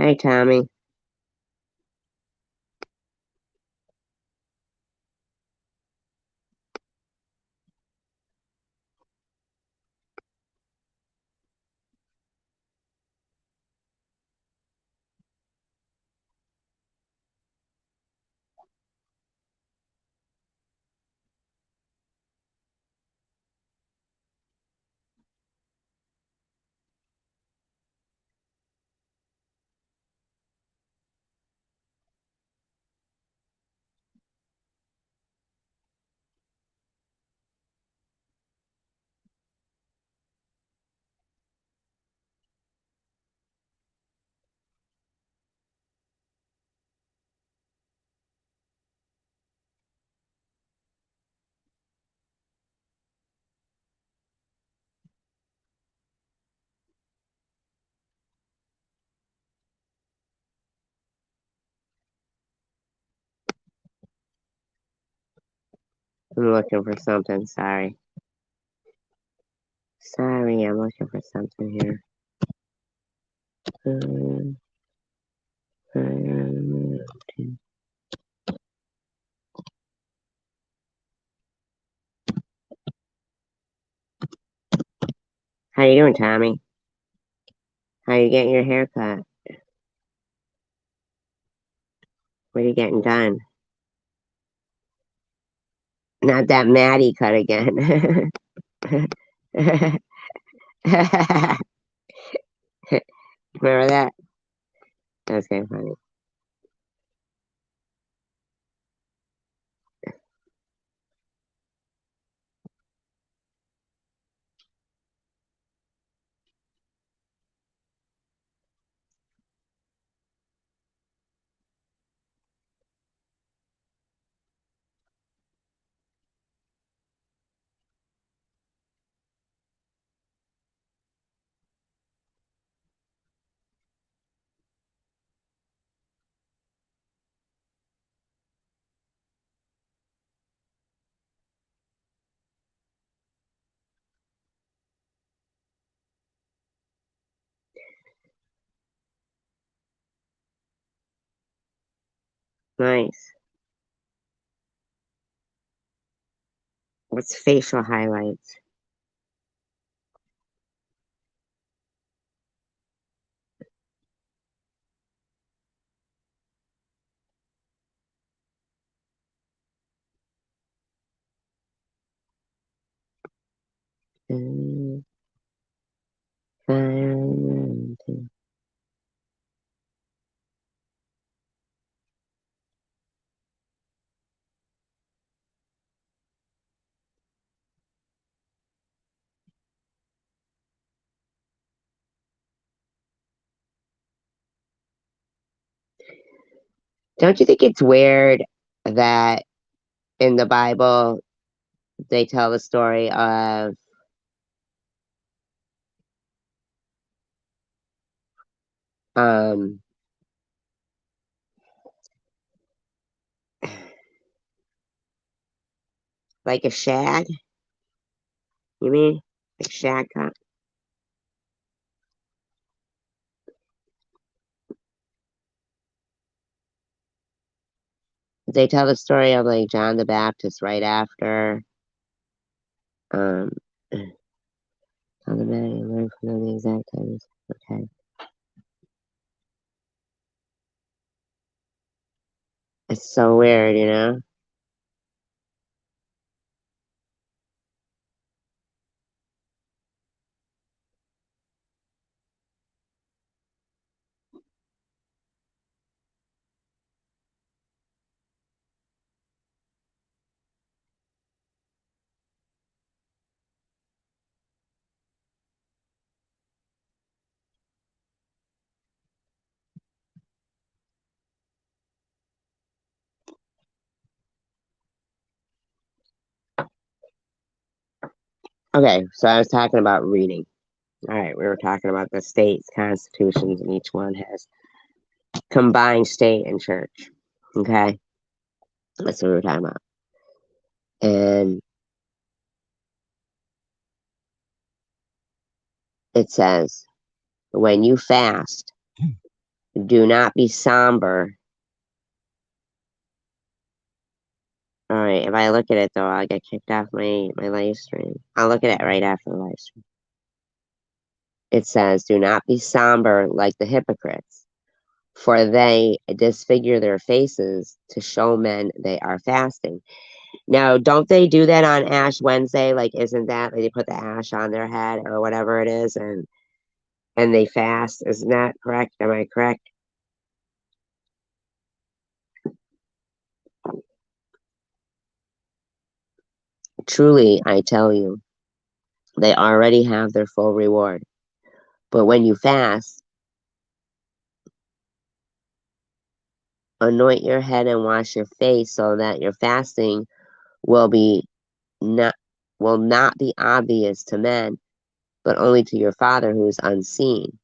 S1: Hi, Tommy. I'm looking for something. Sorry. Sorry, I'm looking for something here. How you doing, Tommy? How you getting your hair cut? What are you getting done? Not that Maddie cut again. Remember that? That's kind of funny. Nice. What's facial highlights? Don't you think it's weird that in the Bible they tell the story of like a shag? You mean like shag cut? They tell the story of like John the Baptist right after tell the man you learn from the exact times. Okay. It's so weird, you know? Okay, so I was talking about reading. All right, we were talking about the states' constitutions, and each one has combined state and church. Okay, that's what we were talking about. And it says, when you fast, do not be somber. All right, if I look at it though, I'll get kicked off my live stream. I'll look at it right after the live stream. It says, do not be somber like the hypocrites, for they disfigure their faces to show men they are fasting. Now, don't they do that on Ash Wednesday? Like, isn't that they put the ash on their head or whatever it is, and they fast? Isn't that correct? Am I correct? Truly, I tell you, they already have their full reward. But when you fast, anoint your head and wash your face so that your fasting will not be obvious to men, but only to your Father who is unseen.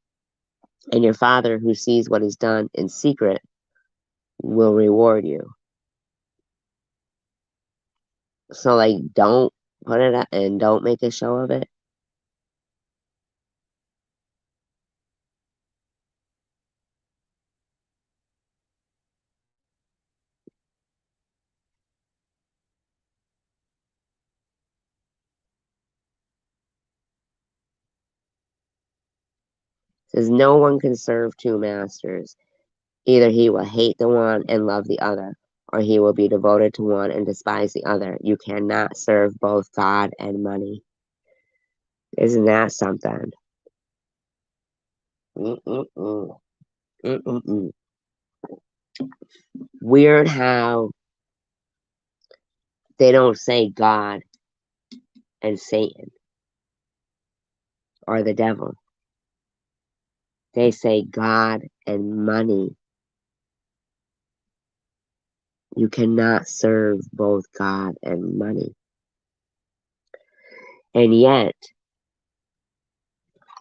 S1: And your Father who sees what is done in secret will reward you. So, like, don't put it up and don't make a show of it. It says no one can serve two masters. Either he will hate the one and love the other, or he will be devoted to one and despise the other. You cannot serve both God and money. Isn't that something? Mm-mm-mm. Mm-mm-mm. Weird how they don't say God and Satan or the devil. They say God and money. You cannot serve both God and money. And yet,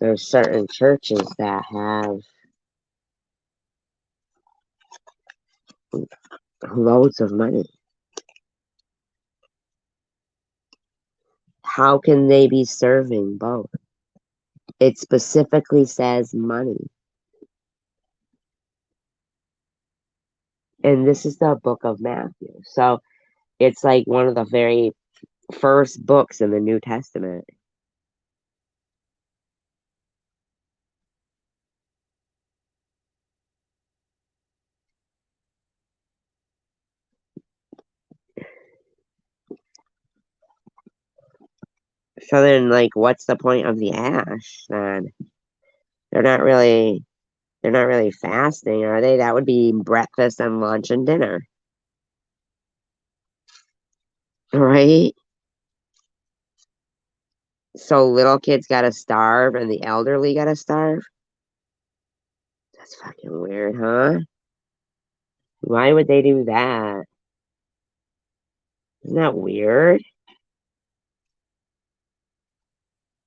S1: there's certain churches that have loads of money. How can they be serving both? It specifically says money. And this is the book of Matthew. So it's like one of the very first books in the New Testament. So then, like, what's the point of the ash then? They're not really fasting, are they? That would be breakfast and lunch and dinner. Right? So little kids gotta starve and the elderly gotta starve? That's fucking weird, huh? Why would they do that? Isn't that weird?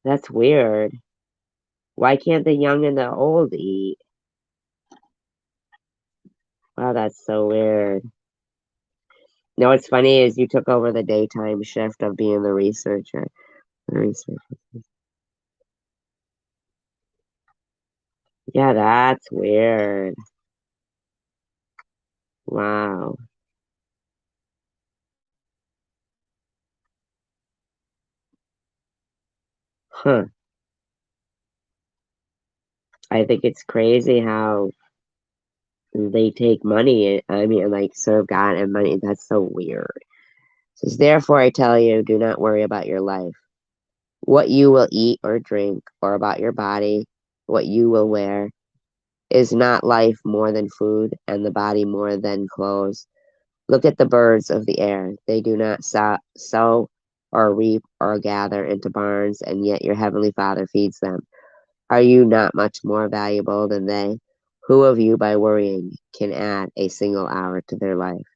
S1: That's weird. Why can't the young and the old eat? Wow, that's so weird. You know what's funny is you took over the daytime shift of being the researcher. Yeah, that's weird. Wow. Huh. I think it's crazy how they take money. I mean, like, serve God and money. That's so weird. It says, therefore, I tell you, do not worry about your life, what you will eat or drink, or about your body, what you will wear. Is not life more than food, and the body more than clothes? Look at the birds of the air. They do not sow or reap or gather into barns, and yet your heavenly Father feeds them. Are you not much more valuable than they? Who of you, by worrying, can add a single hour to their life?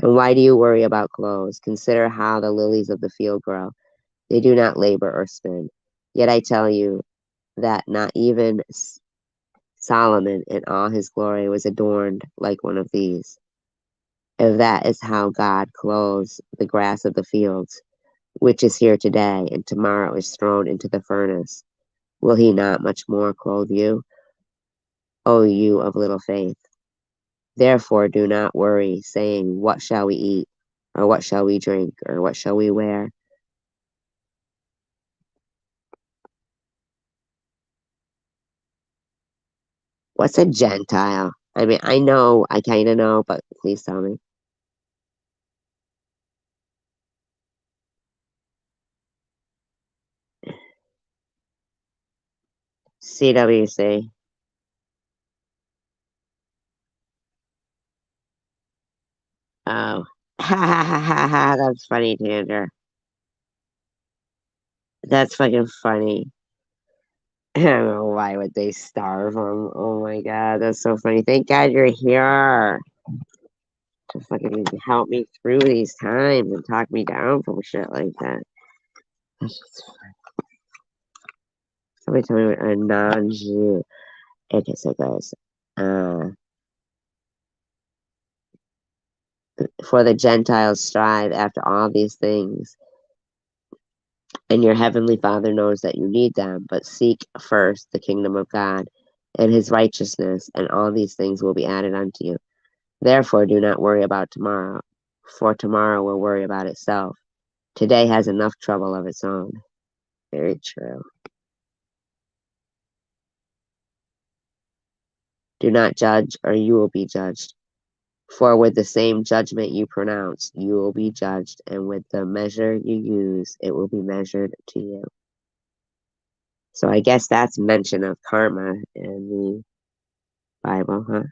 S1: And why do you worry about clothes? Consider how the lilies of the field grow. They do not labor or spin. Yet I tell you that not even Solomon in all his glory was adorned like one of these. If that is how God clothes the grass of the fields, which is here today and tomorrow is thrown into the furnace, will he not much more clothe you, O you of little faith? Therefore do not worry, saying, what shall we eat? Or what shall we drink? Or what shall we wear? What's a Gentile? I mean, I kind of know, but please tell me. CWC. Oh. Ha ha ha ha ha. That's funny, Tander. That's fucking funny. I don't know why would they starve them. Oh my god, that's so funny. Thank God you're here to fucking help me through these times and talk me down from shit like that. That's just fun. Somebody tell me what a non-Jew. Okay, so guys, for the Gentiles strive after all these things, and your heavenly Father knows that you need them, but seek first the kingdom of God and his righteousness, and all these things will be added unto you. Therefore, do not worry about tomorrow, for tomorrow will worry about itself. Today has enough trouble of its own. Very true. Do not judge, or you will be judged. For with the same judgment you pronounce, you will be judged, and with the measure you use, it will be measured to you. So I guess that's mention of karma in the Bible, huh?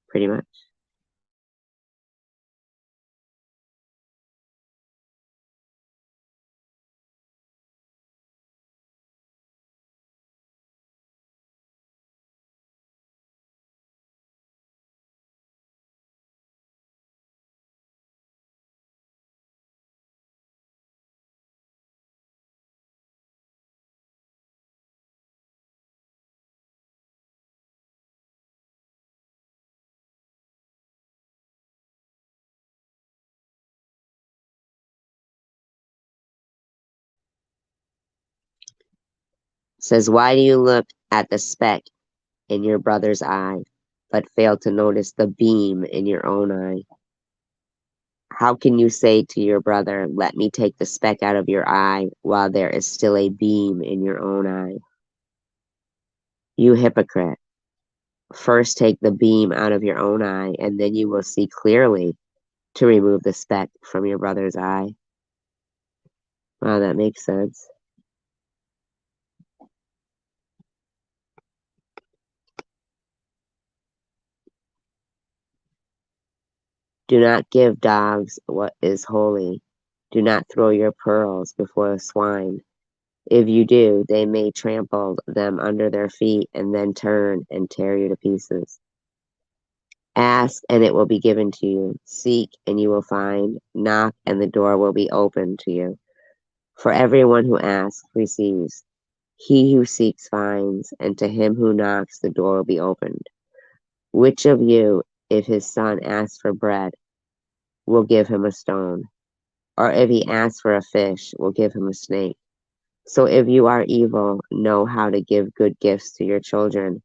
S1: Pretty much. It says, why do you look at the speck in your brother's eye, but fail to notice the beam in your own eye? How can you say to your brother, let me take the speck out of your eye, while there is still a beam in your own eye? You hypocrite. First take the beam out of your own eye, and then you will see clearly to remove the speck from your brother's eye. Wow, that makes sense. Do not give dogs what is holy. Do not throw your pearls before swine. If you do, they may trample them under their feet and then turn and tear you to pieces. Ask, and it will be given to you. Seek, and you will find. Knock, and the door will be opened to you. For everyone who asks receives. He who seeks finds, and to him who knocks the door will be opened. Which of you, if his son asks for bread, will give him a stone? Or if he asks for a fish, will give him a snake? So if you are evil, know how to give good gifts to your children.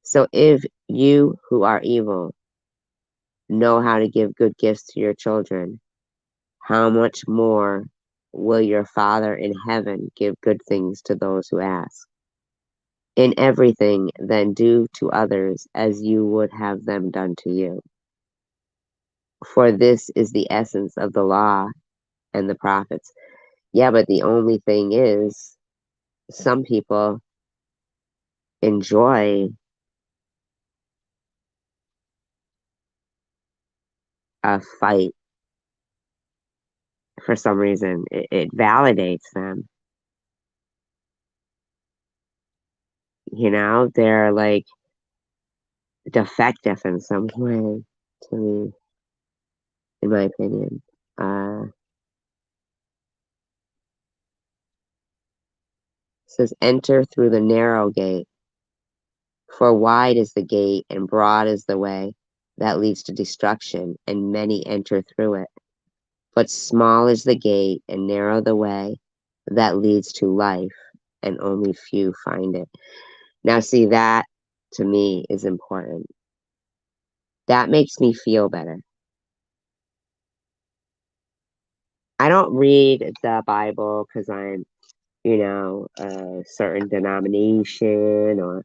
S1: So if you who are evil know how to give good gifts to your children, how much more will your Father in heaven give good things to those who ask? In everything, then do to others as you would have them done to you. For this is the essence of the law and the prophets. Yeah, but the only thing is, some people enjoy a fight for some reason. It validates them. You know, they're like defective in some way to me, in my opinion. It says, enter through the narrow gate, for wide is the gate and broad is the way that leads to destruction, and many enter through it. But small is the gate and narrow the way that leads to life, and only few find it. Now, see, that to me is important. That makes me feel better. I don't read the Bible because I'm, a certain denomination or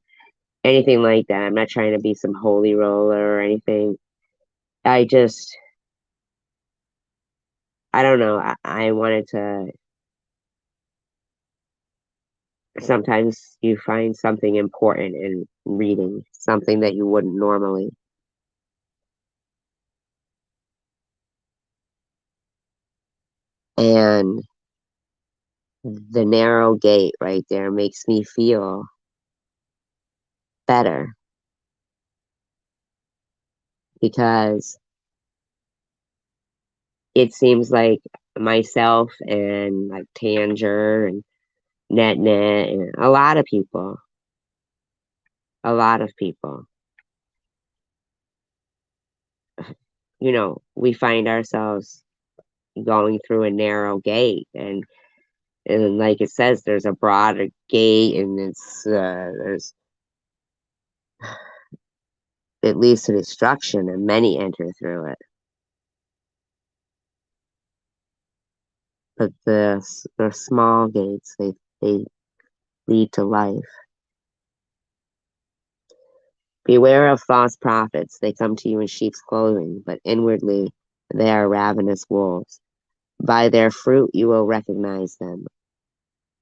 S1: anything like that. I'm not trying to be some holy roller or anything. I don't know. I wanted to, sometimes you find something important in reading, something that you wouldn't normally. And the narrow gate right there makes me feel better because it seems like myself and like Tanger and Net and a lot of people, we find ourselves going through a narrow gate and like it says, there's a broader gate and it leads to destruction and many enter through it. But the small gates, they lead to life. Beware of false prophets. They come to you in sheep's clothing, but inwardly they are ravenous wolves. By their fruit you will recognize them.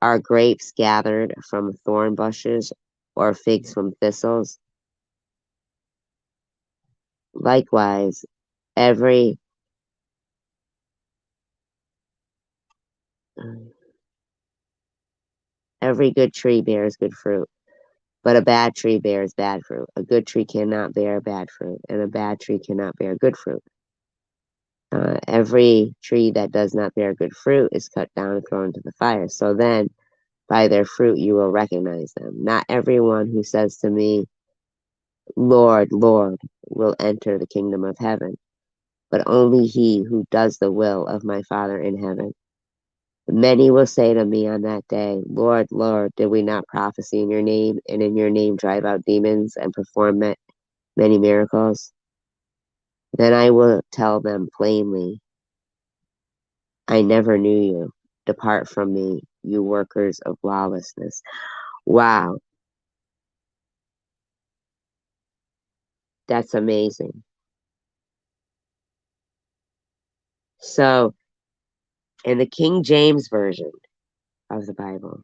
S1: Are grapes gathered from thorn bushes or figs from thistles? Likewise, every good tree bears good fruit, but a bad tree bears bad fruit. A good tree cannot bear bad fruit, and a bad tree cannot bear good fruit. Every tree that does not bear good fruit is cut down and thrown into the fire. So then, by their fruit you will recognize them. Not everyone who says to me, Lord, Lord, will enter the kingdom of heaven, but only he who does the will of my Father in heaven. Many will say to me on that day, Lord, Lord, did we not prophesy in your name, and in your name drive out demons and perform many miracles? Then I will tell them plainly, I never knew you. Depart from me, you workers of lawlessness. Wow, that's amazing. So, in the King James Version of the Bible,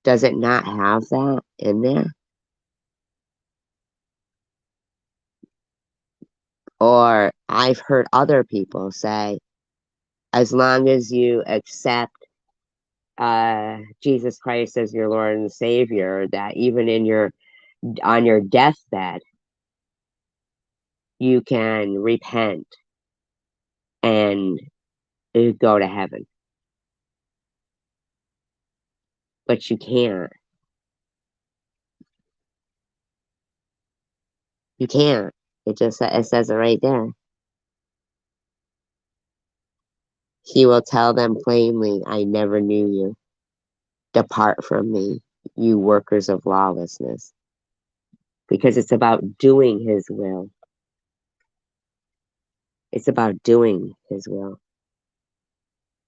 S1: does it not have that in there? Or I've heard other people say, as long as you accept Jesus Christ as your Lord and Savior, that even on your deathbed, you can repent and go to heaven. But you can't. You can't. It says it right there. He will tell them plainly, I never knew you. Depart from me, you workers of lawlessness. Because it's about doing his will. It's about doing his will.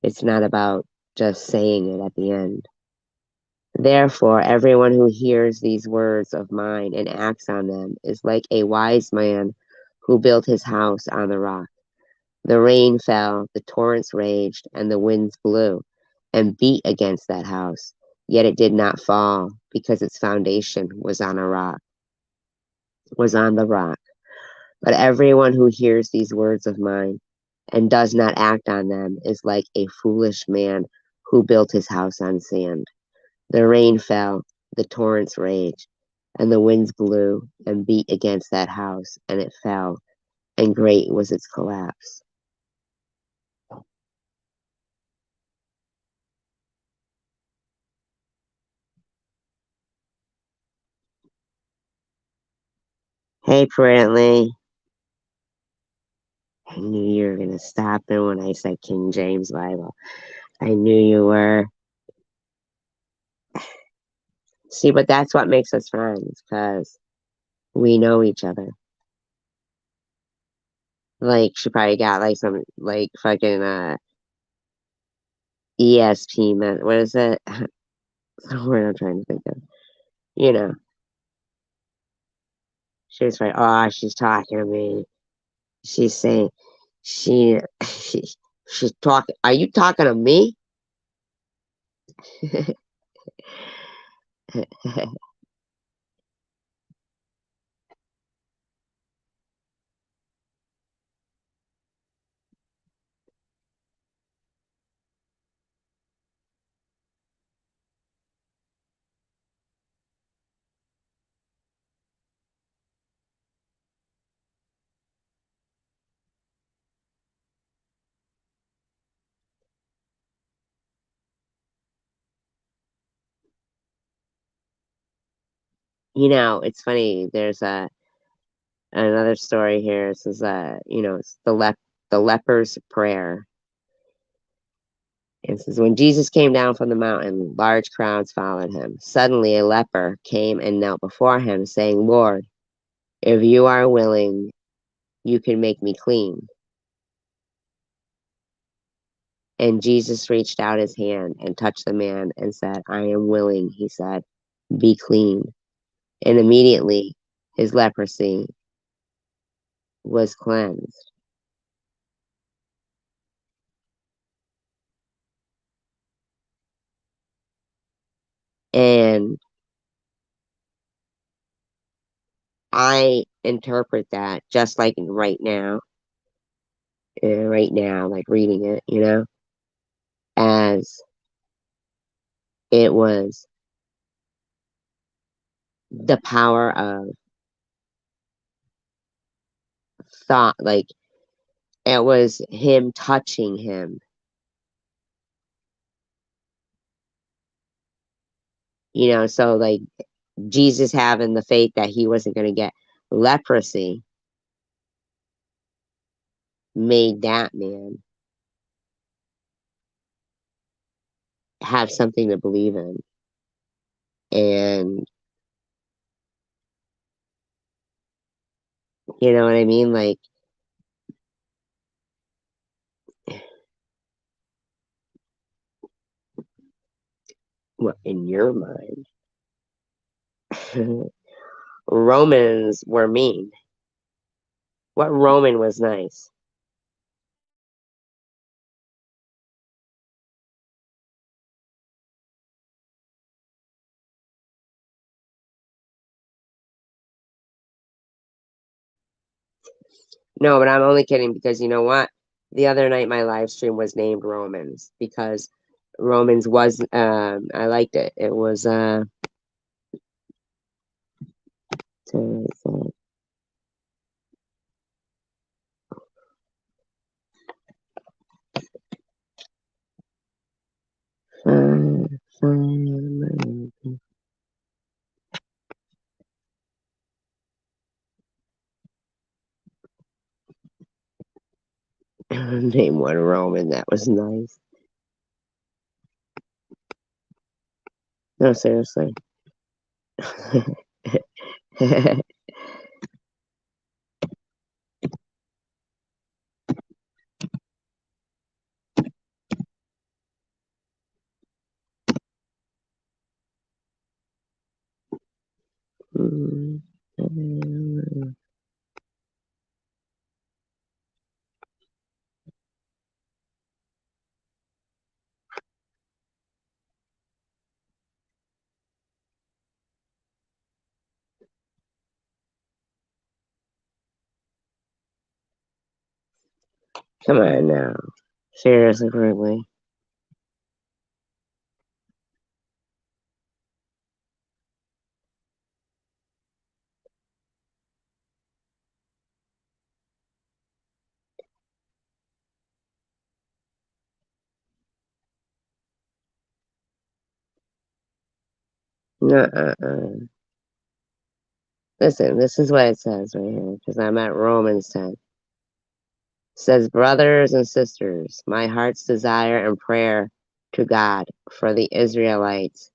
S1: It's not about just saying it at the end. Therefore, everyone who hears these words of mine and acts on them is like a wise man who built his house on the rock. The rain fell, the torrents raged, and the winds blew and beat against that house. Yet it did not fall, because its foundation was on the rock. But everyone who hears these words of mine and does not act on them is like a foolish man who built his house on sand. The rain fell, the torrents raged, and the winds blew and beat against that house, and it fell, and great was its collapse. Hey, Brantley. I knew you were going to stop in when I said King James Bible. I knew you were. See, but that's what makes us friends, because we know each other. Like, she probably got, like, some, like, fucking, ESP, man. What is it? The word I'm trying to think of. You know. She was like, oh, she's talking to me. She's saying, she's talking. Are you talking to me? You know, it's funny. There's another story here. This is it's the leper's prayer. It says, when Jesus came down from the mountain, large crowds followed him. Suddenly a leper came and knelt before him, saying, Lord, if you are willing, you can make me clean. And Jesus reached out his hand and touched the man and said, I am willing, he said, be clean. And immediately his leprosy was cleansed. And I interpret that just like right now, like reading it, as it was the power of thought, like it was him touching him, so like Jesus having the faith that he wasn't going to get leprosy made that man have something to believe in. And you know what I mean? Like, what in your mind? Romans were mean. What Roman was nice? No, but I'm only kidding because you know what? The other night my live stream was named Romans because Romans was I liked it. It was name one Roman that was nice. No, seriously. Come on now. Seriously, quickly. Nuh-uh. Listen, this is what it says right here, because I'm at Romans 10. It says, brothers and sisters, my heart's desire and prayer to God for the Israelites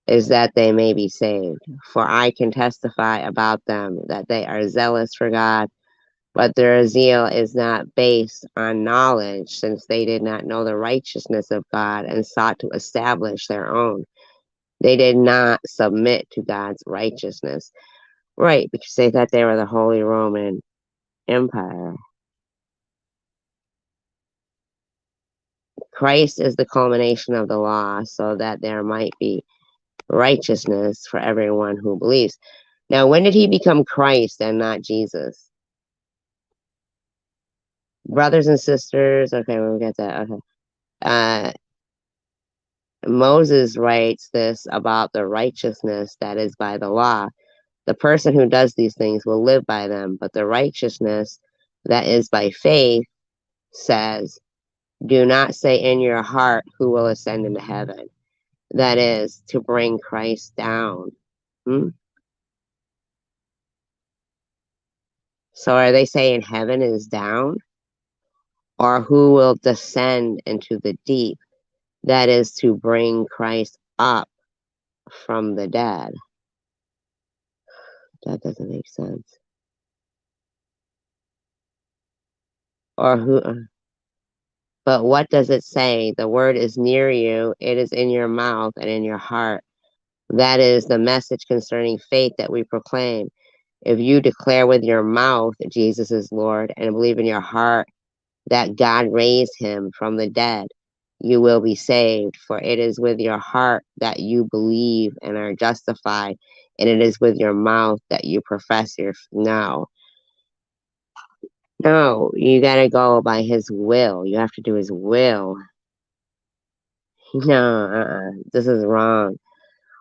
S1: is that they may be saved. For I can testify about them that they are zealous for God, but their zeal is not based on knowledge, since they did not know the righteousness of God and sought to establish their own. They did not submit to God's righteousness. Right, because they thought they were the Holy Roman Empire. Christ is the culmination of the law, so that there might be righteousness for everyone who believes. Now, when did he become Christ and not Jesus? Brothers and sisters, okay, we'll get that. Okay. Moses writes this about the righteousness that is by the law. The person who does these things will live by them, but the righteousness that is by faith says, do not say in your heart who will ascend into heaven. That is to bring Christ down. So are they saying heaven is down? Or who will descend into the deep? That is to bring Christ up from the dead. That doesn't make sense. Or who? But what does it say? The word is near you. It is in your mouth and in your heart. That is the message concerning faith that we proclaim. If you declare with your mouth Jesus is Lord and believe in your heart that God raised him from the dead, you will be saved. For it is with your heart that you believe and are justified, and it is with your mouth that you profess your no. No, you gotta go by his will. You have to do his will. No, this is wrong.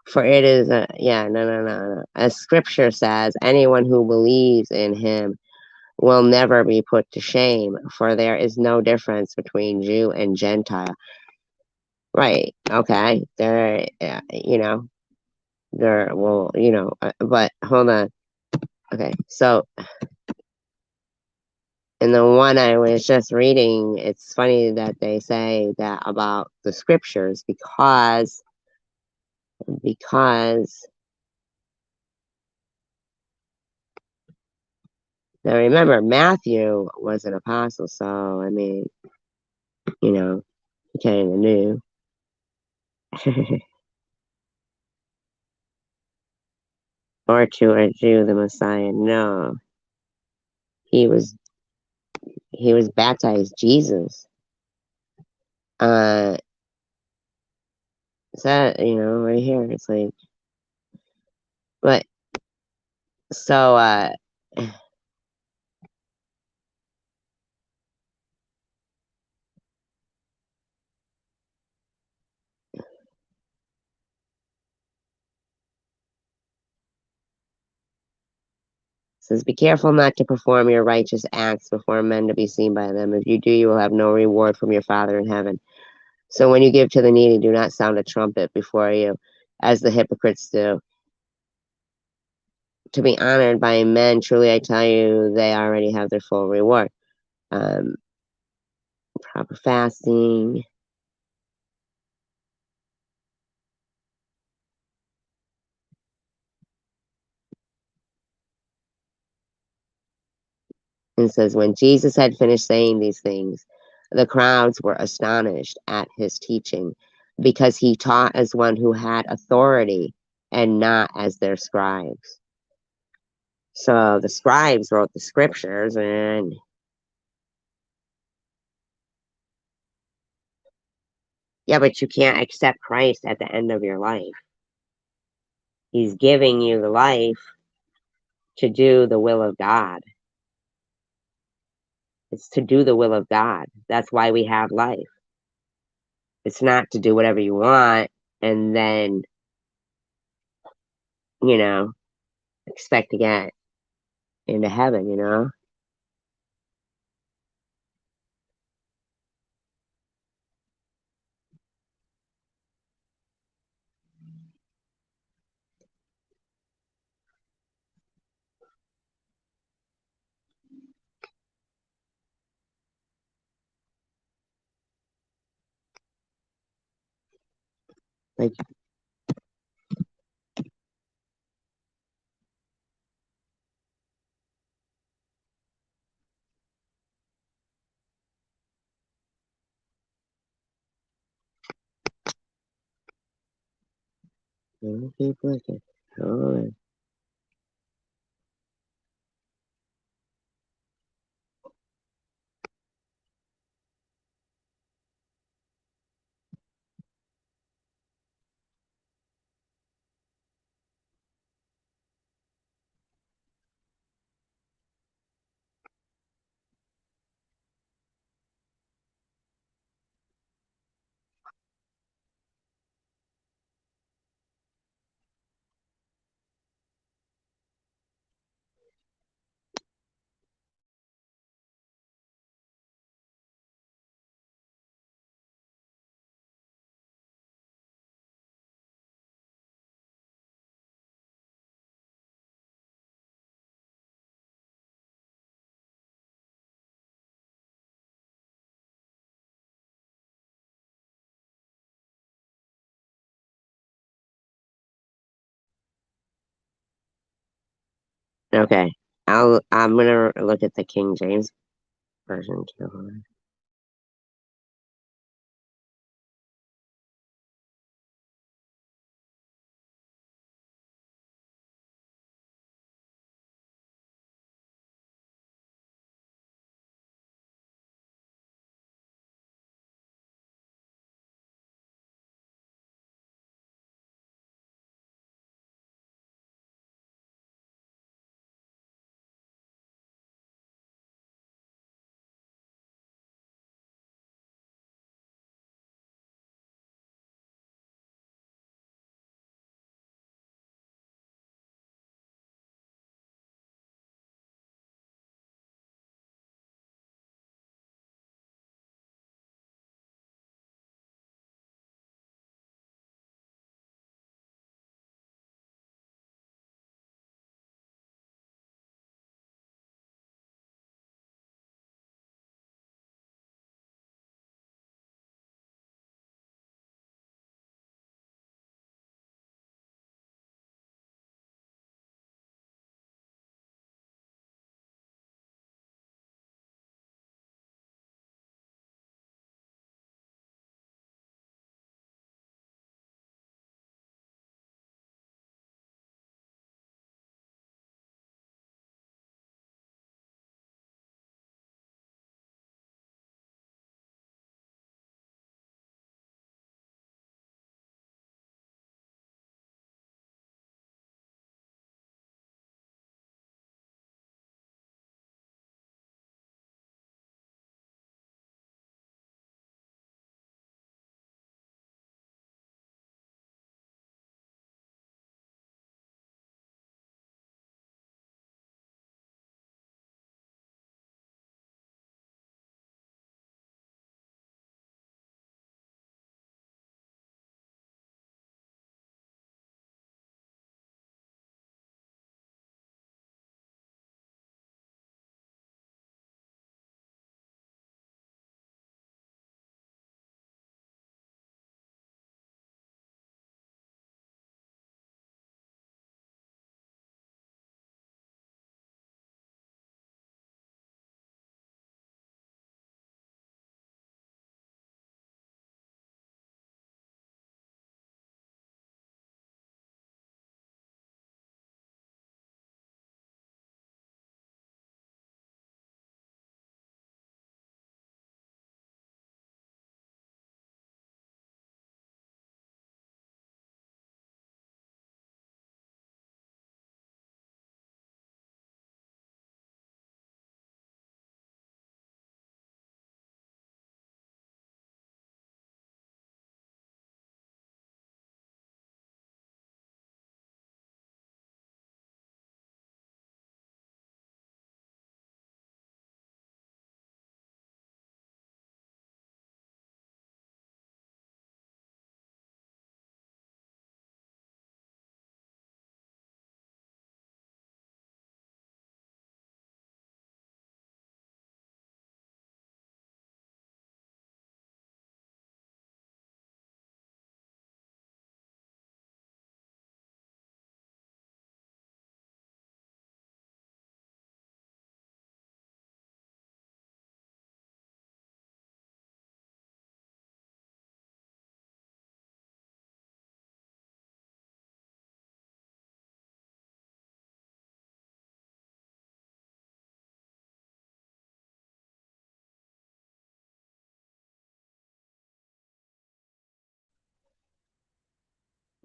S1: For it is no. As scripture says, anyone who believes in him will never be put to shame, for there is no difference between Jew and Gentile. Right. Okay. There, but hold on. Okay. So, in the one I was just reading, it's funny that they say that about the scriptures because now remember Matthew was an apostle, so I mean, he kind of knew. Or to a Jew, the Messiah. No, he was baptized Jesus. Is that right here? It's like, but so says, be careful not to perform your righteous acts before men to be seen by them. If you do, you will have no reward from your Father in heaven. So when you give to the needy, do not sound a trumpet before you, as the hypocrites do, to be honored by men. Truly, I tell you, they already have their full reward. Proper fasting. And says, when Jesus had finished saying these things, the crowds were astonished at his teaching, because he taught as one who had authority and not as their scribes. So the scribes wrote the scriptures, and yeah, but you can't accept Christ at the end of your life. He's giving you the life to do the will of God. It's to do the will of God. That's why we have life. It's not to do whatever you want and then, expect to get into heaven. Like, keep looking. Hold on. Okay. I'm gonna look at the King James version too. Hold on.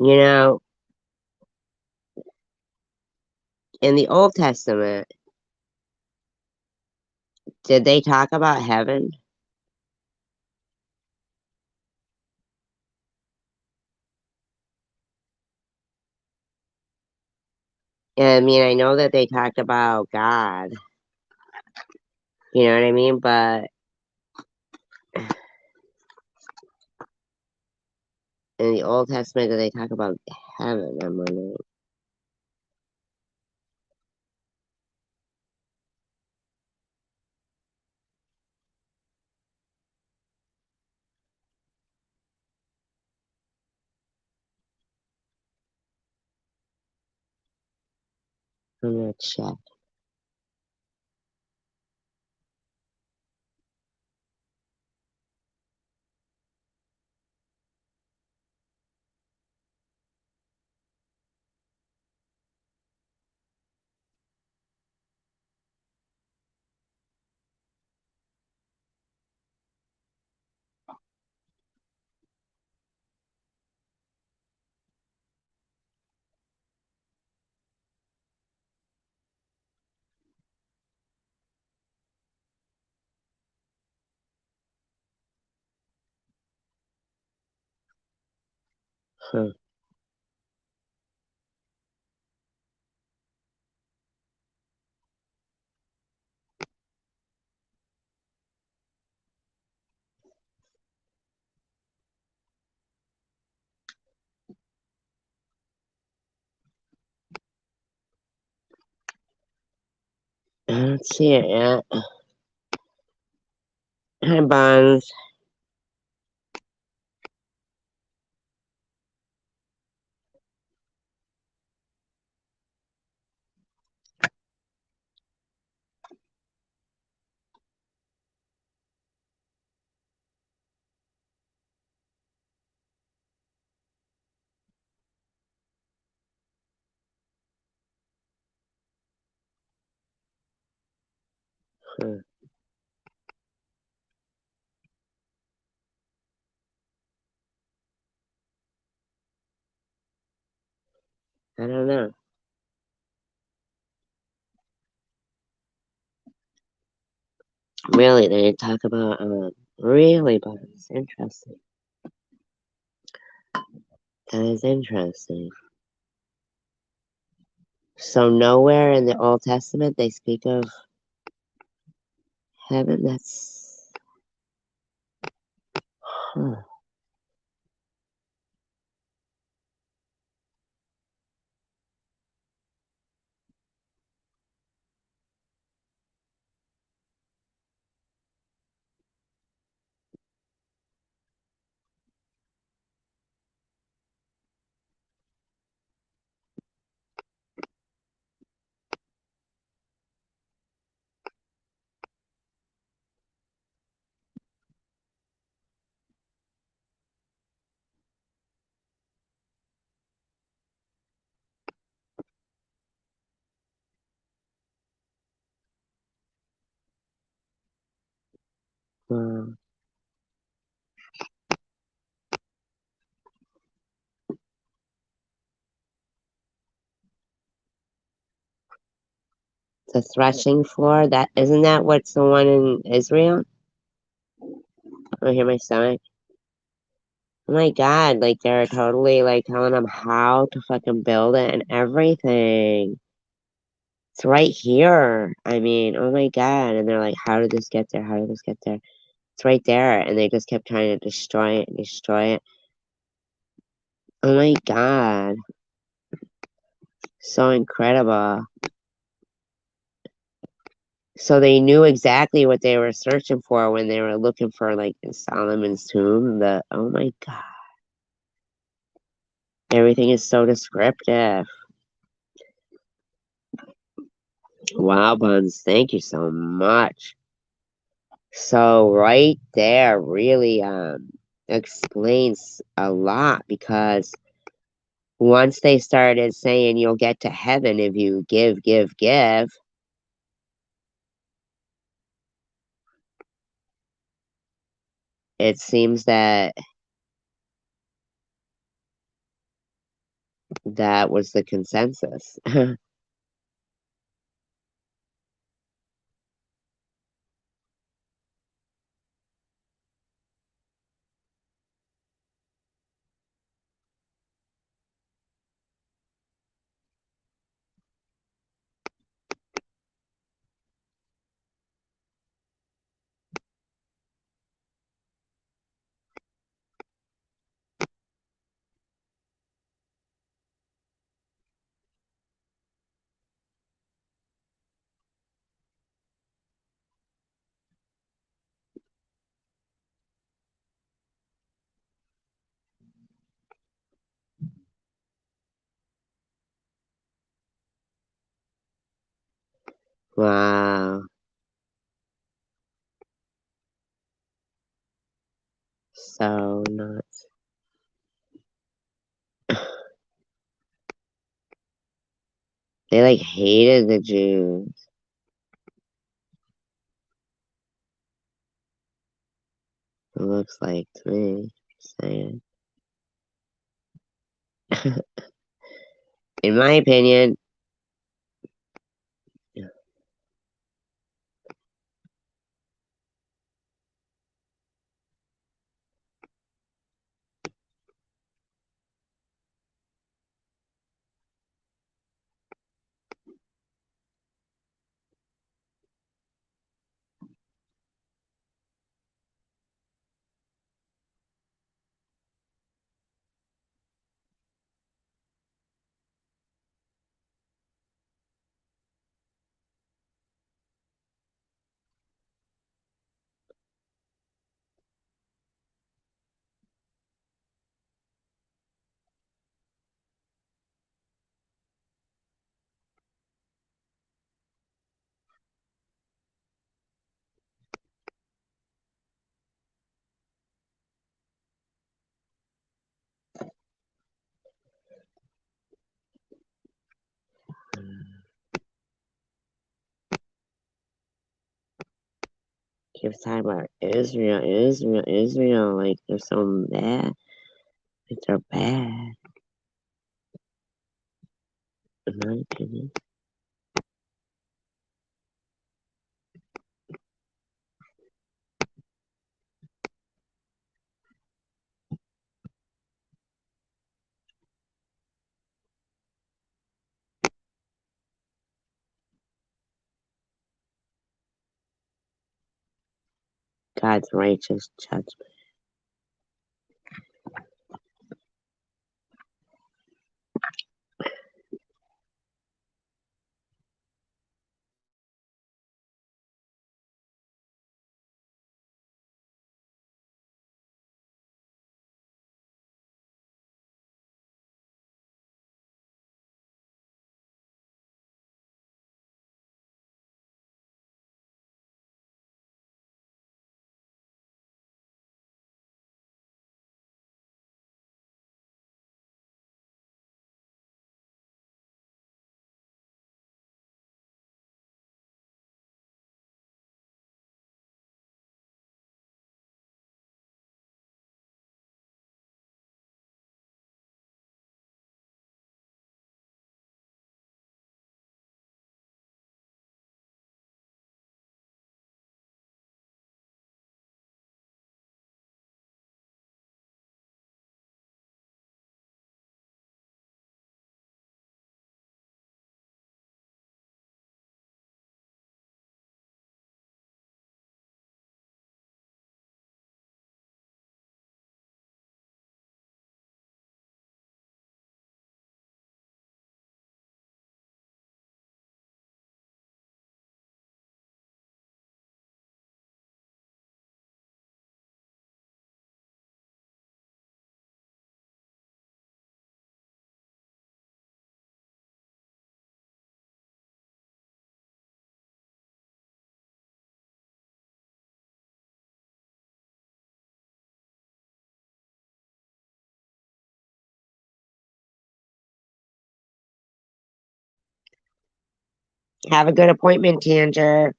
S1: You know, in the Old Testament, did they talk about heaven? I mean, I know that they talked about God. You know what I mean? But in the Old Testament, did they talk about heaven? I'm wondering. I'm gonna check. Huh. I don't see it yet. Hi, Bonds. Huh. I don't know. Really, they talk about, really, Bonds. Interesting. That is interesting. So nowhere in the Old Testament they speak of heaven. That's huh. Wow. The threshing floor. That isn't that what's the one in Israel? I hear my stomach. Oh my god! Like they're totally like telling them how to fucking build it and everything. It's right here. I mean, oh my god! And they're like, how did this get there? How did this get there? It's right there, and they just kept trying to destroy it and destroy it. Oh my god! So incredible. So they knew exactly what they were searching for when they were looking for like Solomon's tomb. Oh my god. Everything is so descriptive. Wow, Buns, thank you so much. So right there really explains a lot, because once they started saying you'll get to heaven if you give, it seems that That was the consensus. Wow. So nuts. They like hated the Jews. It looks like to me. Just saying. In my opinion, keep talking about Israel. Like they're so bad. Like they're bad. In my opinion. God's righteous judgment. Have a good appointment, Tanger.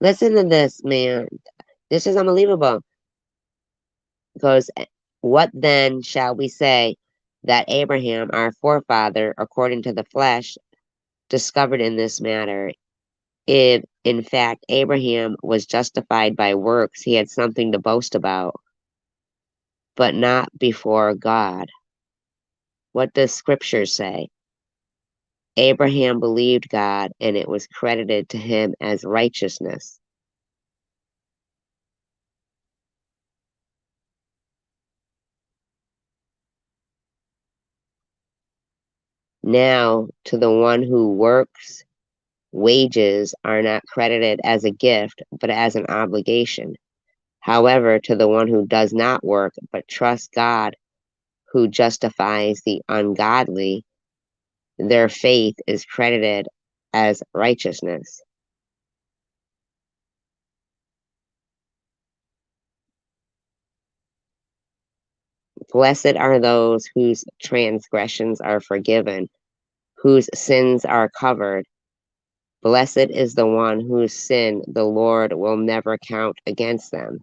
S1: Listen to this, man. This is unbelievable. Because what then shall we say? that Abraham, our forefather, according to the flesh, discovered in this matter. If, in fact, Abraham was justified by works, he had something to boast about, but not before God. What does Scripture say? Abraham believed God, and it was credited to him as righteousness. Now, to the one who works, wages are not credited as a gift, but as an obligation. However, to the one who does not work, but trusts God, who justifies the ungodly, their faith is credited as righteousness. Blessed are those whose transgressions are forgiven, whose sins are covered. Blessed is the one whose sin the Lord will never count against them.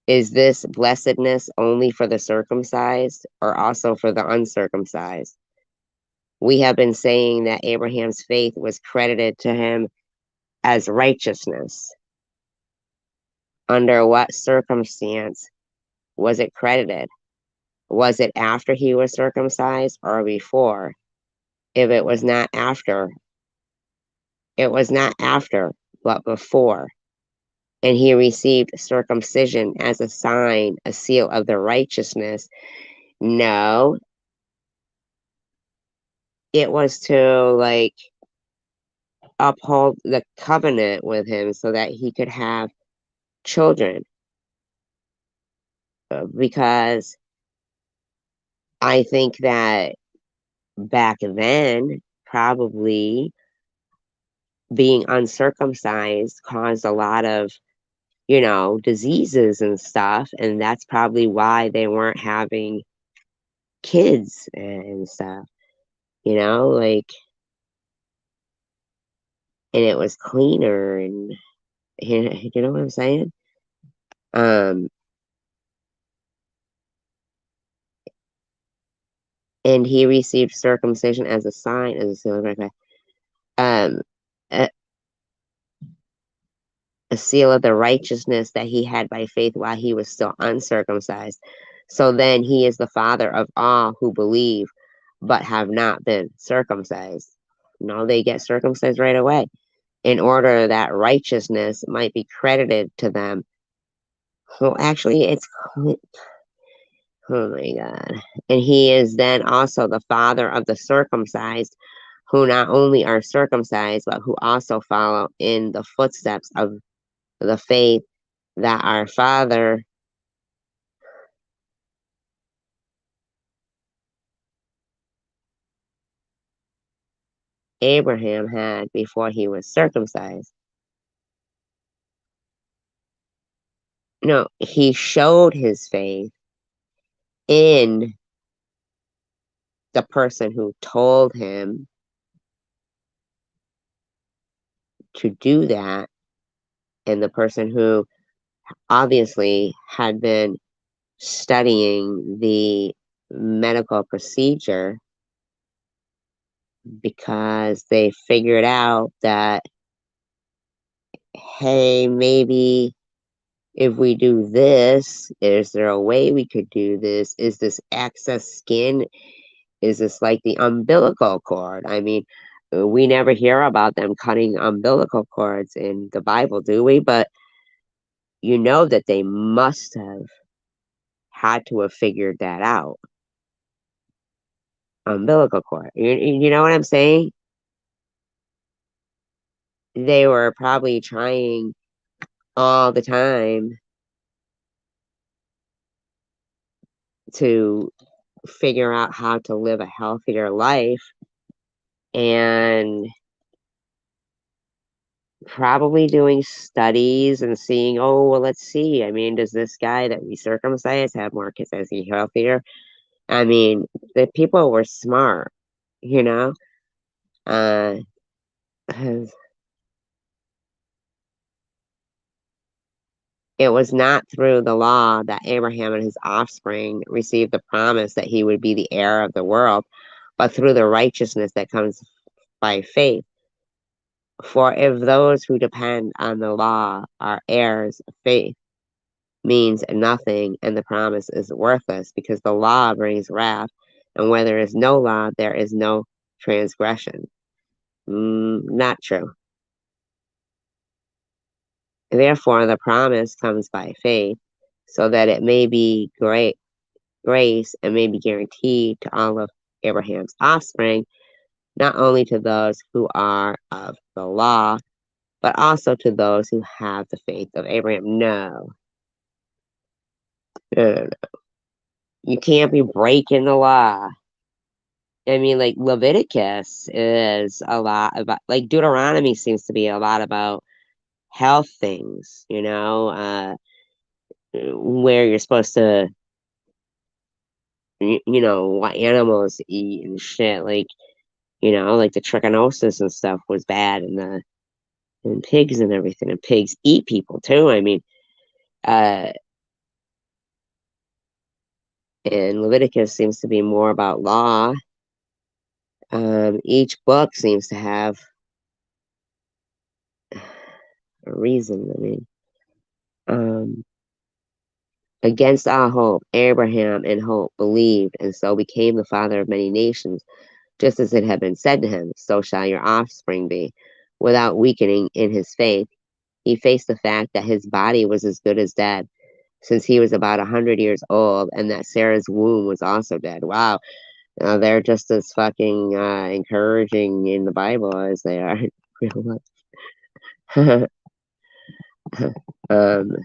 S1: Is this blessedness only for the circumcised or also for the uncircumcised? We have been saying that Abraham's faith was credited to him as righteousness. Under what circumstance was it credited? Was it after he was circumcised or before? If it was not after, it was not after, but before. And he received circumcision as a sign, a seal of the righteousness. No, it was to like uphold the covenant with him so that he could have children. Because I think that back then, probably being uncircumcised caused a lot of, diseases and stuff. And that's probably why they weren't having kids and stuff, like, and it was cleaner and, you know what I'm saying? And he received circumcision as a sign, as a seal of righteousness. A, a seal of the righteousness that he had by faith while he was still uncircumcised. So then he is the father of all who believe, but have not been circumcised. No, they get circumcised right away, in order that righteousness might be credited to them. Well, actually, oh my God. And he is then also the father of the circumcised, who not only are circumcised, but who also follow in the footsteps of the faith that our father Abraham had before he was circumcised. No, he showed his faith in the person who told him to do that, and the person who obviously had been studying the medical procedure, because they figured out that, hey, maybe if we do this, is there a way we could do this? Is this excess skin? Is this like the umbilical cord? I mean, we never hear about them cutting umbilical cords in the Bible, do we? But you know that they must have had to have figured that out. Umbilical cord. You know what I'm saying? They were probably trying all the time to figure out how to live a healthier life, and probably doing studies and seeing, oh, well, let's see. I mean, does this guy that we circumcised have more kids? Is he healthier? I mean, the people were smart, you know? Uh, It was not through the law that Abraham and his offspring received the promise that he would be the heir of the world, but through the righteousness that comes by faith. For if those who depend on the law are heirs, faith means nothing and the promise is worthless because the law brings wrath, and where there is no law, there is no transgression. Not true. Therefore, the promise comes by faith, so that it may be grace and may be guaranteed to all of Abraham's offspring, not only to those who are of the law, but also to those who have the faith of Abraham. No. No. You can't be breaking the law. I mean, like, Leviticus is a lot about, like, Deuteronomy seems to be a lot about health things, where you're supposed to, what animals to eat and shit. Like, like the trichinosis and stuff was bad, and pigs and everything, and pigs eat people too. I mean, and Leviticus seems to be more about law. Each book seems to have a reason. I mean, against all hope, Abraham in hope believed, and so became the father of many nations, just as it had been said to him, so shall your offspring be. Without weakening in his faith, he faced the fact that his body was as good as dead, since he was about 100 years old, and that Sarah's womb was also dead. Wow. They're just as fucking encouraging in the Bible as they are in real life. um,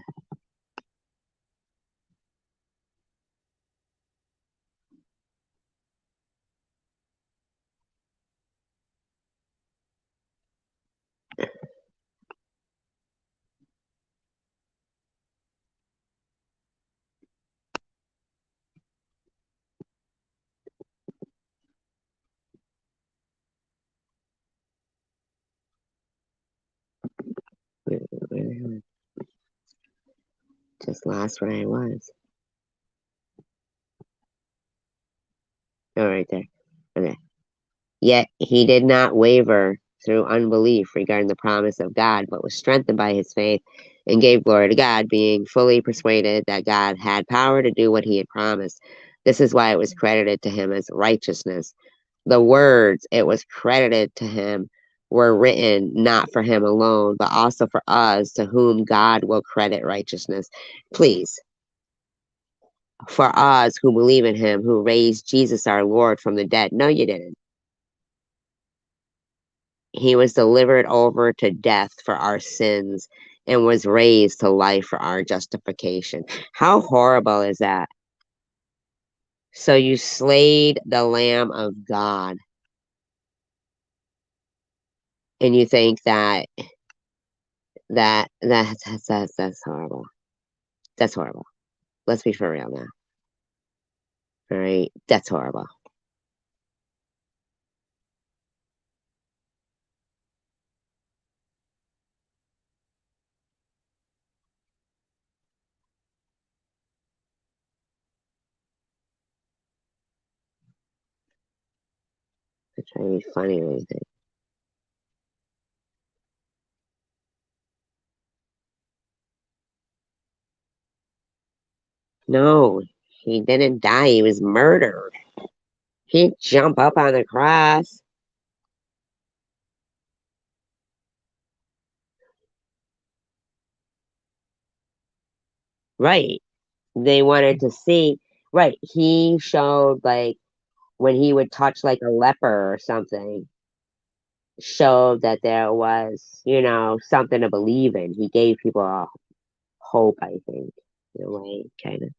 S1: just lost where I was. Oh, right there. Okay. Yet he did not waver through unbelief regarding the promise of God, but was strengthened by his faith and gave glory to God, being fully persuaded that God had power to do what he had promised. This is why it was credited to him as righteousness. The words it was credited to him were written not for him alone, but also for us, to whom God will credit righteousness. Please, for us who believe in him, who raised Jesus our Lord from the dead. No, you didn't. He was delivered over to death for our sins and was raised to life for our justification. How horrible is that? So you slayed the Lamb of God, and you think that's horrible. That's horrible. Let's be for real now. All right, that's horrible. I'm trying to be funny or anything. No, he didn't die. He was murdered. He didn't jump up on the cross. Right. They wanted to see. Right. He showed, like, when he would touch like a leper or something, showed that there was, something to believe in. He gave people a hope, I think, in a way, kind of.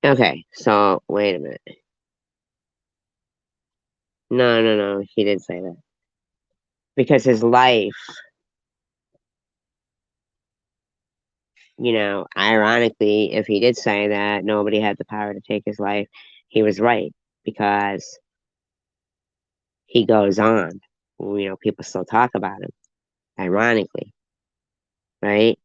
S1: Okay, so wait a minute. No, he didn't say that. Because his life, ironically, if he did say that nobody had the power to take his life, he was right. Because he goes on. People still talk about him, ironically, right?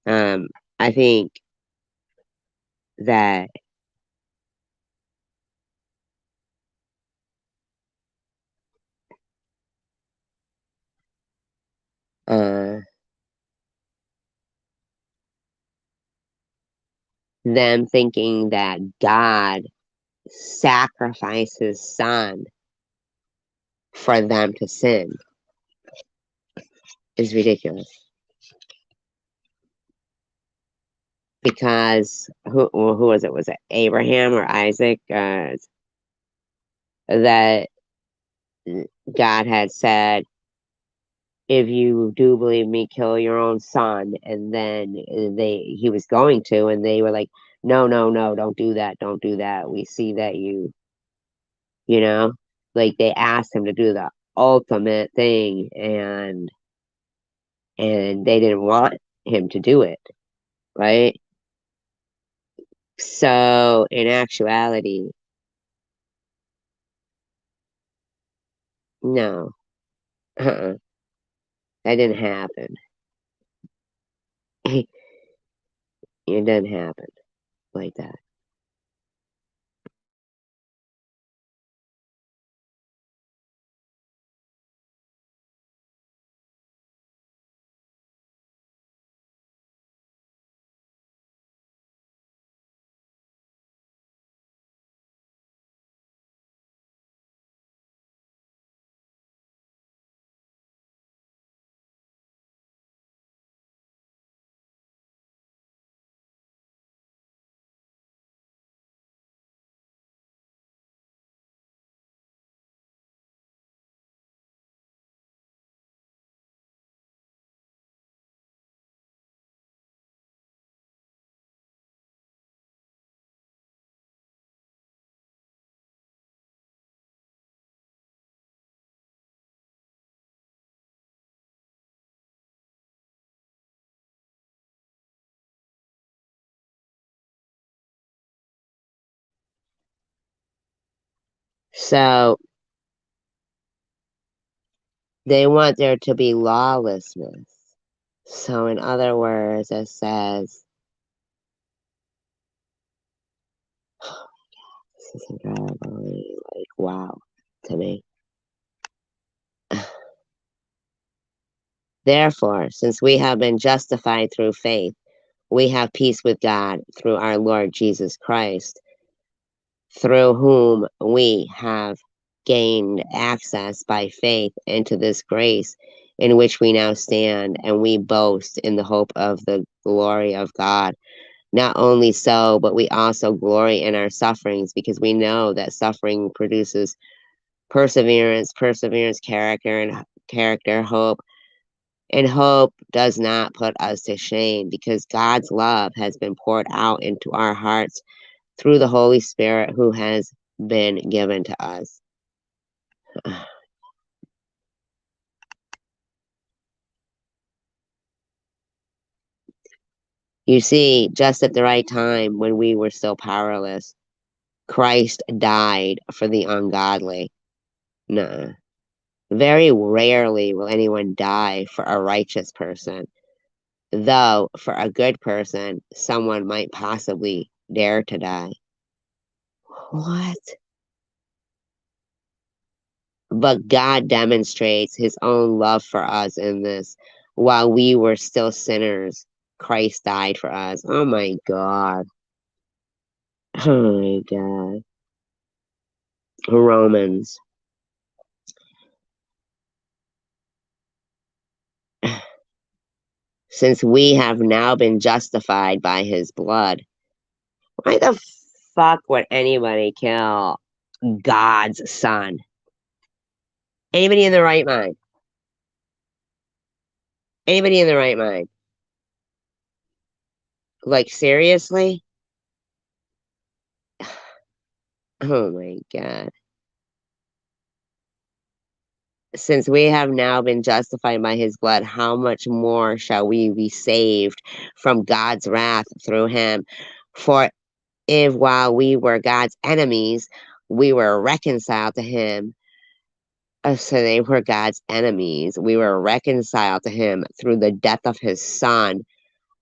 S1: I think that them thinking that God sacrificed his son for them to sin is ridiculous. Because who was it? Was it Abraham or Isaac? That God had said, if you do believe me, kill your own son. And then he was going to, and they were like, no, don't do that. Don't do that. We see that you know, like they asked him to do the ultimate thing, and they didn't want him to do it, right? So in actuality, no, that didn't happen. It didn't happen like that. So they want there to be lawlessness. So in other words, it says, this is incredibly like wow to me. Therefore, since we have been justified through faith, we have peace with God through our Lord Jesus Christ, through whom we have gained access by faith into this grace in which we now stand, and we boast in the hope of the glory of God. Not only so, but we also glory in our sufferings, because we know that suffering produces perseverance, character, and hope. And hope does not put us to shame, because God's love has been poured out into our hearts through the Holy Spirit who has been given to us. You see, just at the right time, when we were still powerless, Christ died for the ungodly. Nuh-uh. Very rarely will anyone die for a righteous person, though for a good person, someone might possibly dare to die. What? But God demonstrates his own love for us in this. While we were still sinners, Christ died for us. Oh my God. Oh my God. Romans. Since we have now been justified by his blood, why the fuck would anybody kill God's son? Anybody in the right mind? Anybody in the right mind? Like, seriously? Oh my God. Since we have now been justified by his blood, how much more shall we be saved from God's wrath through him? For if while we were God's enemies, we were reconciled to him. So they were God's enemies. We were reconciled to him through the death of his son.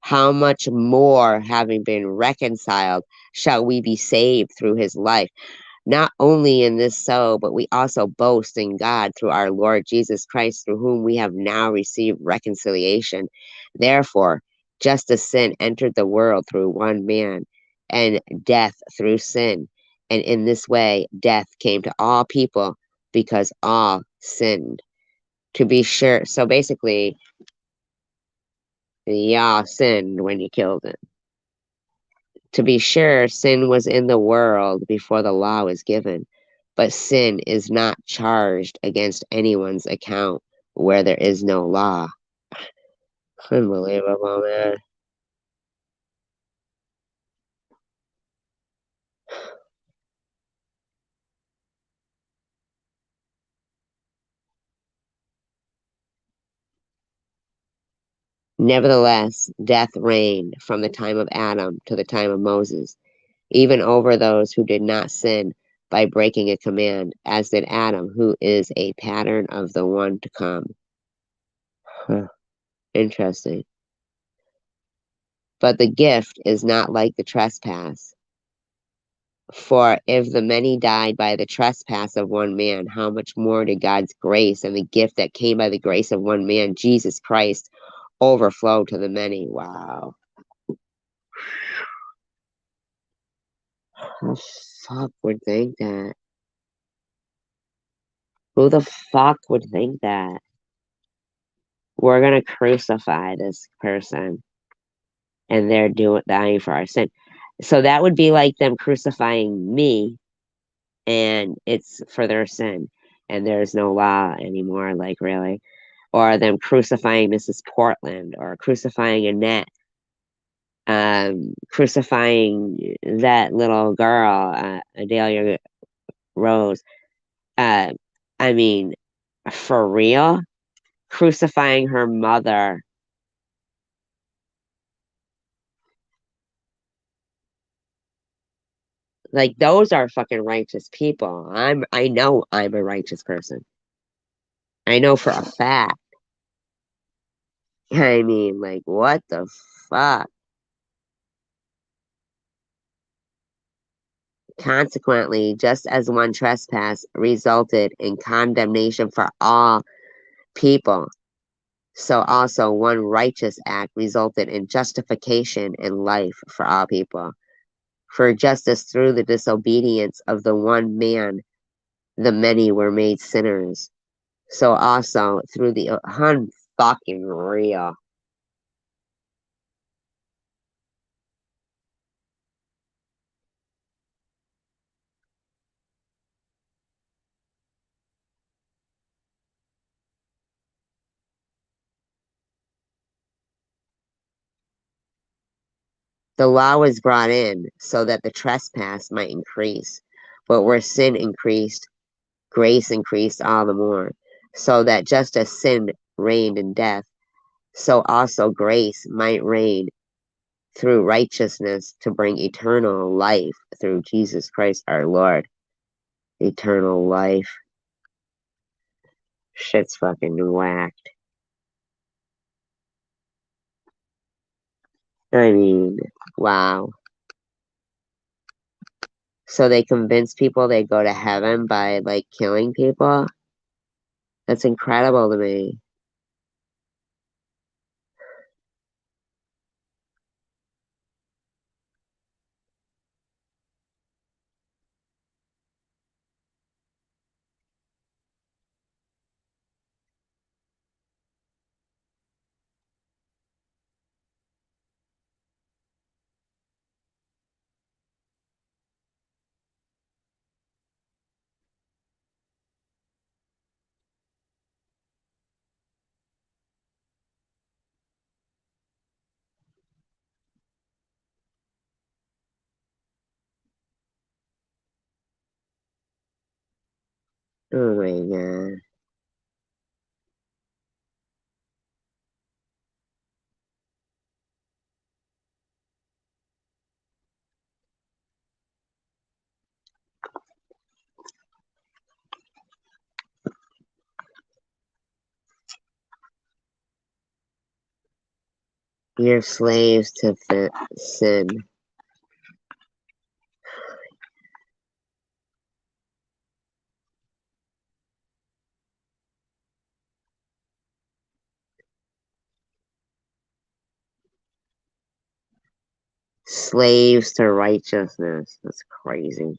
S1: How much more, having been reconciled, shall we be saved through his life? Not only in this so, but we also boast in God through our Lord Jesus Christ, through whom we have now received reconciliation. Therefore, just as sin entered the world through one man, and death through sin, and in this way death came to all people because all sinned. To be sure, so basically, y'all sinned when you killed him. To be sure, sin was in the world before the law was given, but sin is not charged against anyone's account where there is no law. Unbelievable, man. Nevertheless, death reigned from the time of Adam to the time of Moses, even over those who did not sin by breaking a command, as did Adam, who is a pattern of the one to come. Huh. Interesting. But the gift is not like the trespass. For if the many died by the trespass of one man, how much more did God's grace and the gift that came by the grace of one man, Jesus Christ, overflow to the many? Wow. Who the fuck would think that? Who the fuck would think that? We're gonna crucify this person and they're dying for our sin. So that would be like them crucifying me and it's for their sin and there's no law anymore, like really. Or them crucifying Mrs. Portland or crucifying Annette, crucifying that little girl, Adalia Rose. Uh, I mean, for real? Crucifying her mother. Like those are fucking righteous people. I know I'm a righteous person. I know for a fact. I mean, like, what the fuck? Consequently, just as one trespass resulted in condemnation for all people, so also one righteous act resulted in justification and life for all people. For justice through the disobedience of the one man, the many were made sinners. So also through the unfucking real. The law was brought in so that the trespass might increase. But where sin increased, grace increased all the more. So that just as sin reigned in death, so also grace might reign through righteousness to bring eternal life through Jesus Christ our Lord. Eternal life. Shit's fucking whacked. I mean, wow. So they convince people they go to heaven by like killing people? That's incredible to me. Oh my god. You're slaves to sin. Slaves to righteousness. That's crazy.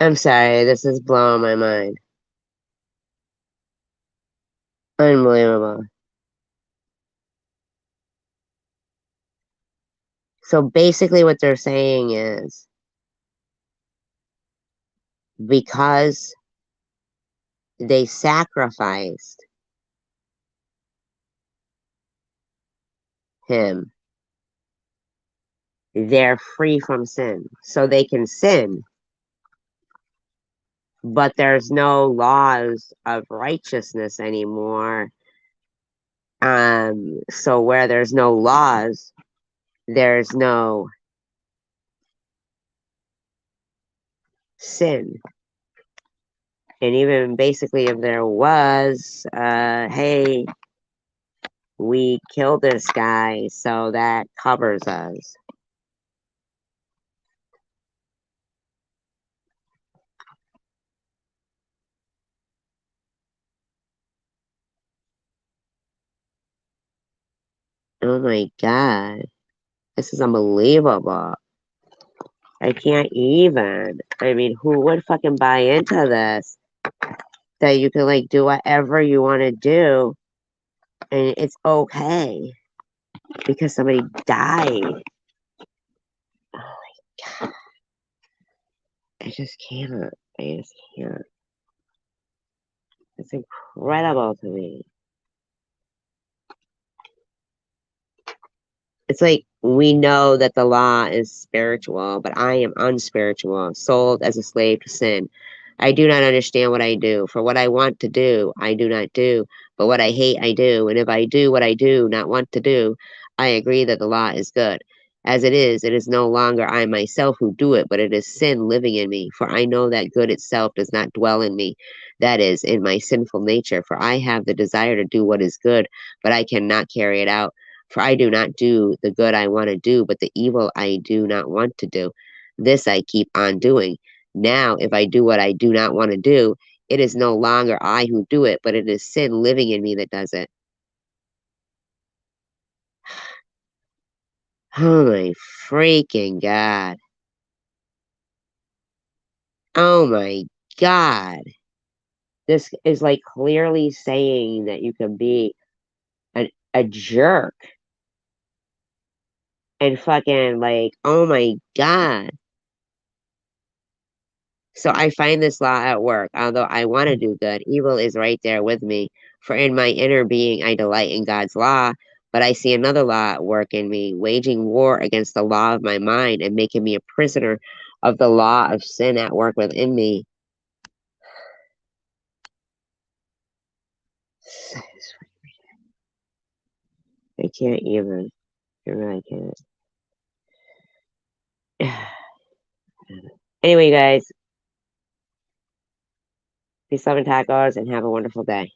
S1: I'm sorry, this is blowing my mind. Unbelievable. So basically what they're saying is because they sacrificed him, they're free from sin. So they can sin, but there's no laws of righteousness anymore. So where there's no laws, there's no sin. And even basically if there was, hey, we killed this guy, so that covers us. Oh my god. This is unbelievable. I can't even. I mean, who would fucking buy into this? That you can like do whatever you want to do and it's okay because somebody died. Oh my god. I just can't. I just can't. It's incredible to me. It's like we know that the law is spiritual, but I am unspiritual, sold as a slave to sin. I do not understand what I do. For what I want to do, I do not do. But what I hate, I do. And if I do what I do not want to do, I agree that the law is good. As it is no longer I myself who do it, but it is sin living in me. For I know that good itself does not dwell in me. That is, in my sinful nature. For I have the desire to do what is good, but I cannot carry it out. For I do not do the good I want to do, but the evil I do not want to do. This I keep on doing. Now, if I do what I do not want to do, it is no longer I who do it, but it is sin living in me that does it. Oh my freaking God. Oh my God. This is like clearly saying that you can be a jerk. And fucking like, oh my God. So I find this law at work. Although I want to do good, evil is right there with me. For in my inner being, I delight in God's law, but I see another law at work in me, waging war against the law of my mind and making me a prisoner of the law of sin at work within me. I can't even. I really can't. Anyway, you guys, peace, love, and tacos, and have a wonderful day.